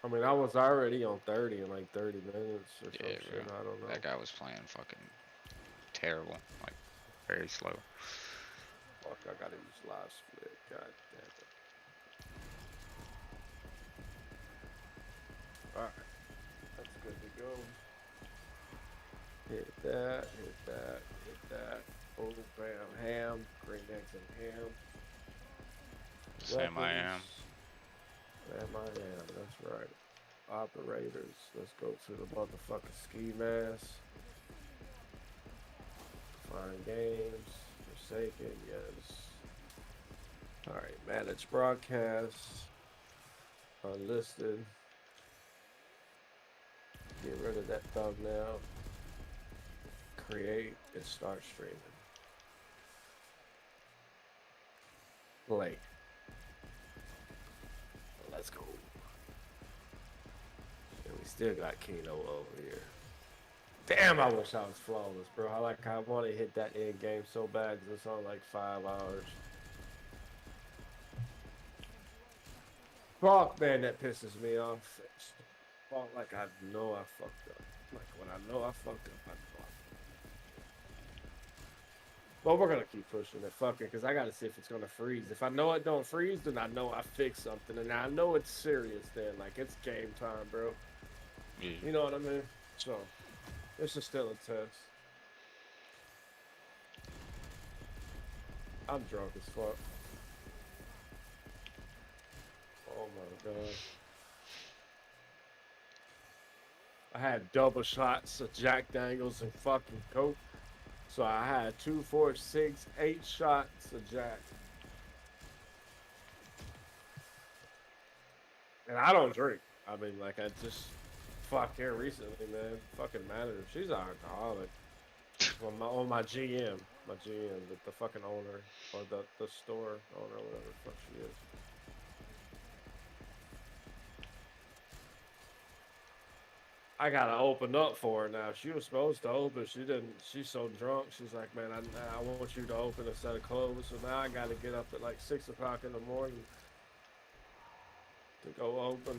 I mean, I was already on 30 in like 30 minutes or some shit. Bro. I don't know. That guy was playing fucking terrible. Like, very slow. Fuck, I gotta use live split. God damn it. Alright. That's good to go. Hit that. Oh, bam. Ham. Green eggs and ham. Sam I am. Sam I am. That's right. Operators. Let's go to the motherfucking ski mask. Find games. Forsaken, yes. Alright, manage broadcasts. Unlisted. Get rid of that thumbnail. Create and start streaming. Play. Let's go. And we still got Kino over here. Damn, I wish I was flawless, bro. I want to hit that end game so bad because it's on like 5 hours. Fuck, man, that pisses me off. Fuck, like I know I fucked up. Like when I know I fucked up, I know I fucked up. But we're gonna keep pushing it, fucking, because I gotta see if it's gonna freeze. If I know it don't freeze, then I know I fixed something, and I know it's serious. Then, like, it's game time, bro. Yeah. You know what I mean? So. This is still a test. I'm drunk as fuck. Oh my god. I had double shots of Jack Daniels and fucking Coke. So I had 2, 4, 6, 8 shots of Jack. And I don't drink. I mean, like, I just... Fuck here recently, man. Fucking manager. She's an alcoholic. On my GM. My GM. The fucking owner. Or the store owner, whatever the fuck she is. I gotta open up for her now. She was supposed to open. She didn't. She's so drunk. She's like, man, I want you to open instead of close. So now I gotta get up at like 6 o'clock in the morning to go open.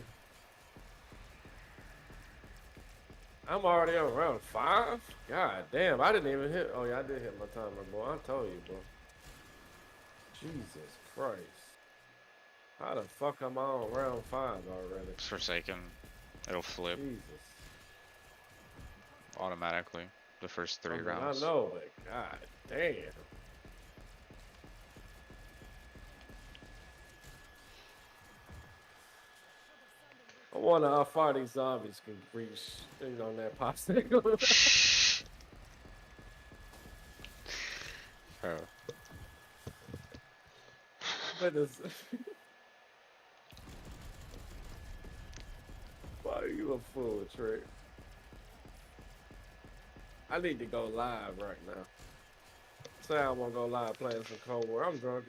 I'm already on round 5. God damn, I didn't even hit. Oh yeah, I did hit my timer, boy. I told you, bro. Jesus Christ. How the fuck am I on round 5 already? It's Forsaken. It'll flip Jesus. automatically the first 3 I mean, rounds. I know, but god damn. I wonder how far these zombies can reach things on that popsicle. Bro. But it's why are you a fool, Trick? I need to go live right now. Say I want to go live playing some Cold War. I'm drunk.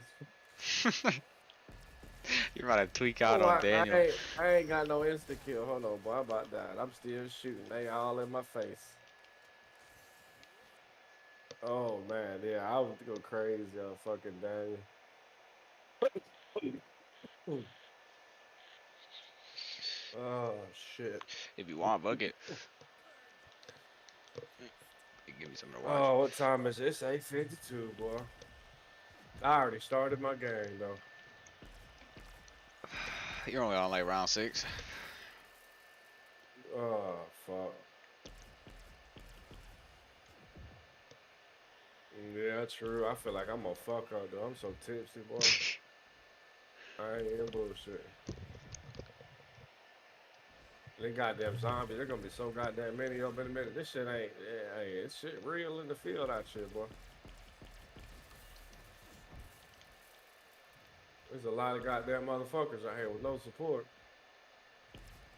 You're about to tweak out Oh, on Daniel. I ain't got no insta kill. Hold on, boy. I'm about to die. I'm still shooting. They all in my face. Oh man, yeah, I would go crazy on fucking Daniel. Oh shit. If you want bucket. Give me something to watch. Oh, what time is it? It's 8:52, boy. I already started my game though. You're only on like round 6. Oh fuck. Yeah, true. I feel like I'm gonna fuck up though. I'm so tipsy, boy. I ain't even bullshit. They goddamn zombies. They're gonna be so goddamn many up in a minute. This shit ain't. Hey, this shit real in the field out here, boy. There's a lot of goddamn motherfuckers out here with no support.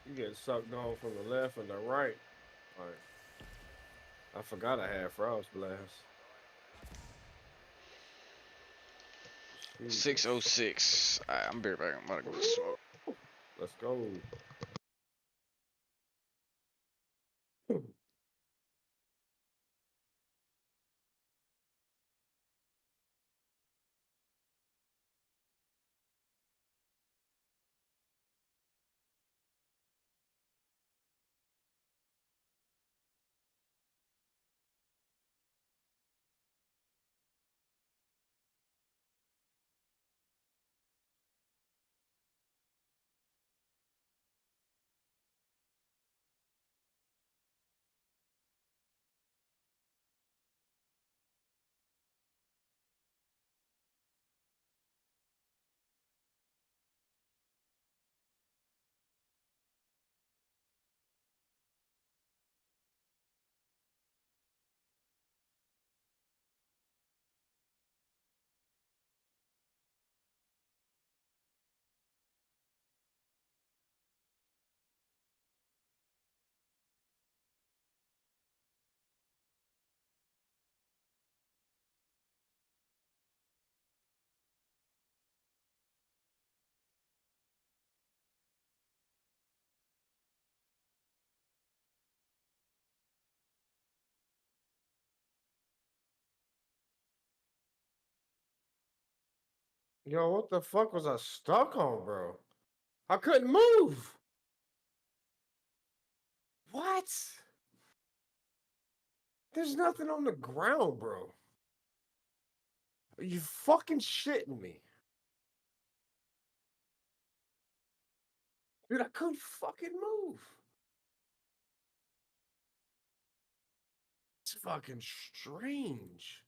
You get sucked on from the left and the right. Like, I forgot I had Frost Blast. 6:06. Alright, I'm be right back. I'm about to go smoke. Let's go. Yo, what the fuck was I stuck on, bro? I couldn't move. What? There's nothing on the ground, bro. Are you fucking shitting me? Dude, I couldn't fucking move. It's fucking strange.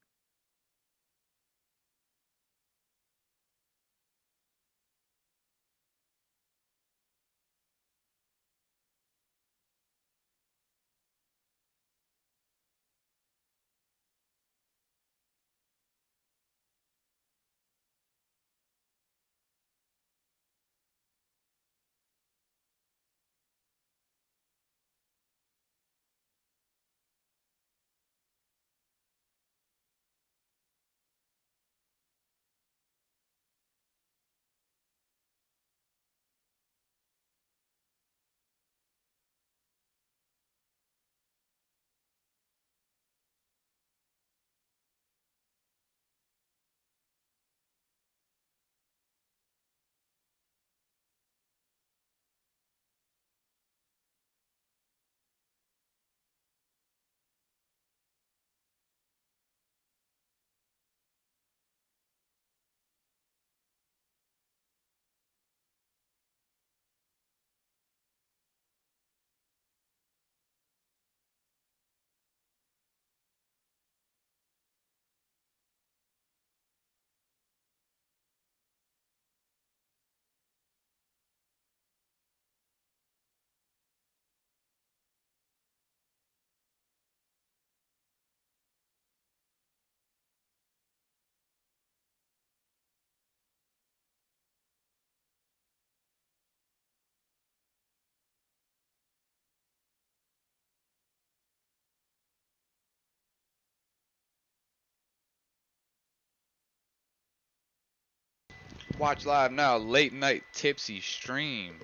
Watch live now. Late night tipsy stream.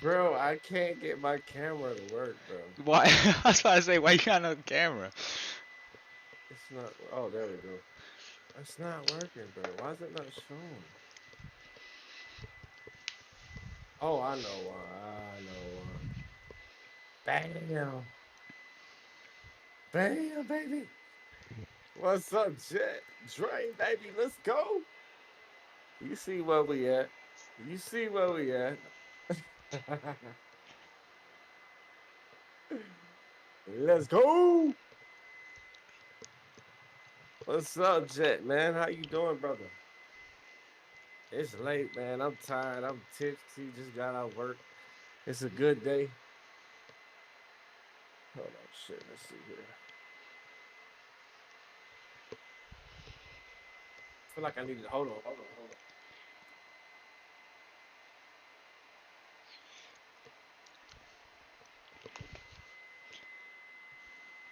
Bro, I can't get my camera to work, bro. Why? I was about to say, why you got no camera? It's not. Oh, there we go. It's not working, bro. Why is it not showing? Oh, I know why. I know why. Bam. Bam, baby. What's up, Jet? Dre, baby, let's go. You see where we at. You see where we at. Let's go. What's up, Jet, man? How you doing, brother? It's late, man. I'm tired. I'm tipsy. Just got out of work. It's a good day. Hold on, shit. Let's see here. I feel like I needed. Hold on.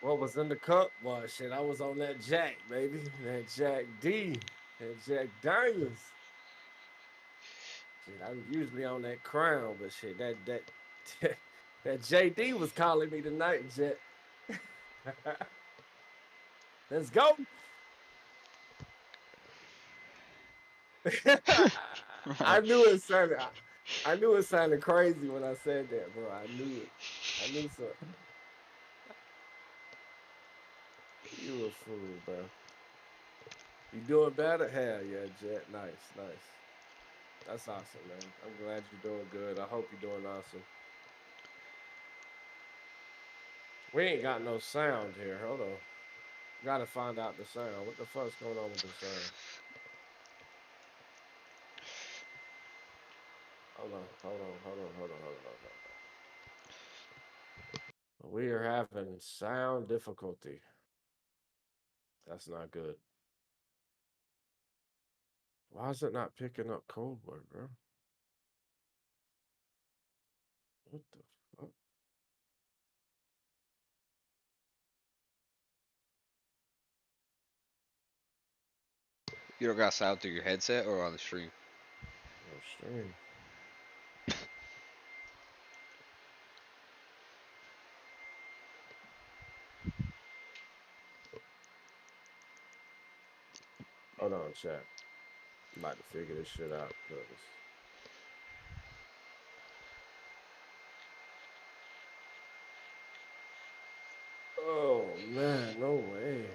What was in the cup? Well, shit, I was on that Jack, baby. That Jack D. That Jack Daniels. Shit, I'm usually on that Crown, but shit, that JD was calling me tonight, Jet. Let's go. I knew it sounded crazy when I said that, bro. I knew it. I knew something. You a fool, bro. You doing better? Hell yeah, Jet. Nice. That's awesome, man. I'm glad you're doing good. I hope you're doing awesome. We ain't got no sound here. Hold on. Gotta find out the sound. What the fuck's going on with the sound? Hold on. We are having sound difficulty. That's not good. Why is it not picking up Cold War, bro? What the fuck? You don't got sound through your headset or on the stream? Oh, stream. Hold on, chat. I'm about to figure this shit out, cause oh man, no way.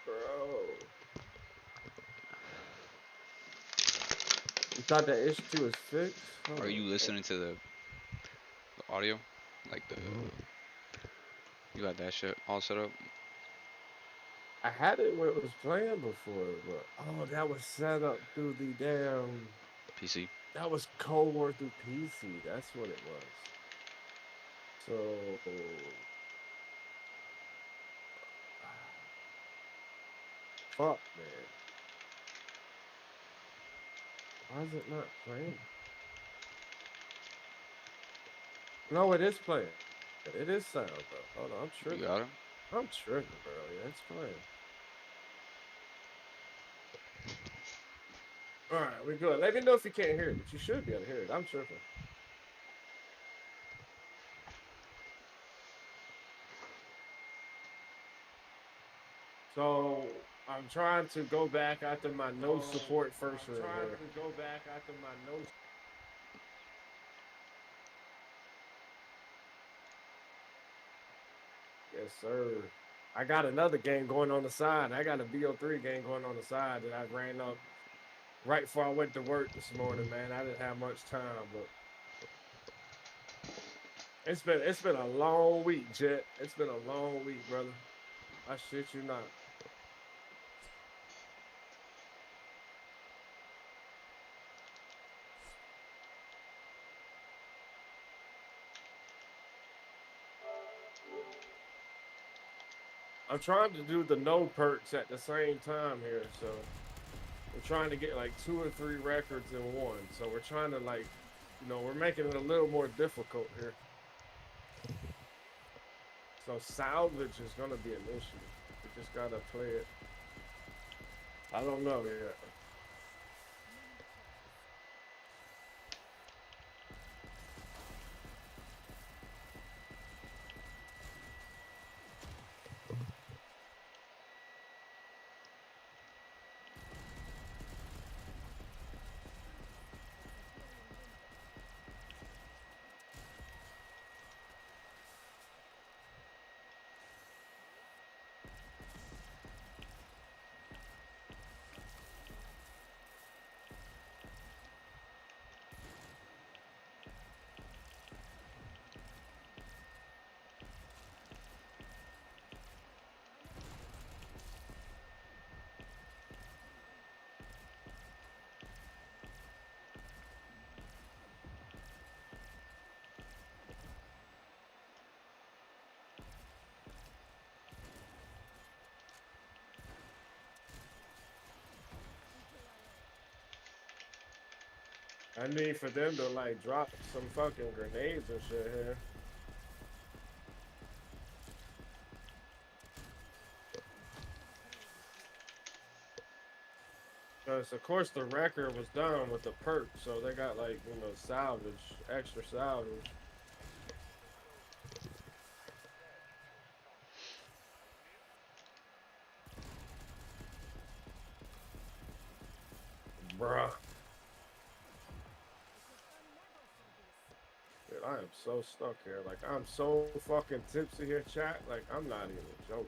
Bro. You thought that issue was fixed? Are you listening to the audio? Like the you got that shit all set up? I had it where it was playing before, but oh, that was set up through the damn PC. That was Cold War through PC. That's what it was. So fuck, man. Why is it not playing? No, it is playing. It is sound, bro. Hold on, I'm tripping. You got it? I'm tripping, bro. Yeah, it's playing. Alright, we're good. Let me know if you can't hear it, but you should be able to hear it. I'm tripping. So I'm trying to go back after my no support first room. Yes, sir. I got another game going on the side. I got a BO3 game going on the side that I ran up right before I went to work this morning, man. I didn't have much time, but it's been a long week, Jet. It's been a long week, brother. I shit you not. I'm trying to do the no perks at the same time here, so we're trying to get like 2 or 3 records in one. So we're trying to like, you know, we're making it a little more difficult here. So salvage is gonna be an issue. We just gotta play it. I don't know yet. I need for them to like drop some fucking grenades and shit here. Because of course the record was done with the perk, so they got like, you know, salvage, extra salvage. Bruh. Dude, I am so stuck here. Like, I'm so fucking tipsy here, chat. Like, I'm not even joking.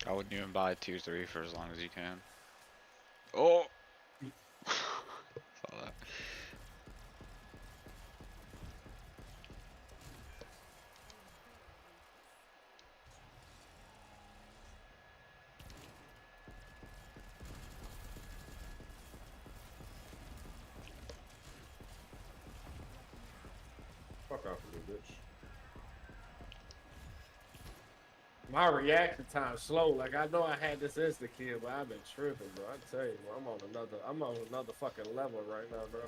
I wouldn't even buy 2-3 for as long as you can. Oh! Saw that. Fuck off of me, bitch. My reaction time's slow. Like, I know I had this insta kill, but I've been tripping, bro. I tell you, bro, I'm on another fucking level right now, bro.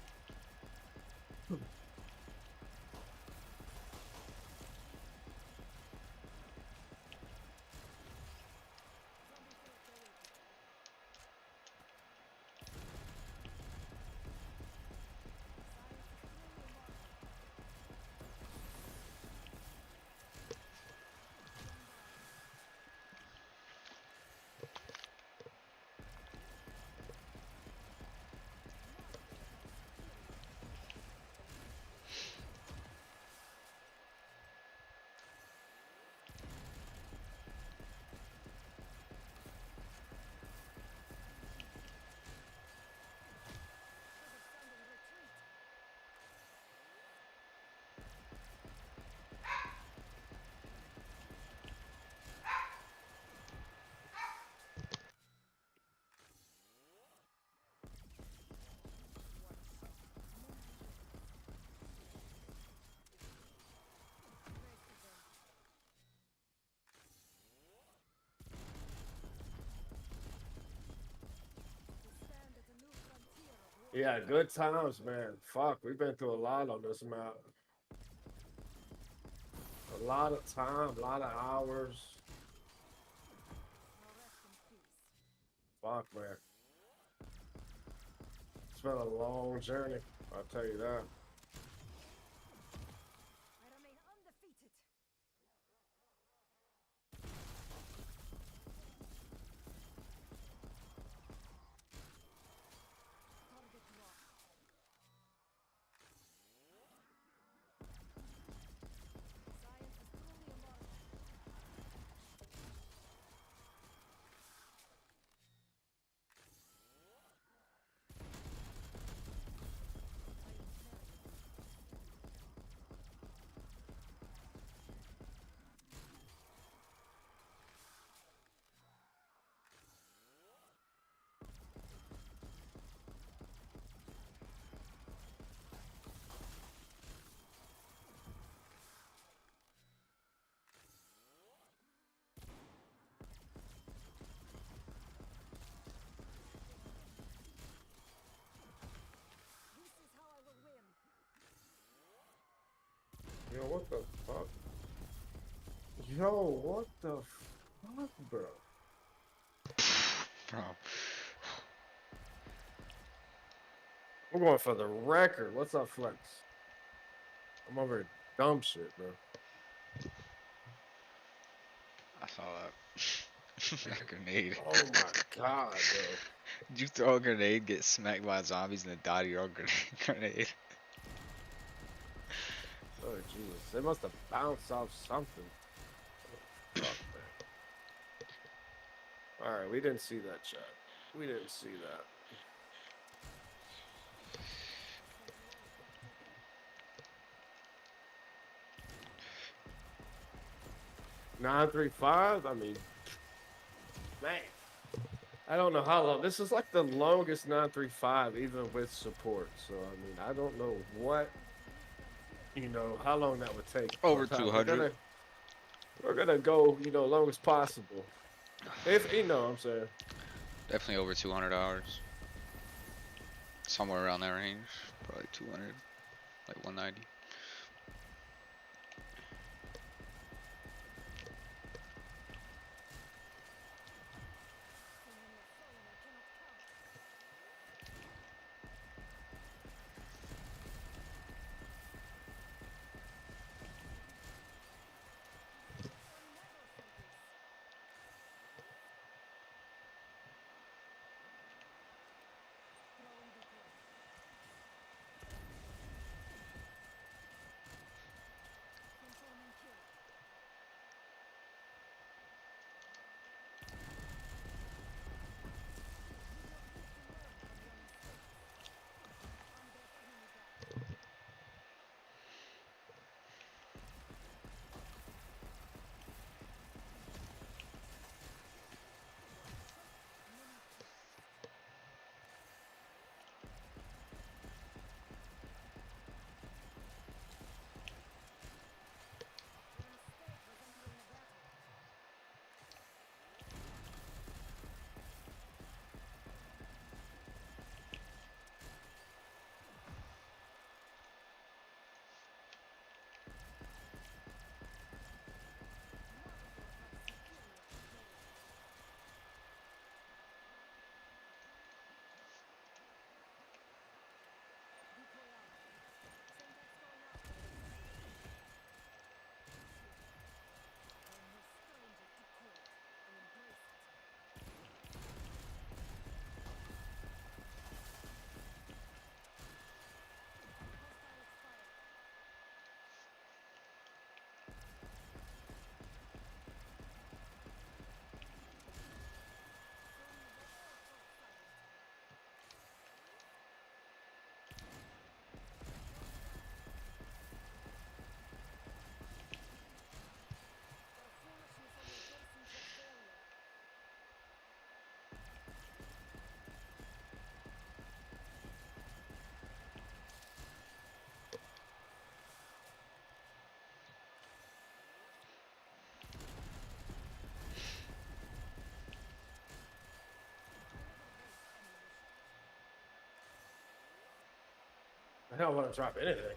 Yeah, good times, man. Fuck, we've been through a lot on this map. A lot of time, a lot of hours. Fuck, man. It's been a long journey, I'll tell you that. Yo, what the fuck, bro? Bro. I'm going for the record. What's up, Flex? I'm over here dumb shit, bro. I saw that. That grenade. Oh my god, bro. Did you throw a grenade, get smacked by zombies, and then die to your own grenade? Oh Jesus, they must have bounced off something. Oh, fuck, man. All right, we didn't see that, chat. We didn't see that. $935. I mean, man, I don't know how long. This is like the longest 935, even with support. So I mean, I don't know what, how long that would take. Over 200. We're gonna go, long as possible. If what I'm saying. Definitely over 200 hours. Somewhere around that range. Probably 200, like 190. I don't want to drop anything.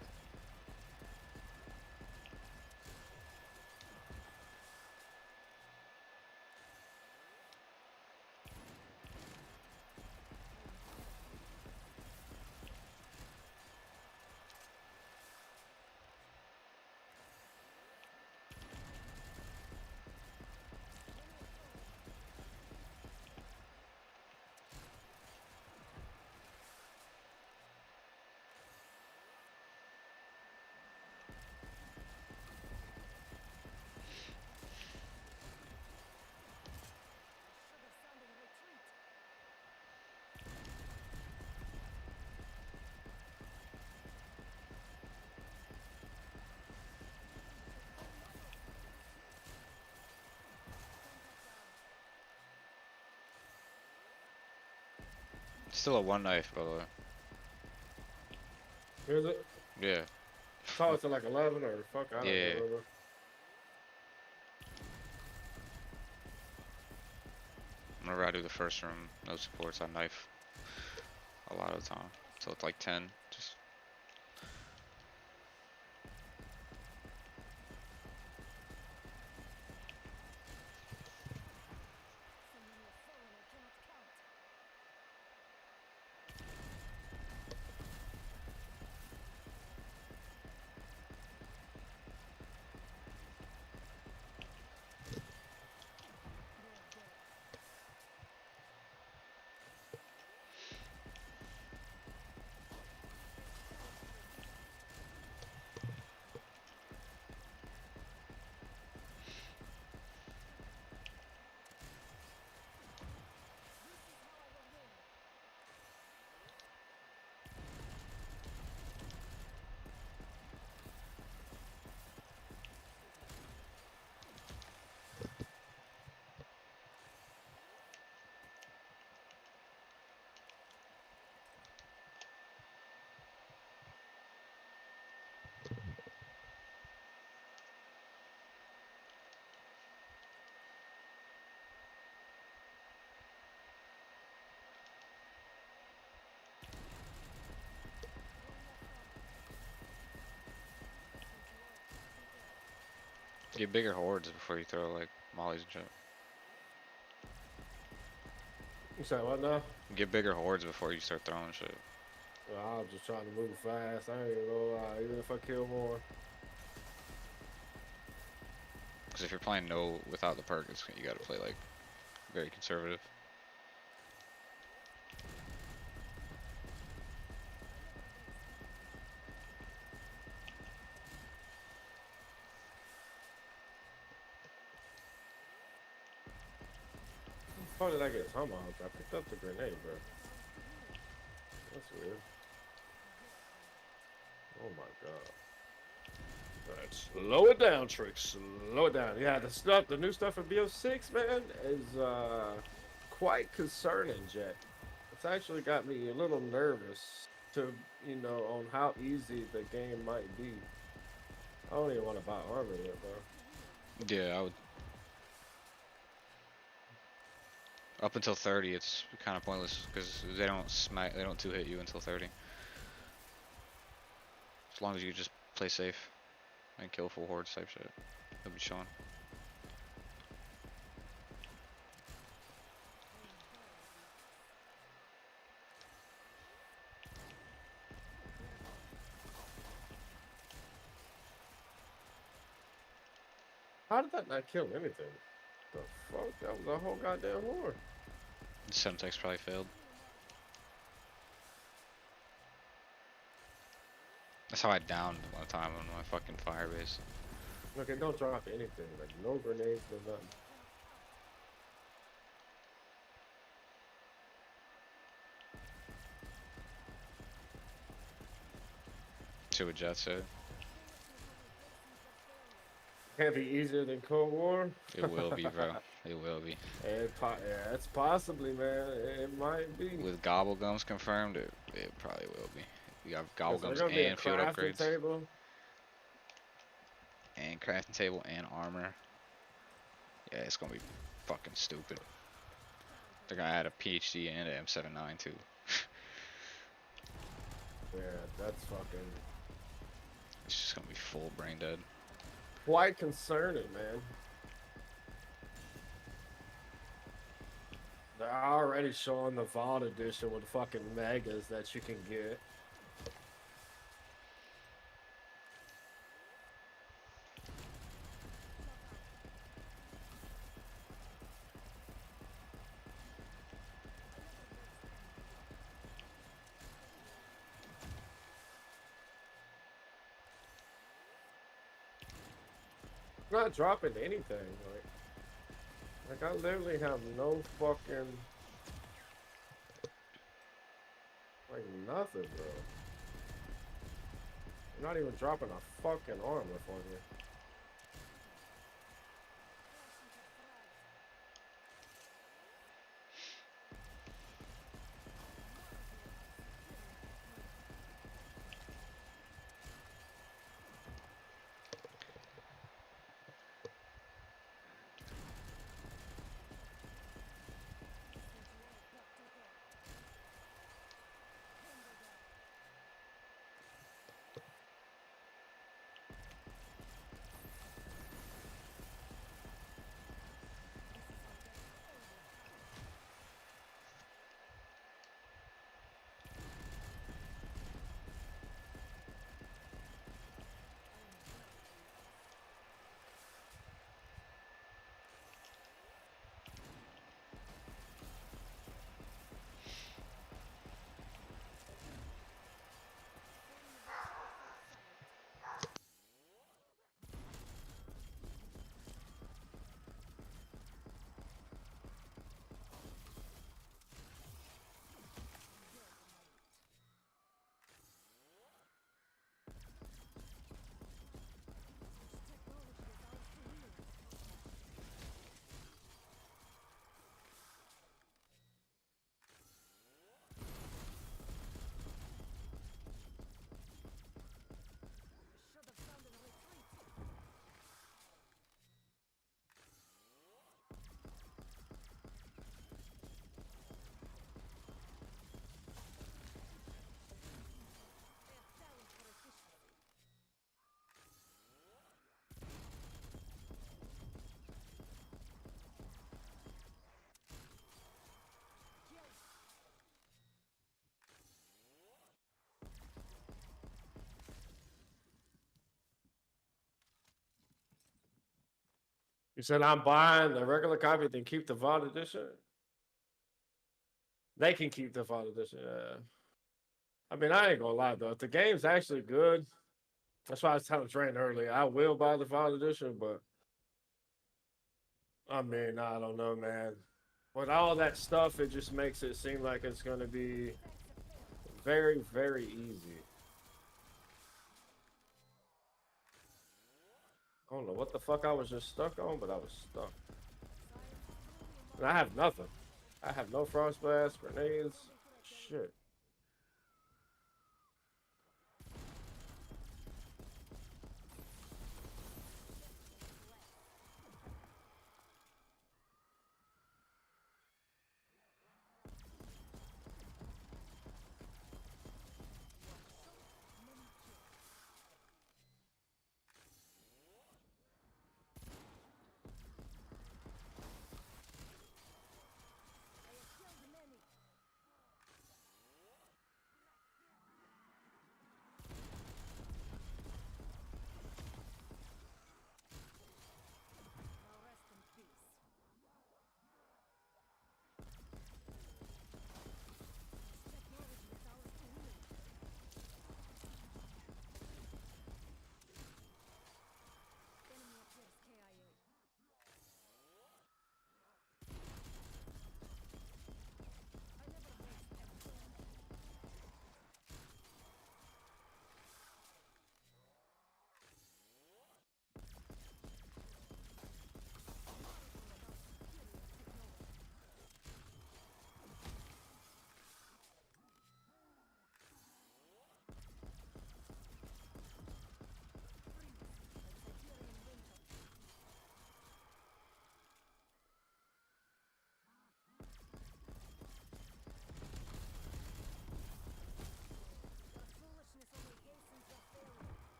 Still a one knife, by the way. Is it? Yeah. Call it to like 11 or fuck, I don't Yeah. know. Whenever I do the first room, no supports, I knife a lot of the time. So it's like 10. Just Get bigger hordes before you throw like mollies and shit. You say what now? Get bigger hordes before you start throwing shit. Well, I'm just trying to move fast. I ain't even gonna lie. Even if I kill more. Because if you're playing no without the perk, you gotta play like very conservative. How did I get tomahawked? I picked up the grenade, bro. That's weird. Oh my god. Alright, slow it down, Trick. Slow it down. Yeah, the new stuff for BO6, man, is quite concerning, Jet. It's actually got me a little nervous to, you know, on how easy the game might be. I don't even want to buy armor yet, bro. Yeah, I would. Up until 30, it's kind of pointless because they don't smack, they don't two-hit you until 30. As long as you just play safe and kill full hordes type shit, they'll be showing. How did that not kill anything? The fuck? That was a whole goddamn horde. Semtex probably failed. That's how I downed one time on my fucking firebase. Look, it don't drop anything. Like, no grenades, no nothing. See what Jet said. Can't be easier than Cold War. It will be, bro. It will be. Yeah, it's possibly, man. It might be. With Gobblegums confirmed, it probably will be. We got Gobblegums gonna be a and field crafting upgrades. table. And crafting table and armor. Yeah, it's gonna be fucking stupid. They're gonna add a PhD and an M79 too. Yeah, that's fucking It's just gonna be full brain dead. quite concerning, man. They're already showing the Vault edition with fucking megas that you can get. Not dropping anything, like I literally have no fucking, like nothing, bro. I'm not even dropping a fucking armor for me. You said I'm buying the regular copy, then keep the Vault Edition? They can keep the Vault Edition, yeah. I mean, I ain't gonna lie though. If the game's actually good, that's why I was telling Drain earlier. I will buy the Vault Edition, but I mean, I don't know, man. With all that stuff, it just makes it seem like it's gonna be very, very easy. I don't know what the fuck I was just stuck on, but I was stuck. And I have nothing. I have no frost blast, grenades, shit.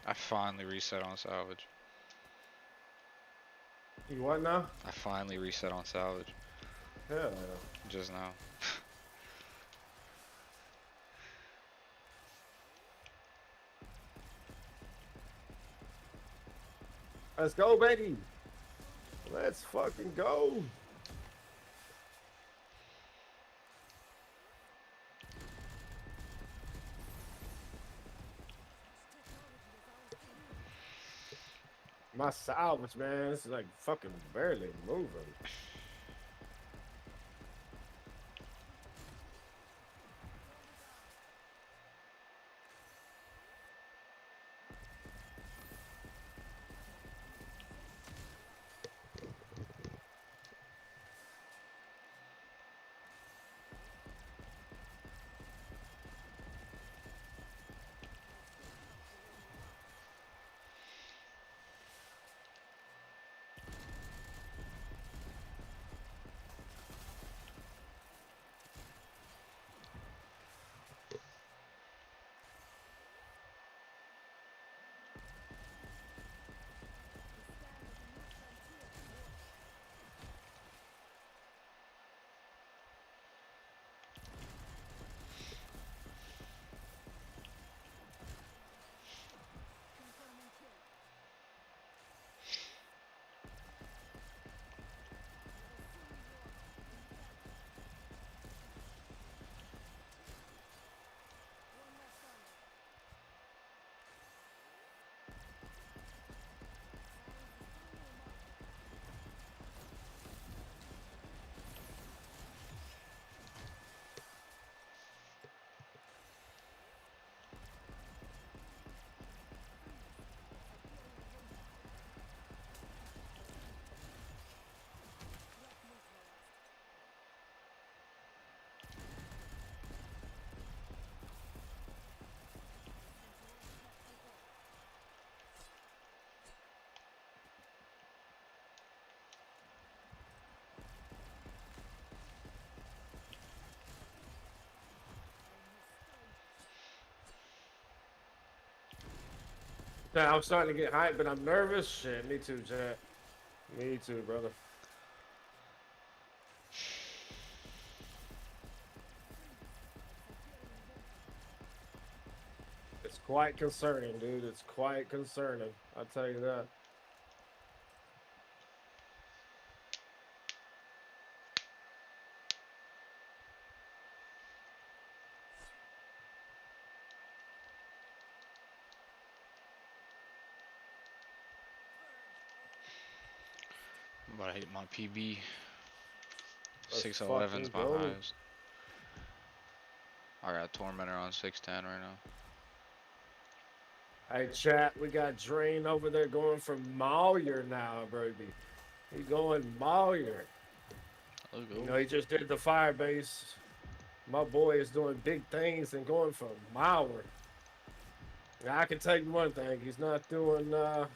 I finally reset on salvage. You what now? I finally reset on salvage. Hell yeah. Just now. Let's go, baby. Let's fucking go. My salvage, man, it's like fucking barely moving. Now I'm starting to get hyped, but I'm nervous. Shit, me too, Jack. Me too, brother. It's quite concerning, dude. It's quite concerning. I'll tell you that. I'm about to hit my PB. Let's 611's fucking my go. highest. I got Tormentor on 610 right now. Hey, chat, we got Drain over there going for Mauyer now, baby. He going Mauyer. You know, he just did the fire base. My boy is doing big things and going for Mauer. Now, I can tell you one thing. He's not doing them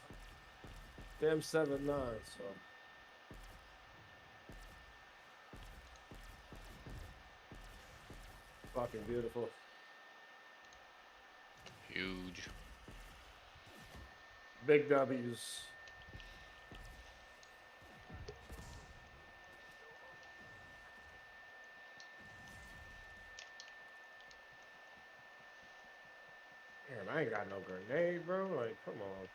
7-9, so. Fucking beautiful. Huge. Big W's. Damn, I ain't got no grenade, bro. Like, come on.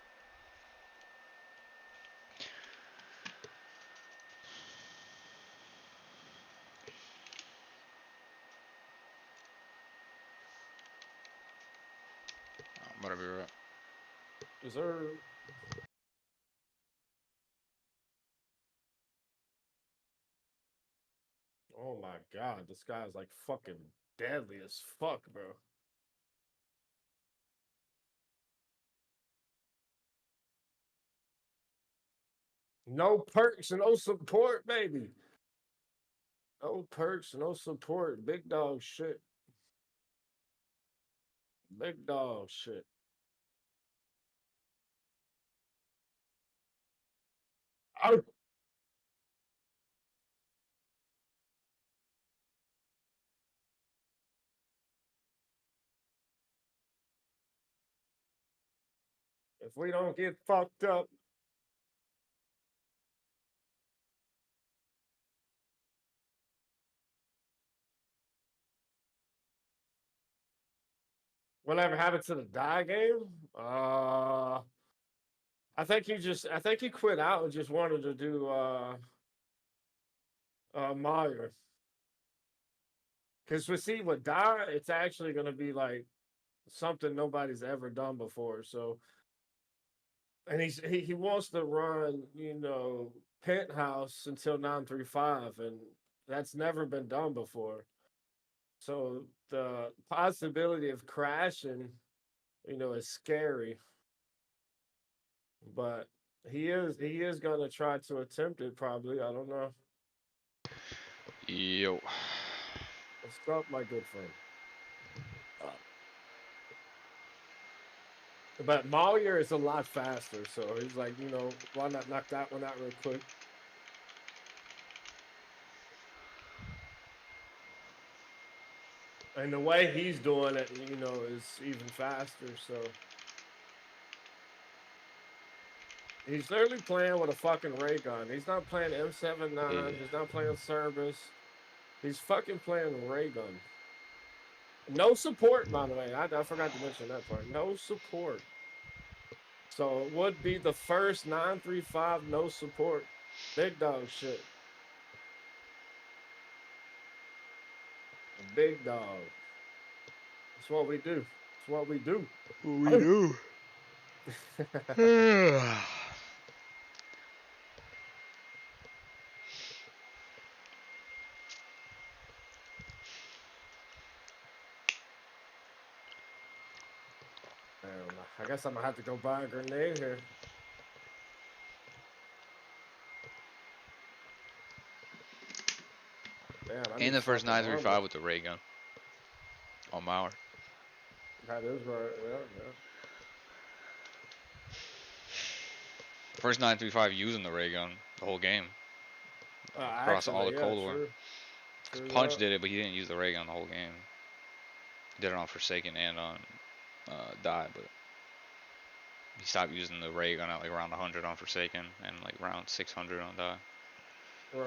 I'm gonna be right. Deserve. Oh my god, this guy's like fucking deadly as fuck, bro. No perks, no support, baby. No perks, no support. Big dog shit. Big dog shit. Oh. If we don't get fucked up. Whatever happened to the die game? I think he quit out and just wanted to do Meyer. Cause we see with die, it's actually gonna be like something nobody's ever done before. So and he wants to run, you know, penthouse until 935, and that's never been done before. So the possibility of crashing, you know, is scary. But he is gonna try to attempt it probably. I don't know. Yo. What's up, my good friend? But Mauyer is a lot faster, so he's like, you know, why not knock that one out real quick? And the way he's doing it, you know, is even faster, so. He's literally playing with a fucking ray gun. He's not playing M79. Yeah. He's not playing Cerberus. He's fucking playing ray gun. No support, by the way. I forgot to mention that part. No support. So it would be the first 935 no support. Big dog shit. Big dog. That's what we do. That's what we do. What we do. I guess I'm gonna have to go buy a grenade here. Damn, I need And the first fucking 935 armor. with the ray gun. On Mauer. That is right. Yeah. First 935 using the ray gun the whole game. Across all the Actually, Cold yeah, War. true. 'Cause True Punch that. did it, but he didn't use the ray gun the whole game. Did it on Forsaken and on Die, but He stopped using the ray gun at like around 100 on Forsaken and like around 600 on Die. Right.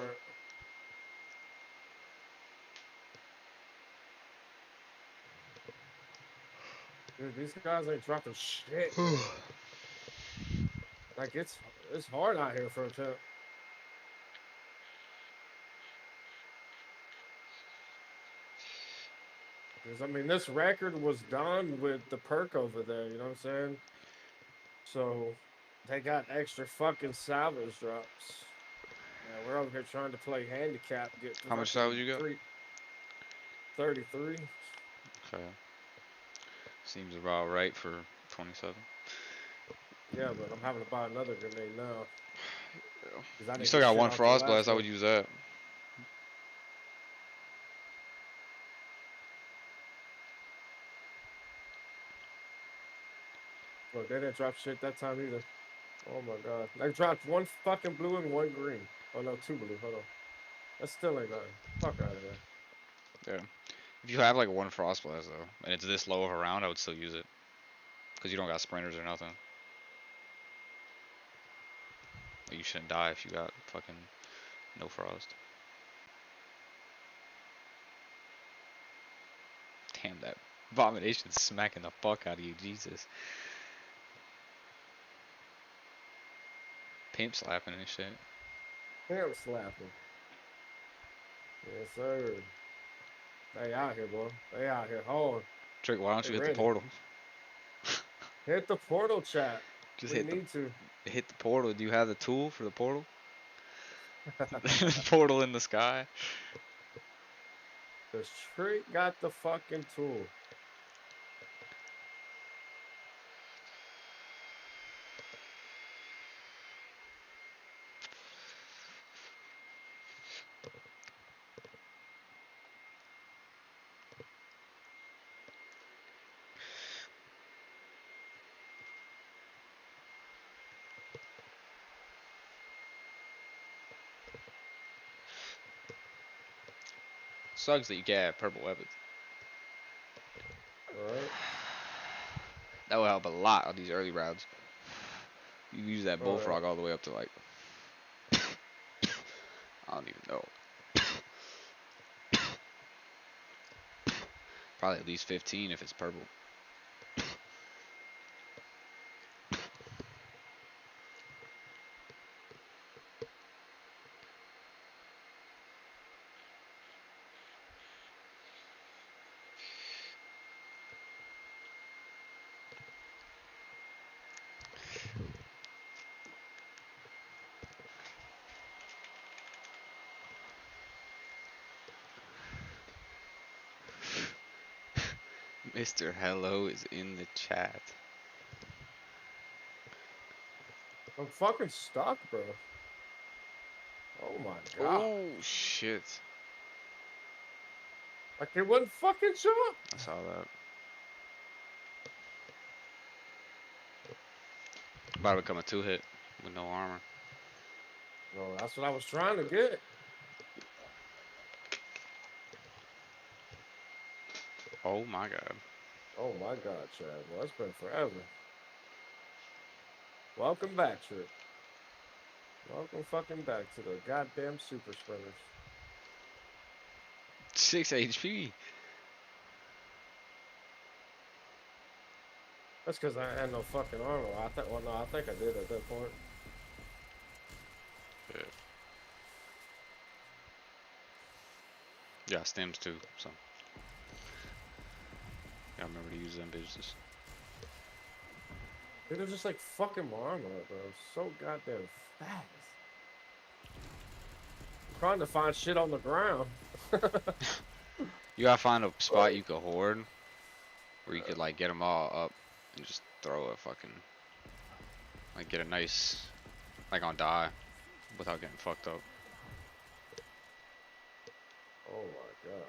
Dude, these guys ain't dropping shit. Like it's hard out here for a temp. Because I mean, this record was done with the perk over there. You know what I'm saying? So they got extra fucking salvage drops. Yeah, we're over here trying to play handicap. Get How much salvage you got? 33. Okay. Seems about right for 27. Yeah, but I'm having to buy another grenade now. You still got one Frost Blast. I would use that. Look, they didn't drop shit that time either. Oh my god. They dropped one fucking blue and one green. Oh no, two blue. Hold on. That still ain't nothing. Fuck out of there. Yeah. If you have like one Frost Blast though, and it's this low of a round, I would still use it. Because you don't got sprinters or nothing. Like, you shouldn't die if you got fucking no frost. Damn, that Abomination smacking the fuck out of you, Jesus. Pimp slapping and shit. Pimp slapping. Yes, sir. They out here, boy. They out here hard. Trick, why don't They you hit ready. the portal? Hit the portal, chat. Just We hit need to. Hit the portal. Do you have the tool for the portal? The portal in the sky. The Trick got the fucking tool. Sucks that you can't have purple weapons. Alright. That would help a lot on these early rounds. You use that bullfrog all the way up to like I don't even know. Probably at least 15 if it's purple. Mr. Hello is in the chat. I'm fucking stuck, bro. Oh my god. Oh shit. Like it wouldn't fucking jump. I saw that. About to become a 2-hit with no armor. No, that's what I was trying to get. Oh my god. Oh my god, Chad. Well, it's been forever. Welcome back, Trick. Welcome fucking back to the goddamn super sprinters. 6 HP. That's because I had no fucking armor. I think. Well, no, I think I did at that point. Yeah, stems too, so. Gotta remember to use them bitches. Dude, they're just like fucking my armor, bro. So goddamn fast. I'm trying to find shit on the ground. You gotta find a spot you could hoard where you could like get them all up and just throw a fucking like get a nice like on die without getting fucked up. Oh my god.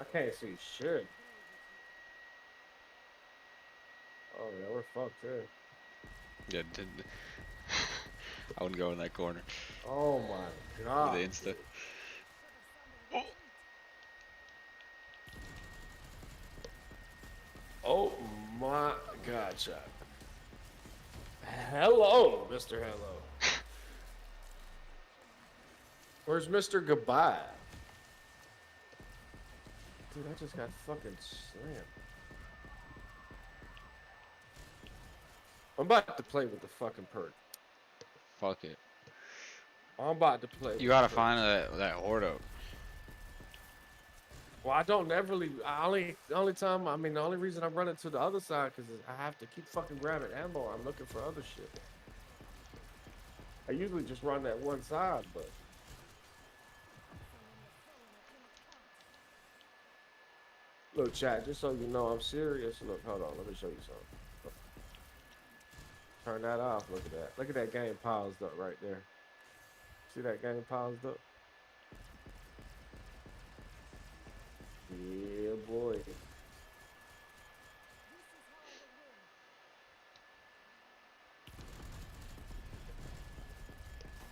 I can't see shit. Oh yeah, we're fucked here. Yeah, I wouldn't go in that corner. Oh my god. With the insta. Oh my God, chat. Hello, Mr. Hello. Where's Mr. Goodbye? Dude, I just got fucking slammed. I'm about to play with the fucking perk. Fuck it. I'm about to play. You gotta find that Hordo. Well, I don't never leave. The only reason I'm running to the other side because I have to keep fucking grabbing ammo. I'm looking for other shit. I usually just run that one side, but. Look, chat, just so you know, I'm serious. Look, hold on, let me show you something. Turn that off. Look at that. Look at that game paused up right there. See that game paused up? Yeah, boy.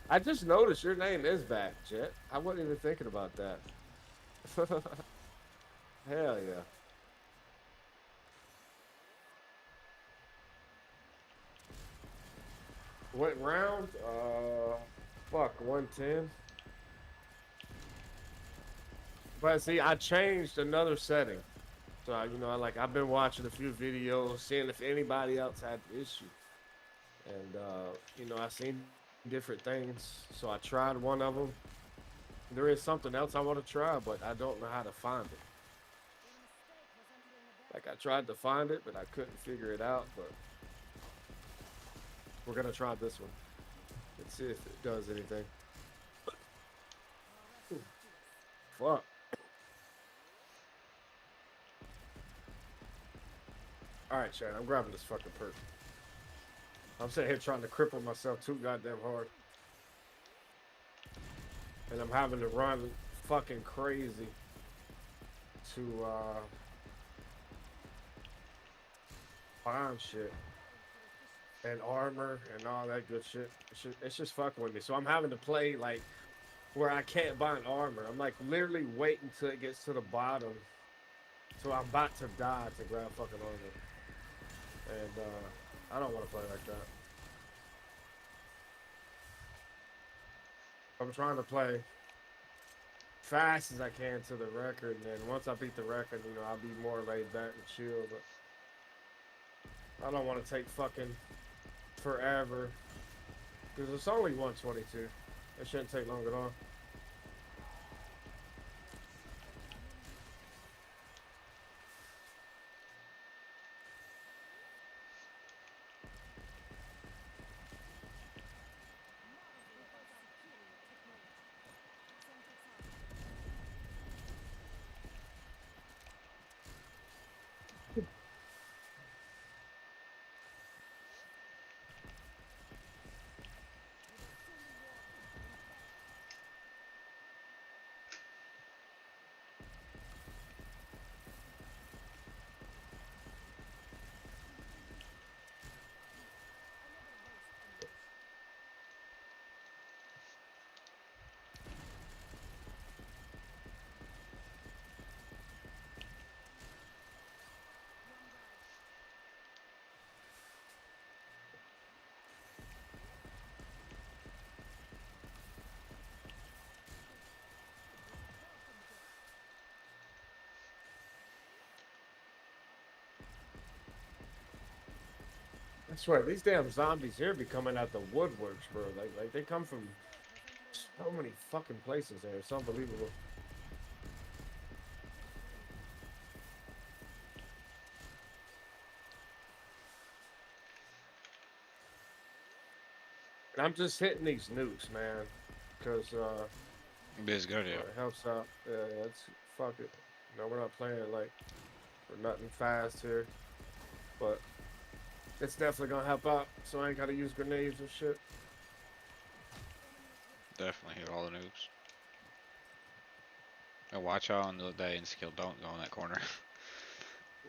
I just noticed your name is back, Jet. I wasn't even thinking about that. Hell yeah. What round? Fuck, 110. But see, I changed another setting. So, I've been watching a few videos, seeing if anybody else had the issue. And, I seen different things. So I tried one of them. There is something else I want to try, but I don't know how to find it. Like, I tried to find it, but I couldn't figure it out, but we're gonna try this one. Let's see if it does anything. Ooh. Fuck. Alright, Shane, I'm grabbing this fucking perk. I'm sitting here trying to cripple myself too goddamn hard. And I'm having to run fucking crazy to find shit. And armor and all that good shit. It's just fucking with me. So I'm having to play like where I can't bind armor. I'm like literally waiting till it gets to the bottom. So I'm about to die to grab fucking armor. And I don't want to play like that. I'm trying to play fast as I can to the record, and then once I beat the record, I'll be more laid back and chill, but I don't want to take fucking forever, because it's only 122. It shouldn't take long at all. I swear, these damn zombies here be coming out the woodworks, bro. Like they come from so many fucking places there. It's unbelievable. And I'm just hitting these nukes, man, because it's good, yeah. It helps out. Yeah, it's fuck it. We're not playing like for nothing fast here, but it's definitely gonna help out, so I ain't gotta use grenades and shit. Definitely hit all the nukes. And watch out on that insta-kill. Don't go in that corner.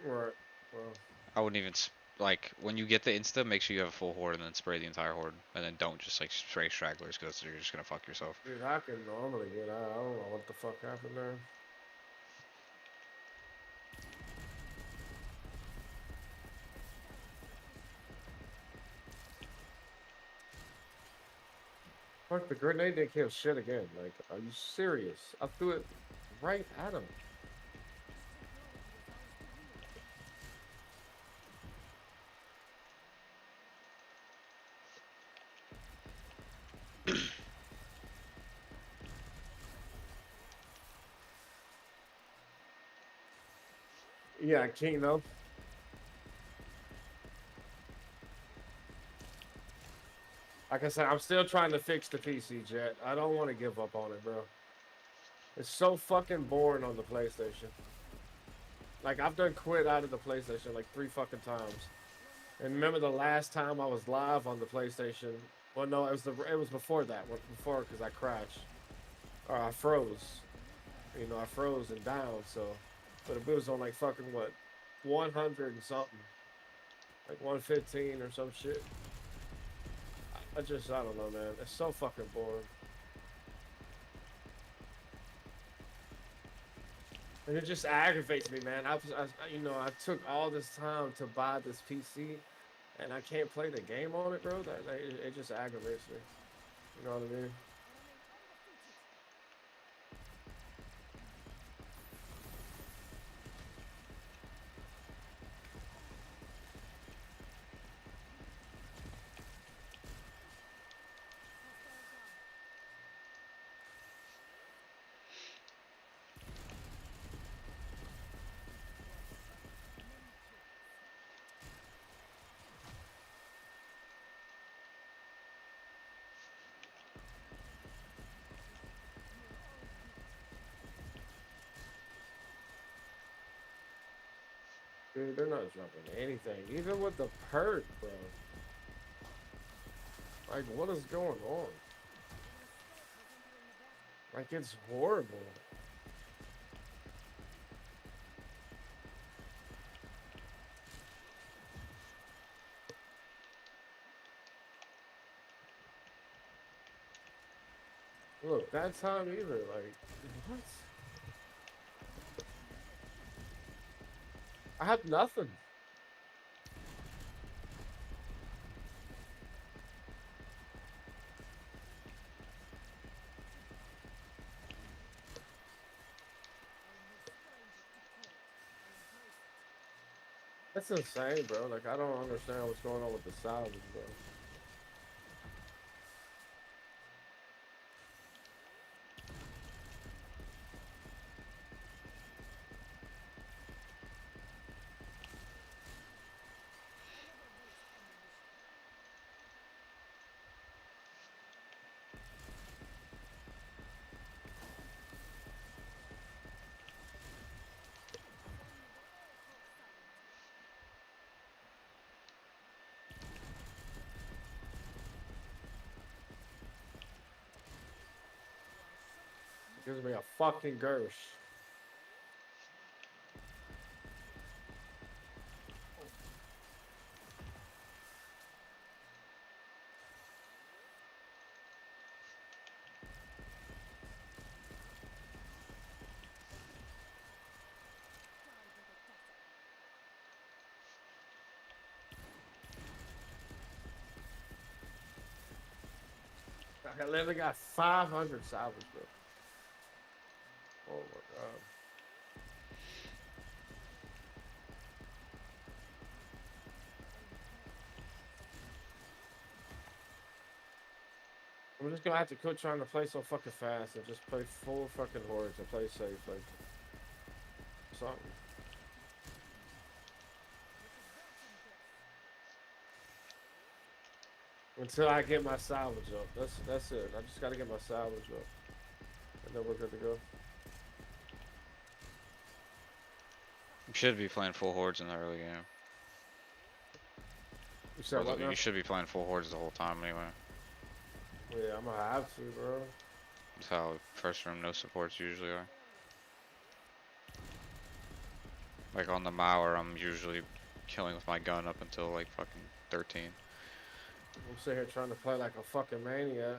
Right. Well, I wouldn't even like when you get the insta, make sure you have a full horde and then spray the entire horde, and then don't just like spray stragglers because you're just gonna fuck yourself. dude, I can normally get out. I don't know what the fuck happened there. Fuck, the grenade didn't kill shit again. Like, are you serious? I threw it right at him. Yeah, Kino. Like I said, I'm still trying to fix the PC, Jet. I don't want to give up on it, bro. It's so fucking boring on the PlayStation. Like, I've done quit out of the PlayStation like 3 fucking times. And remember the last time I was live on the PlayStation? Well, no, it was before that. Before, because I crashed. Or I froze. You know, I froze and down, so... But it was on like fucking, what, 100 and something. Like 115 or some shit. I don't know, man. It's so fucking boring. And it just aggravates me, man. You know, I took all this time to buy this PC, and I can't play the game on it, bro. It just aggravates me. You know what I mean? Dude, they're not jumping anything. Even with the perk, bro. Like, what is going on? Like, it's horrible. Look, that time either, like, what? I have nothing. That's insane, bro. Like, I don't understand what's going on with the salvage, bro. Gives me a fucking Gersh. I literally got 500 salvage, bro. Oh my god. I'm just gonna have to quit trying to play so fucking fast and just play full fucking hordes and play safe, like something. Until I get my salvage up. That's it. I just gotta get my salvage up. And then we're good to go. You should be playing full hordes in the early game. You said what now? You should be playing full hordes the whole time anyway. Yeah, I'm gonna have to, bro. That's how first room no supports usually are. Like on the Mauer, I'm usually killing with my gun up until like fucking 13. I'm sitting here trying to play like a fucking maniac.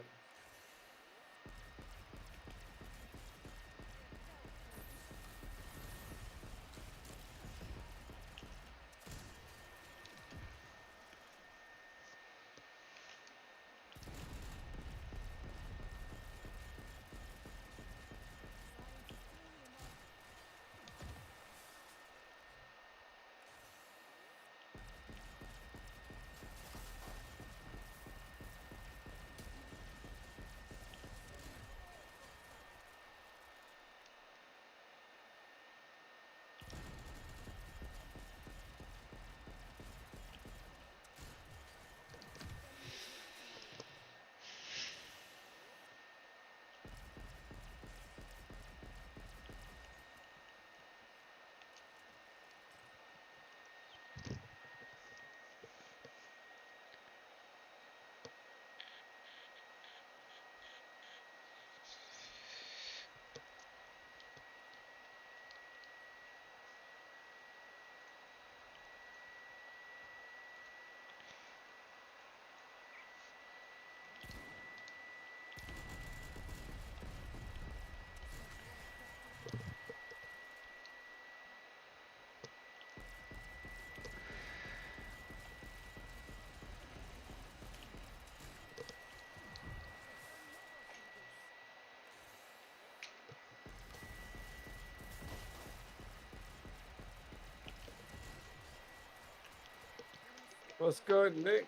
What's good, Nick?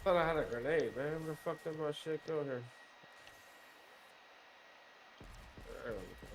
I thought I had a grenade, man. Where the fuck did my shit go here? There we go.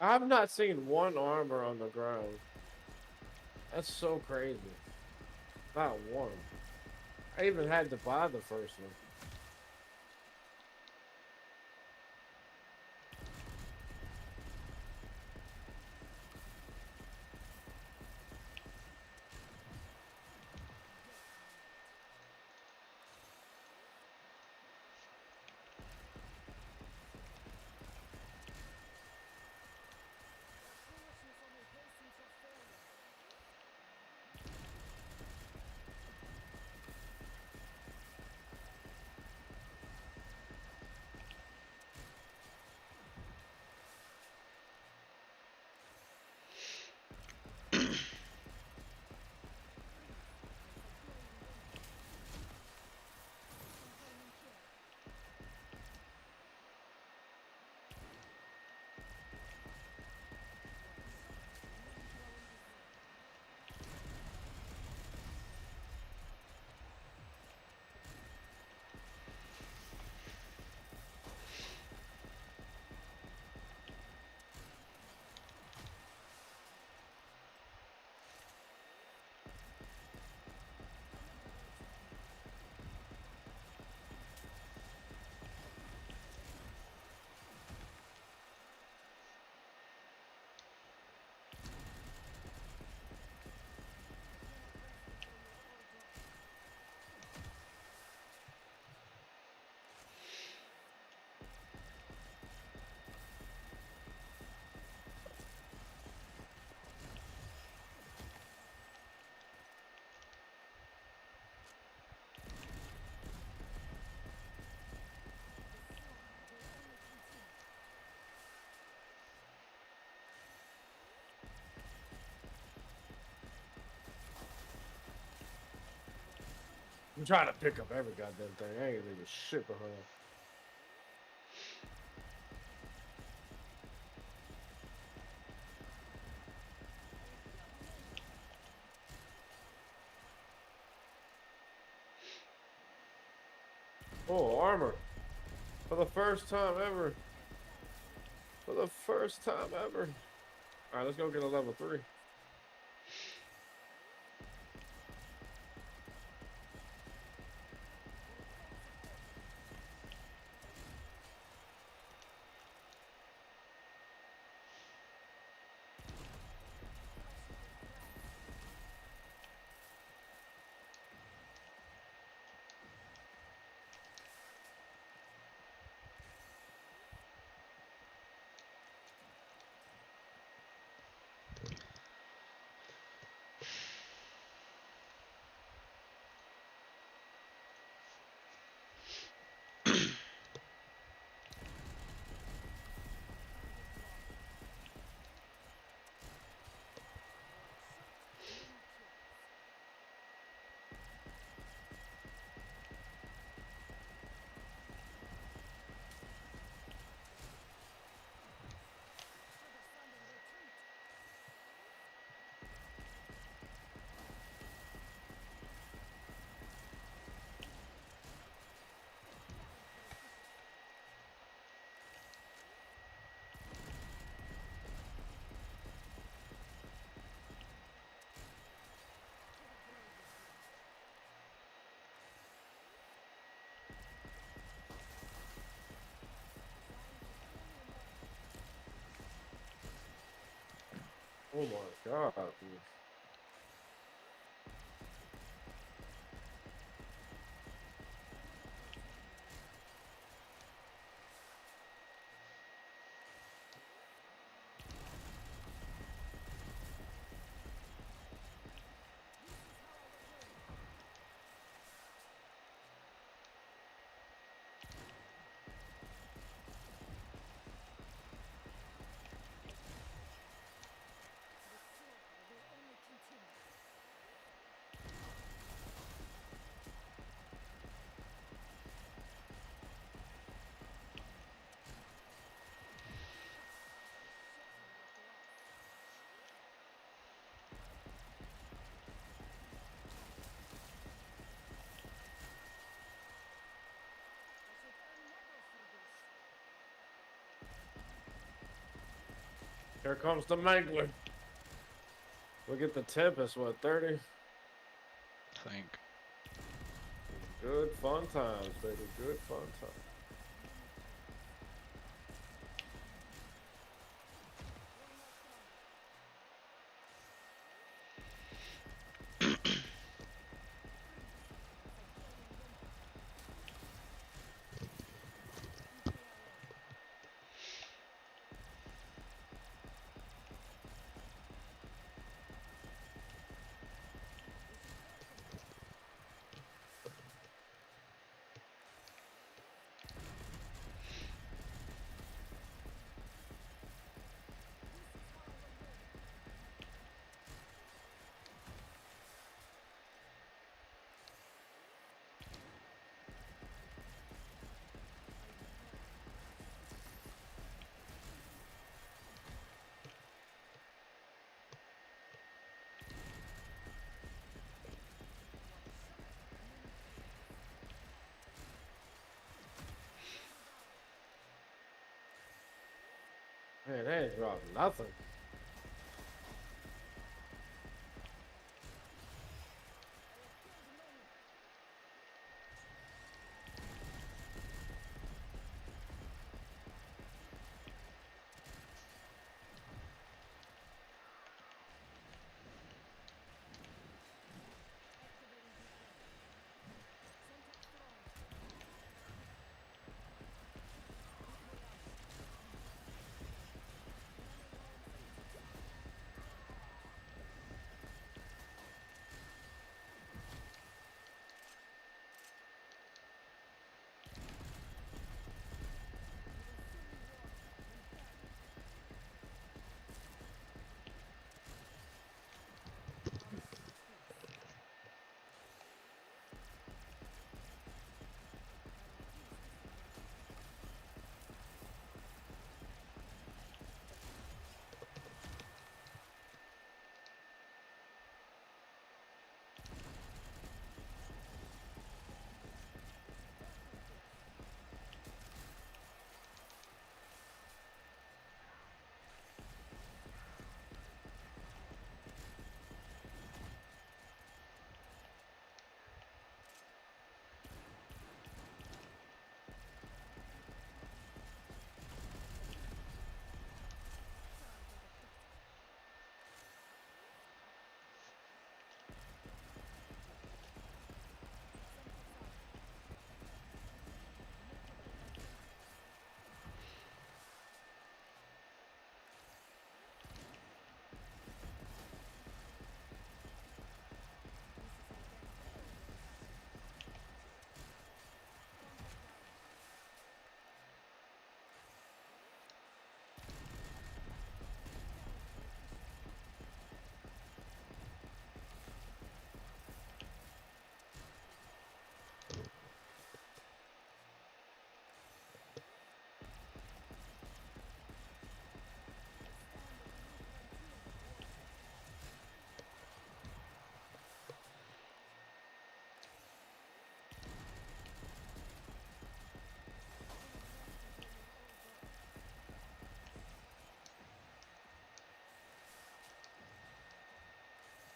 I've not seen one armor on the ground. That's so crazy. Not one. I even had to buy the first one. I'm trying to pick up every goddamn thing. I ain't leaving shit behind. Oh, armor. For the first time ever. For the first time ever. Alright, let's go get a level 3. Oh my god. Dude. Here comes the Mangler. We'll get the Tempest, what, 30? I think. Good fun times, baby. Good fun times. Man, they ain't dropped nothing.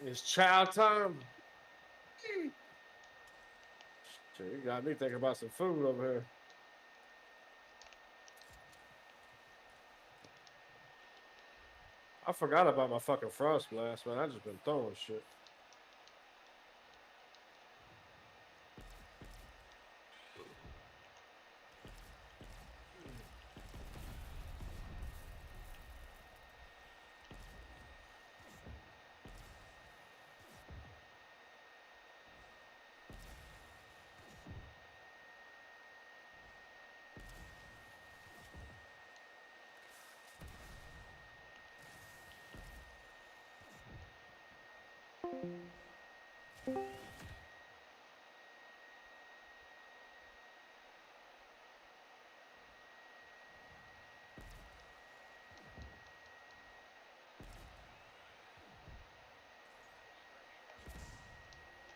It's chow time. Shit, you got me thinking about some food over here. I forgot about my fucking Frost Blast, man. I just been throwing shit.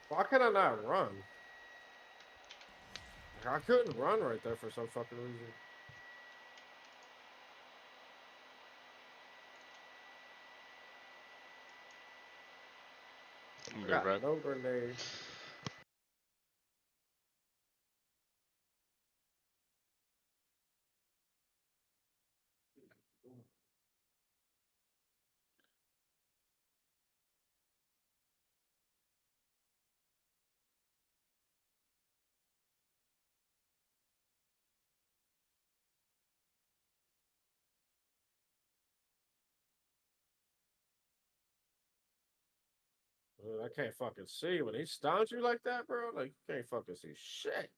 Why can I not run? I couldn't run right there for some fucking reason. I'm good, Got bro. no grenade. I can't fucking see when he stuns you like that, bro. Like you can't fucking see shit.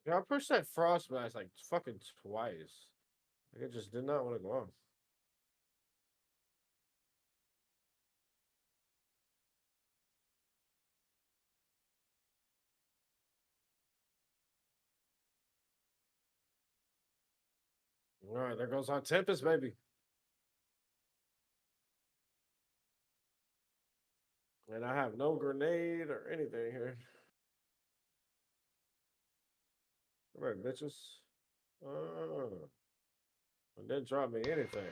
Yeah, I pushed that Frost Blast like fucking twice. Like, it just did not want to go off. All right, there goes our Tempest, baby. And I have no grenade or anything here. All right, bitches. Oh, it didn't drop me anything.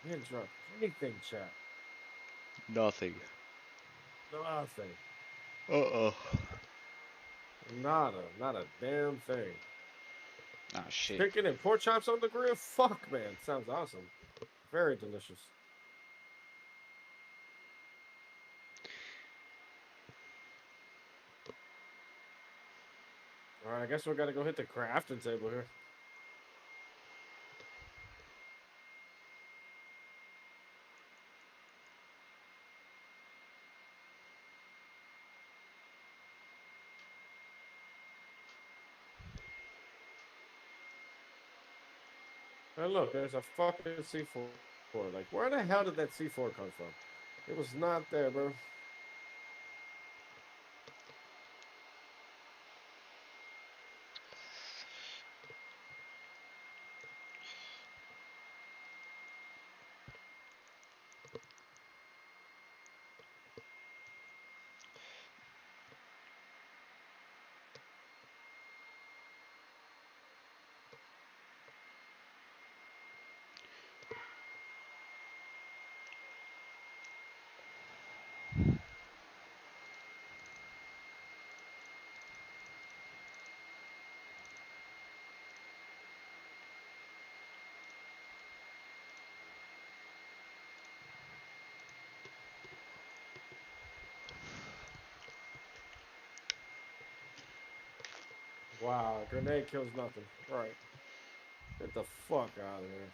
It didn't drop anything, chat. Nothing. Nothing. Uh-oh. Nada. Not a damn thing. Ah, shit. Chicken and pork chops on the grill? Fuck, man. Sounds awesome. Very delicious. All right, I guess we got to go hit the crafting table here. And look, there's a fucking C4. Like, where the hell did that C4 come from? It was not there, bro. Wow, grenade kills nothing. Right. Get the fuck out of here.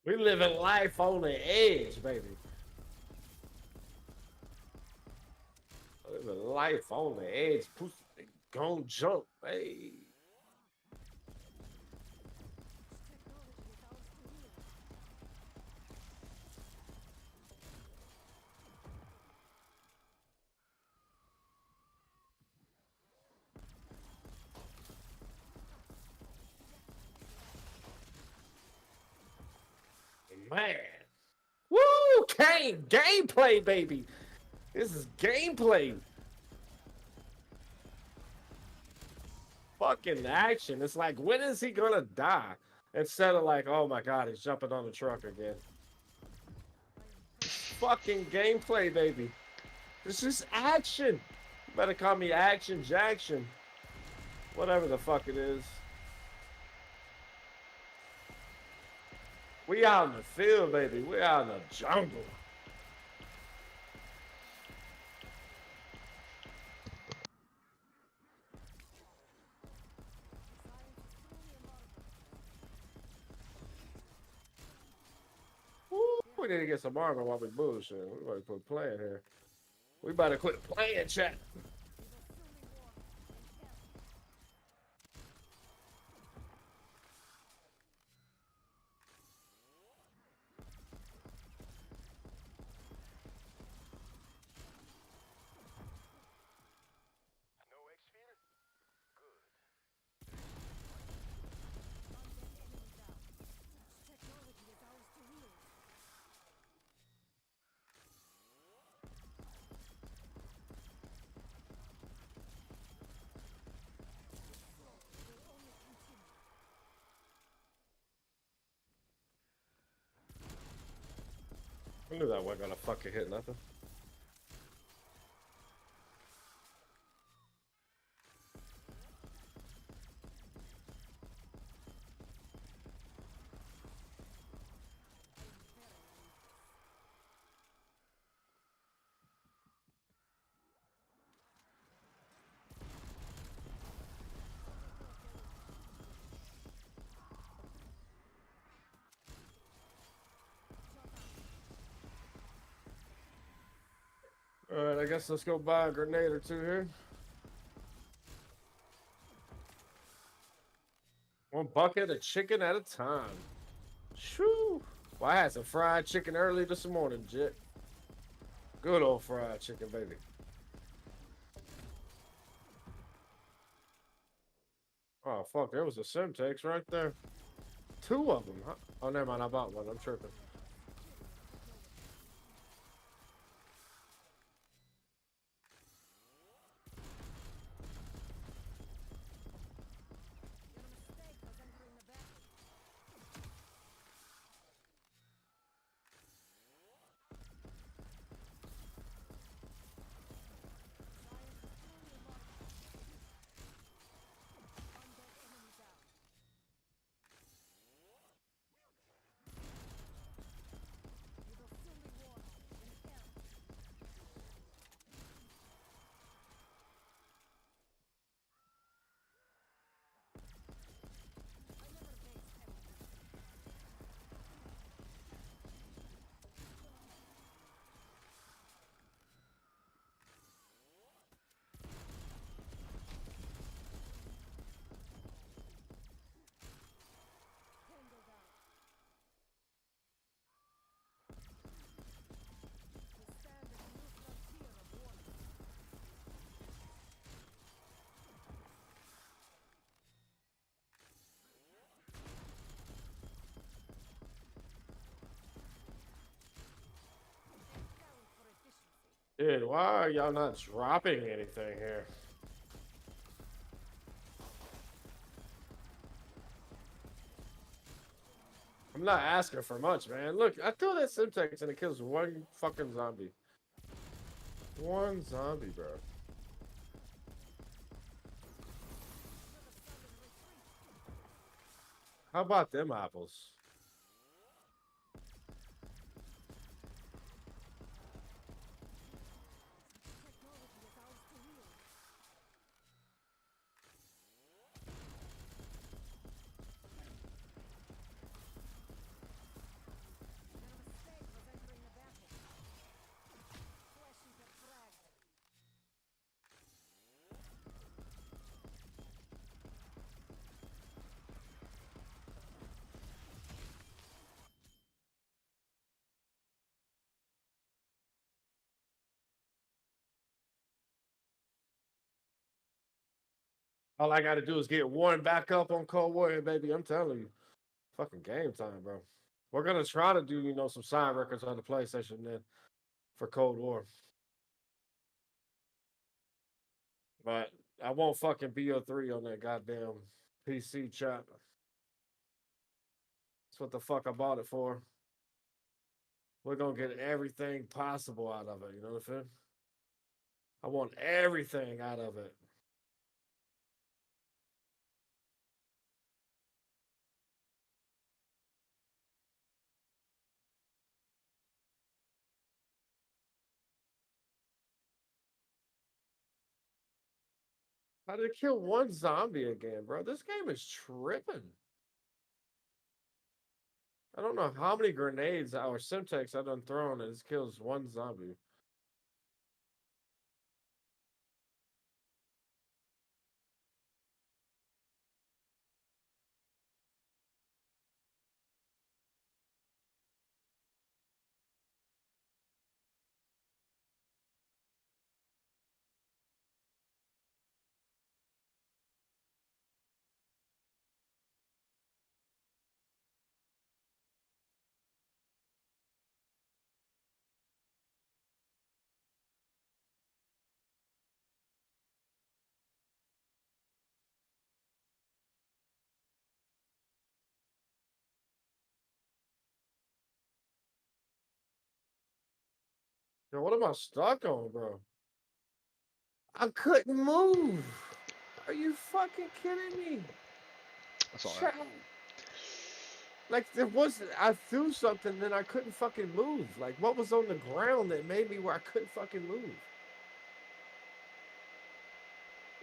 We living life on the edge, baby. Living life on the edge. Pussy gon' jump, hey. Man. Woo! Gameplay, baby. This is gameplay. Fucking action. It's like, when is he gonna die? Instead of like, oh my god, he's jumping on the truck again. Fucking gameplay, baby. This is action. You better call me Action Jackson. Whatever the fuck it is. We out in the field, baby. We out in the jungle. Woo, we need to get some armor while we bullshit. We better quit playing here. We better quit playing, chat. I knew that wasn't gonna fucking hit nothing. Alright, I guess let's go buy a grenade or two here. One bucket of chicken at a time. Shoo! Well, I had some fried chicken early this morning, Jet. Good old fried chicken, baby. Oh, fuck, there was a Semtex right there. Two of them, huh? Oh, never mind, I bought one. I'm tripping. Dude, why are y'all not dropping anything here? I'm not asking for much, man. Look, I threw that Simtex and it kills one fucking zombie. One zombie, bro. How about them apples? All I gotta do is get Warren back up on Cold War, baby. I'm telling you. Fucking game time, bro. We're gonna try to do, some side records on the PlayStation then for Cold War. But I won't fucking BO3 on that goddamn PC chat. That's what the fuck I bought it for. We're gonna get everything possible out of it, you know what I'm saying? I want everything out of it. How did it kill one zombie again, bro? This game is tripping. I don't know how many grenades or Simtex I've done thrown and it kills one zombie. Yo, what am I stuck on, bro? I couldn't move. Are you fucking kidding me? That's all right. Like there was, I threw something, then I couldn't fucking move. Like what was on the ground that made me where I couldn't fucking move?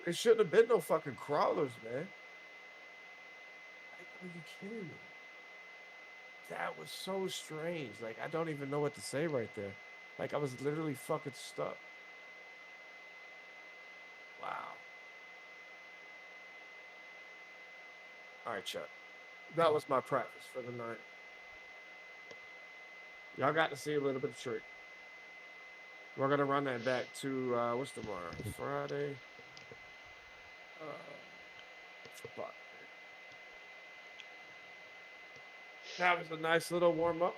It shouldn't have been no fucking crawlers, man. Like, are you kidding me? That was so strange. Like I don't even know what to say right there. Like I was literally fucking stuck. Wow. All right, Chuck. That was my practice for the night. Y'all got to see a little bit of trick. We're gonna run that back to what's tomorrow? Friday. Fuck. That was a nice little warm up.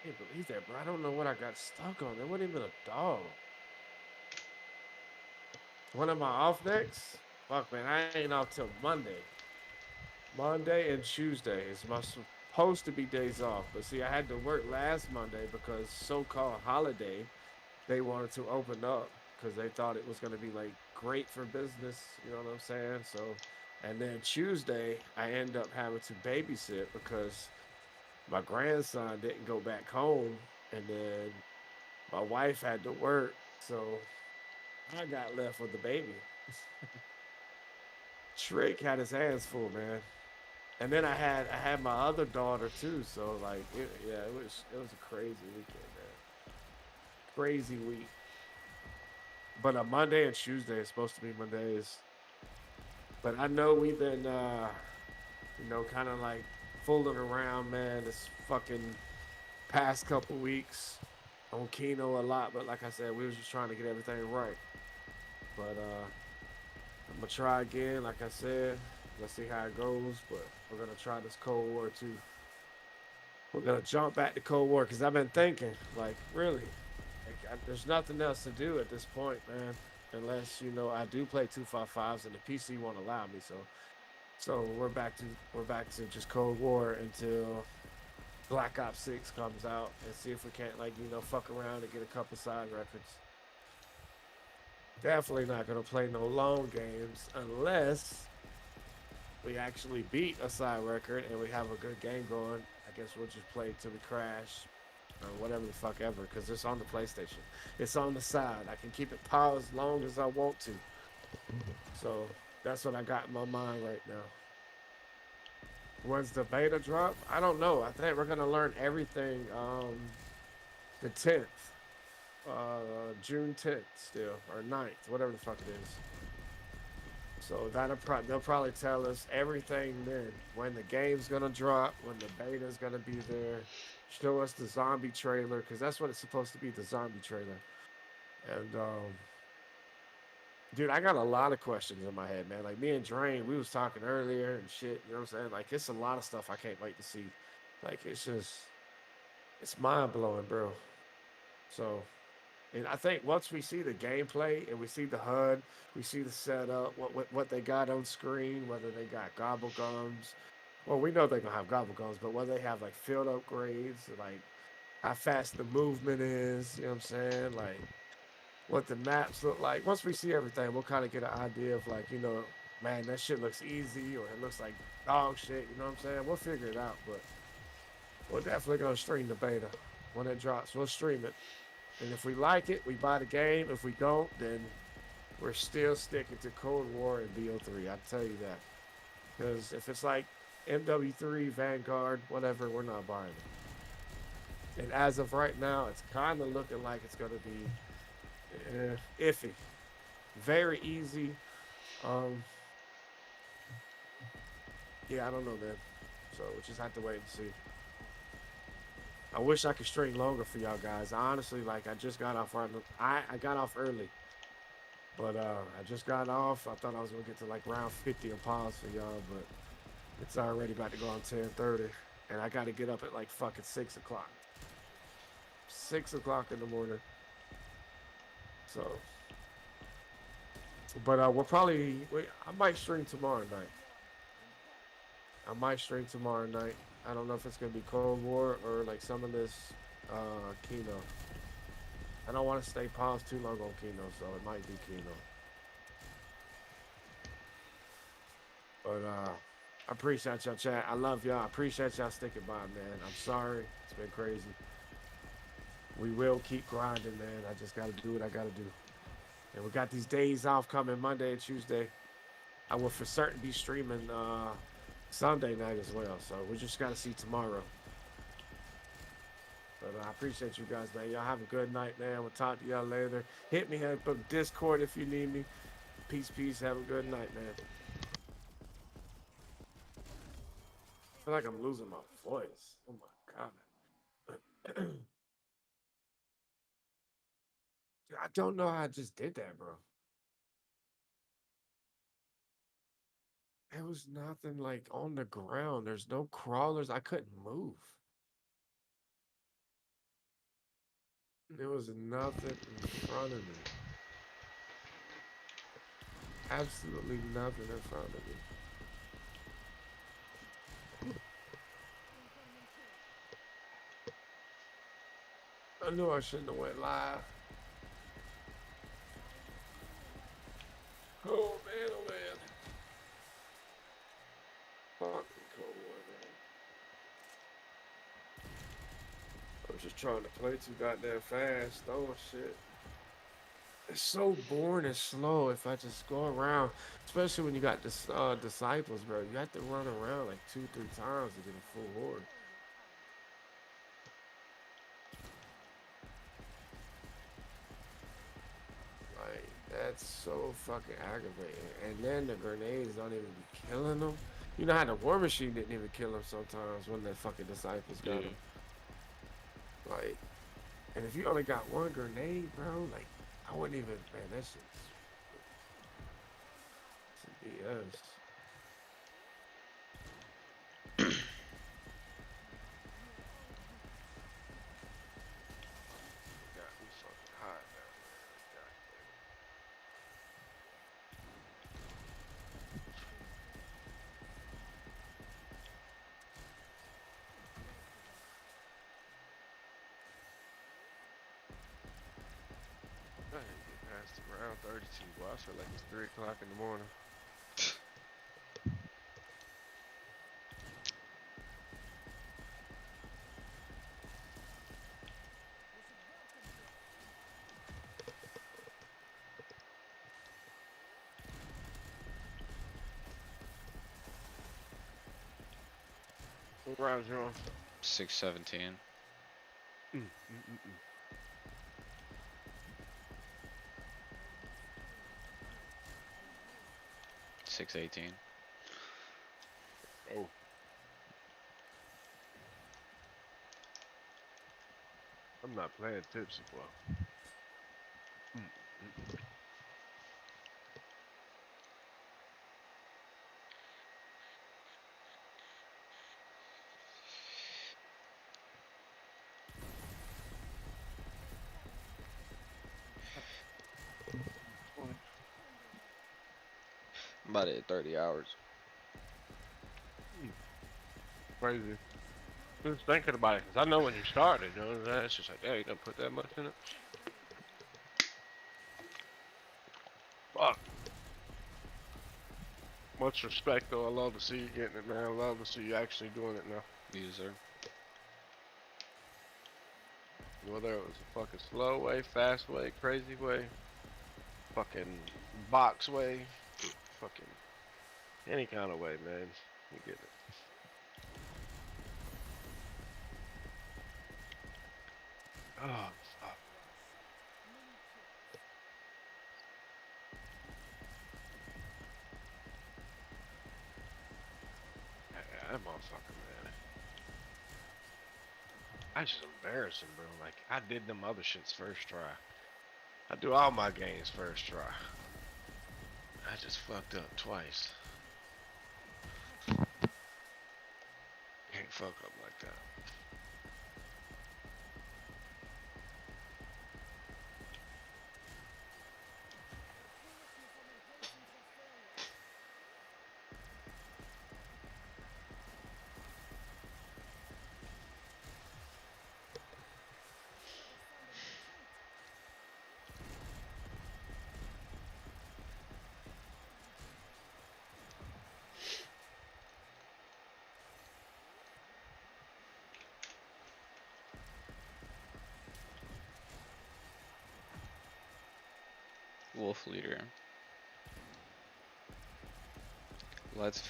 I can't believe that, bro. I don't know what I got stuck on. There wasn't even a dog. When am I off next? Fuck, man, I ain't off till Monday. Monday and Tuesday is my supposed to be days off. But see, I had to work last Monday because so-called holiday, they wanted to open up because they thought it was going to be, like, great for business. You know what I'm saying? So, and then Tuesday, I end up having to babysit because my grandson didn't go back home. And then my wife had to work. So I got left with the baby. Trick had his hands full, man. And then I had my other daughter too, so like it was a crazy weekend, man. Crazy week. But a Monday and Tuesday is supposed to be Mondays. But I know we've been kind of like fooling around, man, this fucking past couple weeks on Kino a lot, but like I said, we was just trying to get everything right. But I'm gonna try again, like I said. Let's see how it goes, but we're gonna try this Cold War too. We're gonna jump back to Cold War because I've been thinking, like, really, like, there's nothing else to do at this point, man. Unless I do play 255s and the PC won't allow me. So So we're back to just Cold War until Black Ops 6 comes out, and see if we can't, like, you know, fuck around and get a couple side records. Definitely not gonna play no long games unless we actually beat a side record and we have a good game going. I guess we'll just play till we crash or whatever the fuck ever, because it's on the PlayStation. It's on the side. I can keep it paused as long as I want to. So that's what I got in my mind right now. When's the beta drop? I don't know. I think we're gonna learn everything the 10th. June 10th still, or 9th, whatever the fuck it is. So they'll probably tell us everything then. When the game's gonna drop, when the beta's gonna be there, show us the zombie trailer, because that's what it's supposed to be, the zombie trailer. And dude, I got a lot of questions in my head, man. Like me and Drain, we was talking earlier and shit, you know what I'm saying? Like it's a lot of stuff I can't wait to see. Like it's mind blowing, bro. So, and I think once we see the gameplay and we see the HUD, we see the setup, what they got on screen, whether they got gobble gums. Well, we know they're gonna have gobble gums, but whether they have like field upgrades, like how fast the movement is, you know what I'm saying? Like what the maps look like. Once we see everything, we'll kind of get an idea of like, you know, man, that shit looks easy or it looks like dog shit, you know what I'm saying? We'll figure it out, but we're definitely gonna stream the beta. When it drops, we'll stream it. And if we like it, we buy the game. If we don't, then we're still sticking to Cold War and BO3. I tell you that. Because if it's like MW3, Vanguard, whatever, we're not buying it. And as of right now, it's kind of looking like it's going to be iffy. Very easy. Yeah, I don't know, man. So we just have to wait and see. I wish I could stream longer for y'all guys. Honestly, like I just got off. I got off early, but I just got off. I thought I was gonna get to like round 50 and pause for y'all, but it's already about to go on 10:30, and I got to get up at like fucking 6 o'clock. 6 o'clock in the morning. So, but I might stream tomorrow night. I don't know if it's gonna be Cold War or like some of this Kino. I don't want to stay paused too long on Kino, so it might be Kino. But I appreciate y'all, chat. I love y'all. I appreciate y'all sticking by, man. I'm sorry. It's been crazy. We will keep grinding, man. I just gotta do what I gotta do. And we got these days off coming Monday and Tuesday. I will for certain be streaming Sunday night as well, so we just gotta see tomorrow. But I appreciate you guys, man. Y'all have a good night, man. We'll talk to y'all later. Hit me up on Discord if you need me. Peace. Have a good night, man. I feel like I'm losing my voice. Oh my god. I don't know how I just did that, bro. There was nothing like on the ground. There's no crawlers. I couldn't move. There was nothing in front of me. Absolutely nothing in front of me. I knew I shouldn't have went live. Oh man, oh man. Fucking Cold War, man. I was just trying to play too goddamn fast. Oh shit. It's so boring and slow if I just go around. Especially when you got this disciples, bro. You have to run around like 2-3 times to get a full horde. Like, that's so fucking aggravating. And then the grenades don't even be killing them. You know how the War Machine didn't even kill him sometimes when the fucking disciples got him. Like, and if you only got one grenade, bro, like, I wouldn't even, man, that shit's BS. Got me fucking hot now, man. God. I didn't get past around 32. Boy, I feel like it's 3 o'clock in the morning. What rounds you on? 6:17. 6:18. Oh. I'm not playing tipsy, boy. I'm about to hit 30 hours. Crazy. Just thinking about it, because I know when you started, you know, it's just like, hey, you don't put that much in it. Fuck. Much respect, though. I love to see you getting it, man. I love to see you actually doing it now. You, sir. Whether it was a fucking slow way, fast way, crazy way, fucking box way, fucking any kind of way, man. You get it. Oh, fuck. Yeah, that motherfucker, man. That's just embarrassing, bro. Like, I did them other shits first try. I do all my games first try. I just fucked up twice. Can't fuck up like that. Wolf leader. Let's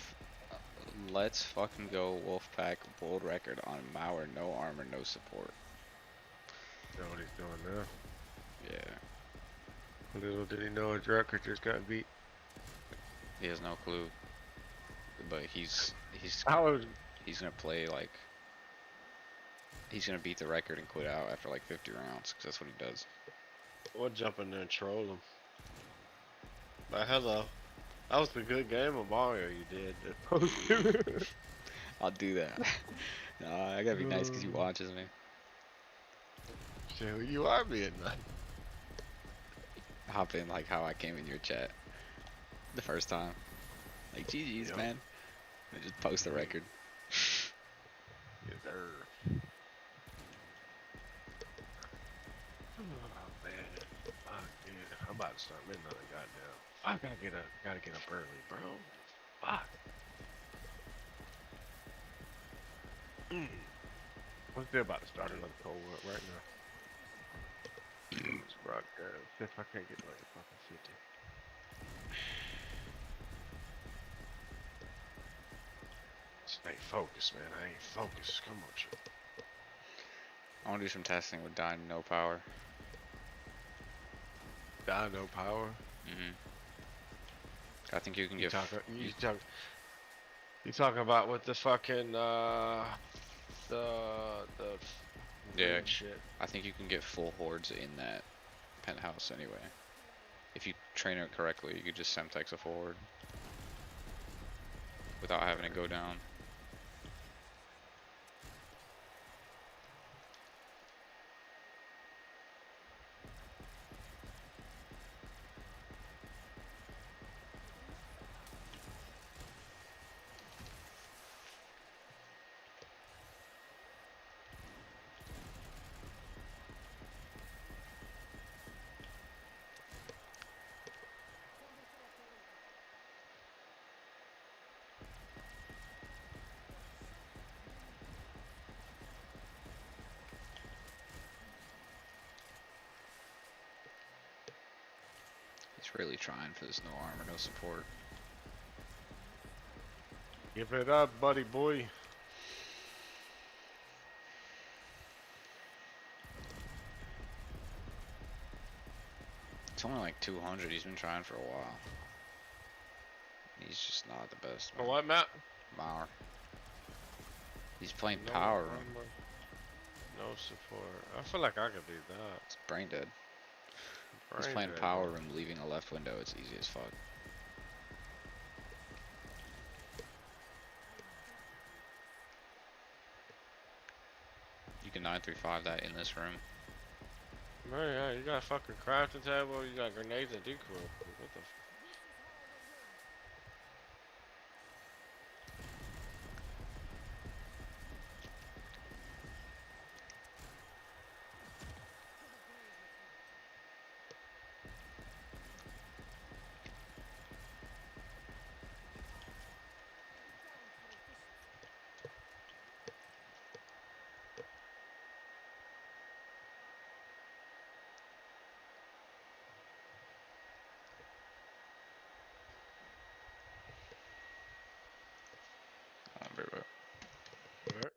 fucking go Wolfpack world record on Mauer, no armor, no support. Know what he's doing now? Yeah. Little did he know his record just got beat. He has no clue. But he's gonna play like he's gonna beat the record and quit out after like 50 rounds, because that's what he does. Or jump in there and troll him. But hello. That was a good game of Mario you did. I'll do that. No, I gotta be nice because he watches me. So you are being nice. Hop in like how I came in your chat the first time. Like, GG's, Yep. man. And just post the record. Yes, sir. Oh man, fuck, dude. I'm about to start midnight. Goddamn. I gotta get up early, bro. Fuck. We're about to start another cold war right now. Let's rock that. See if I can't get like a fucking 50. Stay focused, man. I ain't focused. Come on, shit. I want to do some testing with Dying No Power. Dying No Power? I think you can get... You talking about with the fucking, the Yeah, shit. I think you can get full hordes in that penthouse anyway. If you train it correctly, you could just Semtex a full horde without having to go down. really trying for this no armor, no support. Give it up, buddy boy. It's only like 200. He's been trying for a while. He's just not the best. For what, Matt? Mauer. He's playing No power room. armor, no support. I feel like I could do that. It's brain dead. He's Brain playing dead, power bro. room, leaving a left window. It's easy as fuck. You can 935 that in this room. Man, yeah, you got a fucking crafting table, you got grenades and decoy. What the f— I'll be right. Alright.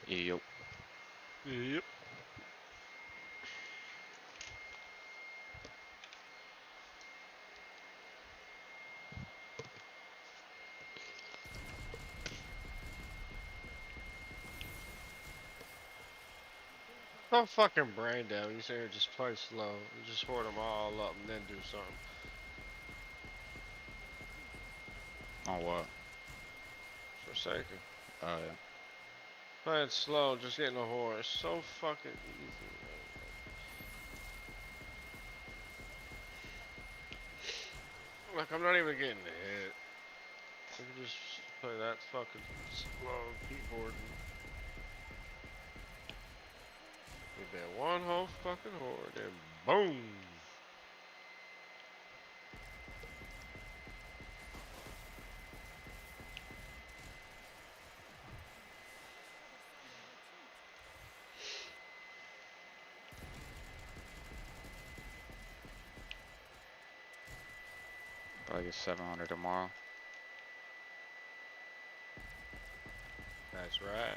Yep. Yep. Don't fucking brain down. You say here just play slow. You just hoard them all up and then do something. On what? Forsaken. Oh yeah. Playing slow, just getting a horse. So fucking easy. Like, I'm not even getting hit. I can just play that fucking slow keyboard. With that one whole fucking horde, and boom! Probably get 700 tomorrow. That's right.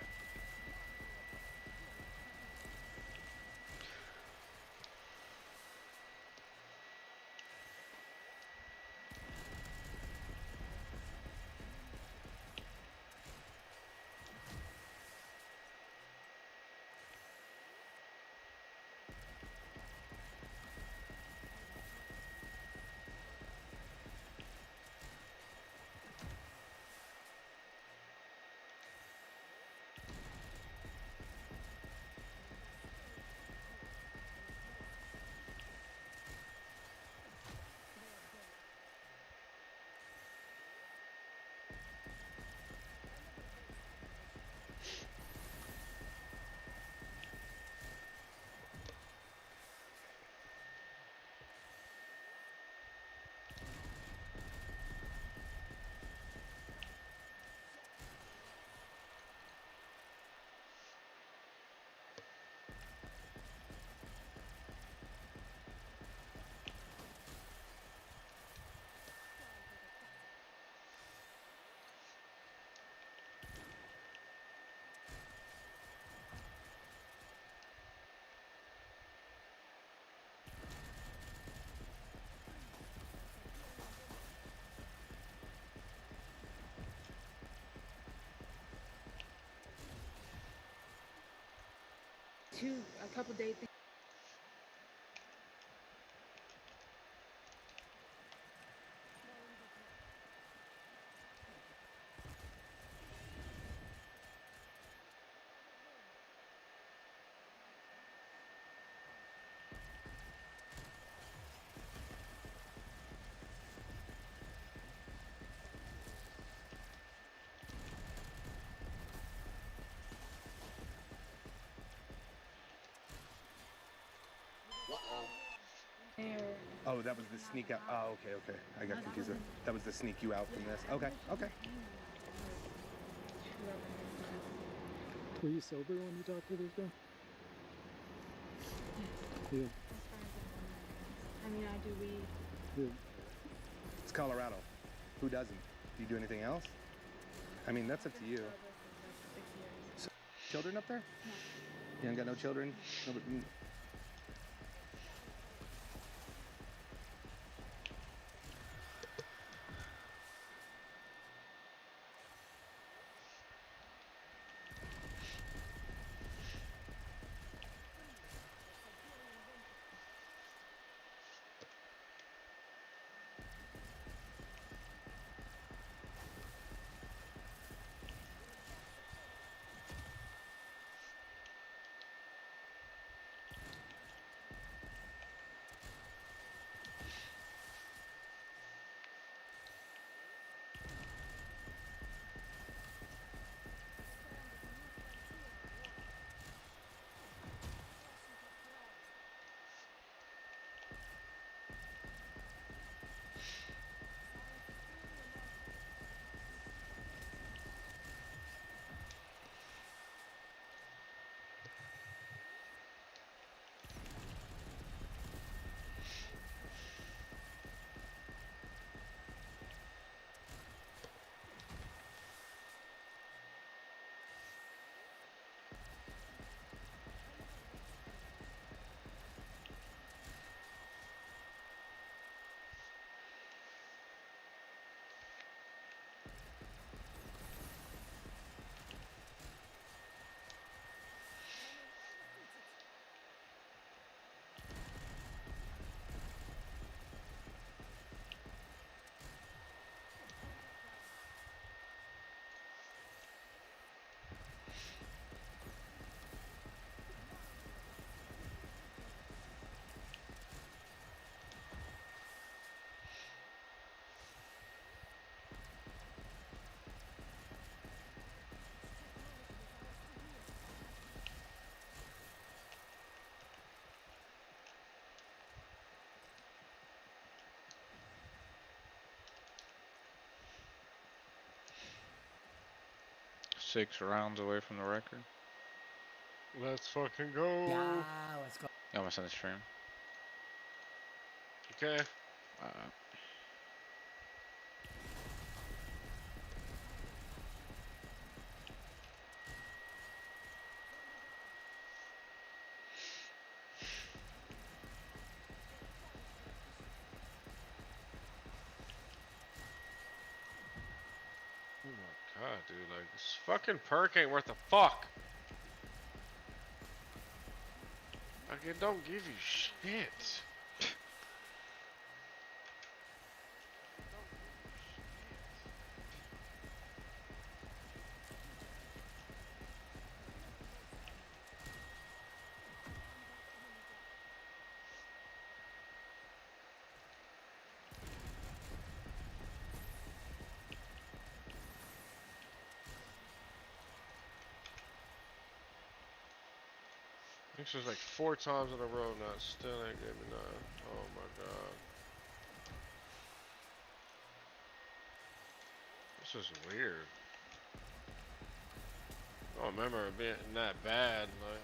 A couple days. Oh, that was the sneak out. Oh, okay, okay. I got confused. That was the sneak you out from this. Okay, okay. Were you sober when you talked to this guy? Yeah. I mean, I do weed. Yeah. It's Colorado. Who doesn't? Do you do anything else? I mean, that's up to you. So, children up there? No. You ain't got no children? Nobody, 6 rounds away from the record. Let's fucking go. Yeah, let's go. I'm gonna send the stream. Okay. Oh my god, dude, like this fucking perk ain't worth a fuck. Like it don't give you shit. This is like 4 times in a row now. Still ain't gave me none. Oh my god. This is weird. I don't remember it being that bad. Like.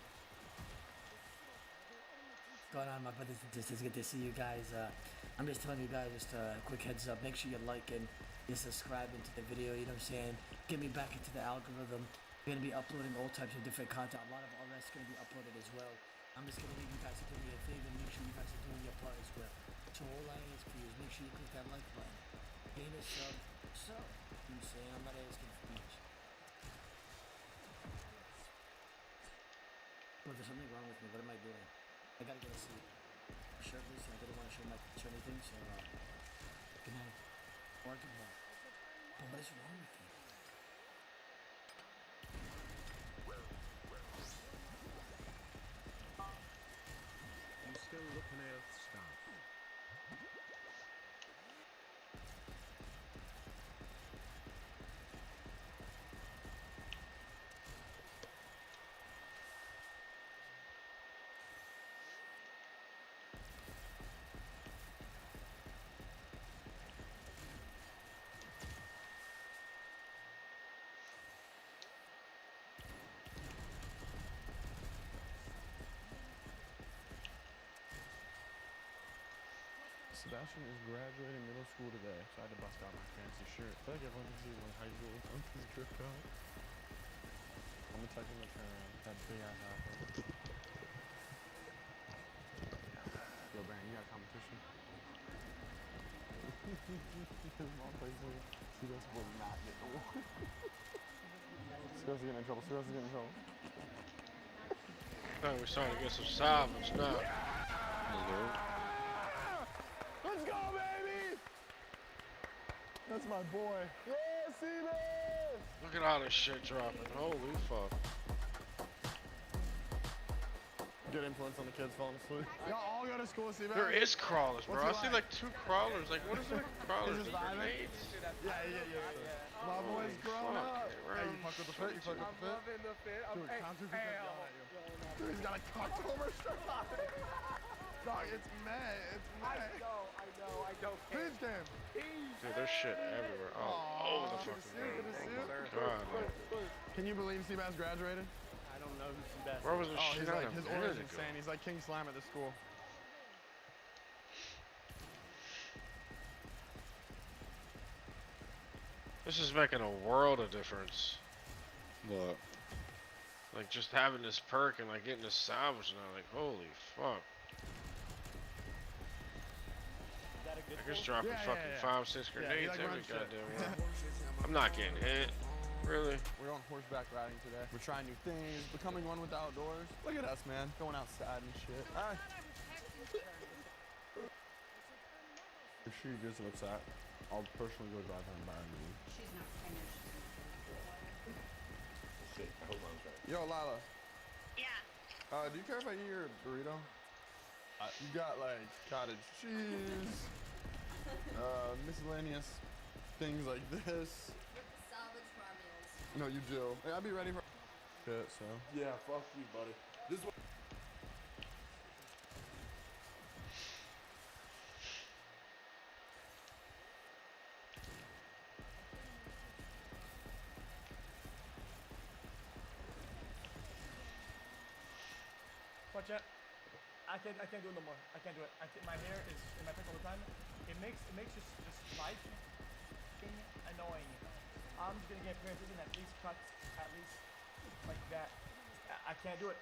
What's going on, my brothers and sisters? Good to see you guys. I'm just telling you guys, just a quick heads up. Make sure you're liking, you're subscribing to the video, you know what I'm saying? Get me back into the algorithm. We're going to be uploading all types of different content. A lot of RS is going to be uploaded as well. I'm just going to leave you guys to do me a favor and make sure you guys are doing your part as well. So all I ask for you is make sure you click that like button. Gain a sub. So, you know what I'm saying? I'm not asking for much. Well, there's something wrong with me. What am I doing? I gotta go to sleep. I'm shirtless and I didn't want to show my picture or anything, so, good night. Or good night. But what is wrong with me? I'm still looking at stuff. Sebastian is graduating middle school today, so I had to bust out my fancy shirt. I feel like everyone can see like high school on his drip out. I'm gonna tuck in the turn, that big ass apple. Yo, Brandon, you got a competition? His mom plays like, Seabass will not get the one. Seabass is getting in trouble, Seabass is getting in trouble. Oh, we're starting to get some salvage now. Let's go, baby! That's my boy. Yeah, Seabass! Look at all this shit dropping. Holy fuck. Good influence on the kids falling asleep. Y'all all go to school, Seabass? There is crawlers, bro. I see like 2 crawlers. Like, what is it? Crawlers? He's just vibing? Yeah. My boy's grown up. Hey, you fuck with the fit? You fuck with the fit? I'm loving the fit. Dude, Contour Fit yelling at you. Dude, he's got a October shirt on. Dog, it's May. It's May. I know. Peach game. Dude, there's shit everywhere. All over the fucking room. God. Can you believe Seabass graduated? I don't know who Seabass is. Where was the shit he's out like, of his there aura is to go? insane. He's like King Slam at this school. This is making a world of difference. What? Like just having this perk and like getting this salvage now. Like holy fuck. I just dropping fucking 5, 6 grenades every goddamn one. I'm not getting hit. Really? We're on horseback riding today. We're trying new things, becoming one with the outdoors. Look at us, man. Going outside and shit. Alright. Make sure you guys what's that. I'll personally go drive her and buy her new. She's not finished. Shit, I hope I'm right. Yo, Lila. Yeah. Do you care if I eat your burrito? You got like cottage cheese, miscellaneous things like this. Salvage for our meals. No, you do. Hey, I'll be ready for shit, so. Yeah, fuck you, buddy. This one. spot yet. I can't do it no more. I can't do it. My hair is in my face all the time. It makes just life f***ing annoying. I'm just gonna get precision at least cuts, at least like that. I can't do it.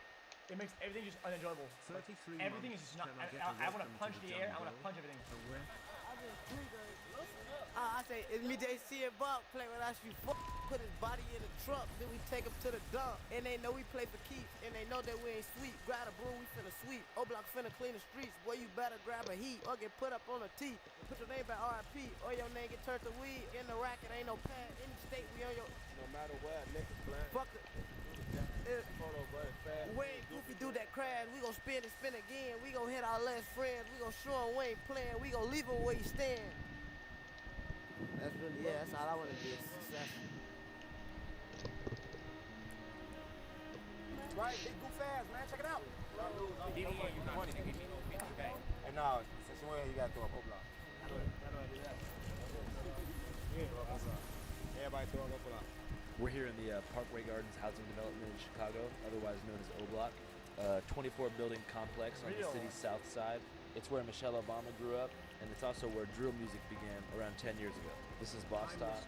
It makes everything just unenjoyable. 33 Everything is just not. I want to punch the air. I want to punch everything. I say, it's me, JC and Buck, play with us, you put his body in the truck, then we take him to the dump. And they know we play for keeps, and they know that we ain't sweet. Grab a broom, we finna sweep. O-Block finna clean the streets. Boy, you better grab a heat, or get put up on a T. Put your name back RIP, or your name get turned to weed. In the racket, ain't no pad. Any state, we on your... No matter what, niggas black. Fuck it. We ain't goofy, do that crash. We gon' spin and spin again. We gon' hit our last friends. We gon' show him we ain't playing. We gon' leave him where he stand. That's really, yeah, that's all I wanna be, is successful. Right, big goof ass, man. Check it out. Hey, no, since when you got to throw a O-Block? How do I do that? Everybody throw a O-Block. We're here in the Parkway Gardens Housing Development in Chicago, otherwise known as O-Block. 24-building complex on the city's south side. It's where Michelle Obama grew up, and it's also where drill music began around 10 years ago. This is Bostock.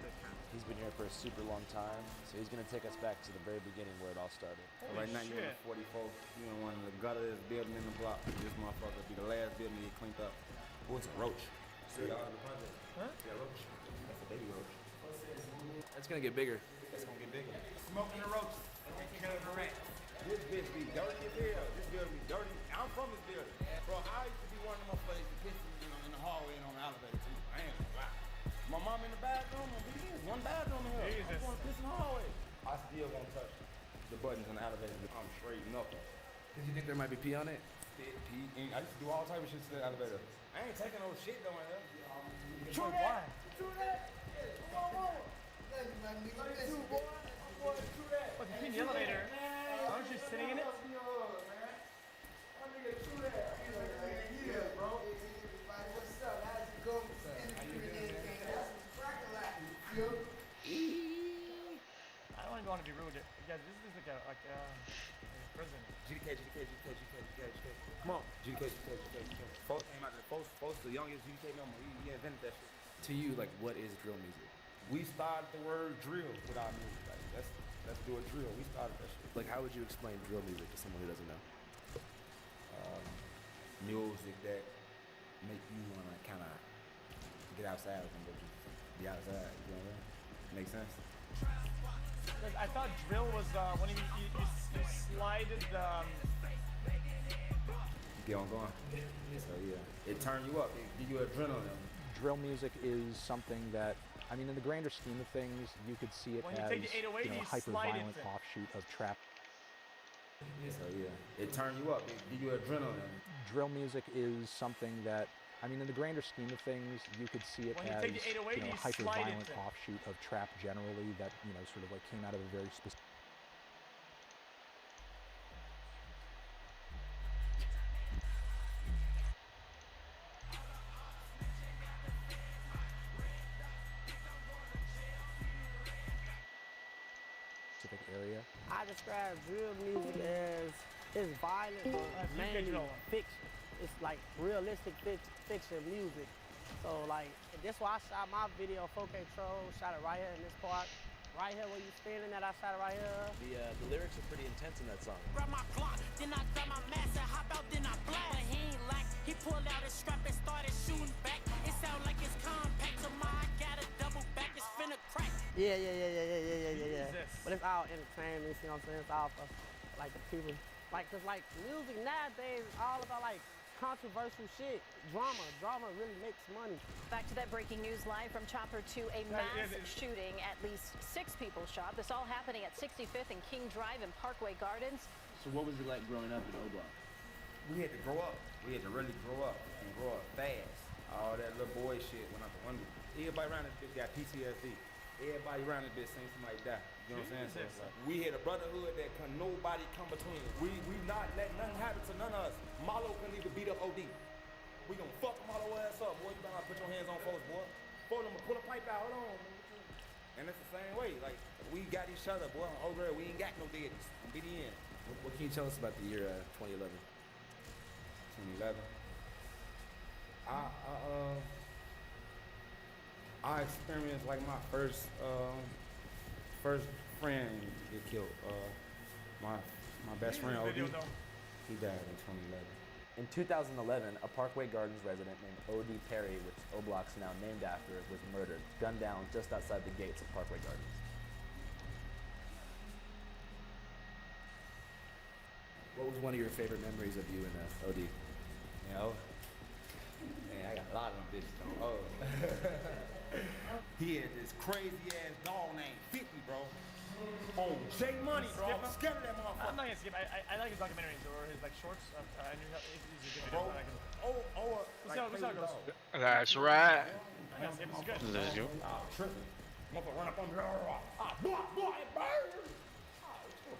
He's been here for a super long time, so he's going to take us back to the very beginning where it all started. Right now you're in the 44. You're in one of the gutters building in the block. This motherfucker be the last building to get cleaned up. Oh, it's a roach. See y'all in the project? Huh? See a roach? That's a baby roach. It's going to get bigger. It's gonna get bigger. Smoking the roaches. Killing the rats. This bitch be dirty as hell. This building be dirty. I'm from this building. Bro, I used to be one of them motherfuckers that pissed in the hallway and on the elevator too. I ain't gonna lie. My mom in the bathroom, and there's one bathroom in here. I'm going to piss in the hallway. I still won't touch the buttons in the elevator. I'm straight knuckle. Did you think there might be pee on it? Spit, pee. I used to do all type of shit to the elevator. I ain't taking no shit though in here. True that! True that! Come on! True, boy. What's in the elevator? Aren't you sitting in it? I don't even want to be rude. Guys, this is like a prison. GDK. Come on. GDK. Folks came out there. Folks, the youngest GDK member. He invented that shit. To you, like, what is drill music? We started the word drill with our music. Like, let's do a drill. We started that shit. Like, how would you explain drill music to someone who doesn't know? Music that make you wanna kind of get outside and go just be outside. You know what I mean? Make sense? I thought drill was when you slided the. Get on going. So yeah, it turn you up. It give you adrenaline. Drill music is something that, I mean, in the grander scheme of things, you could see it when as you take the 808, a hyper-violent offshoot of trap. So yeah, it turn you up. It give you adrenaline. Drill music is something that, I mean, in the grander scheme of things, you could see it when you as take the 808, a hyper-violent offshoot of trap generally that, sort of like came out of a very specific. area. I describe drill music as it's violent, but mainly fiction. It's like realistic fiction music. So like, that's why I shot my video 4K Troll, shot it right here in this part. Right here where you standing at, I shot it right here. The lyrics are pretty intense in that song. Grab my Glock, then I grab my mask and hop out, then I blast. But he ain't like, he pulled out his strap and started shooting back. It sound like it's compact to mine, got a double back, it's finna crack. Yeah. But it's all entertainment, you see what I'm saying? It's all for like the people. Like, cause like music nowadays is all about like controversial shit, drama really makes money. Back to that breaking news live from Chopper 2, a mass shooting, at least 6 people shot. This all happening at 65th and King Drive in Parkway Gardens. So what was it like growing up in O-Block? We had to grow up. We had to really grow up and grow up fast. All that little boy shit went out the window. Everybody around this bitch got PTSD. Everybody around this bitch seen somebody die. You know what I'm saying? So, we had a brotherhood that can nobody come between. We not letting nothing happen to none of us. Marlo couldn't even beat up OD. We gonna fuck Marlo ass up, boy. You better not put your hands on folks, boy. Folks them pull a pipe out, hold on. And it's the same way. Like, we got each other, boy. On O'Grady, we ain't got no daddies. On BDN. What can you tell us about the year 2011? 2011. I experienced like my first friend get killed. My best friend OD, he died in 2011. In 2011, a Parkway Gardens resident named O.D. Perry, which O-Block's now named after, was murdered, gunned down just outside the gates of Parkway Gardens. What was one of your favorite memories of you and O.D.? You know, man, I got a lot of them bitches though. Oh. He had this crazy ass dog named 50, bro. Oh, J Money, bro. I'm scared of that motherfucker. I'm not gonna skip. I like his documentaries or his like shorts. I knew that he's a good Bro, video. Let's see how it goes. That's right. Yeah, it's good. Let's go. Tripping. Motherfucker run up on me. Boy, it burns.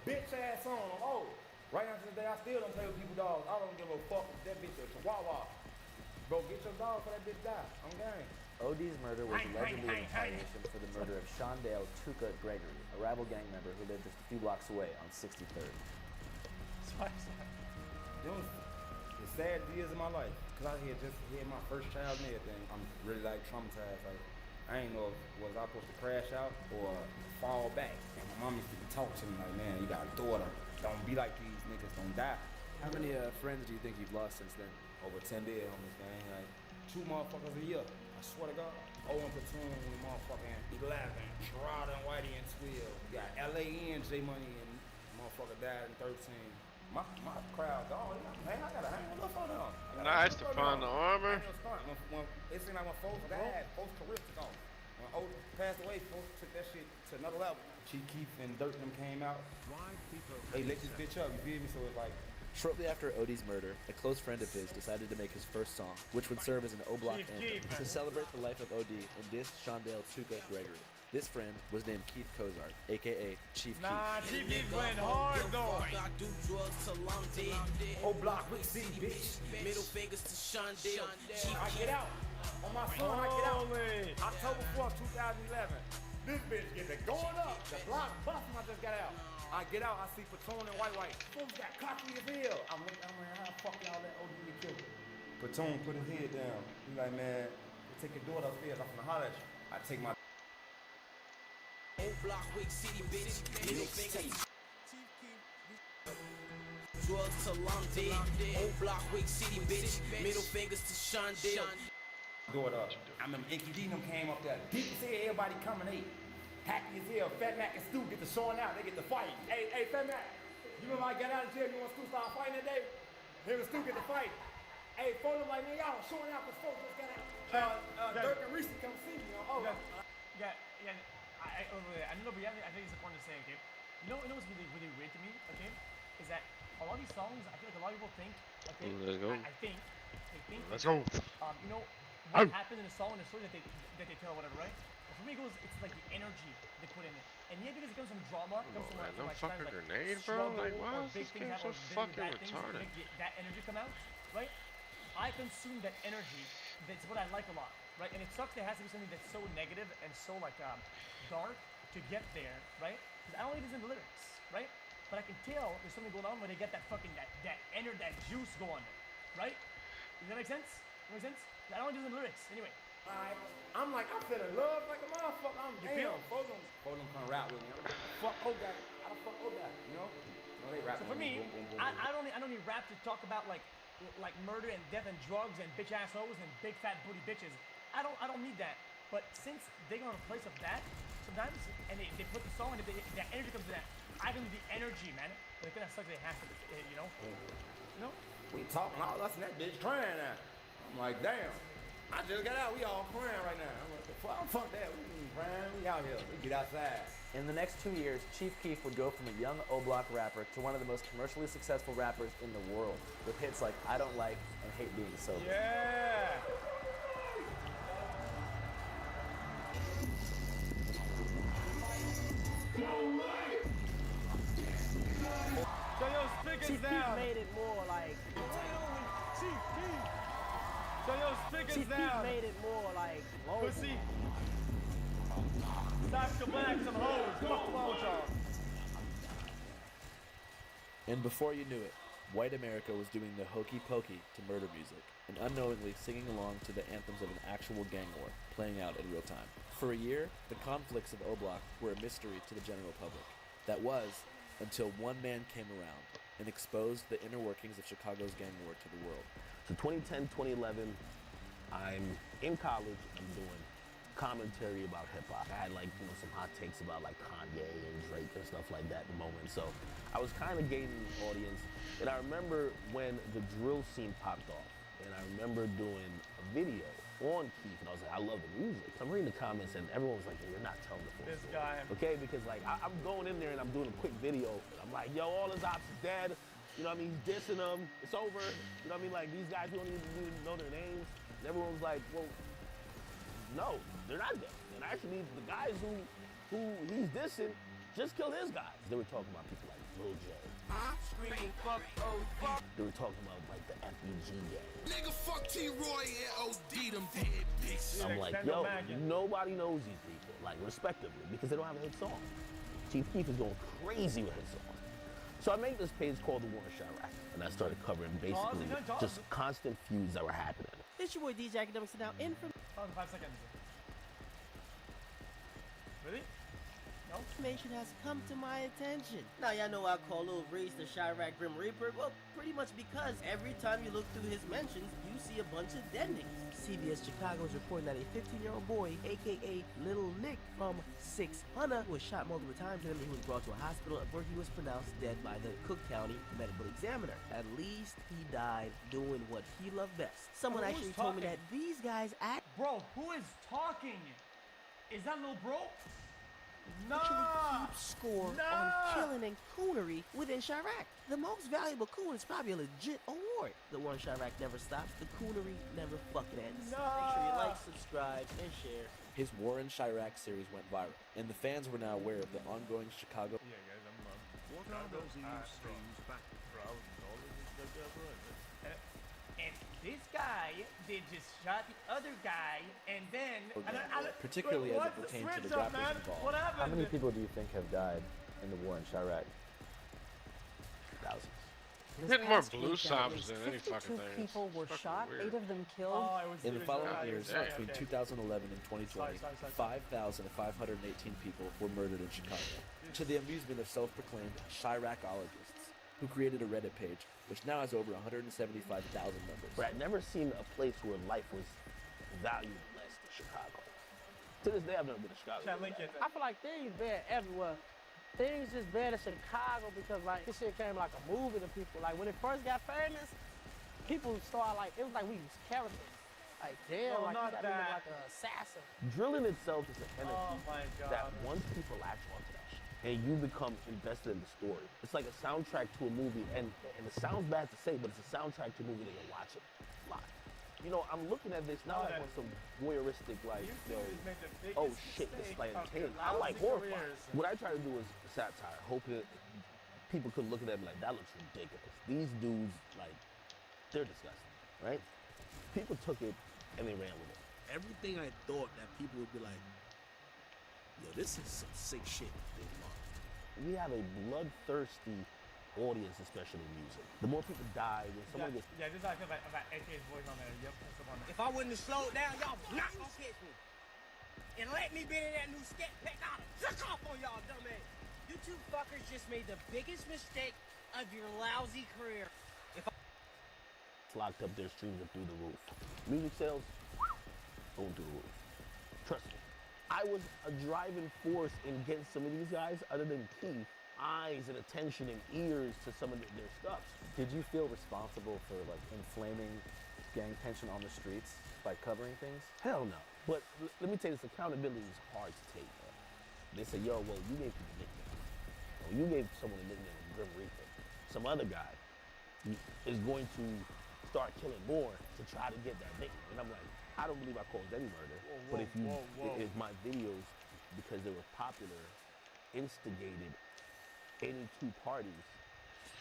Bitch ass on. Oh, right now to this day, I still don't play with people dogs. I don't give a fuck if that bitch is a chihuahua. Bro, get your dog for that bitch die. I'm game. O.D.'s murder was allegedly in retaliation for the murder of Shondale Tuka Gregory, a rival gang member who lived just a few blocks away on 63rd. It was the sad years of my life. Cause I had my first child and everything. I'm really like traumatized. Like I ain't know if was I supposed to crash out or fall back. And my mom used to talk to me like, man, you got a daughter. Don't be like these niggas. Don't die. How many friends do you think you've lost since then? Over 10 dead on this thing. Like 2 motherfuckers a year. I swear to God. Owen Platoon, motherfucking 11, Trotter and Whitey and Swill. You got LAN, J Money, and motherfucker died in 13. My crowd gone. Man, I gotta hang enough on them. Nice to find the armor. It seemed like when folks died, folks' careers took off. When Otis passed away, folks took that shit to another level. Chief Keef and Dirt and them came out. They lit this bitch up, you feel me? So it's like, shortly after O.D.'s murder, a close friend of his decided to make his first song, which would serve as an O-Block anthem to celebrate the life of O.D. and diss Shondale Tuka Gregory. This friend was named Keith Cozart, aka Chief Keef. Chief Keef went hard though. O-Block, Rick City, bitch. Middle fingers to Shondale. I get out. On my phone, I get out. October 4th, 2011. This bitch gets it going up. The block busting, I just got out. I get out, I see Patron and White. Folks got cocky as hell. I'm like, how the fuck y'all let OD get killed? Patron put his head down. He like, man, take your daughter upstairs. I'm finna holler at you. I take my O-Block, Wick City, bitch. Middle fingers. Drugs to London. O-Block, Wick City, bitch. Middle fingers to Shondale. Daughter, I remember Inky D them came up there. Deep said everybody coming in. Happy as hell. Fat Mac and Stu get the showing out. They get the fight. Hey, Fat Mac, you remember I got out of jail? You want Stu start fighting that day? Him and Stu get the fight. Hey, folks like me, y'all showing out because folks just got out. Dirk and Reese come see me. I know, but I think it's important to say, okay? You know what's really weird to me, okay? Is that a lot of these songs, I feel like a lot of people think, okay? Let's go. I think they think. Let's go. You know what happened in a song and a story that they tell, whatever, right? For me, it's like the energy they put in it. And yeah, because it comes from drama, it comes from like, no fucking like grenade, bro. Like, why is this game so fucking retarded? That energy come out, right? I consume that energy. That's what I like a lot, right? And it sucks there has to be something that's so negative and so like dark to get there, right? Because I don't think it's in the lyrics, right? But I can tell there's something going on when they get that fucking that energy, that juice going, right? Does that make sense? Make sense? I don't think it's in the lyrics. Anyway. I'm like, I'm feeling love like a motherfucker. I'm damn. Folks them come rap with me. I'm like, fuck O-God. I don't fuck O-God, you know? They rap so for me, I don't need rap to talk about like murder and death and drugs and bitch ass hoes and big fat booty bitches. I don't need that. But since they go in a place of that sometimes, and they put the song and that energy comes to that, I can do the energy, man. But it kind of sucks they have to, you know? You know? We talking all us and that bitch crying now. I'm like, damn. I just got out. We all crying right now. I'm like, fuck that. We crying. We out here. We get outside. In the next 2 years, Chief Keef would go from a young O-Block rapper to one of the most commercially successful rappers in the world, with hits like I Don't Like and Hate Being Sober. Yeah! So yo, speakers down. Made it more like Chief Keef. So yo, speakers down. Made it more like pussy. Stop to black some hoes. Fuck wrong with y'all. And before you knew it, white America was doing the hokey pokey to murder music, and unknowingly singing along to the anthems of an actual gang war playing out in real time. For a year, the conflicts of O-Block were a mystery to the general public. That was, until one man came around and exposed the inner workings of Chicago's gang war to the world. So 2010, 2011, I'm in college, I'm doing commentary about hip-hop. I had some hot takes about Kanye and Drake and stuff like that at the moment. So I was kind of gaining an audience. And I remember when the drill scene popped off, and I remember doing a video on Keith, and I was like, I love the music. I'm reading the comments, and everyone was like, you're not telling the full story. guy. Okay, because I'm going in there and I'm doing a quick video, and I'm like, yo, all his ops is dead. You know what I mean? He's dissing them. It's over. You know what I mean? Like, these guys, we don't even know their names. And everyone was like, well, no, they're not dead. And actually, the guys who he's dissing just killed his guys. They were talking about people like Lil J. Screaming fuck, oh fuck. They were talking about the FBG gang. Nigga, fuck T-Roy and OD them dead bitches. I'm like, yo, nobody knows these people, respectively, because they don't have a hit song. Chief Keef is going crazy with his songs. So I made this page called The War in Chirac, and I started covering basically just constant feuds that were happening. It's your boy DJ Academics, and now in from 5 seconds. Really? No? Information has come to my attention. Now y'all know I call Lil Reese the Chirac Grim Reaper. Well, pretty much because every time you look through his mentions, you see a bunch of deadings. CBS Chicago is reporting that a 15-year-old boy, aka Little Nick from 600, was shot multiple times and he was brought to a hospital where he was pronounced dead by the Cook County Medical Examiner. At least he died doing what he loved best. Someone actually told me that these guys act. Bro, who is talking? Is that Lil Bro? Actually keep score on killing and coonery within Chirac. The most valuable coon is probably a legit award. The War in Chirac never stops. The coonery never fucking ends. Make sure you like, subscribe, and share. His War in Chirac series went viral, and the fans were now aware of the ongoing Chicago. Yeah, guys, what are those EU streams back from? And this guy did just shot the other guy, and then Particularly as it pertains to the rappers involved. What happened? How many people do you think have died in the war in Chirac? Thousands. Hitting more blue stops than any fucking 52 thing. people were shot, weird. 8 of them killed. In the following years, between 2011 and 2020, 5,518 people were murdered in Chicago. To the amusement of self-proclaimed Chiracologists, who created a Reddit page, which now has over 175,000 members. But I've never seen a place where life was valued less than Chicago. To this day, I've never been to Chicago. I feel like things bad everywhere. Things just bad in Chicago because this shit came like a movie to people. Like when it first got famous, people started it was like we was characters. Like damn, No, like not you gotta that. be like an assassin. Drilling itself is an energy Oh my God. that once people latch onto that shit, and you become invested in the story. It's like a soundtrack to a movie, and it sounds bad to say, but it's a soundtrack to a movie that you're watching live. You know, I'm looking at this not on some voyeuristic, oh shit, this is like entertainment. I'm like horrified. What I try to do is satire, hoping that people could look at that and be like, that looks ridiculous. These dudes, they're disgusting, right? People took it and they ran with it. Everything I thought that people would be like, yo, this is some sick shit. We have a bloodthirsty audience, especially in music. The more people die, when someone gets... Yeah, this is how I feel about AK's voice on there. Yep, that's the one. If I wouldn't have slowed down, y'all not gonna catch me. And let me be in that new scat pack out and jerk off on y'all, dumbass. You two fuckers just made the biggest mistake of your lousy career. Locked up, their streams are through the roof. Music sales, going through the roof. Trust me. I was a driving force in getting some of these guys, other than Keith, eyes and attention and ears to some of their stuff. Did you feel responsible for inflaming gang tension on the streets by covering things? Hell no. But let me tell you, this accountability is hard to take, man. They say, yo, well, you gave people a nickname. Well, you gave someone a nickname, Grim Reaper. Some other guy is going to start killing more to try to get that nickname. And I'm like, I don't believe I caused any murder. But if my videos, because they were popular, instigated any two parties,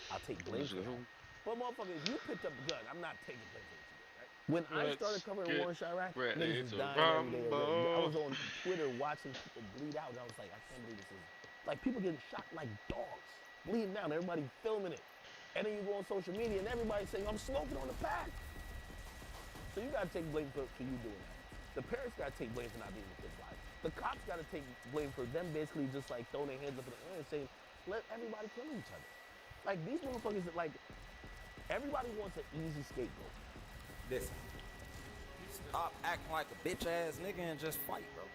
I'll take blame for them. But motherfucker, if you picked up a gun, I'm not taking blame for it. Right? When I started covering War in Chirac, niggas was dying every day. I was on Twitter watching people bleed out, and I was like, I can't believe this is... Like, people getting shot like dogs, bleeding out, everybody filming it. And then you go on social media and everybody's saying, I'm smoking on the pack. So you gotta take blame for you doing that. The parents gotta take blame for not being in the kids' lives. The cops gotta take blame for them basically just like throwing their hands up in the air and saying, let everybody kill each other. Like these motherfuckers, like everybody wants an easy scapegoat. Listen, stop acting like a bitch ass nigga and just fight, bro.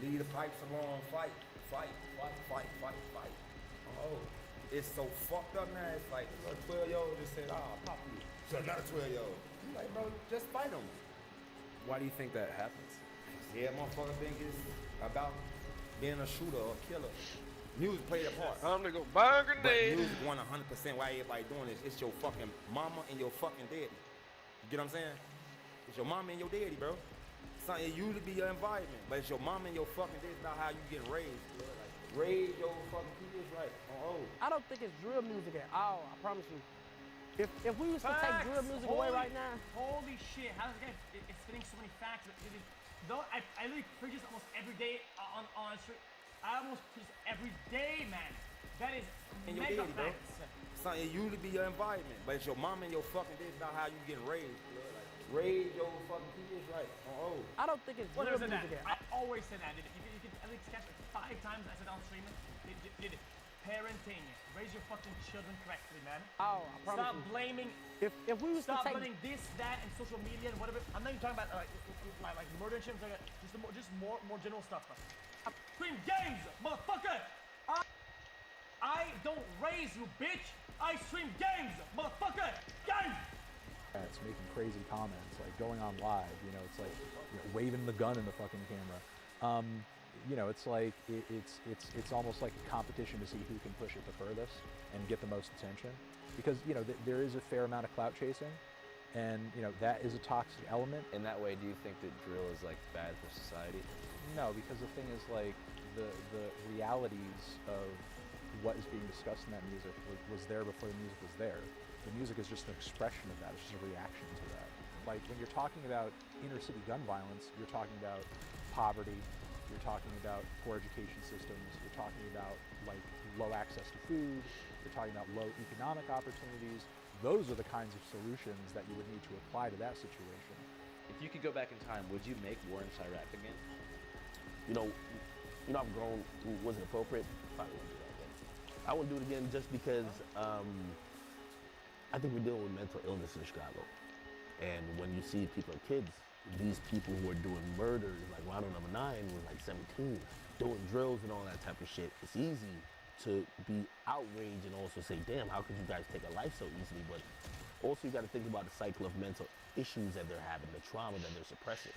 Leave the pipes alone, fight. Oh, it's so fucked up now. It's like a 12-year-old just said, pop you. So another 12-year-old. You like, bro, just fight them. Why do you think that happens? Yeah, motherfucker think it's about being a shooter or a killer. Music played a part. I'm gonna go buy a But grenade. music 100% why everybody doing this. It's your fucking mama and your fucking daddy. You get what I'm saying? It's your mama and your daddy, bro. It usually be your environment, but it's your mama and your fucking daddy. It's not how you get raised, bro. Like, raise your fucking kids right. I don't think it's drill music at all. I promise you. If we used to take drill music away right now. Holy shit! How this guy is spitting so many facts? Though I literally preach this almost every day on the street. I almost preach this every day, man. That is And your mega daddy, bro. facts. It usually be your environment, but it's your mama and your fucking daddy. It's not how you get raised, bro. Like, raise your fucking kids right. I don't think it's drill music at all. I always say that. You can at least catch it 5 times. I said on stream. Parenting. Raise your fucking children correctly, man. Oh, I promise Stop you. blaming. If we used to Stop take blaming this, that, and social media and whatever. I'm not even talking about like murder and shit. I'm talking about just more general stuff. Stream games, motherfucker. I don't raise you, bitch. I stream games, motherfucker. Games. It's making crazy comments, like going on live. You know, it's like waving the gun in the fucking camera. You know, it's like it's almost like a competition to see who can push it the furthest and get the most attention, because you know there is a fair amount of clout chasing, and you know that is a toxic element. In that way, do you think that drill is like bad for society? No, because the thing is, like the realities of what is being discussed in that music was there before the music was there. The music is just an expression of that. It's just a reaction to that. Like when you're talking about inner city gun violence, you're talking about poverty. You're talking about poor education systems. You're talking about like low access to food. You're talking about low economic opportunities. Those are the kinds of solutions that you would need to apply to that situation. If you could go back in time, would you make war in Chirac again? You know, I've grown. Was it appropriate? Probably wouldn't do that again. I wouldn't do it again just because I think we're dealing with mental illness in Chicago, and when you see people are kids. These people who are doing murders, like Ronald No. 9 was like 17, doing drills and all that type of shit. It's easy to be outraged and also say, damn, how could you guys take a life so easily? But also you gotta think about the cycle of mental issues that they're having, the trauma that they're suppressing.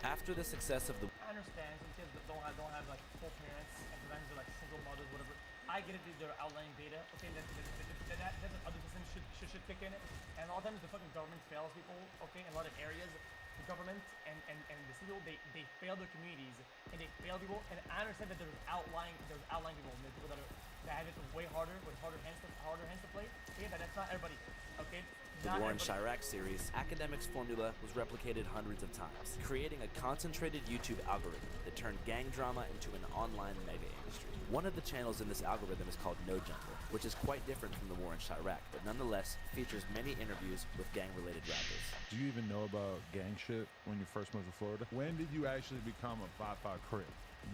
After the success of the... I understand some kids that don't have like full parents, and sometimes they're like single mothers, whatever. I get it, they're outlying data. Okay, that's an other system should kick in. And a lot of times the fucking government fails people, okay, in a lot of areas. The government and the city, they fail their communities and they fail people. And I understand that there's outlying people, and there's people that have it way harder with harder hands to play. Okay, but that's not everybody. Okay. The War in Chirac series, Academics' formula was replicated hundreds of times, creating a concentrated YouTube algorithm that turned gang drama into an online mega industry. One of the channels in this algorithm is called No Jumper, which is quite different from the War in Chirac, but nonetheless features many interviews with gang-related rappers. Do you even know about gang shit when you first moved to Florida? When did you actually become a 5'5" Crip?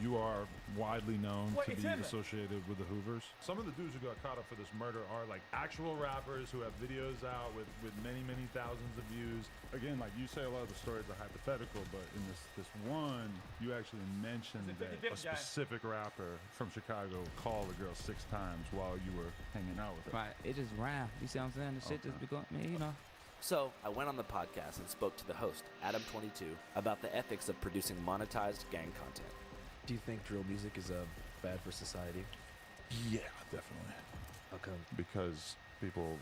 You are widely known to be associated with the Hoovers. Some of the dudes who got caught up for this murder are like actual rappers who have videos out with many thousands of views. Again, like you say, a lot of the stories are hypothetical, but in this one, you actually mentioned that a specific rapper from Chicago called a girl 6 times while you were hanging out with her. Right, it just ran. You see what I'm saying? The shit just become, you know. So, I went on the podcast and spoke to the host, Adam22, about the ethics of producing monetized gang content. Do you think drill music is bad for society? Yeah, definitely. How come? Because people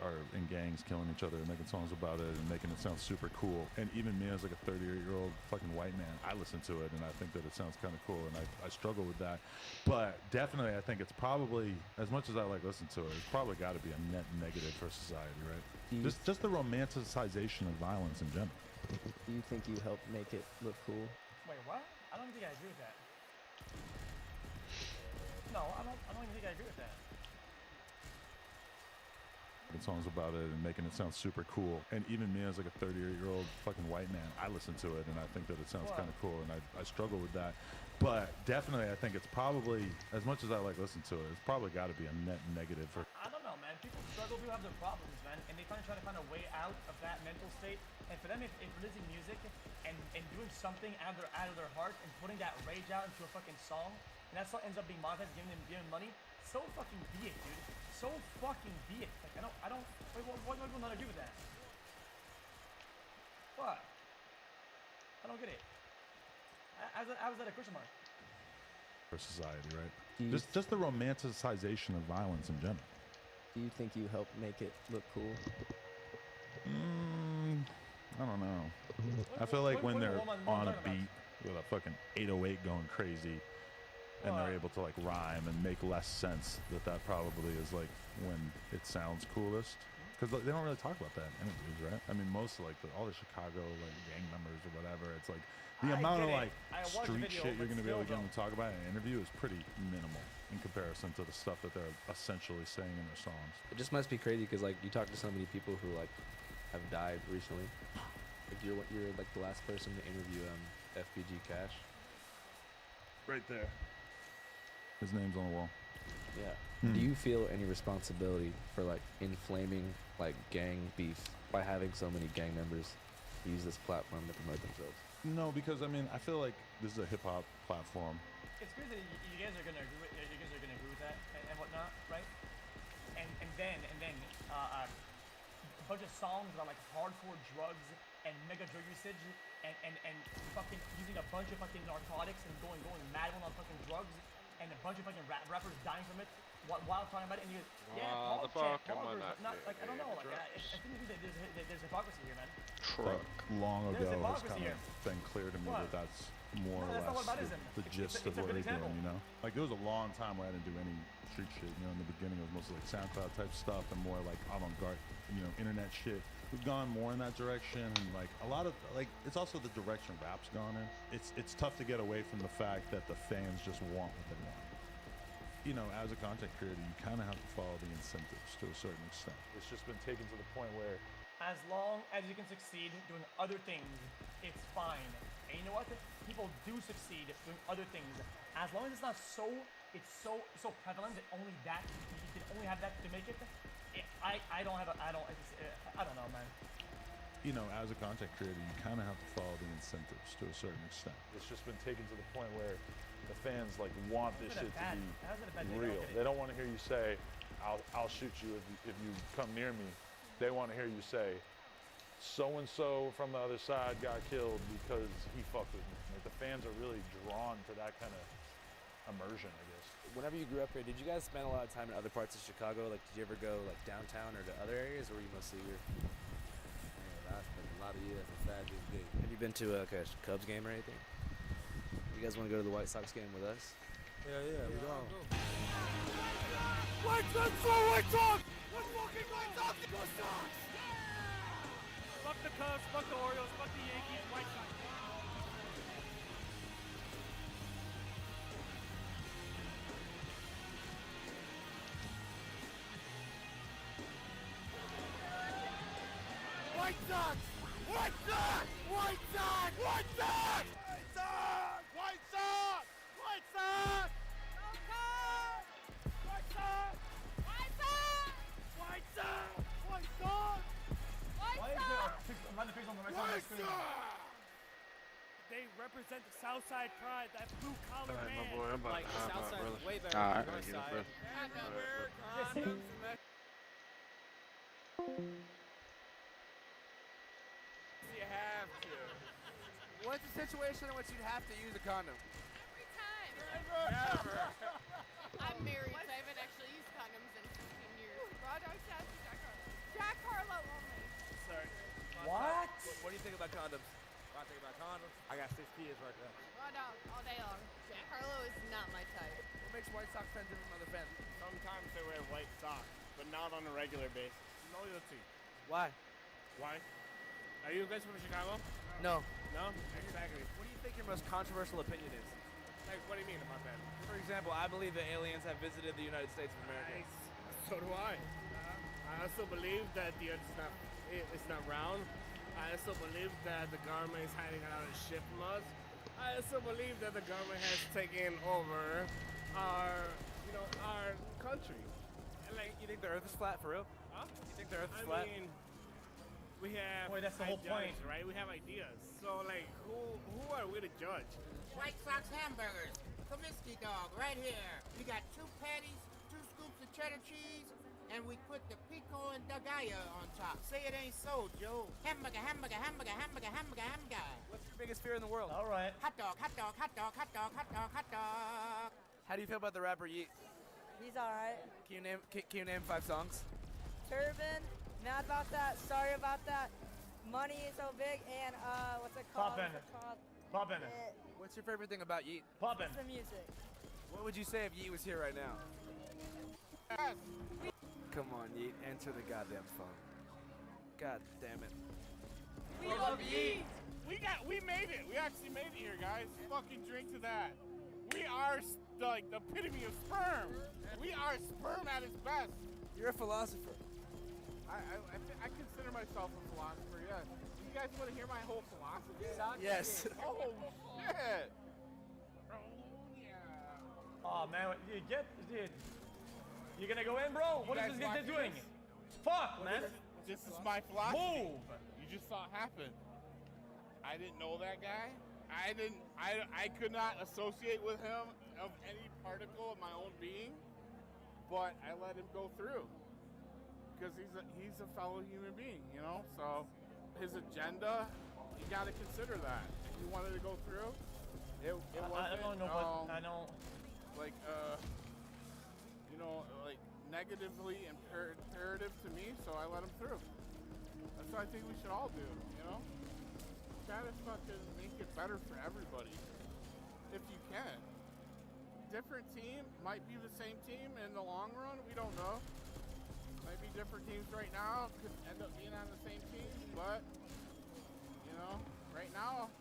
are in gangs killing each other and making songs about it and making it sound super cool. And even me as like a 38-year-old fucking white man, I listen to it and I think that it sounds kind of cool, and I struggle with that. But definitely I think it's probably, as much as I like listen to it, it's probably got to be a net negative for society, right? Just the romanticization of violence in general. Do you think you helped make it look cool? Wait, what? I don't think I agree with that. No, I don't even think I agree with that. songs about it and making it sound super cool. And even me as like a 38-year-old fucking white man, I listen to it and I think that it sounds kind of cool, and I struggle with that. But definitely, I think it's probably, as much as I like listen to it, it's probably got to be a net negative for. I don't know, man. People struggle to have their problems, man, and they try to find a way out of that mental state. And for them, if releasing music and doing something out of their heart and putting that rage out into a fucking song, and that song ends up being monetized, giving them money, so fucking be it, dude. So fucking be it. Like, I don't. Why do people not agree with that? What? I don't get it. How's that a question mark? For society, right? Do you Just the romanticization of violence in general. Do you think you helped make it look cool? I don't know. I feel like when they're on a beat with a fucking 808 going crazy, and they're able to like rhyme and make less sense, that probably is like when it sounds coolest. Because they don't really talk about that in interviews, right? I mean, most of like all the Chicago like gang members or whatever, it's like the amount of like street shit you're gonna be able to get them to talk about in an interview is pretty minimal in comparison to the stuff that they're essentially saying in their songs. It just must be crazy because like you talk to so many people who like have died recently. Like you're like the last person to interview FBG Cash. Right there. His name's on the wall. Yeah. Do you feel any responsibility for like inflaming like gang beef by having so many gang members use this platform to promote themselves? No, because I mean, I feel like this is a hip hop platform. It's crazy that you guys are gonna agree with that and whatnot, right? And then a bunch of songs about like hardcore drugs and mega drug usage and fucking using a bunch of fucking narcotics and going mad on fucking drugs and a bunch of fucking rappers dying from it while talking about it, and you the fuck am I not like I don't know, like I think there's hypocrisy here, man. Like, long ago There's has hypocrisy kind here. of been clear to me that that's more No, that's not or what less whataboutism. the gist of It's a what good he's doing, example. you know? Like, there was a long time where I didn't do any street shit, you know? In the beginning, it was mostly like SoundCloud type stuff and more like avant-garde, you know, internet shit. We've gone more in that direction, and like a lot of, like, it's also the direction rap's gone in. It's tough to get away from the fact that the fans just want what they want. You know, as a content creator, you kind of have to follow the incentives to a certain extent. It's just been taken to the point where As long as you can succeed doing other things, it's fine. And you know what? People do succeed doing other things. As long as it's not so prevalent that only that you can only have that to make it. I don't know, man. you know, as a content creator, you kind of have to follow the incentives to a certain extent. It's just been taken to the point where the fans like want this shit to be real. They don't want to hear you say, "I'll shoot you if you come near me." They want to hear you say, "So and so from the other side got killed because he fucked with me." Like, the fans are really drawn to that kind of immersion, I guess. Whenever you grew up here, did you guys spend a lot of time in other parts of Chicago? Like, did you ever go like downtown or to other areas, or were you mostly here? I spent a lot of years inside this gate. Have you been to a Cubs game or anything? You guys want to go to the White Sox game with us? Yeah, we go. White Sox, go White Sox! Let's fucking White Sox! Go Sox! Fuck the Cubs, fuck the Orioles, fuck the Yankees, White Sox. White Sox! White Sox! White Sox! White Sox! White Sox! White Sox! White Sox! Go Cubs! White Sox! White Sox! White Sox! White Sox! Why is there a random pixel on the right side of the screen? They represent the Southside pride, that blue collar Alright, my man. boy, I'm about Like, to hop out, Southside is brother. way better Alright, than I North gotta get up, Side. bro. You have to. What's the situation in which you'd have to use a condom? Every time. Never. I'm married, so I haven't actually used condoms in 15 years. Raw dog says Jack Harlow. Jack Harlow only. Sorry. What? What do you think about condoms? I think about condoms. I got 6 kids right there. Raw dog all day long. Jack Harlow is not my type. What makes White Sox fans different from other fans? Sometimes they wear white socks, but not on a regular basis. Loyalty. Why? Why? Are you guys from Chicago? No. No? Exactly. What do you think your most controversial opinion is? Like, what do you mean about that? For example, I believe that aliens have visited the United States of America. So do I. I also believe that the earth is not round. I also believe that the government is hiding a lot of shit from us. I also believe that the government has taken over our country. Like, you think the earth is flat for real? Huh? You think the earth is I flat? mean, we have Boy, that's the whole ideas, point. right? We have ideas. So, like, who are we to judge? White Sox hamburgers, Comiskey dog, right here. We got 2 patties, 2 scoops of cheddar cheese, and we put the pico and dagaya on top. Say it ain't so, Joe. Hamburger, hamburger, hamburger, hamburger, hamburger, hamburger. What's your biggest fear in the world? All right. Hot dog, hot dog, hot dog, hot dog, hot dog, hot dog. How do you feel about the rapper Yeet? He's alright. Can you name 5 songs? Turban, mad about that, sorry about that. Money is so big, and what's it called? Poppin'. What's it called? Poppin'. What's your favorite thing about Yeet? Poppin'. It's the music. What would you say if Yeet was here right now? Come on, Yeet, answer the goddamn phone. God damn it. We love Yeet. We made it. We actually made it here, guys. Fucking drink to that. We are like the epitome of sperm. We are sperm at its best. You're a philosopher. I consider myself a philosopher. Yes. You guys want to hear my whole philosophy? Yes. Oh shit. Oh yeah. Oh man, dude. You gonna go in, bro? What is this guy doing? Fuck, man. This is my philosophy. Move. You just saw it happen. I didn't know that guy. I could not associate with him of any particle of my own being, but I let him go through because he's a fellow human being, you know. So his agenda, you got to consider that. If he wanted to go through, it wasn't. I don't know what I know. Like you know, like negatively imperative to me, so I let him through. That's what I think we should all do, you know. Try to fucking make it better for everybody, if you can. Different team might be the same team in the long run. We don't know. Might be different teams right now. Could end up being on the same team, but you know, right now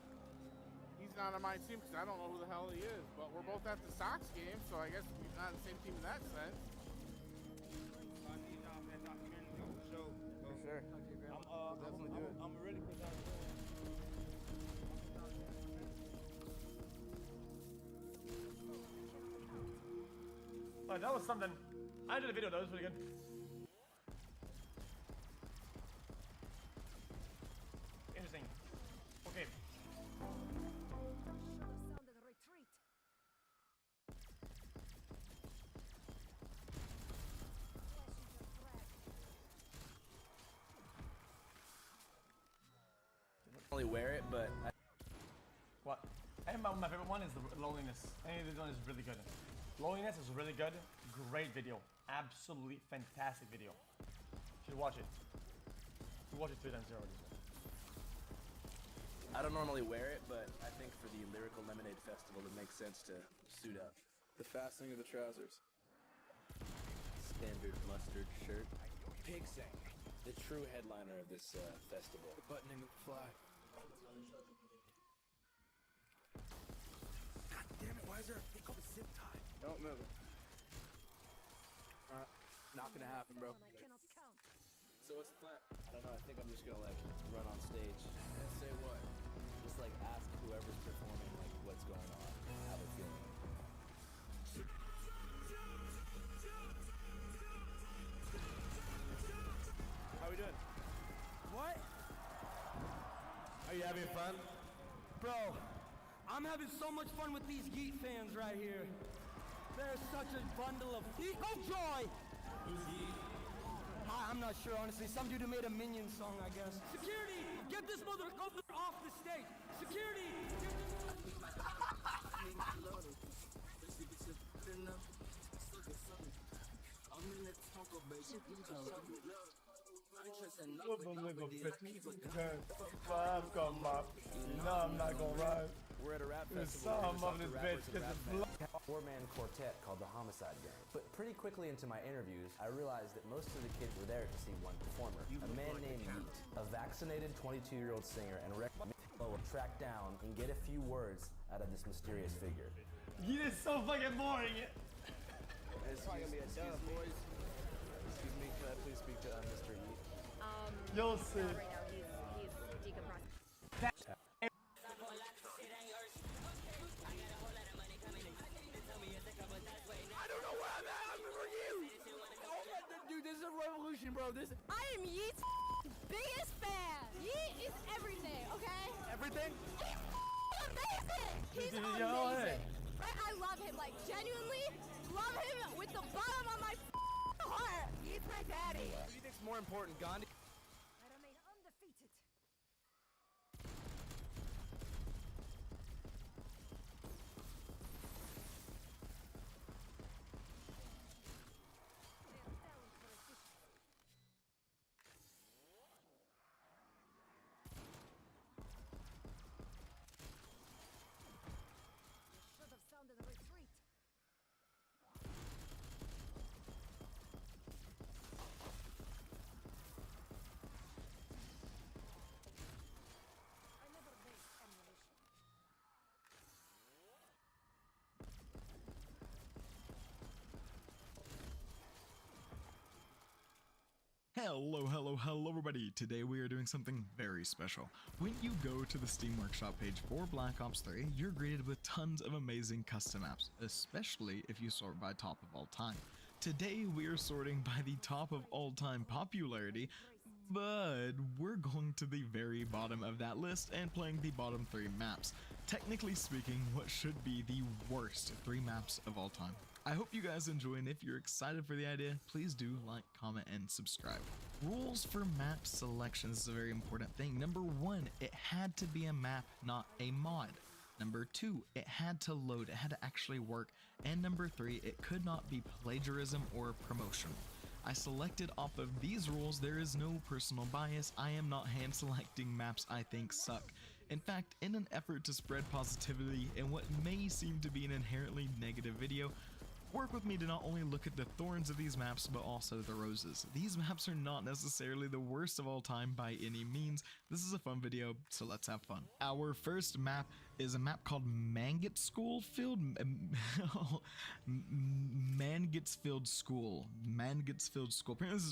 he's not on my team because I don't know who the hell he is. But we're both at the Sox game, so I guess we're not on the same team in that sense. For sure. Definitely do it. I'm ready for that. Oh, that was something. I did a video. That was pretty good. Interesting. Okay. Only wear it, but What? And my favorite one is the loneliness. I think this one is really good. Loneliness is really good. Great video. Absolutely fantastic video. Should watch it. Should watch it 3 times 0 already. I don't normally wear it, but I think for the Lyrical Lemonade Festival, it makes sense to suit up. The fastening of the trousers. Standard mustard shirt. Pigsang, the true headliner of this festival. The buttoning of the fly. God damn it, why is there a thing called a zip tie? Don't move it. Not gonna happen, bro. So what's the plan? I don't know, I think I'm just gonna like run on stage. And say what? Just like ask whoever's performing like what's going on, how they're feeling. How we doing? What? Are you having fun? Bro, I'm having so much fun with these Yeet fans right here. They're such a bundle of joy. Who's Yeet? I'm not sure, honestly. Some dude who made a Minion song, I guess. Security! Get this motherfucker off the stage! Security! Come up. You know I'm not gonna ride. We're at a rap There's festival. some of this bitch gets a blood. Four-man quartet called the Homicide Gang. But pretty quickly into my interviews, I realized that most of the kids were there to see one performer, a man named Yeet, a vaccinated 22-year-old singer, and will track down and get a few words out of this mysterious figure. Yeet is so fucking boring. It's probably gonna be a dub, boys. Excuse me, can I please speak to Yo, Sid. Right now, he's decompressing. I don't know where I'm at. I'm for you. Oh my, dude, this is a revolution, bro. I am Yeet's biggest fan. Yeet is everything, okay? Everything? He's amazing. He's Yo, amazing. hey. Right? I love him, like genuinely love him with the bottom of my heart. Yeet's my daddy. What do you think's more important, Gandhi? I remain undefeated. Should have sounded a retreat. I never waste ammunition. Hello everybody. Today we are doing something very special. When you go to the Steam Workshop page for Black Ops 3, you're greeted with tons of amazing custom maps, especially if you sort by top of all time. Today we are sorting by the top of all time popularity, but we're going to the very bottom of that list and playing the bottom 3 maps. Technically speaking, what should be the worst 3 maps of all time. I hope you guys enjoy, and if you're excited for the idea, please do like, comment, and subscribe. Rules for map selection is a very important thing. Number 1, it had to be a map, not a mod. Number 2, it had to load, it had to actually work. And number 3, it could not be plagiarism or promotional. I selected off of these rules. There is no personal bias. I am not hand selecting maps I think suck. In fact, in an effort to spread positivity in what may seem to be an inherently negative video, work with me to not only look at the thorns of these maps, but also the roses. These maps are not necessarily the worst of all time by any means. This is a fun video, so let's have fun. Our first map is a map called Mangotsfield School. Apparently this is